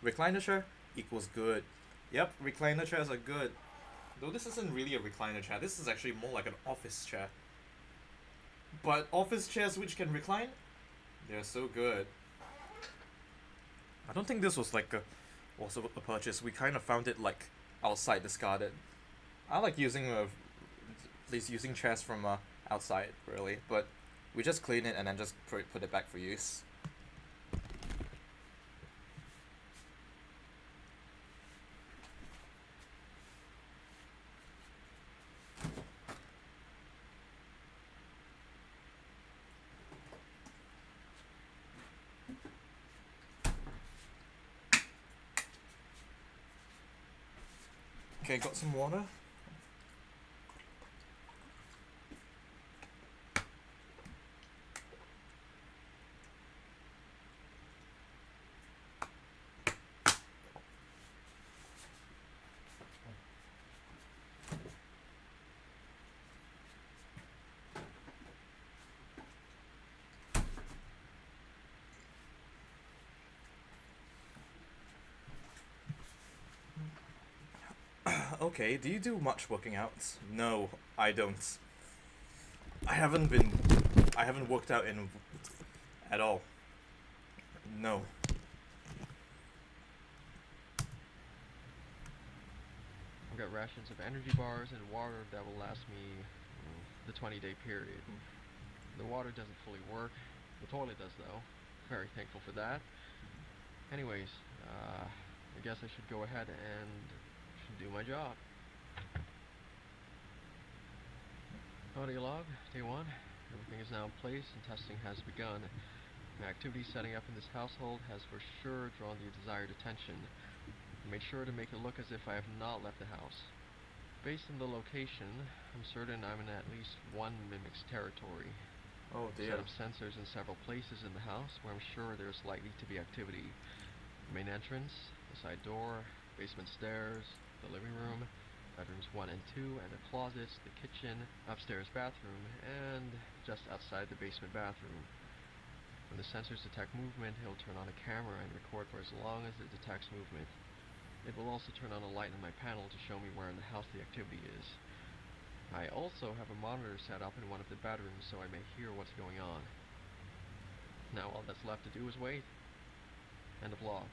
Recliner chair equals good. Yep, recliner chairs are good. Though this isn't really a recliner chair, this is actually more like an office chair. But office chairs which can recline, they're so good. I don't think this was like also a purchase. We kind of found it like outside discarded. I like using using chairs from outside really, but we just clean it and then just put it back for use. Okay, got some water. Okay, do you do much working out? No, I don't. I haven't worked out in at all. No. I've got rations of energy bars and water that will last me the 20-day period. The water doesn't fully work. The toilet does though. Very thankful for that. Anyways, I guess I should go ahead and do my job. Audio log, day 1. Everything is now in place and testing has begun. My activity setting up in this household has for sure drawn the desired attention. I made sure to make it look as if I have not left the house. Based on the location, I'm certain I'm in at least one mimic's territory. Oh dear. Set up sensors in several places in the house where I'm sure there's likely to be activity. The main entrance, the side door, basement stairs, the living room, bedrooms 1 and 2, and the closets, the kitchen, upstairs bathroom, and just outside the basement bathroom. When the sensors detect movement, it'll turn on a camera and record for as long as it detects movement. It will also turn on a light on my panel to show me where in the house the activity is. I also have a monitor set up in one of the bedrooms so I may hear what's going on. Now all that's left to do is wait. End of log.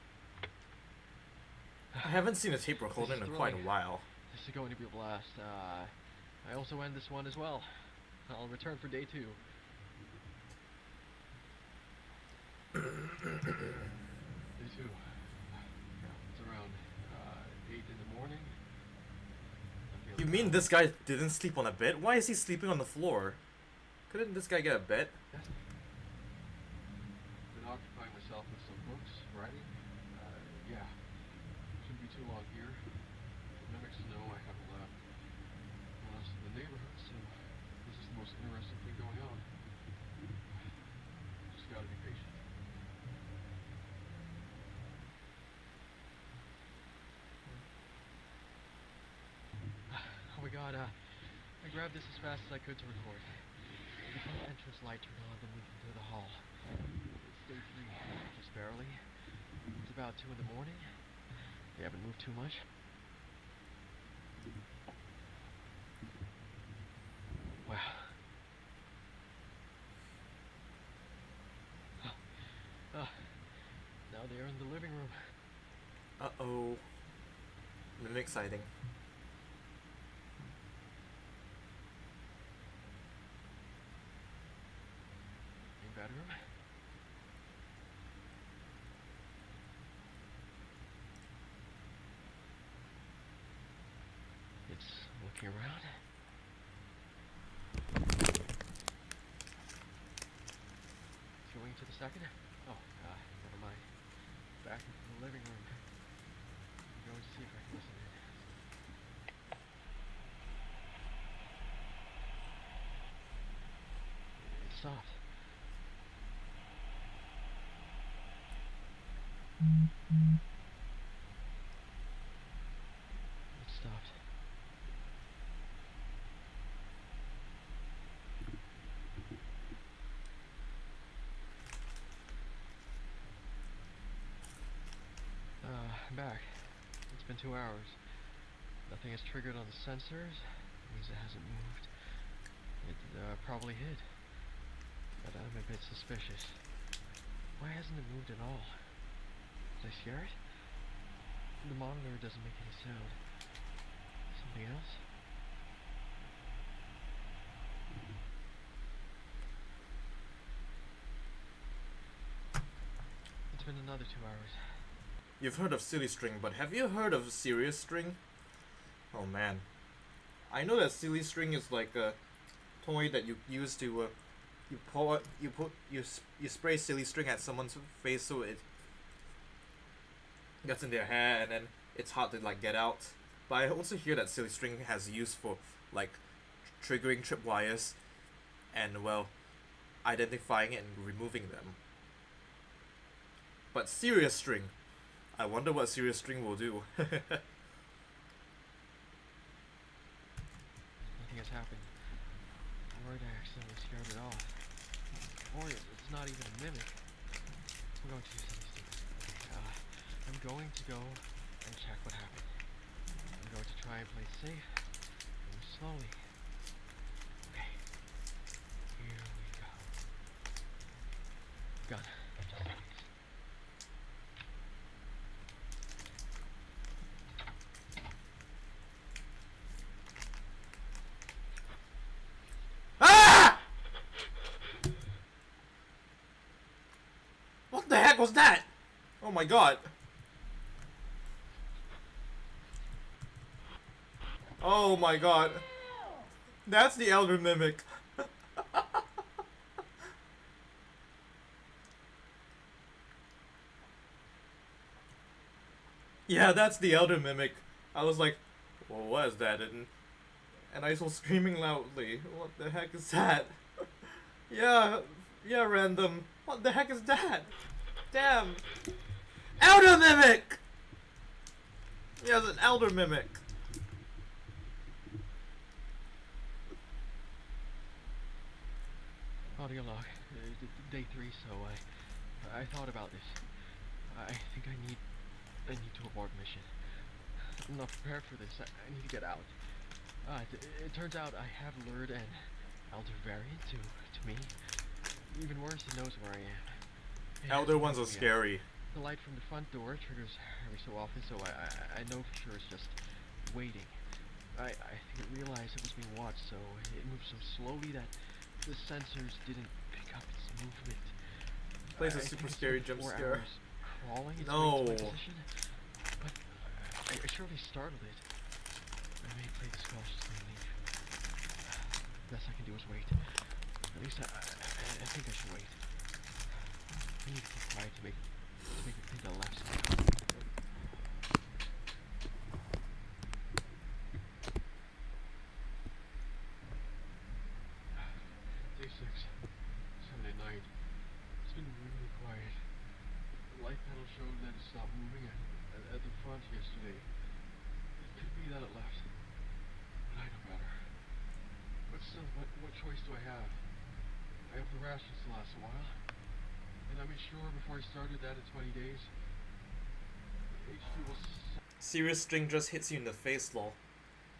I haven't seen a tape recorder in quite a while. This is going to be a blast. I also end this one as well. I'll return for day 2. Day 2. It's around 8 in the morning. You mean this guy didn't sleep on a bed? Why is he sleeping on the floor? Couldn't this guy get a bed? Been occupying myself with some books, writing. Yeah. Shouldn't be too long here. The mimics know I haven't left the rest of the neighborhood, so this is the most interesting thing going on. Just gotta be patient. Oh my god, I grabbed this as fast as I could to record. The front entrance light turned on, then we can do the hall. It's day 3, just barely. It's about 2 in the morning. They haven't moved too much. Wow. Now they're in the living room. Uh-oh. Mimic sighting. Main bedroom. It's looking around. Going to the second. Oh, never mind. Back into the living room. I'm going to see if I can listen in. It stopped. It stopped. I'm back. It's been 2 hours. Nothing has triggered on the sensors. That means it hasn't moved. It probably hid. But I'm a bit suspicious. Why hasn't it moved at all? Did I scare it? The monitor doesn't make any sound. Something else? It's been another 2 hours. You've heard of Silly String, but have you heard of Serious String? Oh man. I know that Silly String is like a toy that you use to you spray Silly String at someone's face so it gets in their hair and then it's hard to like get out. But I also hear that Silly String has use for like triggering tripwires and well identifying and removing them. But Serious String, I wonder what Serious String will do. Nothing has happened. I'm worried I accidentally scared it off. Or it's not even a mimic. I'm going to do something stupid. I'm going to go and check what happened. I'm going to try and play it safe. Move slowly. Okay. Here we go. Gun. Just in case. What the heck was that? Oh my god. Oh my god. That's the Elder Mimic. Yeah, that's the Elder Mimic. I was like, well, what is that? And I saw screaming loudly. What the heck is that? Yeah, random. What the heck is that? Damn. Elder Mimic! Yeah, it's an Elder Mimic. Audio log. Day 3, so I thought about this. I think I need to abort mission. I'm not prepared for this. I need to get out. It turns out I have lured an Elder variant to me. Even worse, it knows where I am. Elder ones are scary. The light from the front door triggers every so often, so I know for sure it's just waiting. I think it realized it was being watched, so it moved so slowly that the sensors didn't pick up its movement. Plays a super scary jump scare. Crawling its way No. to my position, but I surely startled it. I may play this cautiously and leave. Best I can do is wait. At least I think I should wait. I need to keep quiet to make it think I left somehow. Day 6, 7 and 9. It's been really quiet. The light panel showed that it stopped moving at the front yesterday. It could be that it left, but I know better. But still, what choice do I have? I have the rations to last a while, and I made sure before I started that in 20 days, H2 will... Serious string just hits you in the face, lol.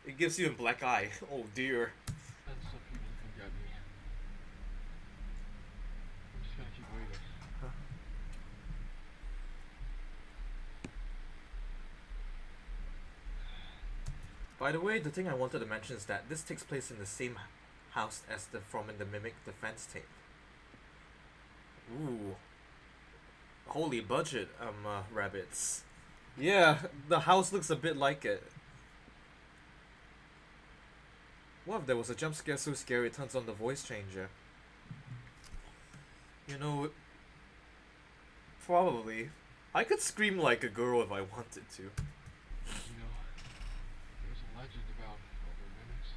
It gives you a black eye. Oh dear. And some people can get me. I'm just gonna keep waiting. By the way, the thing I wanted to mention is that this takes place in the same house as the from in the Mimic defense tape. Ooh. Holy budget, rabbits. Yeah, the house looks a bit like it. What if there was a jump scare so scary it turns on the voice changer? You know, probably. I could scream like a girl if I wanted to. You know, there's a legend about other mimics.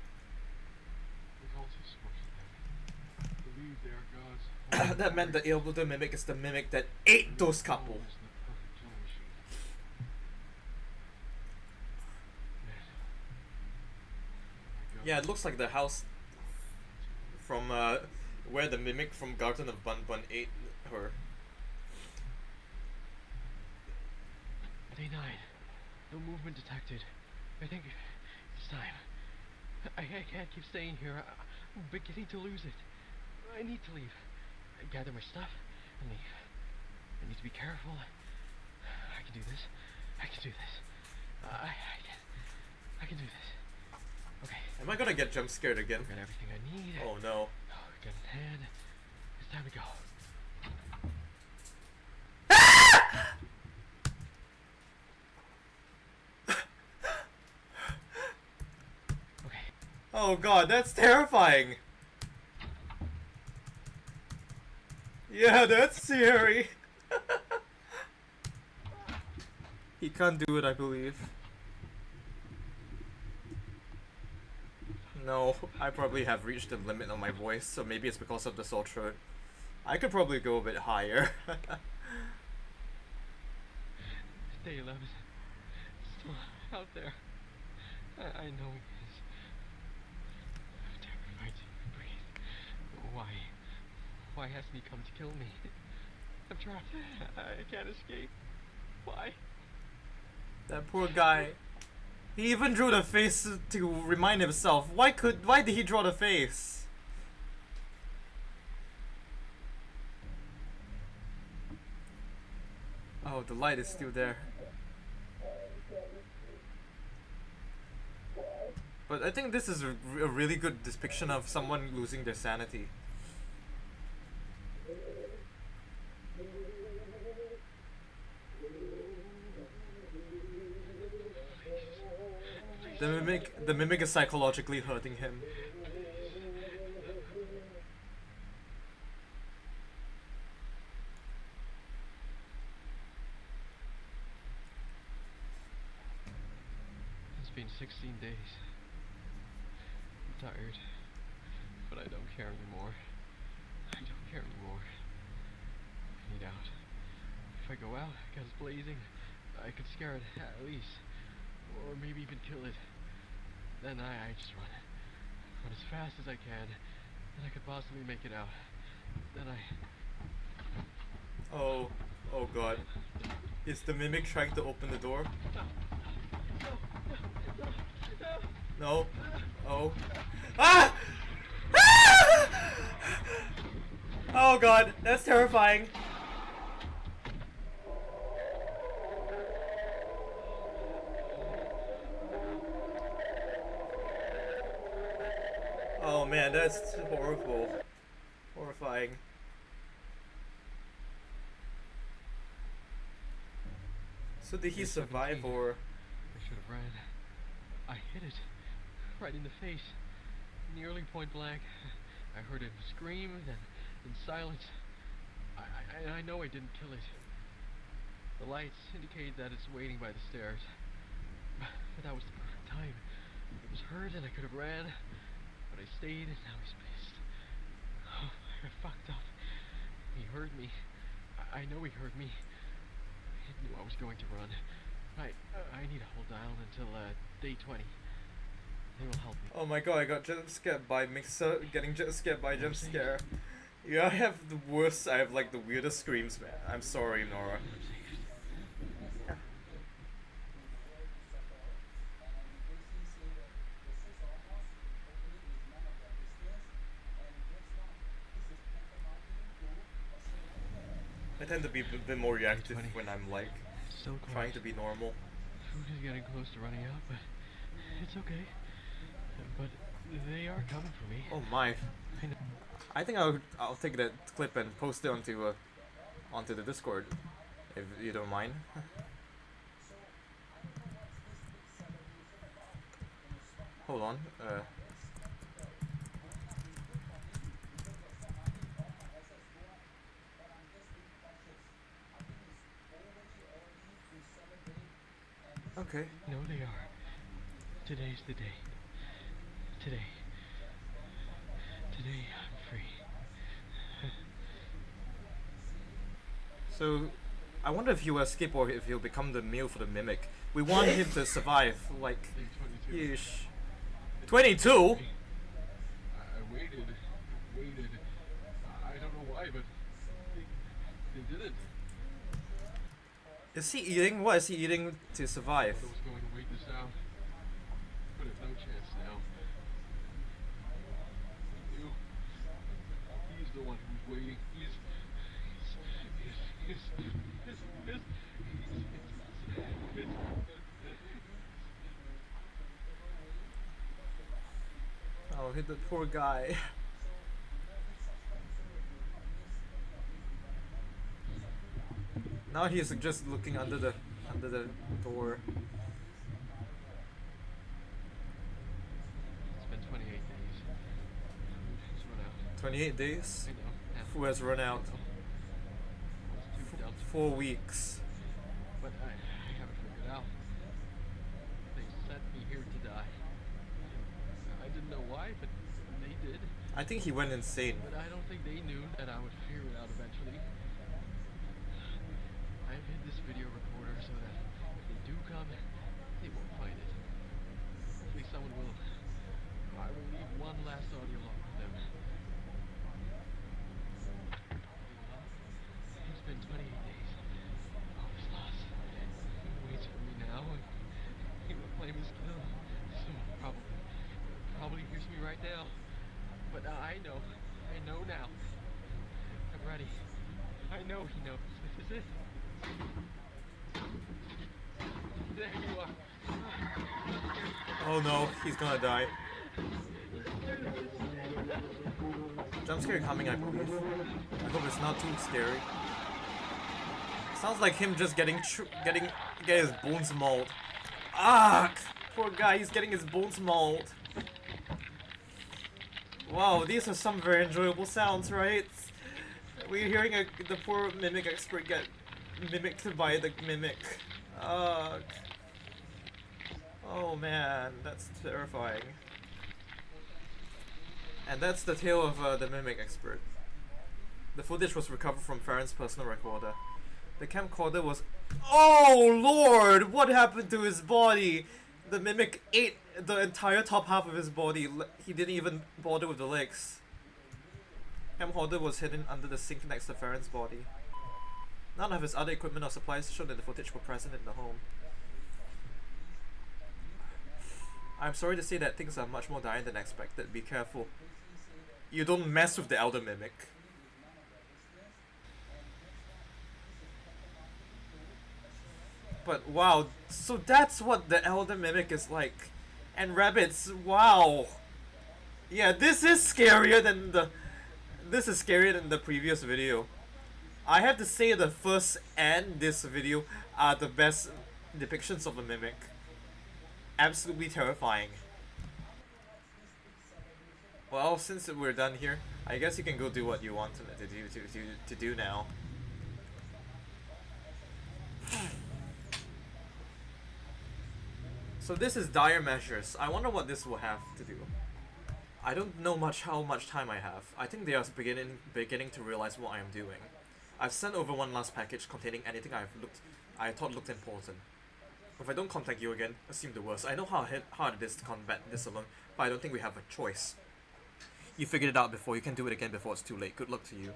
The cultists worship them. Believe they are gods. That meant the elder mimic is the mimic that ate those couple. Yeah, it looks like the house from where the mimic from Garden of Bun Bun ate her. Day 9. No movement detected. I think it's time. I can't keep staying here. I'm beginning to lose it. I need to leave. Gather my stuff and leave. I need to be careful. I can do this. I can do this. I can do this. Okay. Am I gonna get jump scared again? Got everything I need. Oh no. Gun in hand. It's time to go. Okay. Oh god, that's terrifying. Yeah, that's scary. He can't do it, I believe. No, I probably have reached the limit of my voice, so maybe it's because of the sore throat. I could probably go a bit higher. Day 11. Still out there. I know he is. I'm terrified to breathe. Why? Why hasn't he come to kill me? I'm trapped. I can't escape. Why? That poor guy. He even drew the face to remind himself. Why did he draw the face? Oh, the light is still there. But I think this is a really good depiction of someone losing their sanity. The mimic is psychologically hurting him. It's been 16 days. I'm tired, but I don't care anymore. I don't care anymore. I need out. If I go out, guns blazing, I could scare it at least. Or maybe even kill it. Then I just run as fast as I can, and I could possibly make it out. Then Oh god. Is the mimic trying to open the door? No. Oh. Ah! Ah! Oh god, that's terrifying. Oh man, that's horrible. Horrifying. So did he survive or? I should have ran. I hit it. Right in the face. Nearly point blank. I heard it scream, then in silence. I know I didn't kill it. The lights indicate that it's waiting by the stairs. But that was the perfect time. It was hurt and I could have ran, but I stayed and now he's pissed. Oh, I fucked up. He heard me. I know he heard me. He knew I was going to run. I need to hold down until day 20. They will help me. Oh my god, I got jump scared by Mixer, getting jump scared by jump scare. Yeah, I have the worst, I have like the weirdest screams, man. I'm sorry, Nora. I tend to be a bit more reactive when I'm like trying to be normal. Food is getting close to running out, but it's okay. But they are coming for me. Oh my! I think I'll take that clip and post it onto the Discord, if you don't mind. Hold on. Okay. No, they are. Today's the day. Today I'm free. So, I wonder if he'll escape or if he'll become the meal for the mimic. We want him to survive, like, yeesh. 22? I waited. I don't know why, but they did it. Is he eating? What is he eating to survive? I was going to wait this out, but I've no chance now. He's the one who's waiting. Oh, hit the poor guy. Now he's just looking under the door. It's been 28 days. It's run out. 28 days? I know. Who has run out? 4 weeks. But I haven't figured out. They sent me here to die. I didn't know why, but they did. I think he went insane. But I don't think they knew that I would figure it out eventually. I've hid this video recorder so that if they do come, they won't find it. Hopefully someone will. I will leave one last audio log with them. It's been 28 days. All is lost. He waits for me now and he will claim his kill. So probably hears me right now. But I know now. I'm ready. I know he knows. This is it. There you are. Oh no, he's gonna die. Jump scare coming, I believe. I hope it's not too scary. Sounds like him just getting his bones mauled. Ah, poor guy, he's getting his bones mauled. Wow, these are some very enjoyable sounds, right? We're hearing the poor mimic expert get mimicked by the mimic. Oh man, that's terrifying. And that's the tale of the mimic expert. The footage was recovered from Farron's personal recorder. The camcorder was... Oh lord! What happened to his body? The mimic ate the entire top half of his body. He didn't even bother with the legs. Camcorder was hidden under the sink next to Farron's body. None of his other equipment or supplies shown in the footage were present in the home. I'm sorry to say that things are much more dire than expected. Be careful. You don't mess with the elder mimic. But wow, so that's what the elder mimic is like. And rabbits, wow. Yeah, this is scarier than the previous video. I have to say the first and this video are the best depictions of the mimic. Absolutely terrifying. Well, since we're done here, I guess you can go do what you want to do now. So this is dire measures. I wonder what this will have to do. I don't know how much time I have. I think they are beginning to realize what I am doing. I've sent over one last package containing anything I thought looked important. If I don't contact you again, assume the worst. I know how hard it is to combat this alone, but I don't think we have a choice. You figured it out before. You can do it again before it's too late. Good luck to you.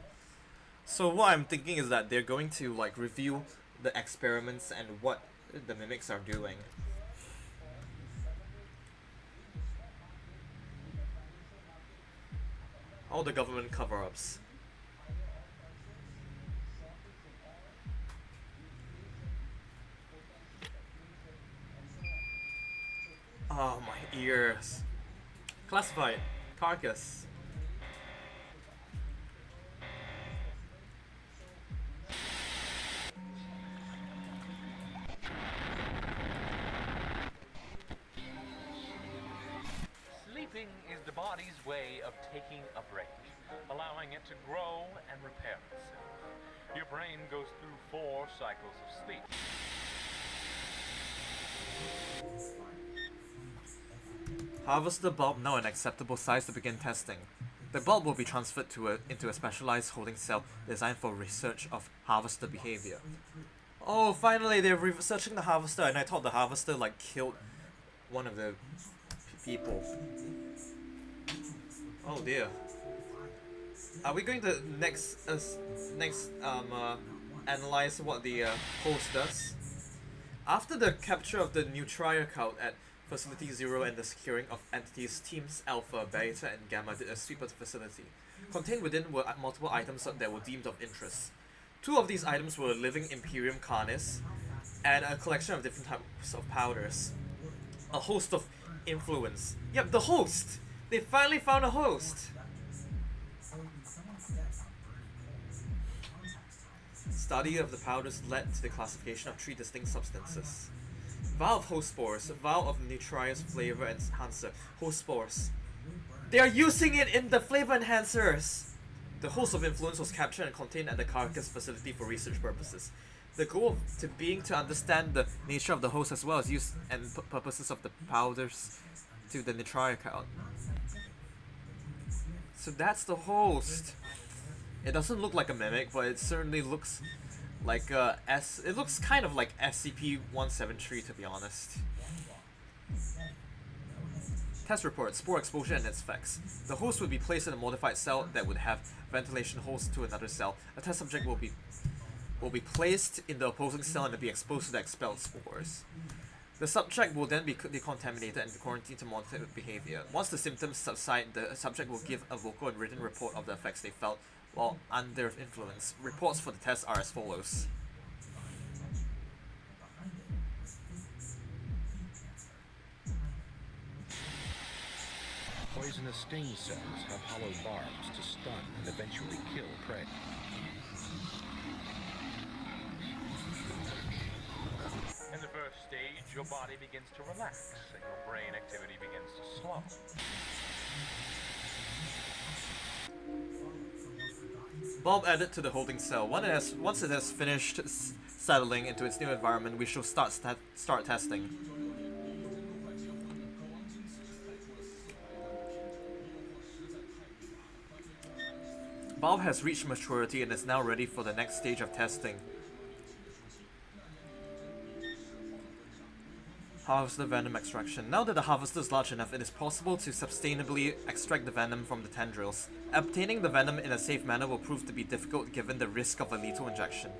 So what I'm thinking is that they're going to like review the experiments and what the mimics are doing. All the government cover-ups. Oh, my ears. Classified. Carcass. Sleeping is the body's way of taking a break, allowing it to grow and repair itself. Your brain goes through 4 cycles of sleep. Harvest the bulb now an acceptable size to begin testing. The bulb will be transferred into a specialized holding cell designed for research of harvester behavior. Oh, finally they're researching the harvester, and I thought the harvester like killed one of the people. Oh dear. Are we going to next analyze what the host does? After the capture of the Nutriacult at Facility 0 and the securing of entities, Teams Alpha, Beta, and Gamma did a sweep of the facility. Contained within were multiple items that were deemed of interest. 2 of these items were a living Imperium Carnis and a collection of different types of powders. A host of influence. Yep, the host! They finally found a host! Study of the powders led to the classification of 3 distinct substances. Vial of host spores, vial of Nutria's flavor enhancer, host spores. They are using it in the flavor enhancers! The host of influence was captured and contained at the Carcass facility for research purposes. The goal being to understand the nature of the host as well as use and purposes of the powders to the Nutriacult. So that's the host. It doesn't look like a mimic, but it certainly looks like it looks kind of like SCP-173 to be honest. Test report, spore exposure and its effects. The host would be placed in a modified cell that would have ventilation holes to another cell. A test subject will be placed in the opposing cell and be exposed to the expelled spores. The subject will then be decontaminated and quarantined to monitor behavior. Once the symptoms subside, the subject will give a vocal and written report of the effects they felt while under influence. Reports for the test are as follows. Poisonous sting cells have hollow barbs to stun and eventually kill prey. In the first stage, your body begins to relax and your brain activity begins to slow. Bulb added to the holding cell. Once it has finished settling into its new environment, we shall start testing. Bulb has reached maturity and is now ready for the next stage of testing. Harvester venom extraction. Now that the harvester is large enough, it is possible to sustainably extract the venom from the tendrils. Obtaining the venom in a safe manner will prove to be difficult given the risk of a lethal injection.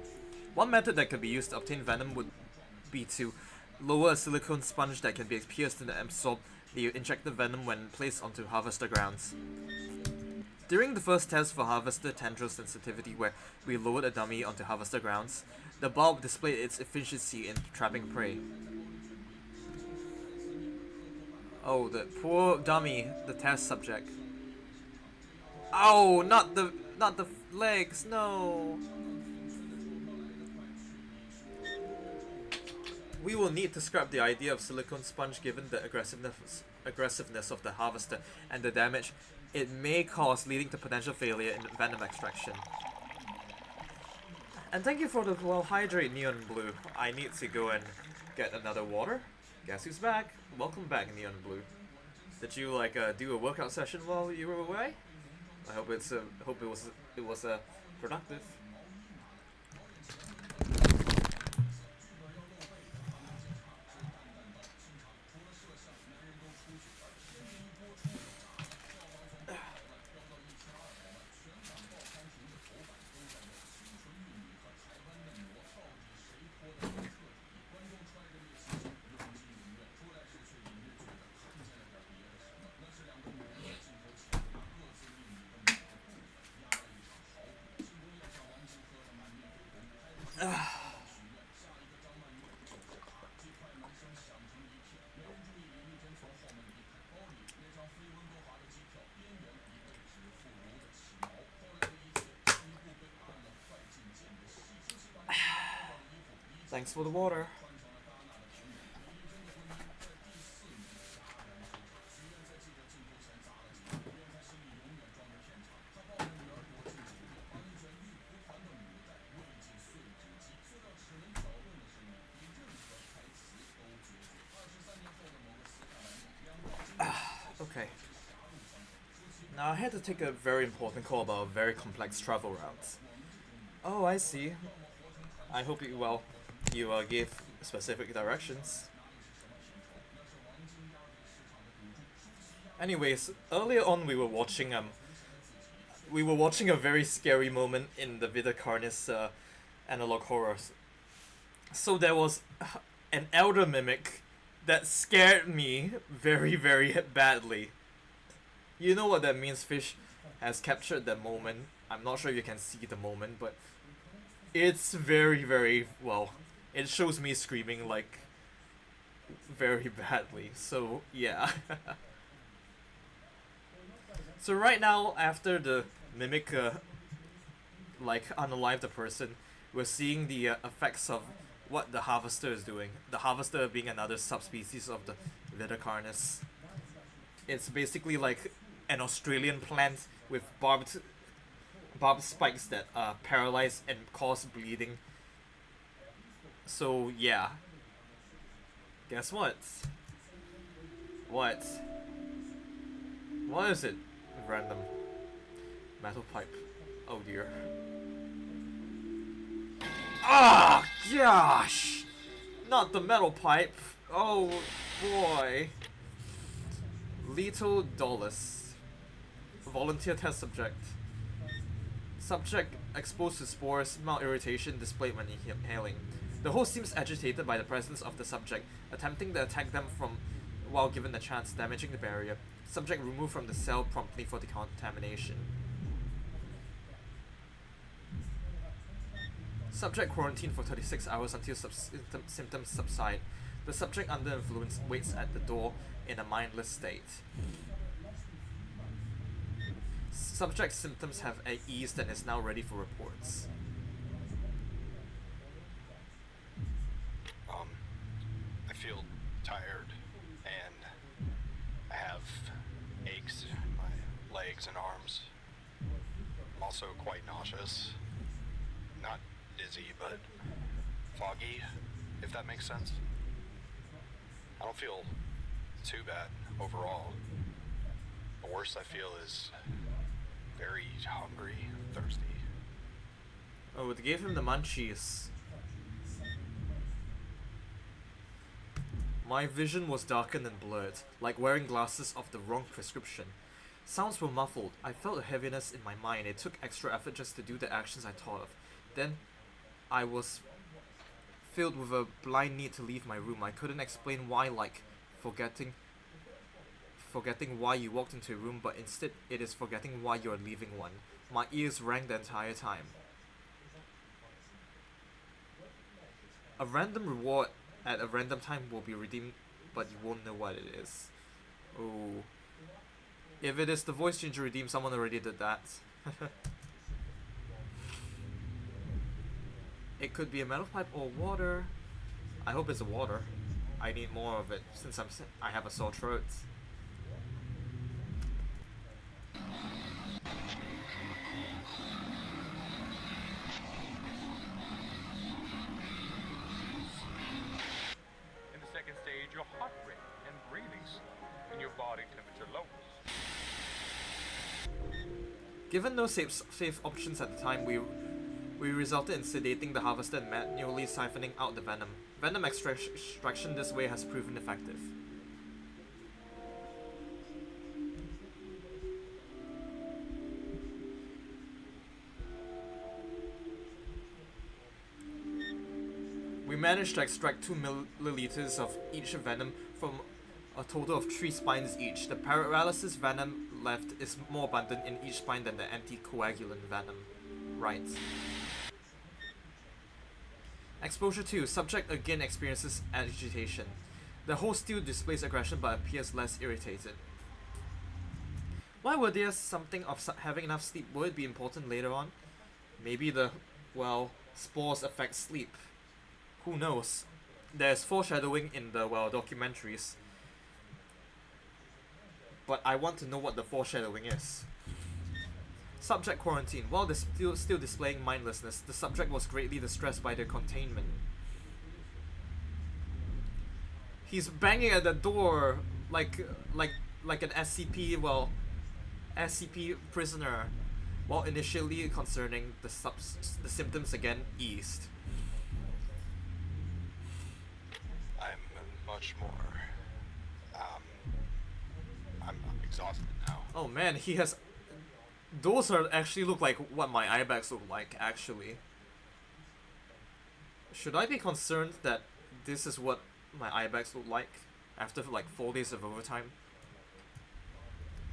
One method that could be used to obtain venom would be to lower a silicone sponge that can be pierced and absorb the injected venom when placed onto harvester grounds. During the first test for harvester tendril sensitivity, where we lowered a dummy onto harvester grounds, the bulb displayed its efficiency in trapping prey. Oh, the poor dummy, the test subject. Oh, not the legs, no. We will need to scrap the idea of silicone sponge given the aggressiveness of the harvester and the damage it may cause leading to potential failure in venom extraction. And thank you for the well hydrate Neon Blue. I need to go and get another water. Guess who's back? Welcome back, Neon Blue. Did you like do a workout session while you were away? I hope it was productive. Thanks for the water. Okay. Now I had to take a very important call about very complex travel routes. Oh, I see. I hope you gave specific directions. Anyways, earlier on we were watching a very scary moment in the Vita Carnis analog horrors. So there was an elder mimic that scared me very, very badly. You know what that means, Fish has captured that moment. I'm not sure you can see the moment, but it's very, very, well, it shows me screaming, like, very badly. So, yeah. So right now, after the mimic, like, unalived the person, we're seeing the effects of what the harvester is doing. The harvester being another subspecies of the Viticarnis. It's basically like an Australian plant with barbed spikes that paralyze and cause bleeding. So yeah. Guess what? What? What is it? Random. Metal pipe. Oh dear. Ah, gosh! Not the metal pipe. Oh boy. Lethal Dolus. Volunteer test subject. Subject exposed to spores, mild irritation displayed when inhaling. The host seems agitated by the presence of the subject, attempting to attack them from while given the chance, damaging the barrier. Subject removed from the cell promptly for decontamination. Subject quarantined for 36 hours until symptoms subside. The subject under influence waits at the door in a mindless state. Subject's symptoms have eased and is now ready for reports. I feel tired and I have aches in my legs and arms. I'm also quite nauseous. Not dizzy, but foggy, if that makes sense. I don't feel too bad overall. The worst I feel is very hungry, thirsty. Oh, it gave him the munchies. My vision was darkened and blurred, like wearing glasses of the wrong prescription. Sounds were muffled. I felt a heaviness in my mind. It took extra effort just to do the actions I thought of. Then, I was filled with a blind need to leave my room. I couldn't explain why, like forgetting why you walked into a room, but instead it is forgetting why you're leaving one. My ears rang the entire time. A random reward at a random time will be redeemed, but you won't know what it is. Oh. If it is the voice changer redeem, someone already did that. It could be a metal pipe or water. I hope it's a water. I need more of it since I have a sore throat. In the second stage, your heart rate and breathing slow, and your body temperature lowers. Given no safe options at the time, we resulted in sedating the harvester and manually siphoning out the venom. Venom extraction this way has proven effective. We managed to extract 2 milliliters of each venom from a total of 3 spines each. The paralysis venom left is more abundant in each spine than the anticoagulant venom. Right. Exposure 2. Subject again experiences agitation. The host still displays aggression but appears less irritated. Why were there something of having enough sleep? Will it be important later on? Maybe the, well, spores affect sleep. Who knows? There's foreshadowing in the, well, documentaries. But I want to know what the foreshadowing is. Subject quarantine. While still displaying mindlessness, the subject was greatly distressed by the containment. He's banging at the door like an SCP, well, SCP prisoner, while initially concerning the symptoms again eased. I'm much more, I'm exhausted now. Oh man, he has... Those are actually look like what my eye bags look like, actually. Should I be concerned that this is what my eye bags look like after like 4 days of overtime?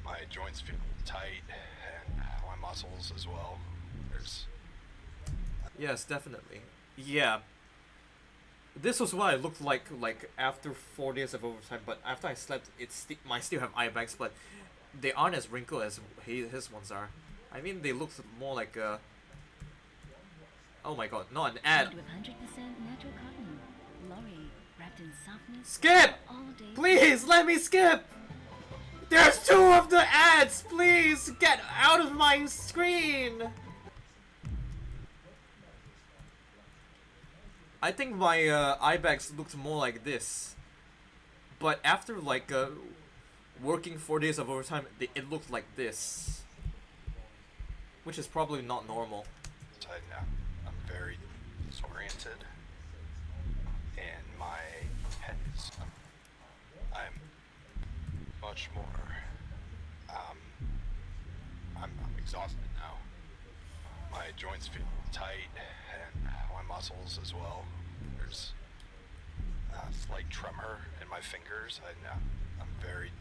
My joints feel tight, and my muscles as well. There's... Yes, definitely. Yeah. This was what I looked like after 4 days of overtime, but after I slept, I still have eye bags, but they aren't as wrinkled as his ones are. I mean, they look more like a... Oh my god, not an ad. With 100% natural cotton. Lorry, wrapped in softness. Skip! All day. Please, let me skip! There's 2 of the ads! Please, get out of my screen! I think my eye bags looked more like this. But after like working 4 days of overtime, it looked like this. Which is probably not normal. I'm very disoriented, and my head is... I'm much more... I'm exhausted now. My joints feel tight, and my muscles as well. There's a slight tremor in my fingers. I'm very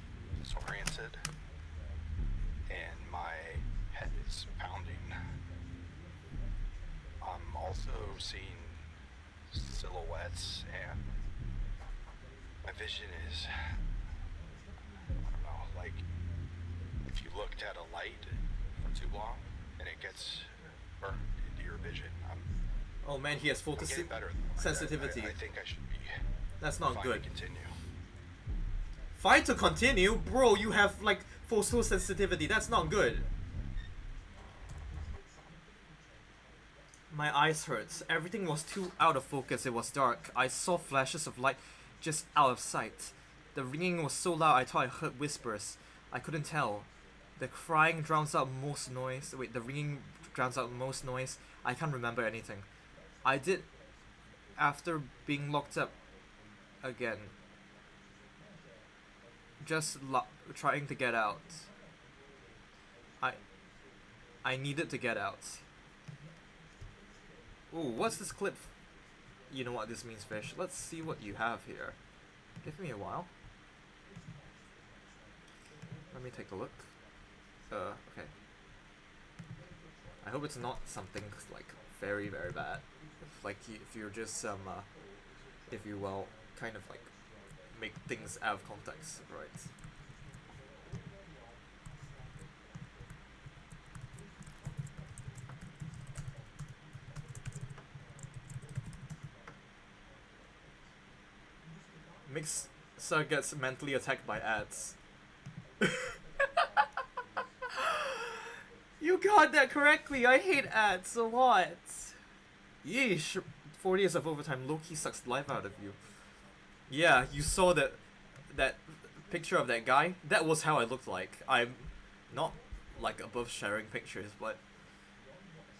disoriented, and my head is pounding. I'm also seeing silhouettes, and my vision is, I don't know, like if you looked at a light for too long and it gets burned into your vision. Oh man, he has sensitivity. I think I should be. That's not good. To continue. Fine to continue? Bro, you have like photosensitivity. That's not good. My eyes hurt. Everything was too out of focus. It was dark. I saw flashes of light just out of sight. The ringing was so loud I thought I heard whispers. I couldn't tell. The crying drowns out most noise. Wait, the ringing drowns out most noise. I can't remember anything. I did after being locked up again. Just trying to get out. I needed to get out. Ooh, what's this clip? You know what this means, fish. Let's see what you have here. Give me a while. Let me take a look. Okay. I hope it's not something like very, very bad. If you're just if you will kind of like make things out of context, right? Mixer gets mentally attacked by ads. You got that correctly. I hate ads a lot. Yeesh. 4 days of overtime. Loki sucks the life out of you. Yeah, you saw that picture of that guy? That was how I looked like. I'm not like above sharing pictures, but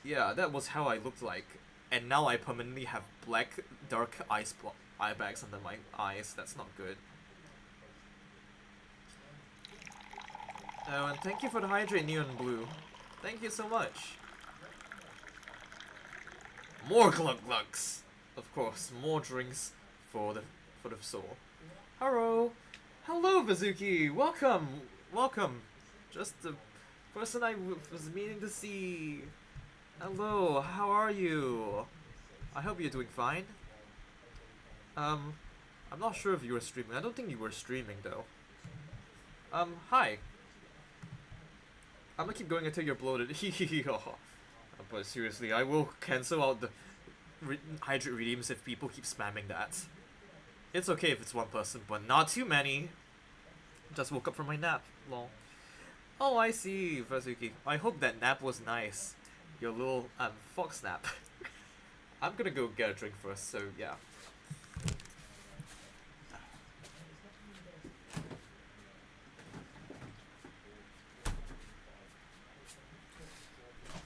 yeah, that was how I looked like. And now I permanently have black, dark eye bags under my eyes. That's not good. Oh, and thank you for the hydrate, Neon Blue. Thank you so much. More glug glugs. Of course, more drinks for the soul. Hello, hello, Bazuki. Welcome, welcome. Just the person I was meaning to see. Hello, how are you? I hope you're doing fine. I'm not sure if you were streaming. I don't think you were streaming though. Hi. I'm gonna keep going until you're bloated. But seriously, I will cancel out the hydrate redeems if people keep spamming that. It's okay if it's one person, but not too many. Just woke up from my nap. Lol. Oh, I see, Vazuki. I hope that nap was nice. Your little fox nap. I'm gonna go get a drink first, so yeah.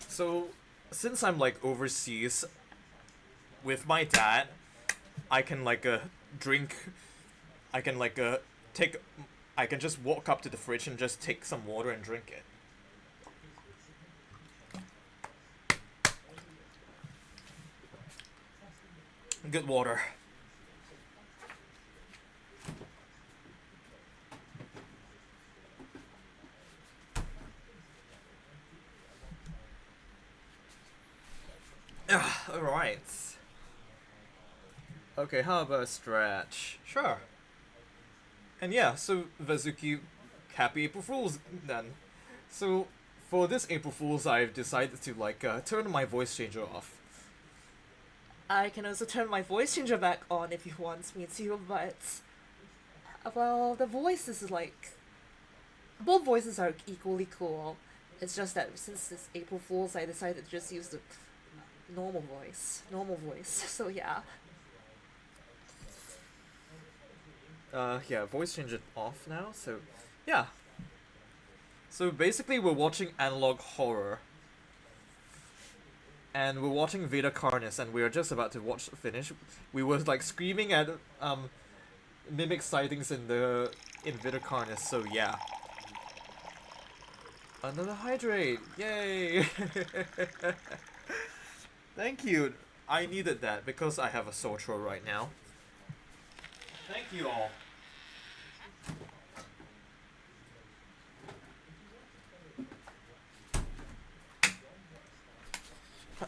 So, since I'm like overseas with my dad, I can like drink. I can like take. I can just walk up to the fridge and just take some water and drink it. Good water. Alright. Okay, how about a stretch? Sure. And yeah, so Vazuki, happy April Fools then. So for this April Fools, I've decided to like turn my voice changer off. I can also turn my voice changer back on if you want me to, but well, the voice is like both voices are equally cool. It's just that since it's April Fools, I decided to just use the normal voice. So yeah. Yeah, voice changer off now, so yeah. So basically we're watching analog horror. And we're watching Veda Karnas, and we're just about to finish. We were like screaming at mimic sightings in Veda Karnas, so yeah. Another hydrate! Yay! Thank you. I needed that because I have a sore throat right now. Thank you all.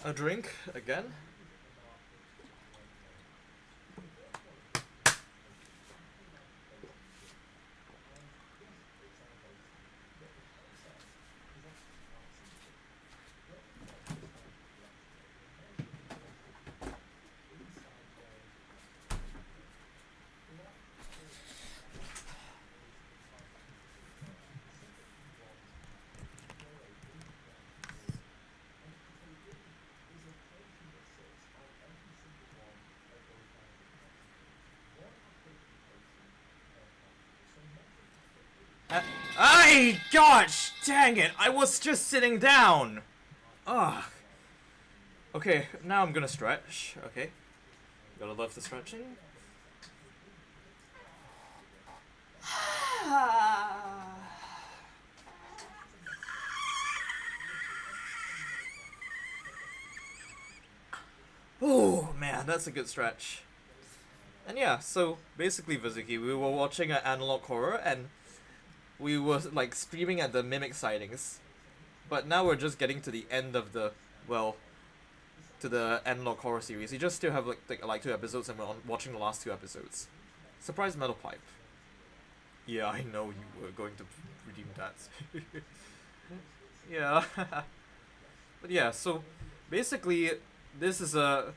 A drink again? Gosh, dang it! I was just sitting down. Ugh. Okay, now I'm gonna stretch. Okay, gotta love the stretching. Oh man, that's a good stretch. And yeah, so basically, Vizuki, we were watching an analog horror and we were like screaming at the mimic sightings, but now we're just getting to the end of the to the analog horror series. We just still have like 2 episodes, and we're watching the last 2 episodes. Surprise metal pipe. Yeah, I know you were going to redeem that. Yeah. But yeah, so basically, this is a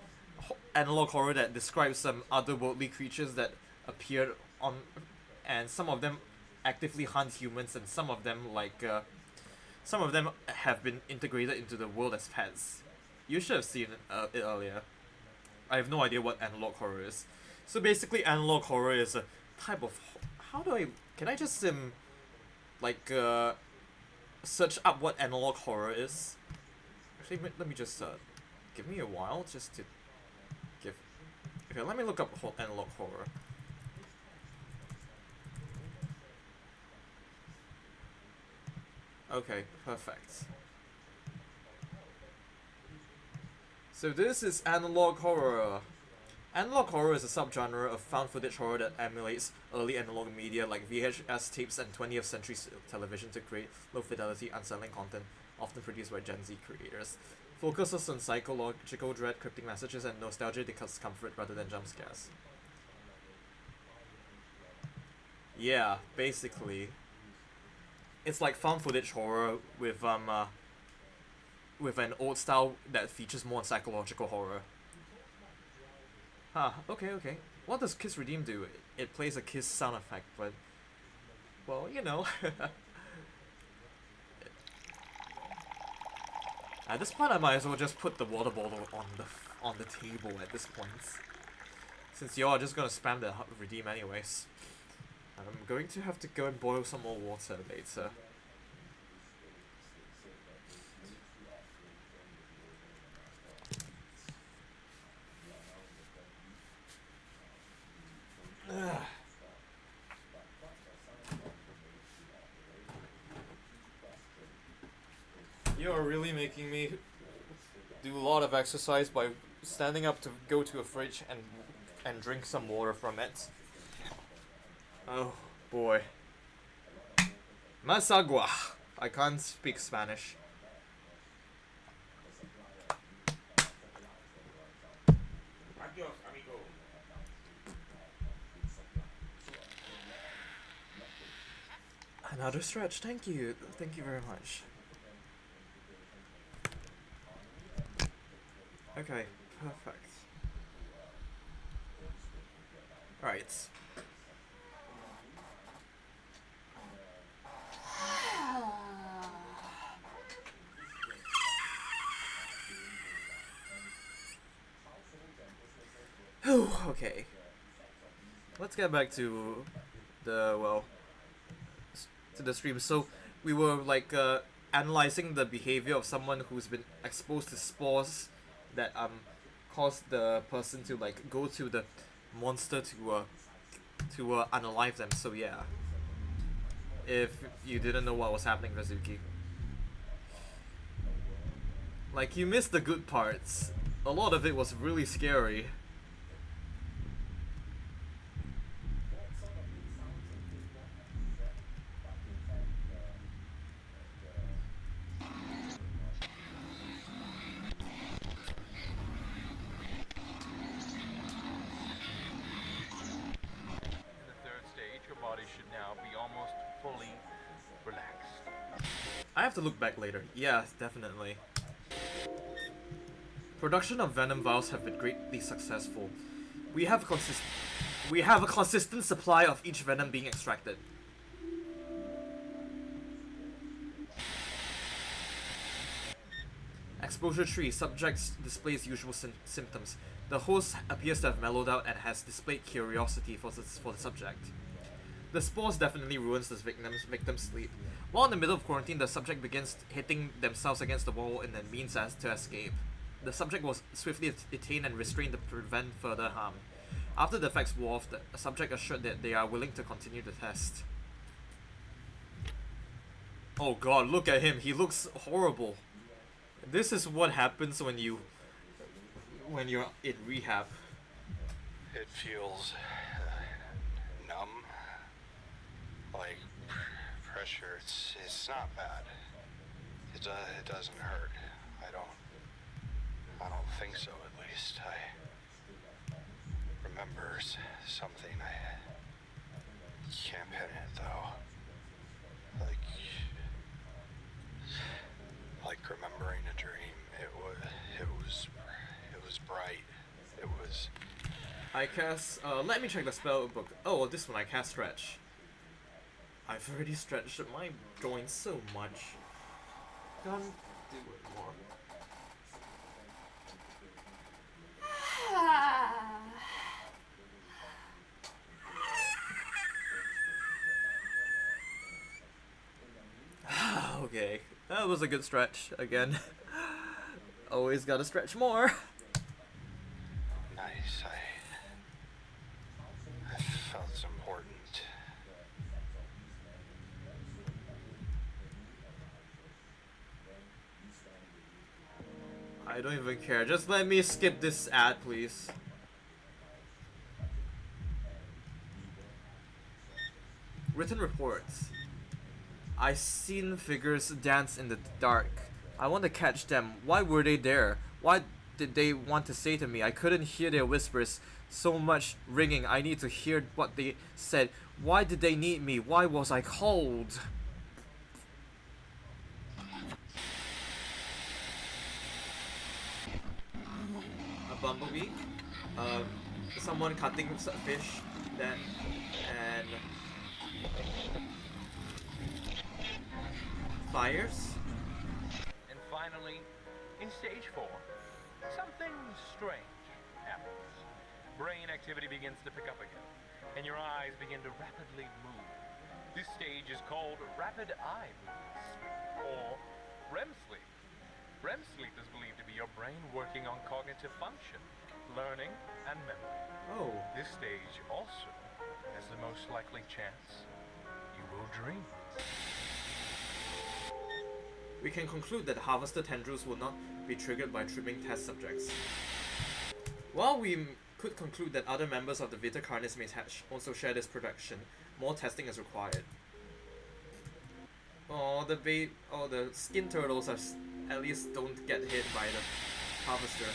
analog horror that describes some otherworldly creatures that appeared on, and some of them actively hunt humans, and some of them Some of them have been integrated into the world as pets. You should have seen it earlier. I have no idea what analog horror is. So basically, analog horror is a type of... How do I... Can I just, like, search up what analog horror is? Actually, let me just, give me a while just to give... Okay, let me look up analog horror. Okay, perfect. So this is analog horror. Analog horror is a subgenre of found footage horror that emulates early analog media like VHS tapes and 20th century television to create low fidelity, unsettling content, often produced by Gen Z creators. Focuses on psychological dread, cryptic messages, and nostalgia discomfort rather than jump scares. Yeah, basically. It's like found footage horror with an old style that features more psychological horror. Huh, okay. What does Kiss Redeem do? It plays a Kiss sound effect, but... Well, you know. At this point, I might as well just put the water bottle on the table at this point. Since y'all are just gonna spam the Redeem anyways. I'm going to have to go and boil some more water later. You're really making me do a lot of exercise by standing up to go to a fridge and drink some water from it. Oh boy. Más agua. I can't speak Spanish. Adios, amigo. Another stretch, thank you. Thank you very much. Okay, perfect. Right. Okay. Let's get back to the stream. So we were like analyzing the behavior of someone who's been exposed to spores that cause the person to like go to the monster to unalive them. So yeah, if you didn't know what was happening, Kazuki, like you missed the good parts. A lot of it was really scary. I have to look back later. Yeah, definitely. Production of venom vials have been greatly successful. We have a consistent supply of each venom being extracted. Exposure 3. Subject displays usual symptoms. The host appears to have mellowed out and has displayed curiosity for the subject. The spores definitely ruins this victim's sleep. While in the middle of quarantine, the subject begins hitting themselves against the wall in a means to escape. The subject was swiftly detained and restrained to prevent further harm. After the effects wore off, the subject assured that they are willing to continue the test. Oh god, look at him, he looks horrible. This is what happens when you're in rehab. It feels numb, like pressure. It's not bad. It doesn't hurt. I don't think so. At least I remember something. I can't pin it though. Like remembering a dream. It was bright. It was. I cast. Let me check the spell book. Oh, this one I cast stretch. I've already stretched my joints so much. can't do it more. Okay, that was a good stretch again. Always gotta stretch more. Nice. I felt it's important. I don't even care. Just let me skip this ad, please. Written reports. I seen figures dance in the dark. I want to catch them. Why were they there? Why did they want to say to me? I couldn't hear their whispers. So much ringing. I need to hear what they said. Why did they need me? Why was I called? A bumblebee. Someone cutting fish. Then and fires. And finally, in stage 4, something strange happens. Brain activity begins to pick up again, and your eyes begin to rapidly move. This stage is called rapid eye movements, or REM sleep. REM sleep is believed to be your brain working on cognitive function, learning, and memory. Oh. This stage also has the most likely chance you will dream. We can conclude that harvester tendrils will not be triggered by trimming test subjects. While we could conclude that other members of the Vita Carnis may also share this production, more testing is required. Oh, the skin turtles are at least don't get hit by the harvester.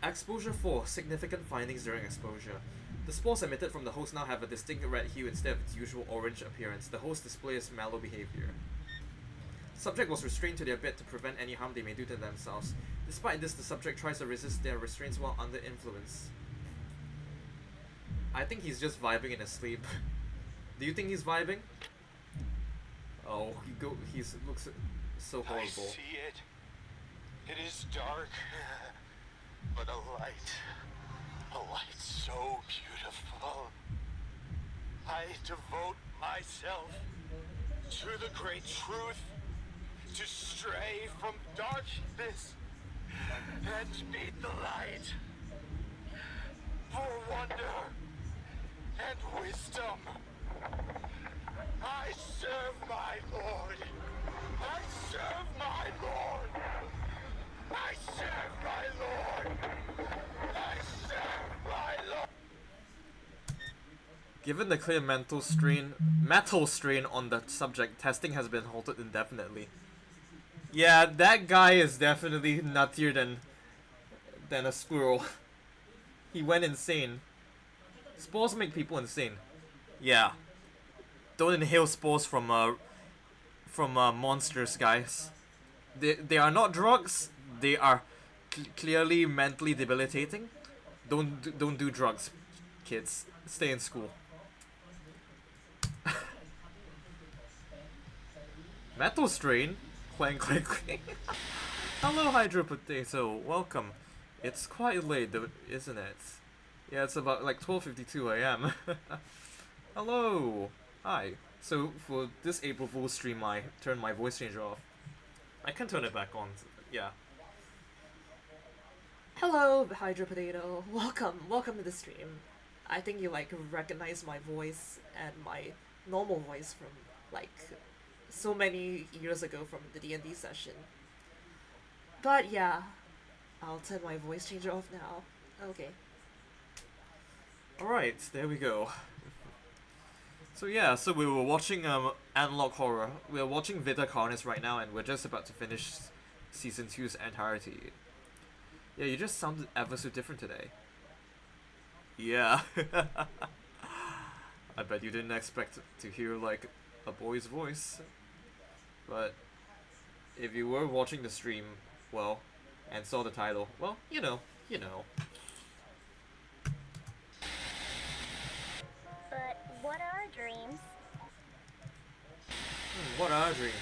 Exposure 4. Significant findings during exposure. The spores emitted from the host now have a distinct red hue instead of its usual orange appearance. The host displays mellow behavior. Subject was restrained to their bed to prevent any harm they may do to themselves. Despite this, the subject tries to resist their restraints while under influence. I think he's just vibing in his sleep. Do you think he's vibing? Oh, he looks so horrible. I see it. It is dark, but a light so beautiful. I devote myself to the great truth, to stray from darkness and meet the light. For wonder and wisdom, I serve my Lord. I serve my Lord. I serve my Lord. I serve my Lord. Given the clear metal strain on the subject, testing has been halted indefinitely. Yeah, that guy is definitely nuttier than a squirrel. He went insane. Spores make people insane. Yeah. Don't inhale spores from monsters, guys. They are not drugs. They are clearly mentally debilitating. Don't do drugs, kids. Stay in school. Metal strain? Clank clank clank. Hello, Hydro Potato. Welcome. It's quite late, though, isn't it? Yeah, it's about like 12:52 a.m. Hello. Hi. So for this April Fool's stream, I turned my voice changer off. I can turn it back on. Yeah. Hello, Hydro Potato. Welcome to the stream. I think you recognize my voice and my normal voice from so many years ago from the D&D session. But yeah, I'll turn my voice changer off now. Okay. Alright, there we go. So yeah, so we were watching Analog Horror. We are watching Vita Carnis right now, and we're just about to finish Season 2's entirety. Yeah, you just sounded ever so different today. Yeah. I bet you didn't expect to hear a boy's voice. But if you were watching the stream, well, and saw the title, well, you know. But what are dreams? What are dreams?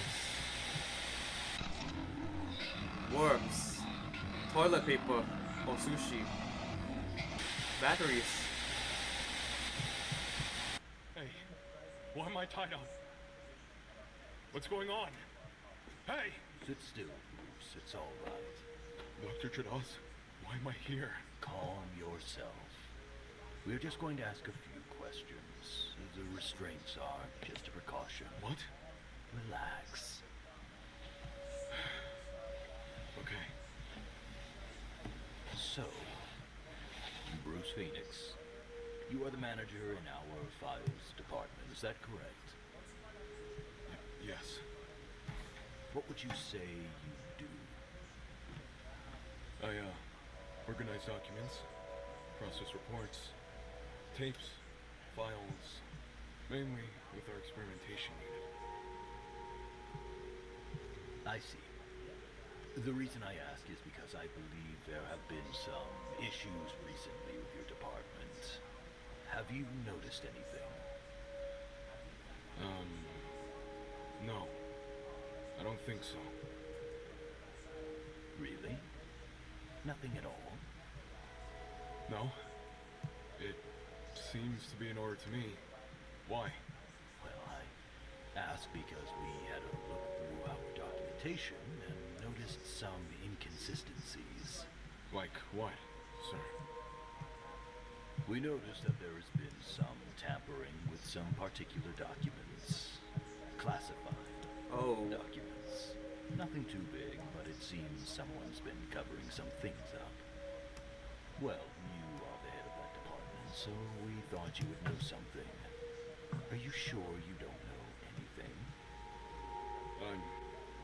Worms. Toilet paper. Or sushi. Batteries. Hey, why am I tied up? What's going on? Hey! Sit still, Bruce. It's all right. Dr. Trados, why am I here? Calm yourself. We're just going to ask a few questions. The restraints are just a precaution. What? Relax. Okay. So, Bruce Phoenix, you are the manager in our files department, is that correct? Yes. What would you say you do? I, organize documents, process reports, tapes, files, mainly with our experimentation unit. I see. The reason I ask is because I believe there have been some issues recently with your department. Have you noticed anything? No. I don't think so. Really? Nothing at all? No. It seems to be in order to me. Why? Well, I asked because we had a look through our documentation and noticed some inconsistencies. Like what, sir? We noticed that there has been some tampering with some particular documents. Classified documents. Nothing too big, but it seems someone's been covering some things up. Well, you are the head of that department, so we thought you would know something. Are you sure you don't know anything?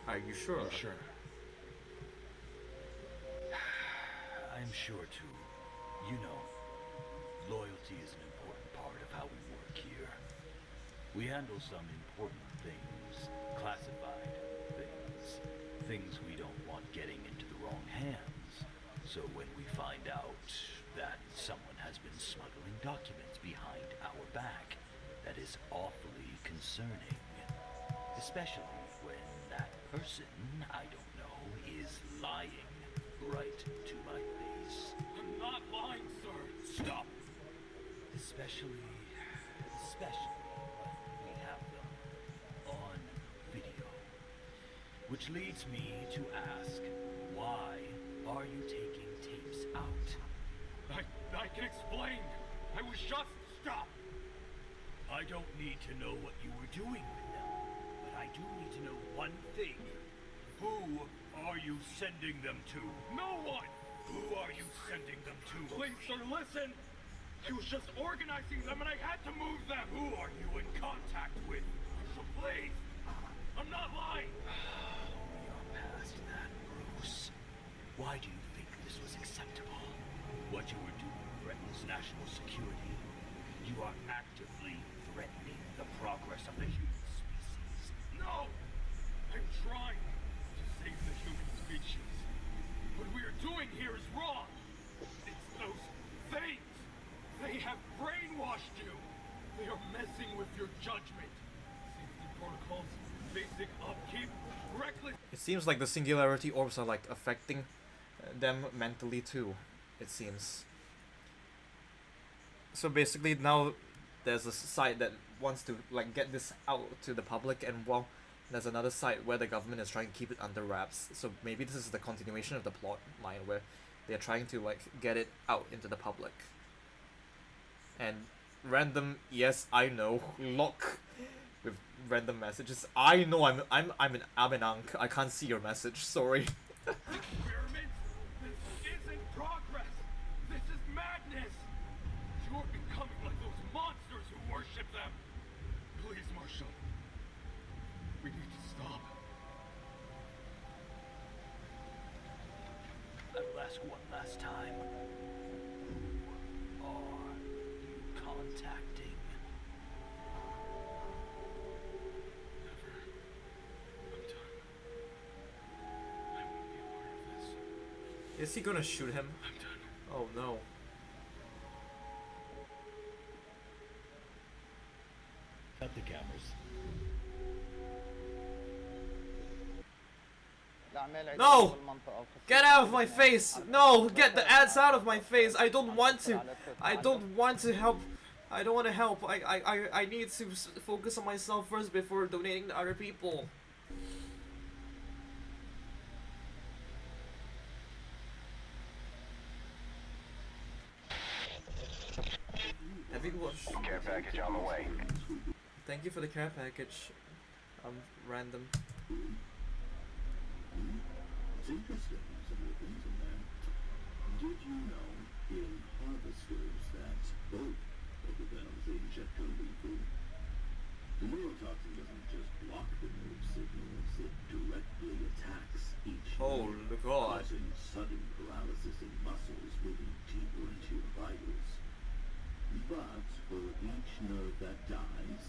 Are you sure? I'm sure. I'm sure too. You know, loyalty is an important part of how we work here. We handle some important things, classified things we don't want getting into the wrong hands. So when we find out that someone has been smuggling documents behind our back, that is awfully concerning. Especially when that person, I don't know, is lying right to my face. I'm not lying, sir. Stop. Especially when we have them on video. Which leads me to ask, why are you taking tapes out? I can explain. I was just... Stop! I don't need to know what you were doing with them, but I do need to know one thing. Who are you sending them to? No one! Who are you sending them to? Please, sir, listen! I was just organizing them and I had to move them! Who are you in contact with? So please! I'm not lying! We are past that, Bruce. Why do you think this was acceptable? What you were doing threatens national security. You are actively threatening the progress of the human species. No! I'm trying to save the human species. What we are doing here is wrong! It's those things! They have brainwashed you! They are messing with your judgment. Safety protocols, basic upkeep, reckless... It seems like the singularity orbs are like affecting them mentally too, it seems. So basically now there's a side that wants to like get this out to the public, and while there's another side where the government is trying to keep it under wraps. So maybe this is the continuation of the plot line where they're trying to like get it out into the public. And random, yes, I know, lock with random messages. I know I'm an Abenank. I can't see your message, sorry. Experiment? This isn't progress! This is madness! You're becoming like those monsters who worship them! Please, Marshall. We need to stop. I will ask one last time. Who are you contacting? Never. I'm done. I won't be a part of this. Is he gonna shoot him? I'm done. Oh no. Cut the cameras. No! Get out of my face! No! Get the ads out of my face! I don't want to! I don't want to help! I don't want to help! I need to focus on myself first before donating to other people. Have you watched? Care package on the way. Thank you for the care package. Random. It's interesting, some of the things in there. Did you know in harvesters that both of the venoms they inject are lethal? The neurotoxin doesn't just block the nerve signals, it directly attacks each Oh nerve, God. causing sudden paralysis in muscles moving deeper into your vitals. But for each nerve that dies,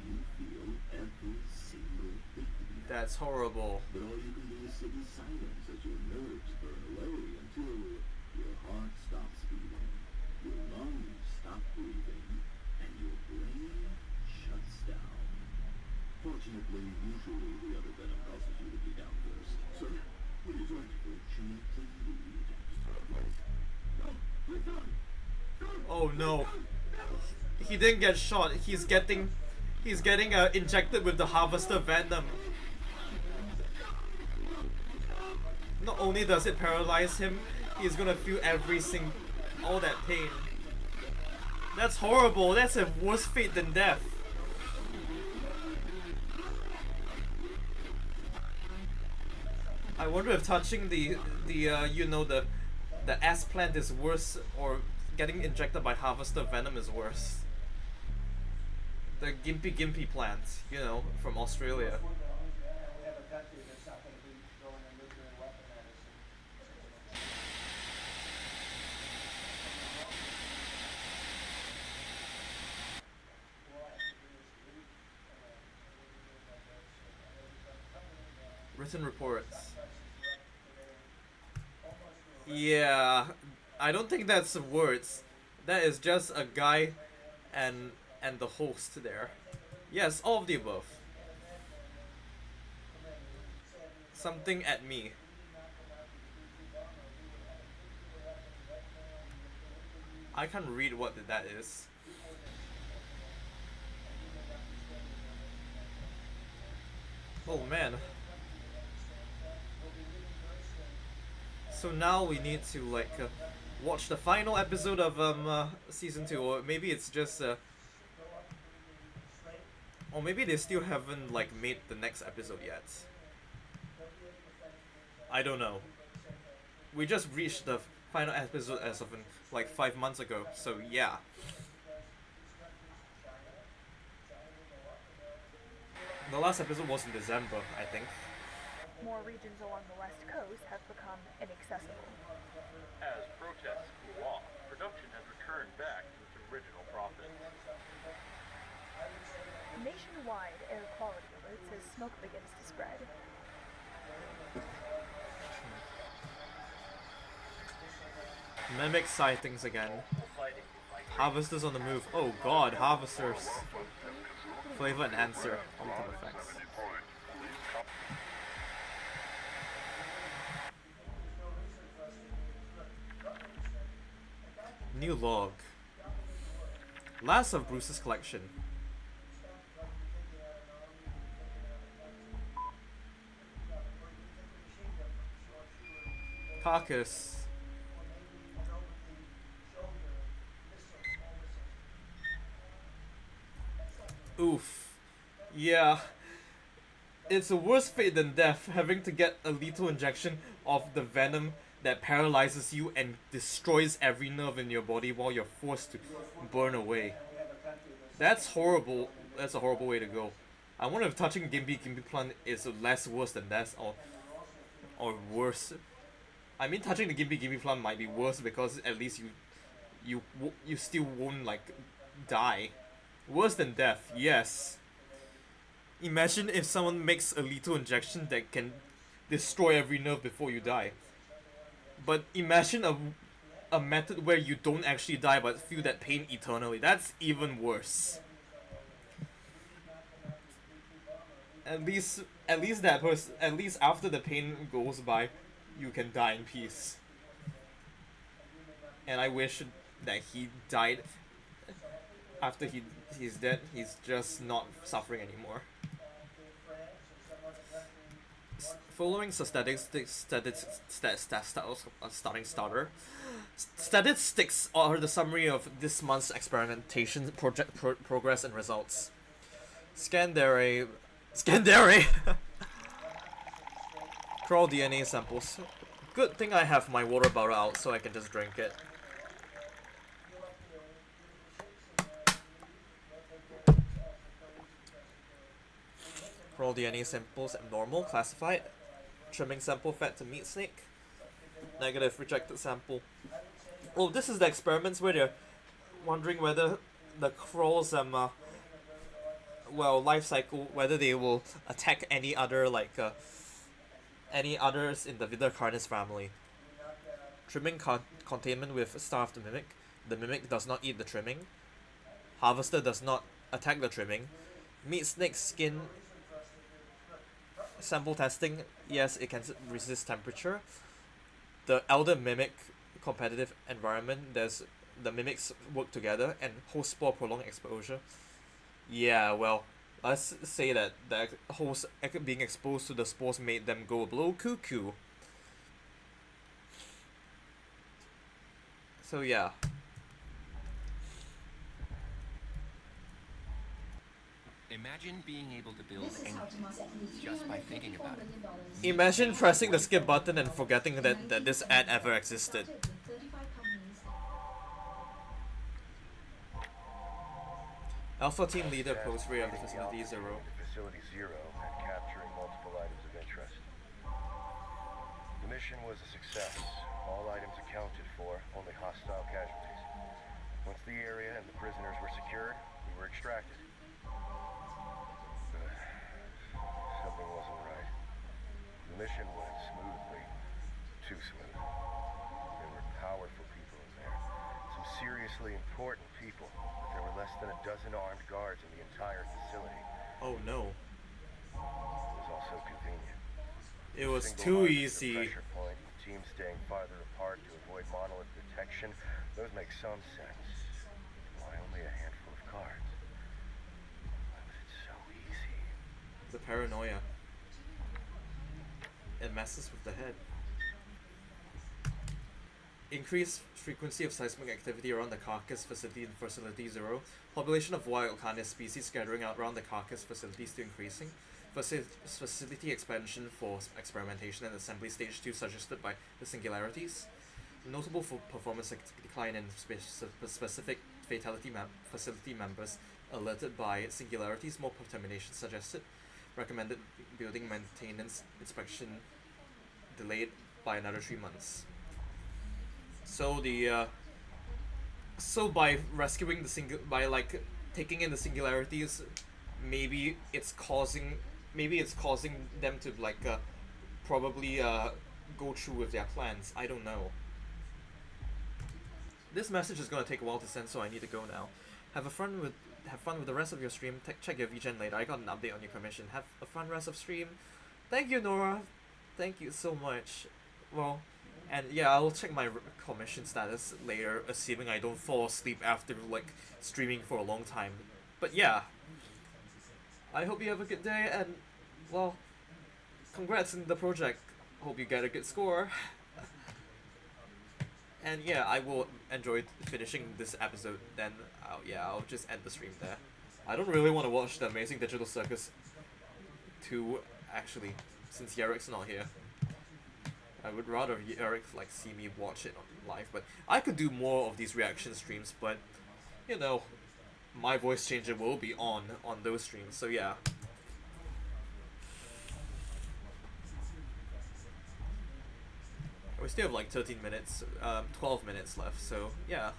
you feel every single beat. That's horrible. But all you can do is sit in silence as your nerves burn away until your heart stops beating, your lungs stop breathing, and your brain shuts down. Fortunately, usually the other venom causes you to bleed out first. So, when you're trying to gently lead, no, please don't. Oh no. He didn't get shot. He's getting injected with the harvester venom. Not only does it paralyze him, he's gonna feel all that pain. That's horrible. That's a worse fate than death. I wonder if touching the S plant is worse, or getting injected by harvester venom is worse. The gimpy plant, you know, from Australia. Written reports. Yeah, I don't think that's words. That is just a guy and the host there. Yes, all of the above. Something at me. I can't read what that is. Oh man. So now we need to like watch the final episode of season 2, or maybe it's just or maybe they still haven't like made the next episode yet. I don't know. We just reached the final episode as of like 5 months ago, so yeah. The last episode was in December, I think. More regions along the west coast have become inaccessible. As protests cool off, production has returned back to its original profits. Nationwide air quality alerts as smoke begins to spread. Mimic sightings again. Harvesters on the move. Oh god, harvesters. Flavor enhancer. Ultimate effects. New log. Last of Bruce's collection. Carcass. Oof. Yeah. It's a worse fate than death, having to get a lethal injection of the venom that paralyzes you and destroys every nerve in your body while you're forced to burn away. That's horrible. That's a horrible way to go. I wonder if touching Gimpy plant is less worse than that, or worse. I mean, touching the Gimpy plant might be worse because at least you still won't like die. Worse than death, yes. Imagine if someone makes a lethal injection that can destroy every nerve before you die. But imagine a method where you don't actually die but feel that pain eternally. That's even worse. At least at least at least after the pain goes by, you can die in peace. And I wish that he died after he's dead. He's just not suffering anymore. Following statistics are the summary of this month's experimentation progress and results. Scandere crawl DNA samples. Good thing I have my water bottle out so I can just drink it. Crawl DNA samples abnormal, classified. Trimming sample fed to meat snake. Negative, rejected sample. Oh, this is the experiments where they're wondering whether the crawls life cycle, whether they will attack any other any others in the Vidacarnis family. Trimming containment with star of the mimic. The mimic does not eat the trimming. Harvester does not attack the trimming. Meat snake skin sample testing. Yes, it can resist temperature. The elder mimic competitive environment. There's the mimics work together and host spore prolonged exposure. Yeah, well, let's say that the host being exposed to the spores made them go blow cuckoo. So yeah. Imagine being able to build anything just by thinking about it. Imagine pressing the skip button and forgetting that this ad ever existed. Alpha team leader post of the Facility Zero. Facility Zero and capturing multiple items of interest. The mission was a success. All items accounted for, only hostile casualties. Once the area and the prisoners were secured, we were extracted. Something wasn't right. The mission went smoothly. Too smooth. There were powerful people in there. Some seriously important people. But there were less than a dozen armed guards in the entire facility. Oh no. It was also convenient. It was too easy. Pressure point, teams staying farther apart to avoid monolith detection. Those make some sense. Why only a handful of cards? Why was it so easy? The paranoia. It messes with the head. Increased frequency of seismic activity around the carcass facility in Facility Zero. Population of wild carnivore species scattering out around the carcass facility still increasing. Facility expansion for experimentation and assembly stage 2 suggested by the singularities. Notable for performance decline in specific fatality facility members alerted by singularities. More termination suggested. Recommended building maintenance inspection delayed by another 3 months. So by rescuing taking in the singularities, maybe it's causing them to probably go through with their plans. I don't know. This message is gonna take a while to send, so I need to go now. Have fun with the rest of your stream. Check your VGen later. I got an update on your commission. Have a fun rest of stream. Thank you, Nora. Thank you so much. Well, and yeah, I'll check my commission status later, assuming I don't fall asleep after streaming for a long time. But yeah, I hope you have a good day, and well, congrats on the project. Hope you get a good score. And yeah, I will enjoy finishing this episode. Then I'll just end the stream there. I don't really want to watch the Amazing Digital Circus 2 actually, since Yerrick's not here. I would rather Yerrick see me watch it on live, but I could do more of these reaction streams, but you know, my voice changer will be on those streams, so yeah. We still have 13 minutes, 12 minutes left, so yeah.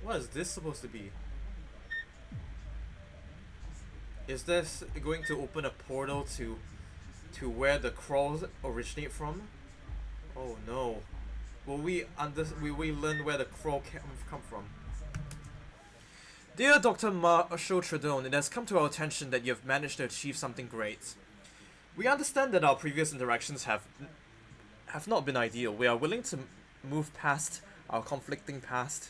What is this supposed to be? Is this going to open a portal to where the crawls originate from? Oh no. Will we learn where the crawl come from? Dear Dr. Marshall Tredone, it has come to our attention that you have managed to achieve something great. We understand that our previous interactions have not been ideal. We are willing to move past our conflicting past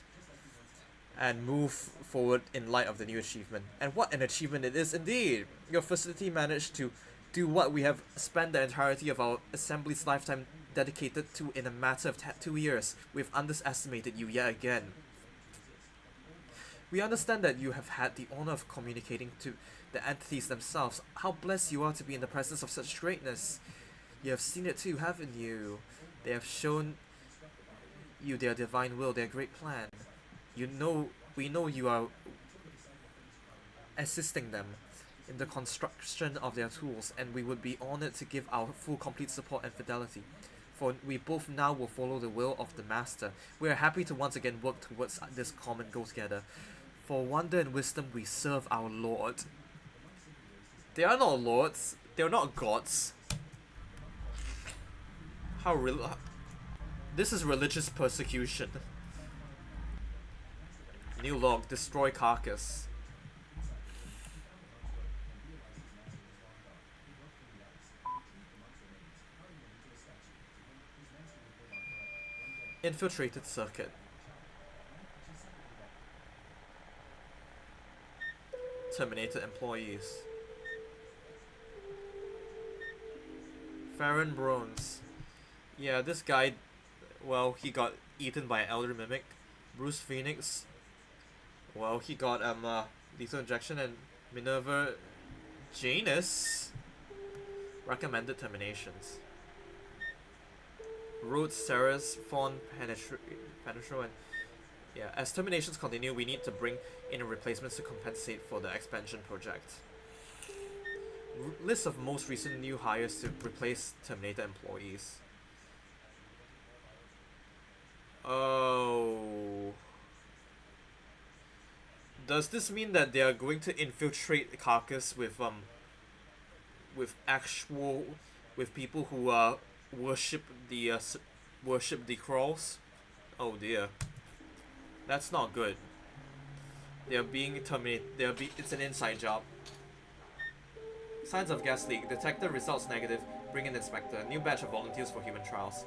and move forward in light of the new achievement. And what an achievement it is indeed! Your facility managed to do what we have spent the entirety of our assembly's lifetime dedicated to in a matter of 2 years. We've underestimated you yet again. We understand that you have had the honor of communicating to the entities themselves. How blessed you are to be in the presence of such greatness. You have seen it too, haven't you? They have shown you their divine will, their great plan. We know you are assisting them in the construction of their tools, and we would be honored to give our full complete support and fidelity. For we both now will follow the will of the Master. We are happy to once again work towards this common goal together. For wonder and wisdom we serve our Lord. They are not lords. They are not gods. This is religious persecution. New log, destroy carcass. Infiltrated circuit. Terminated employees. Farron Bronze. Yeah, this guy, well, he got eaten by an elder mimic. Bruce Phoenix. Well, he got lethal injection, and Minerva Janus recommended terminations. Rhodes, Ceres, Fawn, Penetro, and yeah, as terminations continue, we need to bring in replacements to compensate for the expansion project. List of most recent new hires to replace terminated employees. Oh. Does this mean that they are going to infiltrate Carcass with people who worship the crawls? Oh dear. That's not good. They are being terminated. It's an inside job. Signs of gas leak. Detector results negative. Bring in inspector. New batch of volunteers for human trials.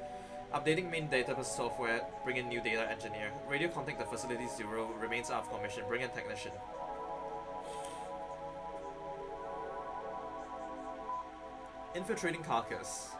Updating main database software. Bring in new data engineer. Radio contact the facility 0 remains out of commission. Bring in technician. Infiltrating Carcass.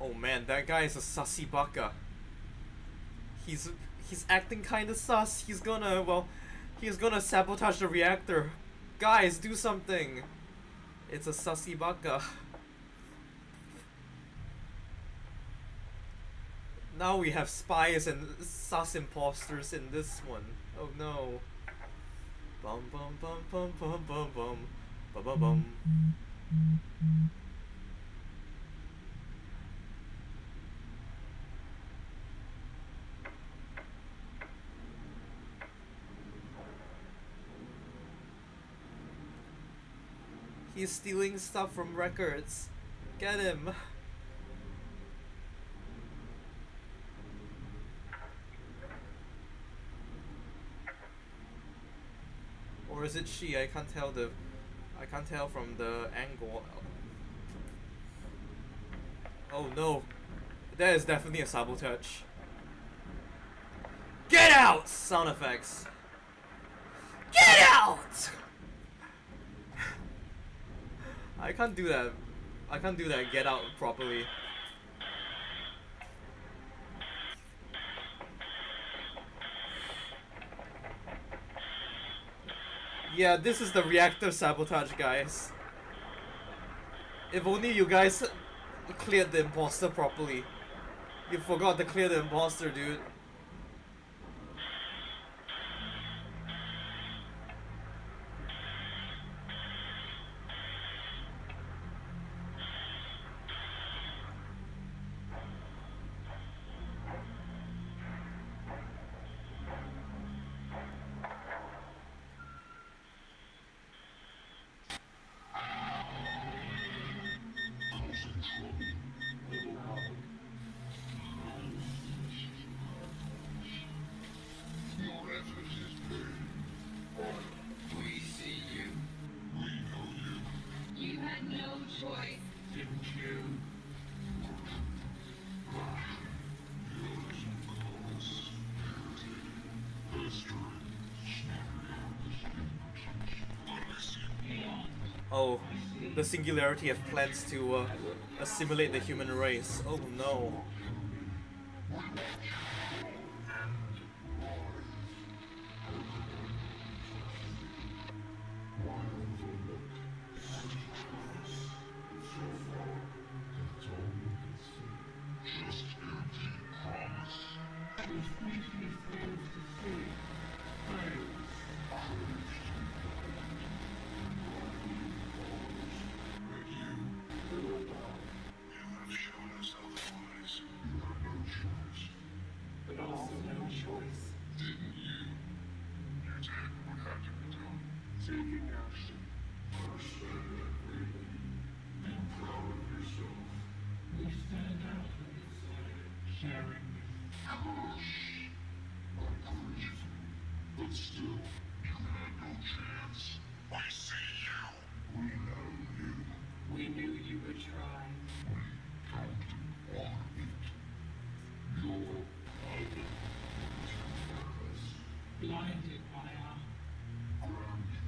Oh man, that guy is a sussy baka. He's acting kinda sus. He's gonna sabotage the reactor. Guys, do something. It's a sussy baka. Now we have spies and sus imposters in this one. Oh no. Bum bum bum bum bum bum bum bum bum bum. He's stealing stuff from records. Get him. Or is it she? I can't tell from the angle. Oh no. That is definitely a sabotage. Get out! Sound effects. Get out! I can't do that. I can't do that get out properly. Yeah, this is the reactor sabotage, guys. If only you guys cleared the imposter properly. You forgot to clear the imposter, dude. Oh, the Singularity have plans to assimilate the human race. Oh no. But also no choice. Didn't you? You did what had to be done. Taking action. Understand that greatly. Be proud of yourself. We stand out in the fight, carrying the curse. Unbelievable. But still, you had no chance. We see you. We know you. We knew you would try. We counted on it. Your idol. Blinded by our grandeur.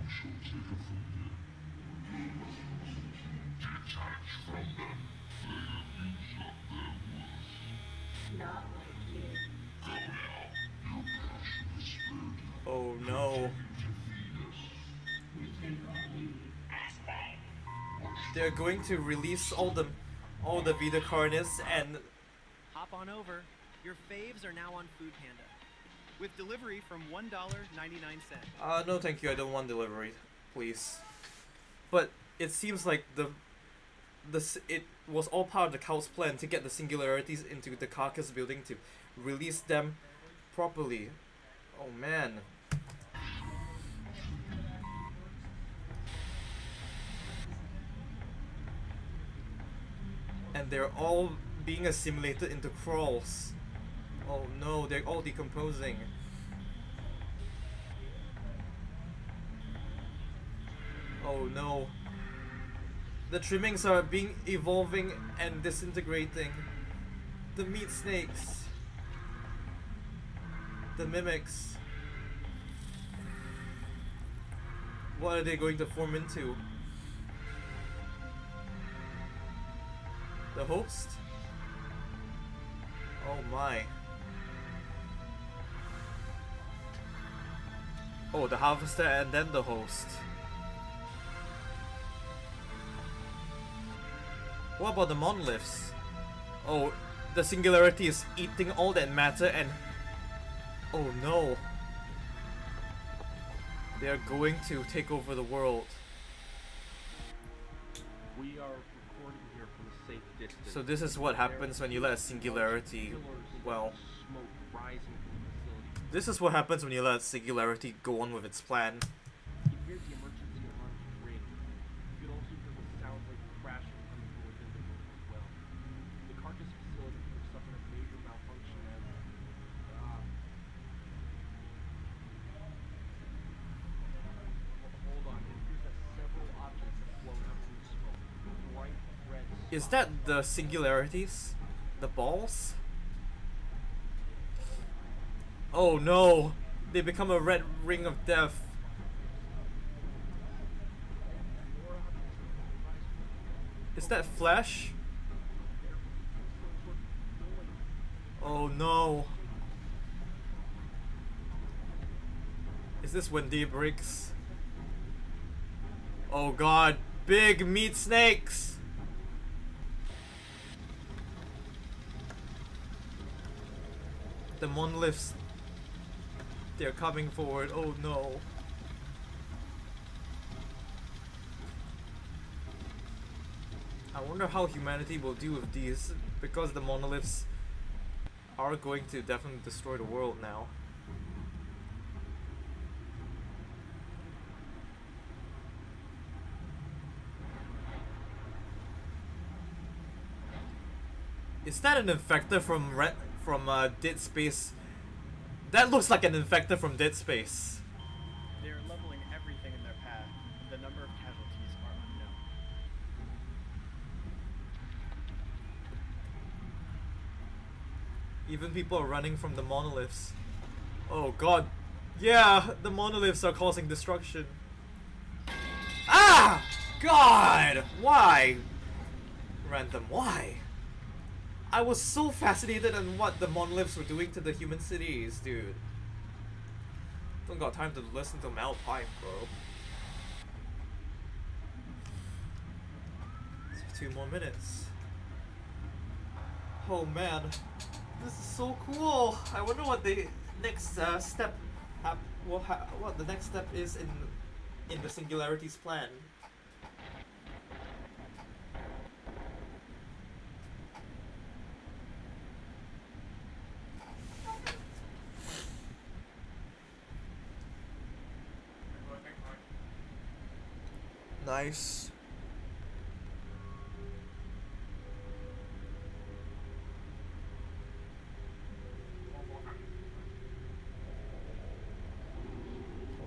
We shall take it from here. Detach from them. They have used up their worth. Not like you. Go now. Your passion has spared you. Oh no. We take our leave. They're going to release all the Vita Carnis and Hop on over. Your faves are now on Food Panda. With delivery from $1.99. no thank you, I don't want delivery, please. But it seems like it was all part of the Count's plan to get the Singularities into the Carcass building to release them properly. Oh man. And they're all being assimilated into crawls. Oh no, they're all decomposing. Oh no. The trimmings are evolving and disintegrating. The meat snakes. The mimics. What are they going to form into? The host? Oh my. Oh, the harvester and then the host. What about the monoliths? Oh, the Singularity is eating all that matter and... Oh no. They are going to take over the world. We are recording here from a safe distance. So this is what happens when you let a Singularity... Well... Smoke rising from the facility. This is what happens when you let Singularity go on with its plan. You can hear the emergency alarm ring. You can also hear what sounds like crashing coming from within the building as well. The Carcass facility has suffered a major malfunction as hold on, it appears that several objects have blown up from the smoke. Bright red Is that the Singularities? The balls? Oh no! They become a red ring of death. Is that flesh? Oh no. Is this when day breaks? Oh god, big meat snakes! The monoliths, they're coming forward. Oh no. I wonder how humanity will deal with these, because the monoliths are going to definitely destroy the world now. Is that an infector from Dead Space? That looks like an infector from Dead Space. They're leveling everything in their path. The number of casualties are unknown. Even people are running from the monoliths. Oh god. Yeah, the monoliths are causing destruction. Ah! God! Why? Random, why? I was so fascinated on what the monoliths were doing to the human cities, dude. Don't got time to listen to Malpine, bro. 2 more minutes. Oh man, this is so cool. I wonder what the next step, what the next step is in the Singularity's plan. Nice.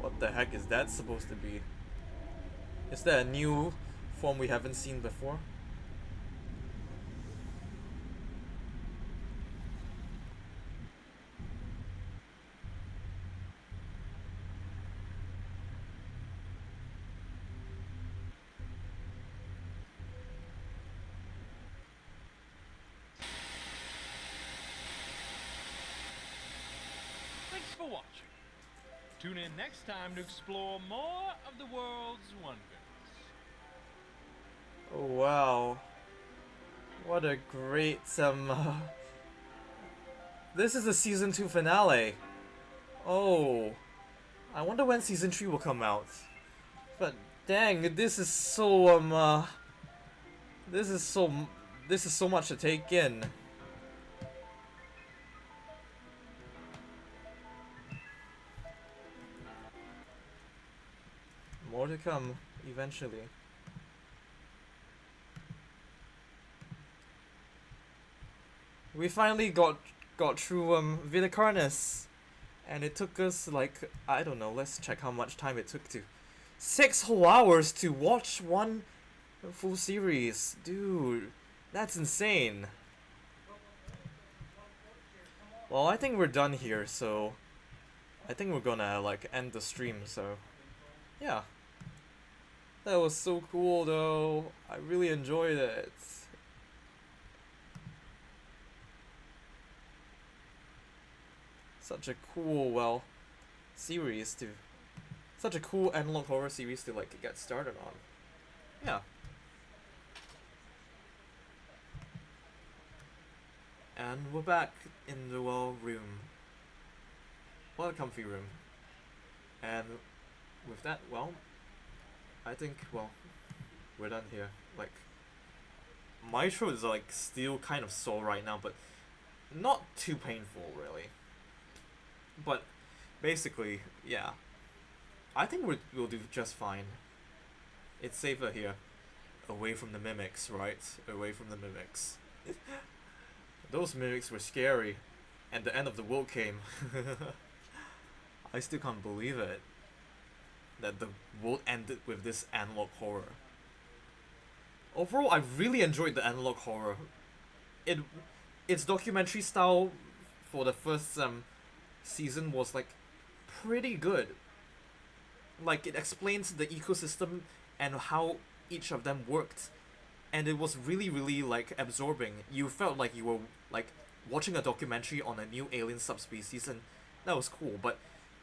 What the heck is that supposed to be? Is that a new form we haven't seen before? Thanks for watching. Tune in next time to explore more of the world's wonders. Oh wow. What a great this is the season 2 finale. Oh. I wonder when season 3 will come out. But dang, this is so this is so much to take in. More to come eventually. We finally got through Viticarnus, and it took us like, I don't know, let's check how much time it took to 6 whole hours to watch one full series. Dude, that's insane. Well, I think we're done here, so I think we're gonna like end the stream, so yeah. That was so cool though. I really enjoyed it. Such a cool, well, series to... Such a cool analog horror series to like get started on. Yeah. And we're back in the room. What a comfy room. And with that, well, I think, well, we're done here. Like, my throat is like still kind of sore right now, but not too painful really. But basically, yeah, I think we'll do just fine. It's safer here, away from the mimics, right? Away from the mimics. Those mimics were scary, and the end of the world came. I still can't believe it, that the world ended with this analog horror. Overall, I really enjoyed the analog horror. Its documentary style for the first season was like pretty good. Like, it explains the ecosystem and how each of them worked, and it was really like absorbing. You felt like you were like watching a documentary on a new alien subspecies, and that was cool. But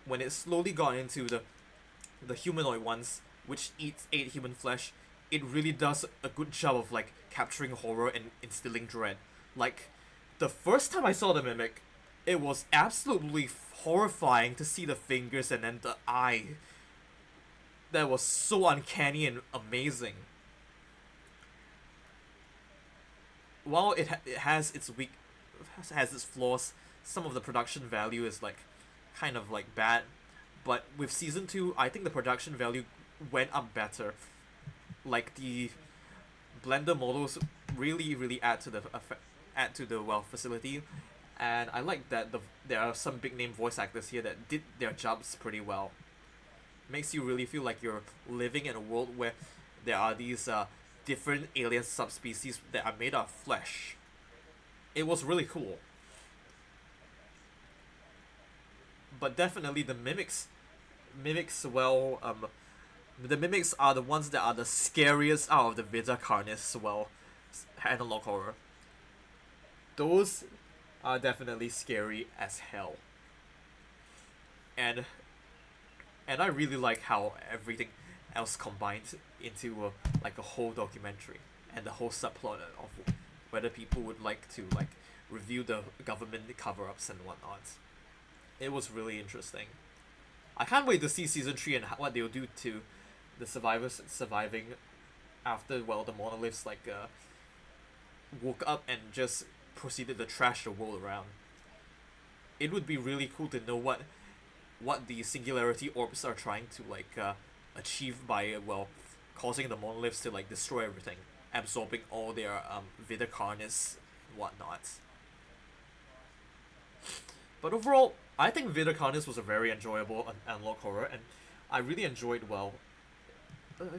when it slowly got into the humanoid ones, which ate human flesh, it really does a good job of like capturing horror and instilling dread. Like, the first time I saw the mimic, it was absolutely horrifying to see the fingers and then the eye. That was so uncanny and amazing. While it has its flaws, some of the production value is like kind of like bad. But with season 2, I think the production value went up better. Like, the Blender models really add to the facility. And I like that there are some big name voice actors here that did their jobs pretty well. Makes you really feel like you're living in a world where there are these different alien subspecies that are made of flesh. It was really cool. But definitely the mimics, well, The mimics are the ones that are the scariest out of the Vita Carnis, well, analog horror. Those are definitely scary as hell. And I really like how everything else combined into like a whole documentary and the whole subplot of whether people would like to like review the government cover-ups and whatnot. It was really interesting. I can't wait to see season 3 and what they'll do to the survivors surviving after, well, the monoliths like woke up and just proceeded to trash the world around. It would be really cool to know what the singularity orbs are trying to like achieve by well causing the monoliths to like destroy everything, absorbing all their Vita Carnis and whatnot. But overall, I think Vita Carnis was a very enjoyable analog horror, and I really enjoyed, well,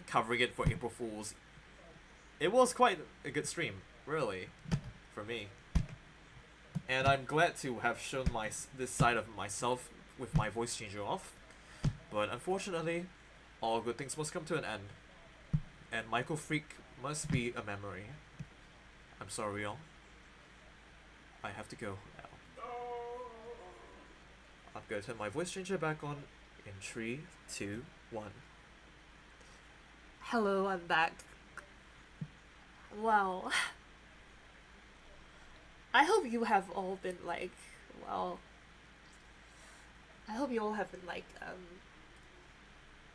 covering it for April Fools. It was quite a good stream, really, for me. And I'm glad to have shown this side of myself with my voice changer off. But unfortunately, all good things must come to an end. And Michael Freak must be a memory. I'm sorry, y'all. I have to go now. I'm gonna turn my voice changer back on in 3, 2, 1. Hello, I'm back. Well, I hope you have all been like, well, I hope you all have been like,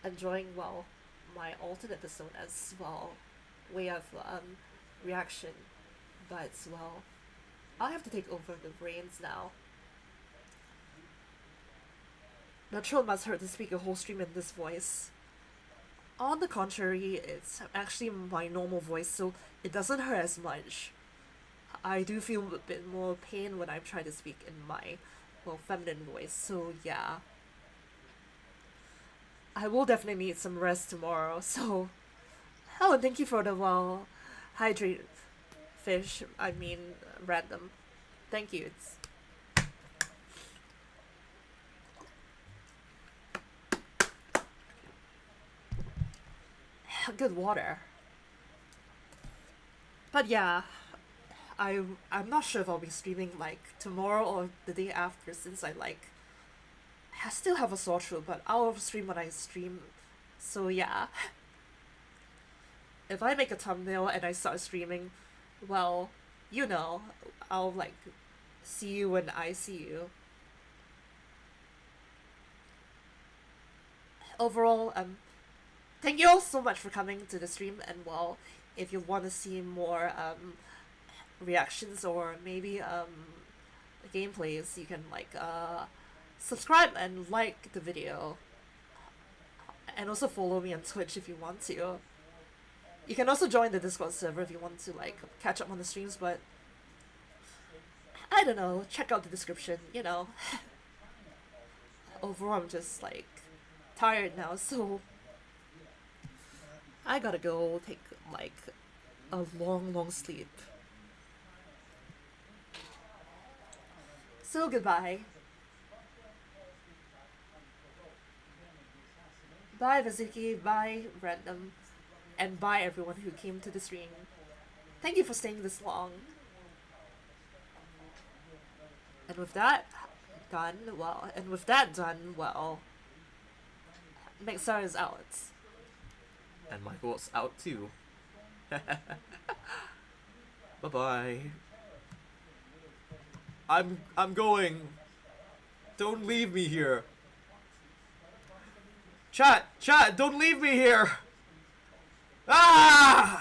enjoying, well, my alternate episode as well, way of, reaction, but, well, I have to take over the reins now. The throat must hurt to speak a whole stream in this voice. On the contrary, it's actually my normal voice, so it doesn't hurt as much. I do feel a bit more pain when I'm trying to speak in my, well, feminine voice, so yeah. I will definitely need some rest tomorrow, so... Oh, and thank you for the, well, hydrate fish, I mean, random. Thank you, it's... Good water. But yeah, I'm not sure if I'll be streaming like tomorrow or the day after, since I still have a sore throat, but I'll stream when I stream. So yeah. If I make a thumbnail and I start streaming, well, you know, I'll like see you when I see you. Overall, thank you all so much for coming to the stream, and well, if you want to see more reactions or maybe gameplays, you can like subscribe and like the video, and also follow me on Twitch if you want to. You can also join the Discord server if you want to like catch up on the streams, but I don't know, check out the description, you know. Overall, I'm just like tired now, so I gotta go take like a long sleep. So goodbye. Bye Vazuki, bye Random, and bye everyone who came to the stream. Thank you for staying this long. And with that done, well, Mixar is out. And Michael's out too. Bye-bye. I'm going. Don't leave me here. Chat, don't leave me here. Ah!